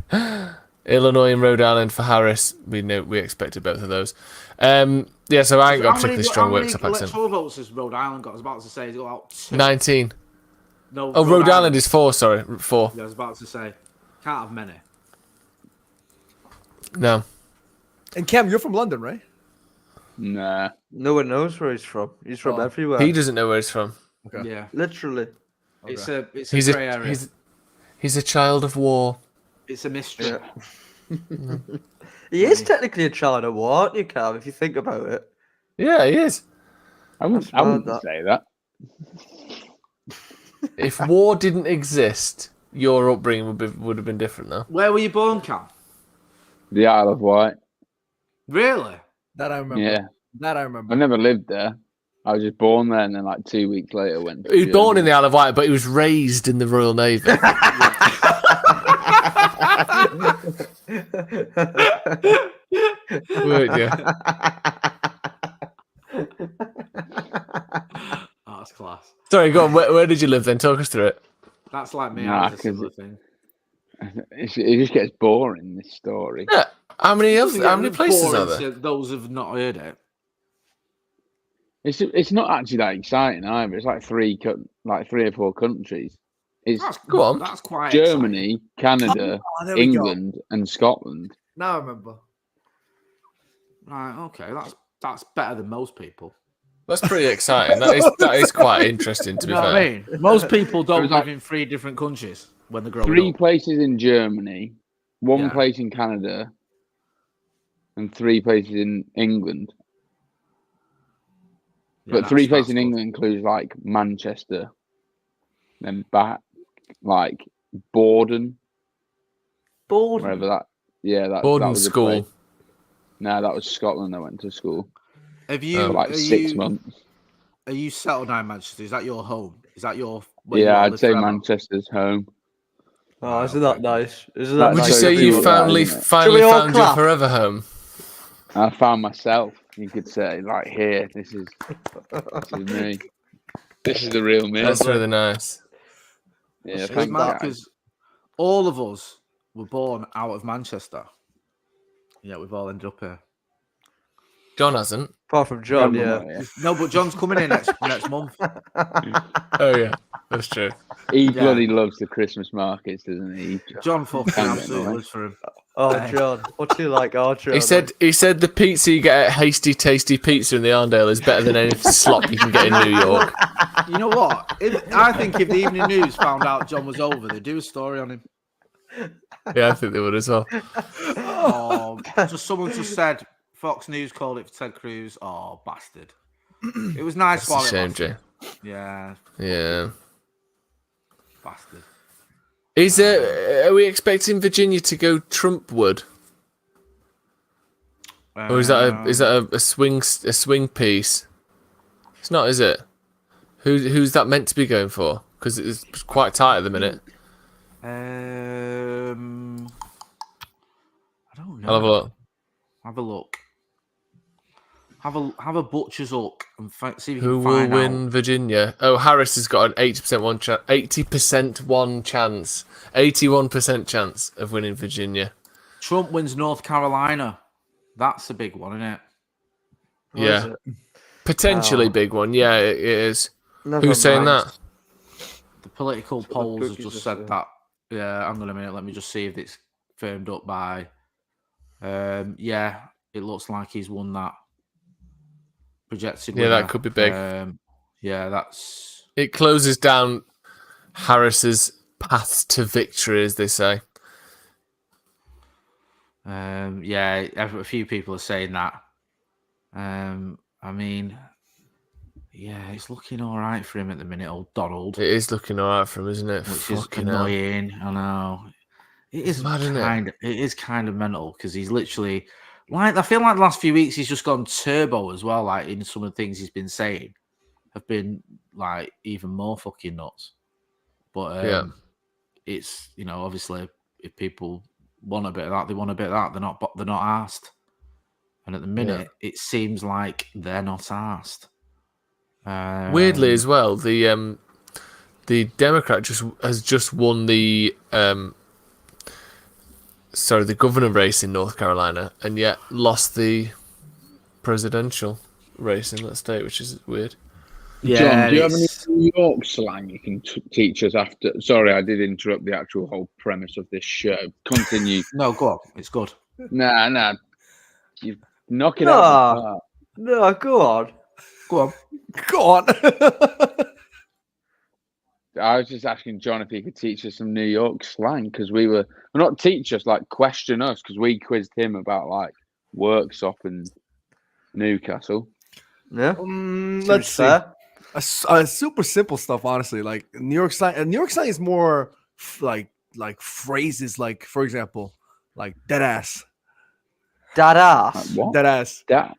Illinois and Rhode Island for Harris. We expected both of those. Yeah, so I ain't got a particularly strong Worksop accent. electoral votes has Rhode Island got? I was about to say, it's got about 2. 19. No, Oh, Rhode Island is 4. Sorry, 4. Yeah, I was about to say, can't have many. No. And Cam, you're from London, right? Nah. No one knows where he's from. He's from Oh. everywhere. He doesn't know where he's from. Okay. Yeah, Literally. it's a He's grey area. he's a child of war. It's a mystery. Yeah. He is technically a child of war, aren't you, Cam, if you think about it? Yeah, he is. I wouldn't mad, that. say that. If war didn't exist, your upbringing would have been different, though. Where were you born, Cam? The Isle of Wight. Really? That I remember. Yeah. That I I remember. never lived there. I was just born there, and then like 2 weeks later went. to He was born in Germany. the Isle of Wight, but he was raised in the Royal Navy. Weren't you? Oh, that's class. Sorry, go on. Where did you live then? Talk us through it. That's like me. Nah, Nah, a similar thing. it just gets boring. This story. Yeah. How many Doesn't get places are boring there? to those who've not heard it. It's not actually that exciting either. It's like three or four countries. It's Go on. That's quite Germany, Canada, there we go. England, and Scotland. Now I remember. Right. Okay. That's better than most people. That's pretty exciting. That is quite interesting, to be You know fair. what I mean? Most people don't was live like in 3 different countries when they're growing Three up. places in Germany, one Yeah. place in Canada, and 3 places in England. Yeah, But 3 places that's in good. England includes like Manchester, then back like Borden, wherever that. Yeah, that Borden was a school. place. No, that was Scotland. I went to school Have for you like 6 months. Are you settled down in Manchester? Is that your home? Is that your? where you Yeah, wanna I'd live say forever? Manchester's home. Oh, isn't that nice? Isn't that Would Would you you nice? say you Everyone finally does, isn't it? finally Shall we all found your clap? forever home? I found myself. You could say, like, here, this is me. This is the real me. That's really nice. Yeah, It's thank mad you. because all of us were born out of Manchester. Yeah, we've all ended up here. John hasn't. Apart from John, John, yeah. yeah. No, but John's coming in next month. Oh yeah, that's true. He Yeah. bloody loves the Christmas markets, doesn't he? John fucking Can't get absolutely away. lives for him. Oh, Hey. John. What's he like? Oh, John. He said the pizza you get at Hasty Tasty Pizza in the Arndale is better than any slop you can get in New York. You know what? I think if the Evening News found out John was over, they'd do a story on him. Yeah, I think they would as well. Oh, someone just said Fox News called it for Ted Cruz. Oh, bastard. It was nice That's while a it shame, lasted. Jay. Yeah, Yeah. bastard. Are we expecting Virginia to go Trumpward, or is that a swing piece? It's not, is it? Who's that meant to be going for? Because it's quite tight at the minute. I don't know. I'll have a look. Have a look. Have a butcher's look and see if you Who can will find win out. Virginia? Oh, Harris has got an 80% one chance, 81% chance of winning Virginia. Trump wins North Carolina. That's a big one, isn't it? Yeah, potentially big one. Yeah, it is. Never Who's saying mind. that? The political polls have cookies just are said saying. that. Yeah, hang on a minute. Let me just see if it's firmed up by. Yeah, it looks like he's won that. Projected. Yeah, that winner. could be big. Yeah, that's. It closes down Harris's path to victory, as they say. Yeah, a few people are saying that. I mean, yeah, it's looking all right for him at the minute, old Donald. It is looking all right for him, isn't it? Which is Fucking hell. annoying. I know. It is mad, isn't it? It is kind of mental because he's literally like. I feel like the last few weeks he's just gone turbo as well. Like in some of the things he's been saying, have been like even more fucking nuts. But Yeah. it's obviously if people want a bit of that, they want a bit of that. They're not asked. And at the minute, it seems like they're not asked. Weirdly, as well, the Democrat has just won the governor race in North Carolina, and yet lost the presidential race in that state, which is weird. John, do you have any New York slang you can teach us after? Sorry, I did interrupt the actual whole premise of this show. Continue. No, go on. It's good. Nah. You knock it out of the park. No, go on. Go on. Go on. I was just asking John if he could teach us some New York slang because well, not teach us, like question us because we quizzed him about like Worksop and Newcastle. Yeah. Let's see. fair. Super simple stuff, honestly. Like New York slang. New York slang is more like phrases, like for example, like dead ass, That ass. What? dead ass. That?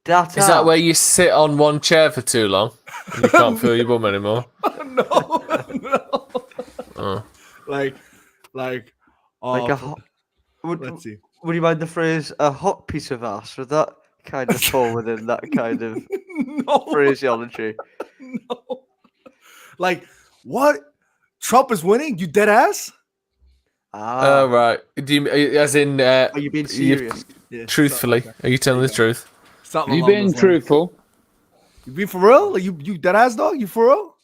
That Is that ass. where you sit on one chair for too long and you can't feel your bum anymore? No. Oh. Like Like a hot, let's see. would you mind the phrase "a hot piece of ass"? Would that kind of fall within that kind of No. phraseology? No. Like what? Trump is winning? You dead ass? Ah, Right. Do you, as in? are you being serious? Yeah, Truthfully, something like are you telling the truth? that. Something You along being those lines. truthful? You being for real? Like, you dead ass dog? You for real?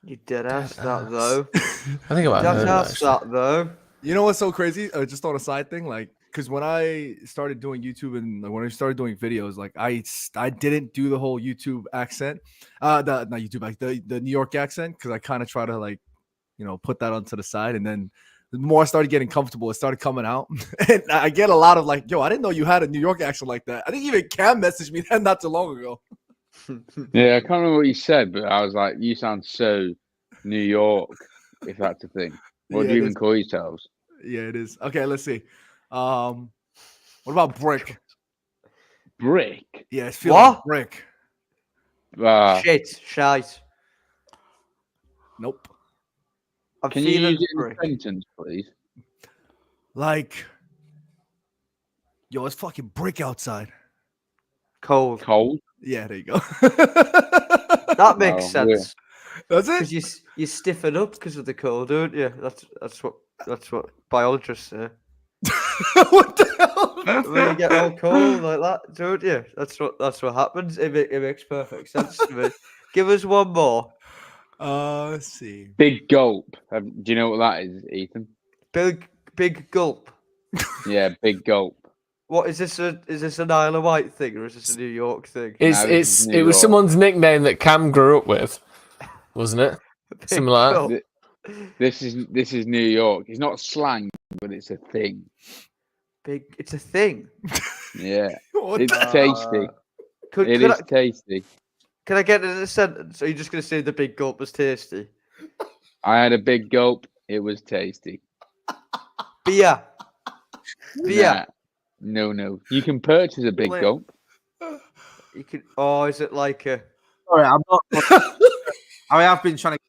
You dead ass that though. I think about Dead that. ass Actually. that though. You know what's so crazy? Just on a side thing, like, because when I started doing YouTube and like, when I started doing videos, like I didn't do the whole YouTube accent, not YouTube, like the New York accent, because I kind of try to like, put that onto the side, and then the more I started getting comfortable, it started coming out, and I get a lot of like, yo, I didn't know you had a New York accent like that. I think even Cam messaged me that not too long ago. Yeah, I can't remember what you said, but I was like, you sound so New York, if that's a thing. What Yeah, do you it even is. call yourselves? Yeah, it is. Okay, let's see. What about brick? Brick. Yeah, it's feeling like What? brick. Shite. Nope. I'm Can you feeling use it in brick. a sentence, please? Like, yo, it's fucking brick outside. Cold. Cold. Yeah, there you go. That makes Well, we're- sense. That's Because it. you stiffen up because of the cold, don't you? That's what biologists say. What the hell? When you get all cold like that, don't you? That's what happens. It makes perfect sense to me. Give us one more. Let's see. Big gulp. Do you know what that is, Ethan? Big gulp. Yeah, big gulp. What is this? Is this an Isle of Wight thing or is this a New York thing? It's No, this is New it was York. someone's nickname that Cam grew up with, wasn't it? Big Something like that. gulp. This is New York. It's not slang, but it's a thing. It's a thing. Yeah, What it's the- tasty. Could It is tasty. can I get it in a sentence? Are you just going to say the big gulp was tasty? I had a big gulp. It was tasty. Beer. Nah, no. You can purchase a big Wait. gulp. You could. Oh, is it like a? Sorry, I'm not. I have been trying to.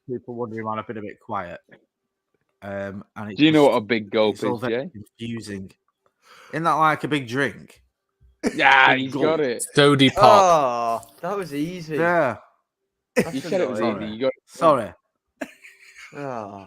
People wondering why I've been a bit quiet. And it's Do you know just- what a big gulp it's all is, very Jay? confusing. Isn't that like a big drink? Yeah, Big he's gulp. got it. Sody pop. Oh, that was easy. Yeah. That's You said it was annoying. easy. You got it. Sorry. Oh,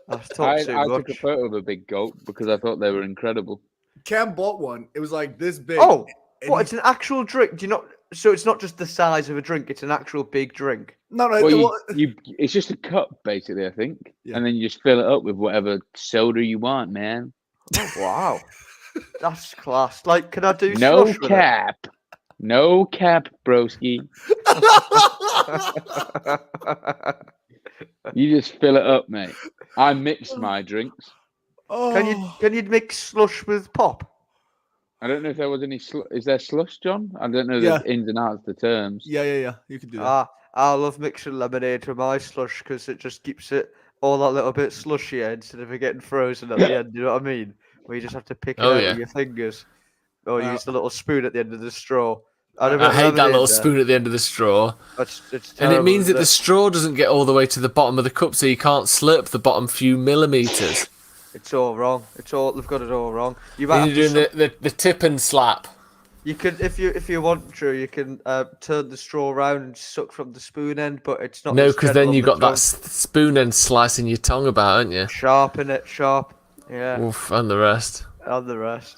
I've I talked too much. took a photo of a big gulp because I thought they were incredible. Cam bought one. It was like this big. Oh, and what? he- It's an actual drink. Do you not? So it's not just the size of a drink. It's an actual big drink. No, Well, it's just a cup, basically, I think. Yeah. And then you just fill it up with whatever soda you want, man. Oh, wow, that's class. Like, can I do No slush with cap. No cap, broski. it? You just fill it up, mate. I mix my drinks. Oh. Can you mix slush with pop? I don't know if there was any. Is there slush, John? I don't know Yeah. the ins and outs, the terms. Yeah. You can do that. I love mixing lemonade with my slush because it just keeps it all that little bit slushier instead of it getting frozen at the end. You know what I mean? Where you just have to pick it Oh, out yeah. with your fingers, or Wow. use the little spoon at the end of the straw. Add a bit I of hate that lemonade little there. spoon at the end of the straw. It's And it terrible, means that isn't the straw doesn't get all the way to the bottom of the cup, so you can't slurp the bottom few millimeters. It's all wrong. They've got it all wrong. You might Then have you're to doing the tip and slap. You can, if you want to, you can turn the straw around and suck from the spoon end, but it's not. No, as because gentle then on you the got that tongue. spoon end slicing your tongue about, aren't you? Sharpen it, sharp. Yeah, Oof, and the rest. and the rest.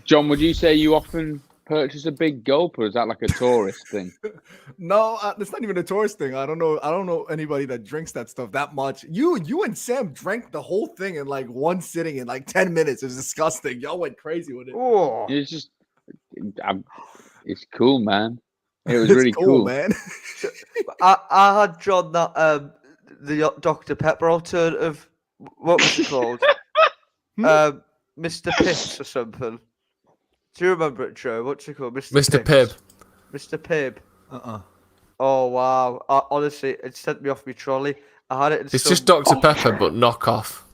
John, would you say you often purchase a big gulp, or is that like a tourist thing? No, it's not even a tourist thing. I don't know anybody that drinks that stuff that much. You and Sam drank the whole thing in like one sitting in like 10 minutes. It was disgusting. Y'all went crazy with it. Oh, It's just, it's cool, man. It was It's really cool. man. I had John that the Dr Pepper alternative. What was it called? Mr Pips or something. Do you remember it, Joe? What's it called? Mr. Pips? Pibb. Mr Pibb. Uh-uh. Oh wow! Honestly, it sent me off my trolley. I had it in It's some just Dr. Pepper, but knock off.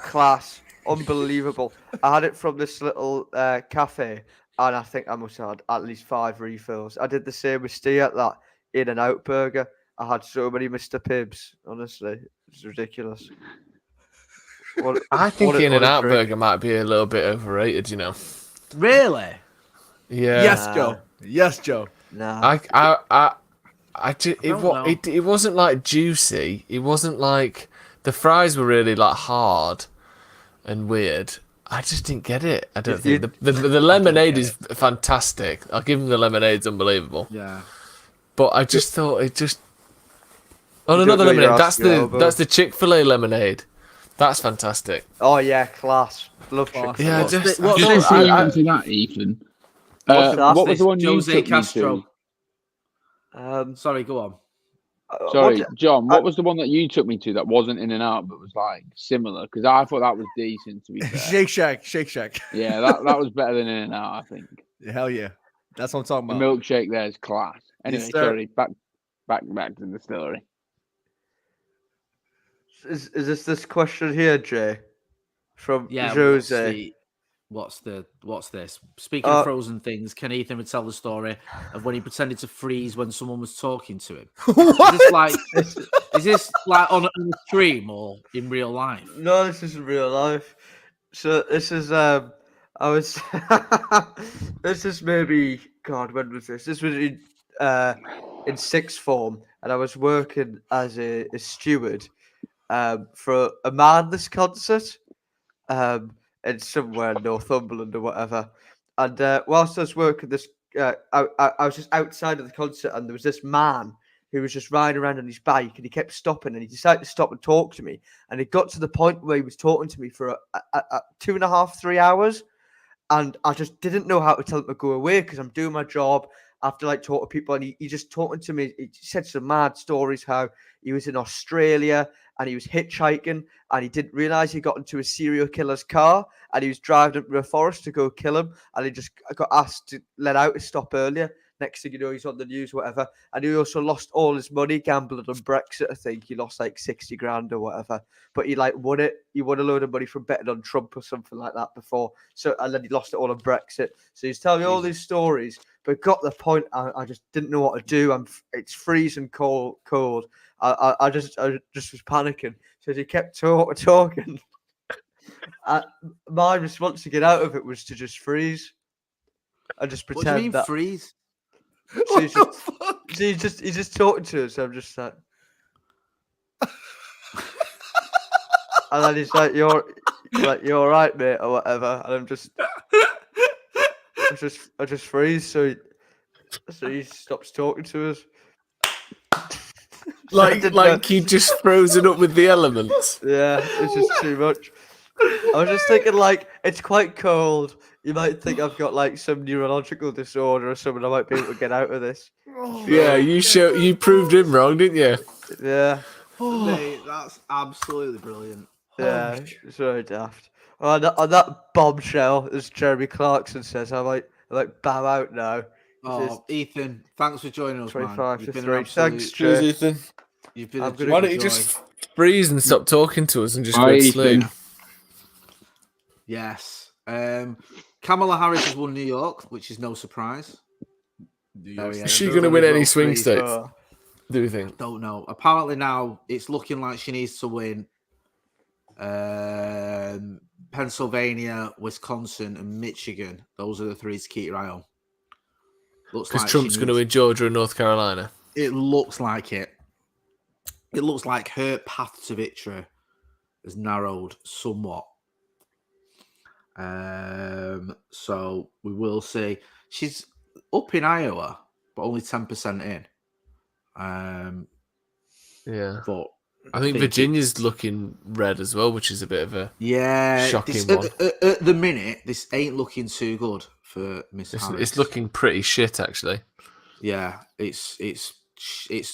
class. Unbelievable. I had it from this little cafe, and I think I must have had at least 5 refills. I did the same with Steve at that In-N-Out burger. I had so many Mr. Pibbs. Honestly, it's ridiculous. I think what a In-N-Out drink. burger might be a little bit overrated, you know. Really? Yeah. Yes, Joe. Yes, Joe. Nah. It wasn't like juicy. It wasn't like the fries were really like hard and weird. I just didn't get it. I don't think the lemonade is fantastic. I'll give him the lemonade's unbelievable. Yeah, but I just thought it just. Oh no, You not the don't know your lemonade. That's ass, the Chick-fil-A lemonade. That's fantastic. Oh yeah, class. Love Class. Chick-fil-A. Yeah, What's just the- what's Just the- before you I- answer that, Ethan. What's that? What was the one you Jose took me Castro. to? Sorry, go on. Sorry, John. What was the one that you took me to that wasn't In and Out but was like similar? Because I thought that was decent. To be fair, Shake Shack. yeah, that was better than In and Out. I think Hell yeah, that's what I'm talking the about. milkshake there is class. Anyway, sir. sorry. Back to the story. Is this question here, Jay? From Yeah, Jose. what's this? Speaking of frozen things, can Ethan would tell the story of when he pretended to freeze when someone was talking to him? Is this like on a stream or in real life? No, this is real life. So this is I was this is maybe God, when was this? This was in sixth form, and I was working as a steward for a Madness concert in somewhere in Northumberland or whatever. And whilst I was working this, I was just outside of the concert, and there was this man who was just riding around on his bike, and he kept stopping, and he decided to stop and talk to me. And it got to the point where he was talking to me for 2.5, 3 hours, and I just didn't know how to tell him to go away because I'm doing my job. After like talking to people, and he just talking to me. He said some mad stories how he was in Australia and he was hitchhiking and he didn't realize he got into a serial killer's car and he was driving into a forest to go kill him, and he just got asked to let out to stop earlier. Next thing you know, he's on the news, whatever. And he also lost all his money gambling on Brexit. I think he lost like 60 grand or whatever. But he like won it. He won a load of money from betting on Trump or something like that before. So and then he lost it all on Brexit. So he's telling me all these stories. But got the point. I just didn't know what to do. It's freezing cold. I just was panicking. So he kept talking. My response to get out of it was to just freeze. I just pretend What do you mean that freeze? So he's just talking to us. So I'm just like, and then he's like, "You're all right, mate," or whatever. And I just freeze. So he stops talking to us. Like he just frozen up with the elements. Yeah, it's just too much. I was just thinking, like, it's quite cold. You might think I've got like some neurological disorder or something. I might be able to get out of this. Yeah, you proved him wrong, didn't you? Yeah, Mate, that's absolutely brilliant. yeah, it's very daft. On that bombshell, as Jeremy Clarkson says, I might bow out now. Oh, Ethan, thanks for joining us, man. 25 You've to been 3. an absolute- Thanks, Cheers, Jay. Ethan. You've been I'm a gonna- Why don't you joy. just freeze and stop talking to us and just Bye, go to sleep? Ethan. Yes. Kamala Harris has won New York, which is no surprise. Is she going to win any swing states? Oh, Do you think? Don't know. Apparently now it's looking like she needs to win Pennsylvania, Wisconsin, and Michigan. Those are the three to keep your eye on. Looks Because like Trump's going to win Georgia and North Carolina. It looks like it. It looks like her path to victory has narrowed somewhat. So we will see. She's up in Iowa, but only 10% in. Yeah. But I think Virginia's looking red as well, which is a bit of a shocking one. At the minute, this ain't looking too good for Miss Harris. It's looking pretty shit, actually. Yeah, it's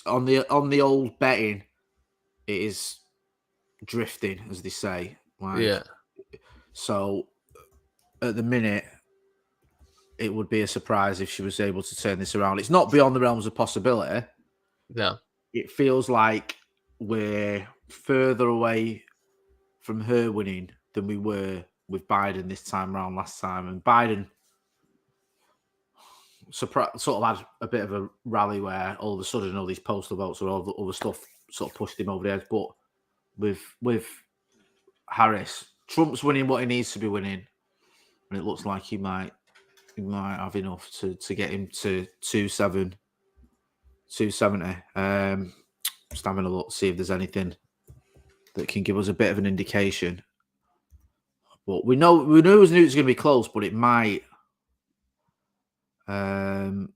on the old betting. It is drifting, as they say. Like, Yeah. So at the minute, it would be a surprise if she was able to turn this around. It's not beyond the realms of possibility. No. It feels like we're further away from her winning than we were with Biden this time around last time. And Biden sort of had a bit of a rally where all of a sudden all these postal votes or all the other stuff sort of pushed him over the edge. But with Harris, Trump's winning what he needs to be winning, and it looks like he might have enough to get him to 2-7 270. Just having a look, see if there's anything that can give us a bit of an indication. But we knew it was going to be close, but it might. Might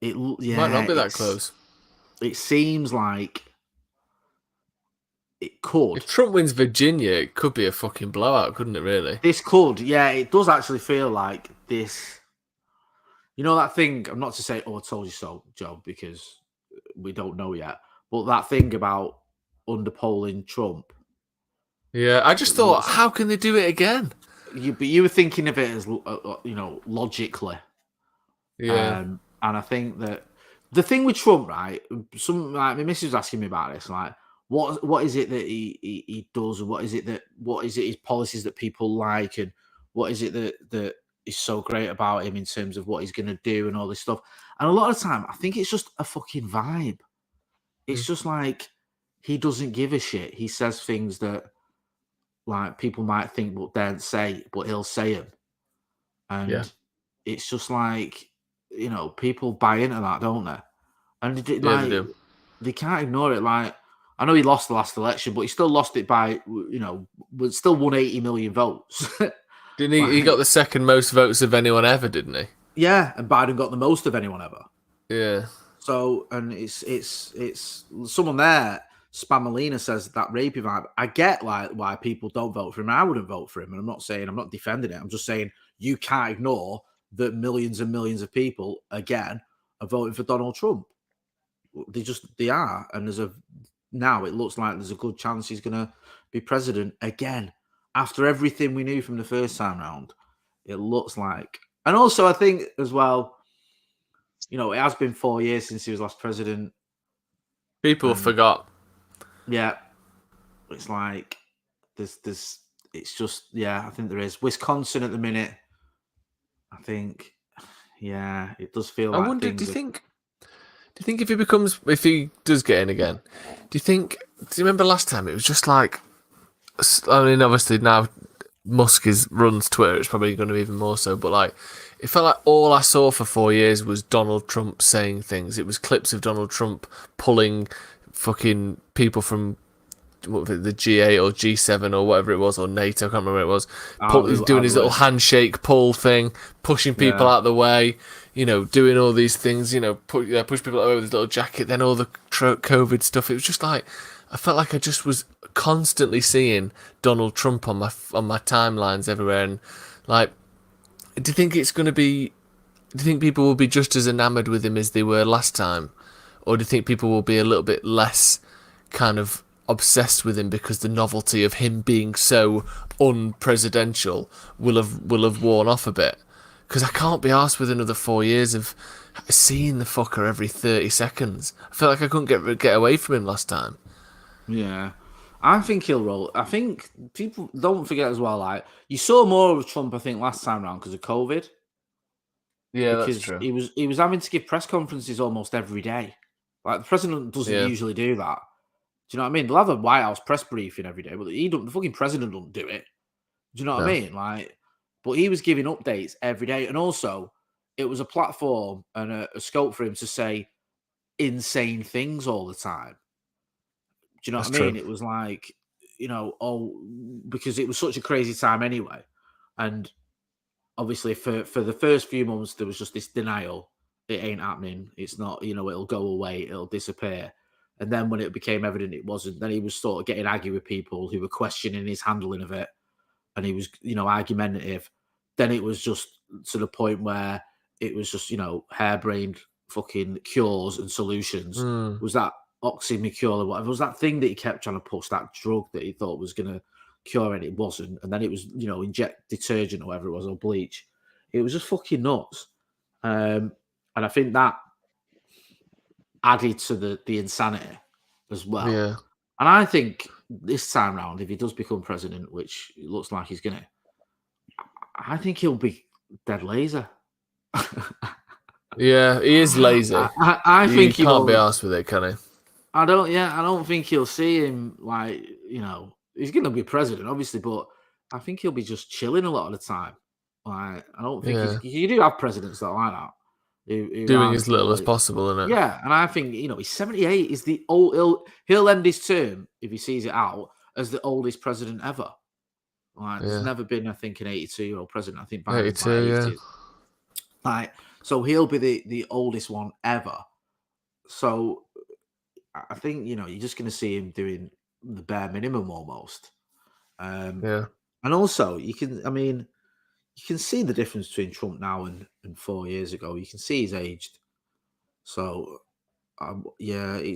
not be that close. It seems like it could. If Trump wins Virginia, it could be a fucking blowout, couldn't it? Really? This could, yeah. It does actually feel like this. You know that thing. I'm not to say, "Oh, I told you so," Joe, because we don't know yet. But that thing about underpolling Trump. Yeah, I just thought, how can they do it again? But you were thinking of it as logically. Yeah. And I think that the thing with Trump, right? My missus was asking me about this, like, what is it that he does, and what is it his policies that people like, and what is it that is so great about him in terms of what he's going to do and all this stuff. And a lot of the time, I think it's just a fucking vibe. It's just like he doesn't give a shit. He says things that like people might think but don't say, but he'll say them. And it's just like, people buy into that, don't they? And They do. They can't ignore it. Like, I know he lost the last election, but he still lost it by, still won 80 million votes. Didn't he? He got the second most votes of anyone ever, didn't he? Yeah, and Biden got the most of anyone ever. Yeah. So, and it's someone there, Spamalina, says that rapey vibe. I get like why people don't vote for him. I wouldn't vote for him, and I'm not defending it. I'm just saying you can't ignore that millions and millions of people again are voting for Donald Trump. They are, and now it looks like there's a good chance he's going to be president again after everything we knew from the first time round. It looks like, and also I think as well, it has been 4 years since he was last president. People forgot. Yeah, it's like there's it's just, I think there is. Wisconsin at the minute, I think, it does feel like. I wonder, do you think if he does get in again, do you remember last time it was just like, I mean, obviously now Musk runs Twitter, it's probably going to be even more so, but like, it felt like all I saw for 4 years was Donald Trump saying things. It was clips of Donald Trump pulling fucking people from the G8 or G7 or whatever it was, or NATO, I can't remember what it was. Doing his little handshake pull thing, pushing people out of the way, doing all these things, push people over with his little jacket, then all the COVID stuff. It was just like, I felt like I just was constantly seeing Donald Trump on my timelines everywhere. And like, do you think people will be just as enamored with him as they were last time? Or do you think people will be a little bit less kind of obsessed with him because the novelty of him being so unpresidential will have worn off a bit? Because I can't be arsed with another 4 years of seeing the fucker every 30 seconds. I felt like I couldn't get away from him last time. Yeah. I think he'll roll. I think people don't forget as well, like, you saw more of Trump, I think, last time around because of COVID. Yeah, because that's true. He was having to give press conferences almost every day. Like, the president doesn't usually do that. Do you know what I mean? They'll have a White House press briefing every day, but the fucking president doesn't do it. Do you know what I mean? Like, but he was giving updates every day, and also it was a platform and a scope for him to say insane things all the time. Do you know what I mean? It was like, because it was such a crazy time anyway. And obviously for the first few months, there was just this denial. It ain't happening. It's not, it'll go away. It'll disappear. And then when it became evident it wasn't, then he was sort of getting angry with people who were questioning his handling of it. And he was, argumentative. Then it was just to the point where it was just, harebrained fucking cures and solutions. Was that oxymicure or whatever? Was that thing that he kept trying to push, that drug that he thought was going to cure, and it wasn't? And then it was, inject detergent or whatever it was, or bleach. It was just fucking nuts. And I think that added to the insanity as well. Yeah. And I think this time round, if he does become president, which it looks like he's gonna, I think he'll be dead lazy. Yeah, he is lazy. I think he can't be arsed with it, can he? I don't think he'll see him like, he's gonna be president, obviously, but I think he'll be just chilling a lot of the time. Like, I don't think you do have presidents that are like that. Doing as little as possible, isn't it? Yeah, and I think he's 78. Is the old he'll end his term if he sees it out as the oldest president ever. Like, there's never been, I think, an 82-year-old president. I think Biden's 82, like 80. Like, so he'll be the oldest one ever. So I think you're just going to see him doing the bare minimum almost. Yeah. And also, you can see the difference between Trump now and 4 years ago. You can see he's aged. So, you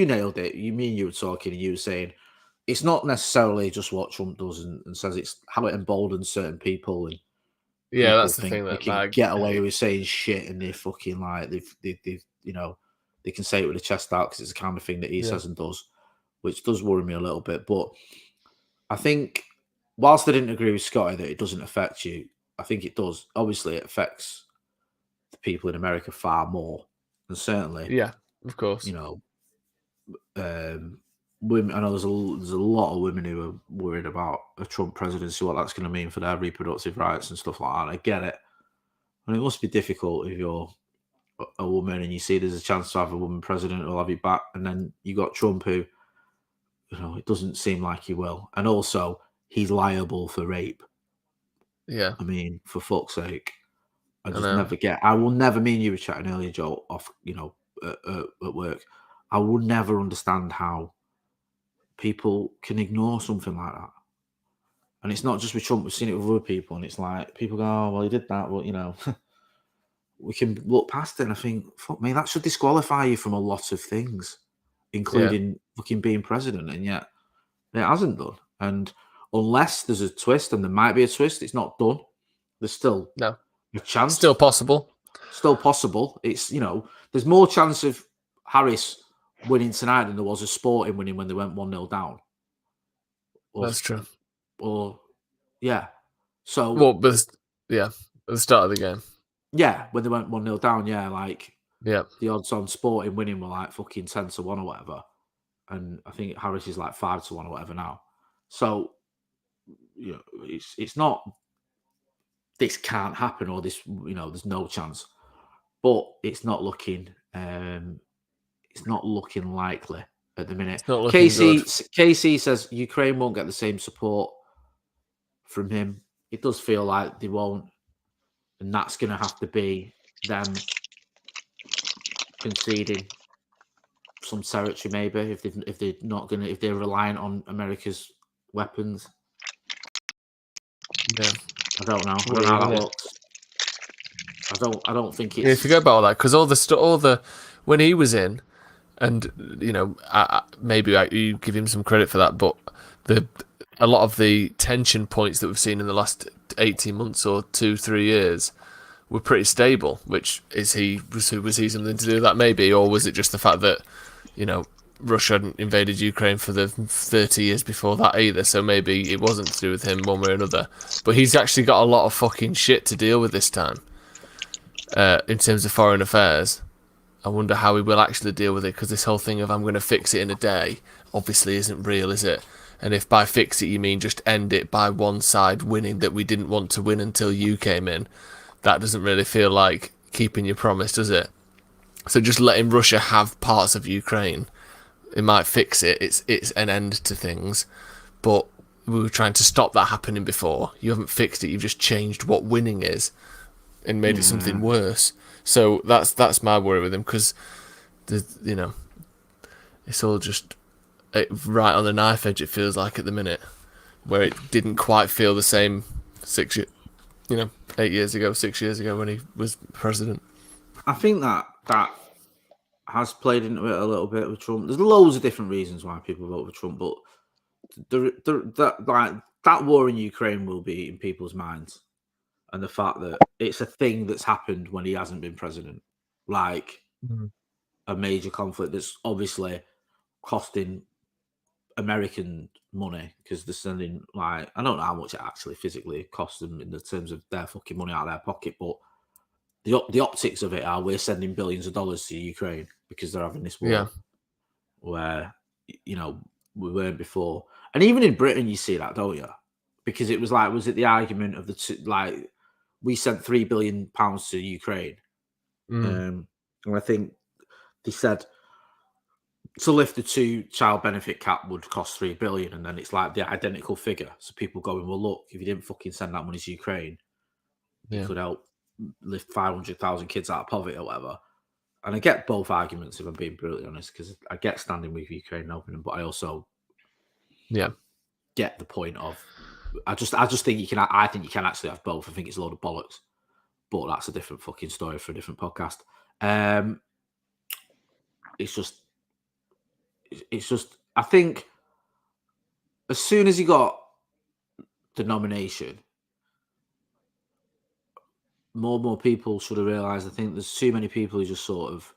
nailed it. You were talking and you were saying it's not necessarily just what Trump does and says, it's how it emboldens certain people. And yeah, that's the think thing they that can get away with saying shit and they're fucking like, they can say it with a chest out because it's the kind of thing that he says and does, which does worry me a little bit. But I think, whilst I didn't agree with Scotty that it doesn't affect you, I think it does. Obviously, it affects the people in America far more, and certainly, yeah, of course, women. I know there's a lot of women who are worried about a Trump presidency, what that's going to mean for their reproductive rights and stuff like that. I get it, and it must be difficult if you're a woman and you see there's a chance to have a woman president who'll have you back, and then you got Trump who, it doesn't seem like he will, and also he's liable for rape. Yeah, I mean, for fuck's sake, I never get. I will never. Me and you were chatting earlier, Joe, off at work. I will never understand how people can ignore something like that. And it's not just with Trump. We've seen it with other people, and it's like people go, "Oh, well, he did that." Well, we can look past it and I think, fuck me, that should disqualify you from a lot of things, including fucking being president, and yet it hasn't done. And unless there's a twist, and there might be a twist, it's not done. There's still a chance. Still possible. Still possible. It's, there's more chance of Harris winning tonight than there was of Sporting winning when they went 1-0 down. That's true. So, well, at the start of the game. Yeah, when they went 1-0 down, the odds on Sporting winning were like fucking 10-1 or whatever. And I think Harris is like 5-1 or whatever now. So, it's not this can't happen or this, there's no chance. But it's not looking likely at the minute. Casey says Ukraine won't get the same support from him. It does feel like they won't. And that's going to have to be them conceding some territory, maybe if they're reliant on America's weapons. Yeah, I don't know. I don't know how that looks. I don't think it's. Yeah, forget about all that because all the when he was in, and maybe you give him some credit for that, but a lot of the tension points that we've seen in the last 18 months or 2-3 years were pretty stable. Was he something to do with that maybe, or was it just the fact that Russia hadn't invaded Ukraine for the 30 years before that either? So maybe it wasn't to do with him one way or another. But he's actually got a lot of fucking shit to deal with this time in terms of foreign affairs. I wonder how he will actually deal with it, because this whole thing of I'm going to fix it in a day obviously isn't real, is it? And if by fix it you mean just end it by one side winning that we didn't want to win until you came in, that doesn't really feel like keeping your promise, does it? So just letting Russia have parts of Ukraine, it might fix it. It's an end to things, but we were trying to stop that happening before. You haven't fixed it. You've just changed what winning is and made it something worse. So that's my worry with him, because it's all just right on the knife edge. It feels like at the minute, where it didn't quite feel the same 8 years ago, 6 years ago when he was president. I think that has played into it a little bit with Trump. There's loads of different reasons why people vote for Trump, but that war in Ukraine will be in people's minds, and the fact that it's a thing that's happened when he hasn't been president, like a major conflict that's obviously costing American money, because they're sending, I don't know how much it actually physically costs them in the terms of their fucking money out of their pocket, but the optics of it are we're sending billions of dollars to Ukraine because they're having this war where we weren't before. And even in Britain you see that, don't you? Because it was it the argument of we sent £3 billion to Ukraine. And I think they said to lift the 2-child benefit cap would cost $3 billion, and then it's like the identical figure. So people going, well, look, if you didn't fucking send that money to Ukraine, it could help lift 500,000 kids out of poverty or whatever. And I get both arguments, if I'm being brutally honest, because I get standing with Ukraine and helping them, but I also get the point of I just think you can. I think you can actually have both. I think it's a load of bollocks, but that's a different fucking story for a different podcast. It's just. I think as soon as he got the nomination, more and more people should have realised. I think there's too many people who just sort of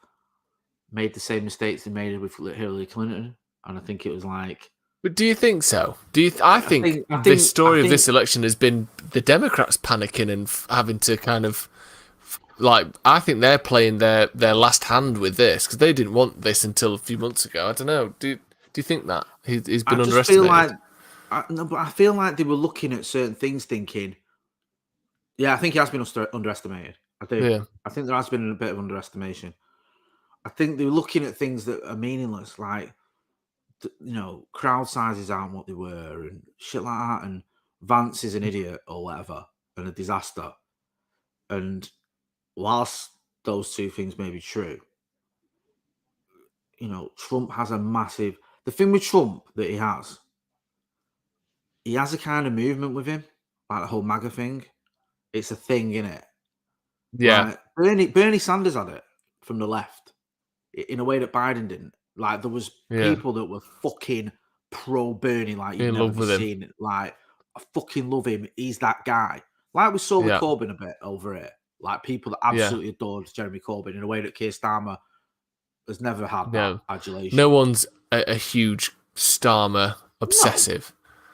made the same mistakes they made with Hillary Clinton, and I think it was like. But do you think so? I think this story of this election has been the Democrats panicking and having to kind of I think they're playing their last hand with this because they didn't want this until a few months ago. I don't know. Do you think that he's been underestimated? I feel like they were looking at certain things, thinking, "Yeah, I think he has been underestimated." I do. Yeah. I think there has been a bit of underestimation. I think they were looking at things that are meaningless, like. Crowd sizes aren't what they were and shit like that. And Vance is an idiot or whatever and a disaster. And whilst those two things may be true, Trump has a massive... The thing with Trump that he has a kind of movement with him, like the whole MAGA thing. It's a thing, innit? Yeah. Like Bernie Sanders had it from the left in a way that Biden didn't. Like there was people that were fucking pro Bernie, like you've never seen it. Like I fucking love him. He's that guy. Like we saw with Corbyn a bit over it. Like people that absolutely adored Jeremy Corbyn in a way that Keir Starmer has never had that adulation. No one's a huge Starmer obsessive.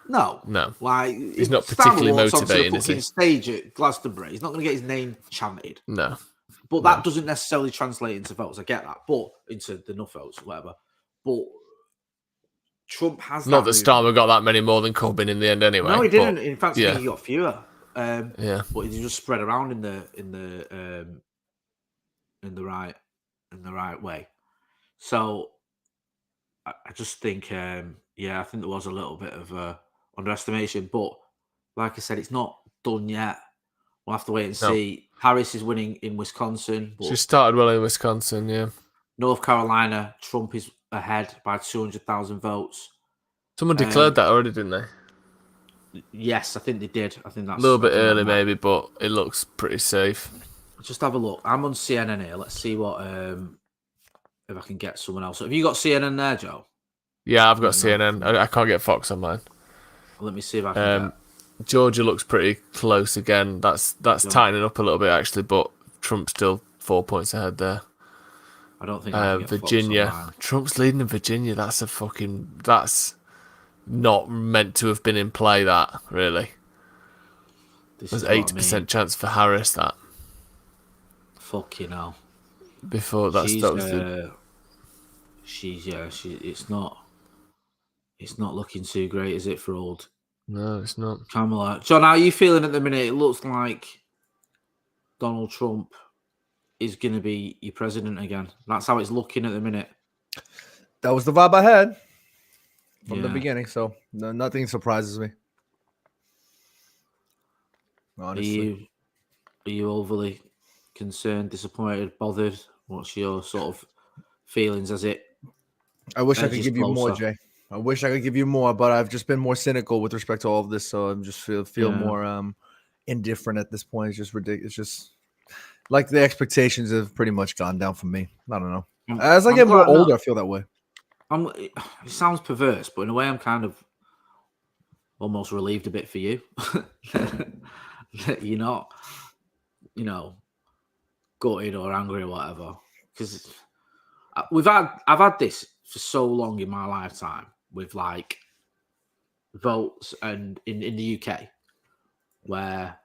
No. Like he's not particularly motivating. Is he? Stage at Glastonbury. He's not going to get his name chanted. No. But that doesn't necessarily translate into votes. I get that. But into the enough votes or whatever. But Trump has not that Starmer got that many more than Corbyn in the end anyway. No, he didn't. In fact, I think he got fewer. But he just spread around in the right way. So I just think I think there was a little bit of underestimation. But like I said, it's not done yet. We'll have to wait and see. Harris is winning in Wisconsin. She started well in Wisconsin, yeah. North Carolina, Trump is ahead by 200,000 votes. Someone declared that already, didn't they? Yes, I think they did. I think that's a little bit early, maybe, but it looks pretty safe. Just have a look. I'm on CNN here. Let's see what if I can get someone else. Have you got CNN there, Joe? Yeah, I've got CNN. I can't get Fox on mine. Let me see if I can get... Georgia looks pretty close again. That's tightening up a little bit actually, but Trump's still 4 points ahead there. I don't think I can get Virginia. Trump's leading in Virginia. That's not meant to have been in play. That really. There's 80% chance for Harris. That. Fucking hell. Before it's not looking too great, is it, for old? No, it's not. Kamala. John, how are you feeling at the minute? It looks like Donald Trump is going to be your president again. That's how it's looking at the minute. That was the vibe I had from the beginning, so nothing surprises me. Honestly. Are you overly concerned, disappointed, bothered? What's your sort of feelings as it? I wish I could give you more, Jay. I wish I could give you more, but I've just been more cynical with respect to all of this, so I'm just feel more indifferent at this point. It's just ridiculous. It's just like the expectations have pretty much gone down for me. I don't know. As I get more older, I feel that way. It sounds perverse, but in a way, I'm kind of almost relieved a bit for you. You're not, gutted or angry or whatever, because I've had this for so long in my lifetime with like votes and in the UK where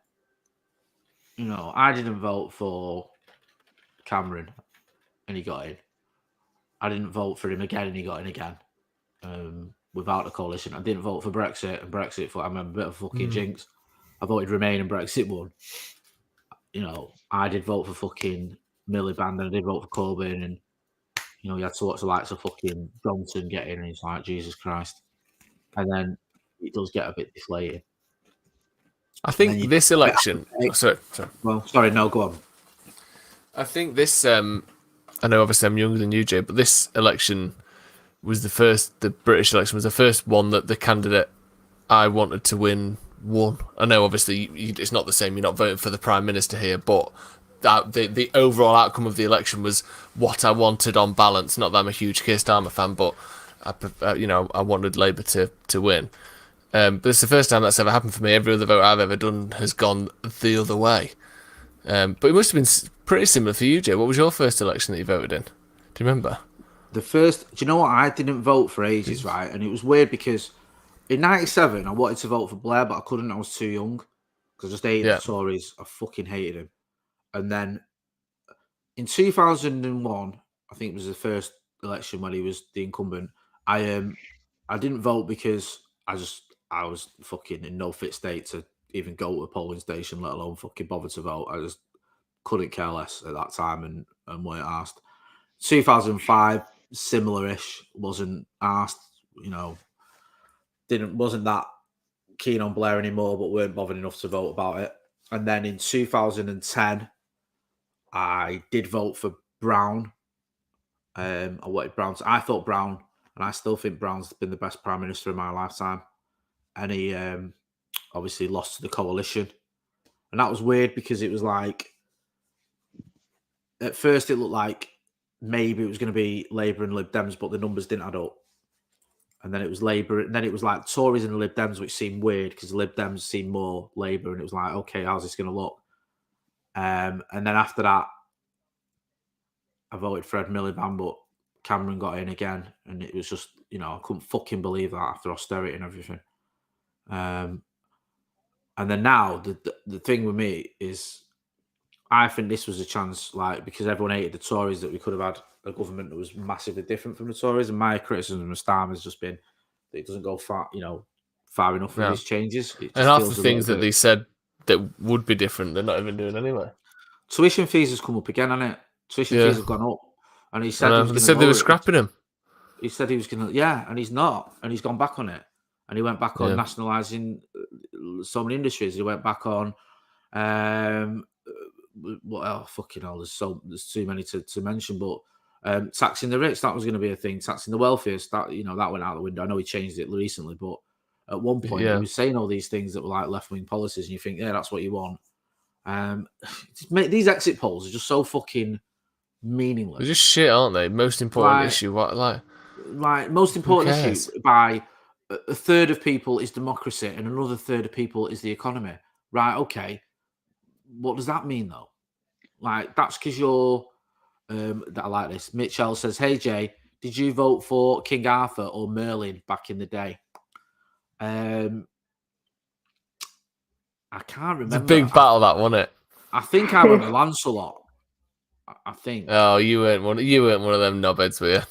I didn't vote for Cameron and he got in. I didn't vote for him again and he got in again without a coalition. I didn't vote for Brexit and Brexit. I'm a bit of a fucking jinx. I voted Remain and Brexit won. I did vote for fucking Miliband and I did vote for Corbyn, and you had to watch the likes of fucking Johnson get in, and it's like, Jesus Christ. And then it does get a bit deflated. I think this election. Sorry. Well, sorry, no, go on. I think this. I know, obviously, I'm younger than you, Jay, but this election was the first. The British election was the first one that the candidate I wanted to win won. I know, obviously, it's not the same. You're not voting for the Prime Minister here, but the overall outcome of the election was what I wanted on balance. Not that I'm a huge Keir Starmer fan, but I wanted Labour to win. But it's the first time that's ever happened for me. Every other vote I've ever done has gone the other way. But it must have been pretty similar for you, Jay. What was your first election that you voted in? Do you remember? The first, do you know what? I didn't vote for ages, right? And it was weird because in '97 I wanted to vote for Blair, but I couldn't. I was too young because I just hated the Tories. I fucking hated him. And then in 2001, I think it was the first election when he was the incumbent. I didn't vote because I was fucking in no fit state to even go to a polling station, let alone fucking bother to vote. I just couldn't care less at that time and weren't asked. 2005, similar-ish, wasn't asked, wasn't that keen on Blair anymore, but weren't bothered enough to vote about it. And then in 2010, I did vote for Brown. I wanted Brown. I thought Brown, and I still think Brown's been the best Prime Minister in my lifetime. And he obviously lost to the coalition. And that was weird because it was like, at first it looked like maybe it was going to be Labour and Lib Dems, but the numbers didn't add up. And then it was Labour, and then it was like Tories and the Lib Dems, which seemed weird because the Lib Dems seemed more Labour, and it was like, okay, how's this going to look? And then after that, I voted for Ed Miliband, but Cameron got in again, and it was just, I couldn't fucking believe that after austerity and everything. And then now the thing with me is, I think this was a chance, because everyone hated the Tories, that we could have had a government that was massively different from the Tories. And my criticism of Starmer has just been that it doesn't go far enough with these changes. And half the things that they said that would be different, they're not even doing anyway. Tuition fees has come up again, hasn't it? Tuition fees have gone up, and he said they were scrapping him. He said he was going to, and he's not, and he's gone back on it, and he went back on nationalising so many industries. He went back on, what else? Fucking hell, there's too many to mention, but taxing the rich, that was going to be a thing. Taxing the wealthiest, that that went out the window. I know he changed it recently, but at one point he was saying all these things that were like left-wing policies, and you think, that's what you want. These exit polls are just so fucking meaningless. They're just shit, aren't they? Most important issue, most important issue by a third of people is democracy, and another third of people is the economy. Right? Okay. What does that mean though? That's because you're. I like this. Mitchell says, "Hey Jay, did you vote for King Arthur or Merlin back in the day?" I can't remember. It's a big battle, that, wasn't it? I think I went Lancelot. I think. Oh, you weren't one of them knobheads, were you?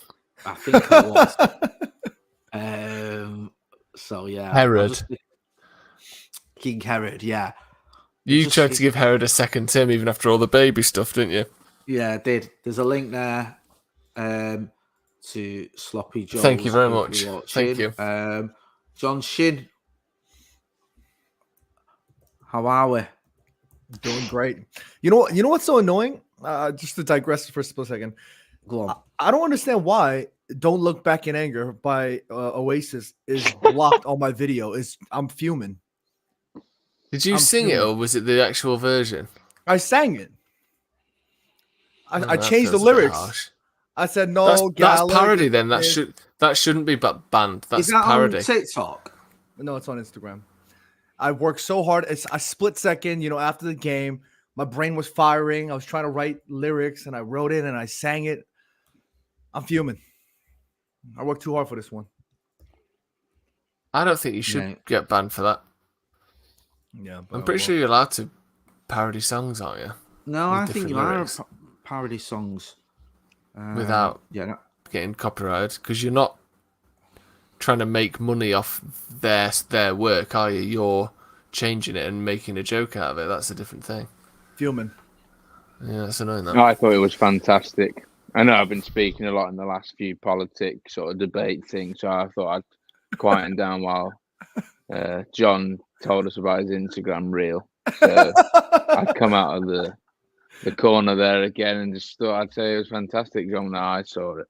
I think I was. So yeah, Herod. King Herod. Yeah. You tried to give Herod a second term even after all the baby stuff, didn't you? Yeah, I did. There's a link there to Sloppy Joe. Thank you very much. Thank you. John Shin. How are we? Doing great. You know what's so annoying? Just to digress for a split second. Go on. I don't understand why "Don't Look Back in Anger" by Oasis is blocked on my video. I'm fuming. Did you sing it, or was it the actual version? I sang it. I changed the lyrics. I said no. That's parody. Then that shouldn't be banned. That's parody. On TikTok? No, it's on Instagram. I worked so hard. It's a split second. After the game, my brain was firing. I was trying to write lyrics, and I wrote it and I sang it. I'm fuming. I worked too hard for this one. I don't think you should get banned for that. Yeah, I'm pretty sure you're allowed to parody songs, aren't you? No, I think you are parody songs without getting copyrighted, because you're not trying to make money off their work, are you? You're changing it and making a joke out of it. That's a different thing. Fuming. Yeah, that's annoying. That. No, I thought it was fantastic. I know I've been speaking a lot in the last few politics sort of debate things, so I thought I'd quieten down while John told us about his Instagram reel. So I'd come out of the corner there again and just thought I'd say it was fantastic, John. No, I saw it.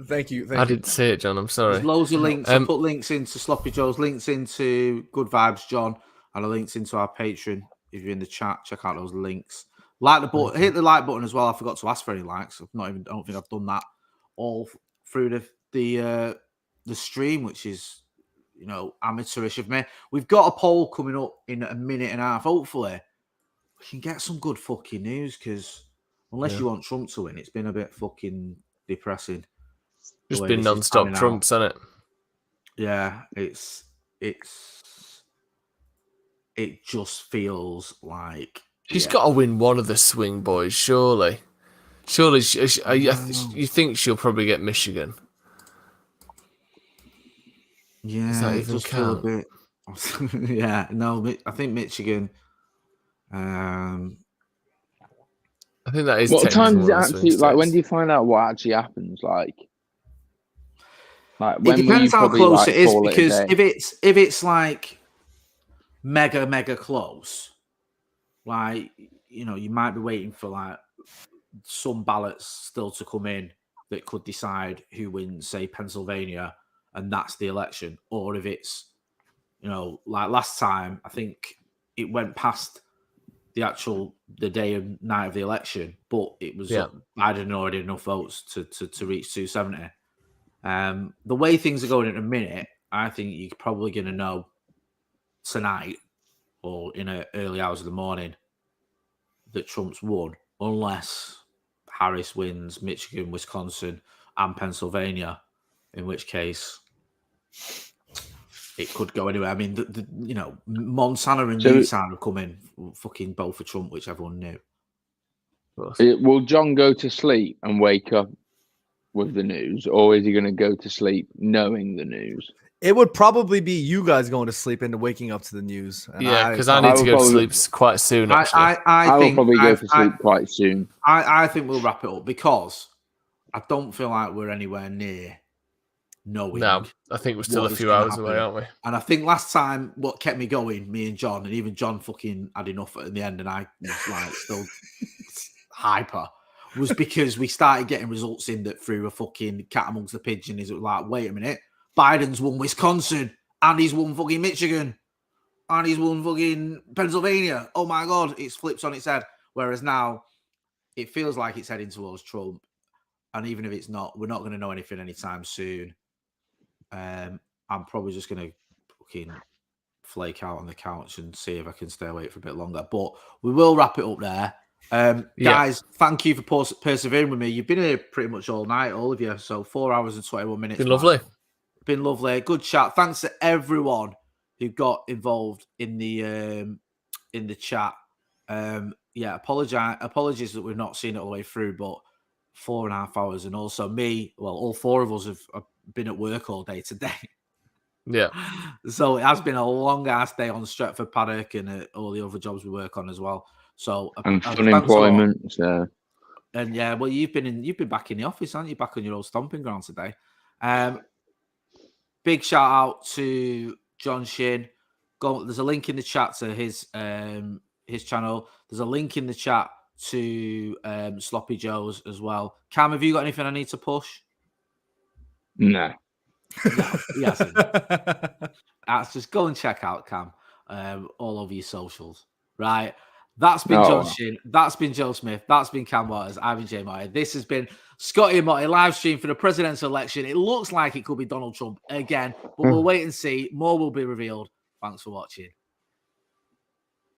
Thank you. I didn't see it, John. I'm sorry. There's loads of links. I put links into Sloppy Joe's, links into Good Vibes John, and links into our Patreon. If you're in the chat, check out those links. Like the button, hit the like button as well. I forgot to ask for any likes. I don't think I've done that all through the stream, which is, you know, amateurish of me. We've got a poll coming up in a minute and a half. Hopefully, we can get some good fucking news, because unless you want Trump to win, it's been a bit fucking depressing. Just been non-stop Trumps, hasn't it? Yeah, it just feels like she's got to win one of the swing boys, surely. Surely, you think she'll probably get Michigan? Yeah, Does that it even does feel a count? bit. Yeah, no, I think Michigan. I think that is. What time does technically it one of the actually swing like? When states. do you find out what actually happens? Like It when will you depends how probably close like it is, call it a because day? if it's like mega close, like, you know, you might be waiting for like some ballots still to come in that could decide who wins, say Pennsylvania, and that's the election. Or if it's, you know, like last time, I think it went past the day and night of the election, but it was Biden had already enough votes to reach 270. The way things are going in a minute, I think you're probably going to know tonight or in the early hours of the morning that Trump's won, unless Harris wins Michigan, Wisconsin, and Pennsylvania, in which case it could go anywhere. I mean, you know, Montana and Utah have come in fucking both for Trump, which everyone knew. Will John go to sleep and wake up with the news, or is he going to go to sleep knowing the news? It would probably be you guys going to sleep and waking up to the news. And Yeah, because I need to go to sleep quite soon, actually. I will probably go to sleep quite soon. I think we'll wrap it up, because I don't feel like we're anywhere near knowing. No, I think we're still a few hours away, aren't we? And I think last time what kept me going, me and John, and even John fucking had enough in the end, and I was like still hyper, was because we started getting results in that threw a fucking cat amongst the pigeons. It was like, wait a minute, Biden's won Wisconsin, and he's won fucking Michigan, and he's won fucking Pennsylvania. Oh my God, it's flips on its head. Whereas now it feels like it's heading towards Trump. And even if it's not, we're not going to know anything anytime soon. I'm probably just going to fucking flake out on the couch and see if I can stay awake for a bit longer. But we will wrap it up there. Guys, thank you for persevering with me. You've been here pretty much all night, all of you. So 4 hours and 21 minutes. Been lovely. Been lovely. Good chat. Thanks to everyone who got involved in the chat. Apologies that we've not seen it all the way through, but 4.5 hours, and also me, well, all four of us have been at work all day today. Yeah. So it has been a long ass day on Stretford Paddock and all the other jobs we work on as well. So and unemployment. And yeah, well, you've been back in the office, aren't you? Back on your old stomping ground today. Big shout out to John Shin. There's a link in the chat to his channel. There's a link in the chat to Sloppy Joe's as well. Cam, have you got anything I need to push? No. Yes. Just go and check out Cam all over your socials. Right. That's been John Shin. That's been Joe Smith. That's been Cam Waters. I've been Jay Motty. This has been Scotty and Motty live stream for the presidential election. It looks like it could be Donald Trump again, but we'll wait and see. More will be revealed. Thanks for watching.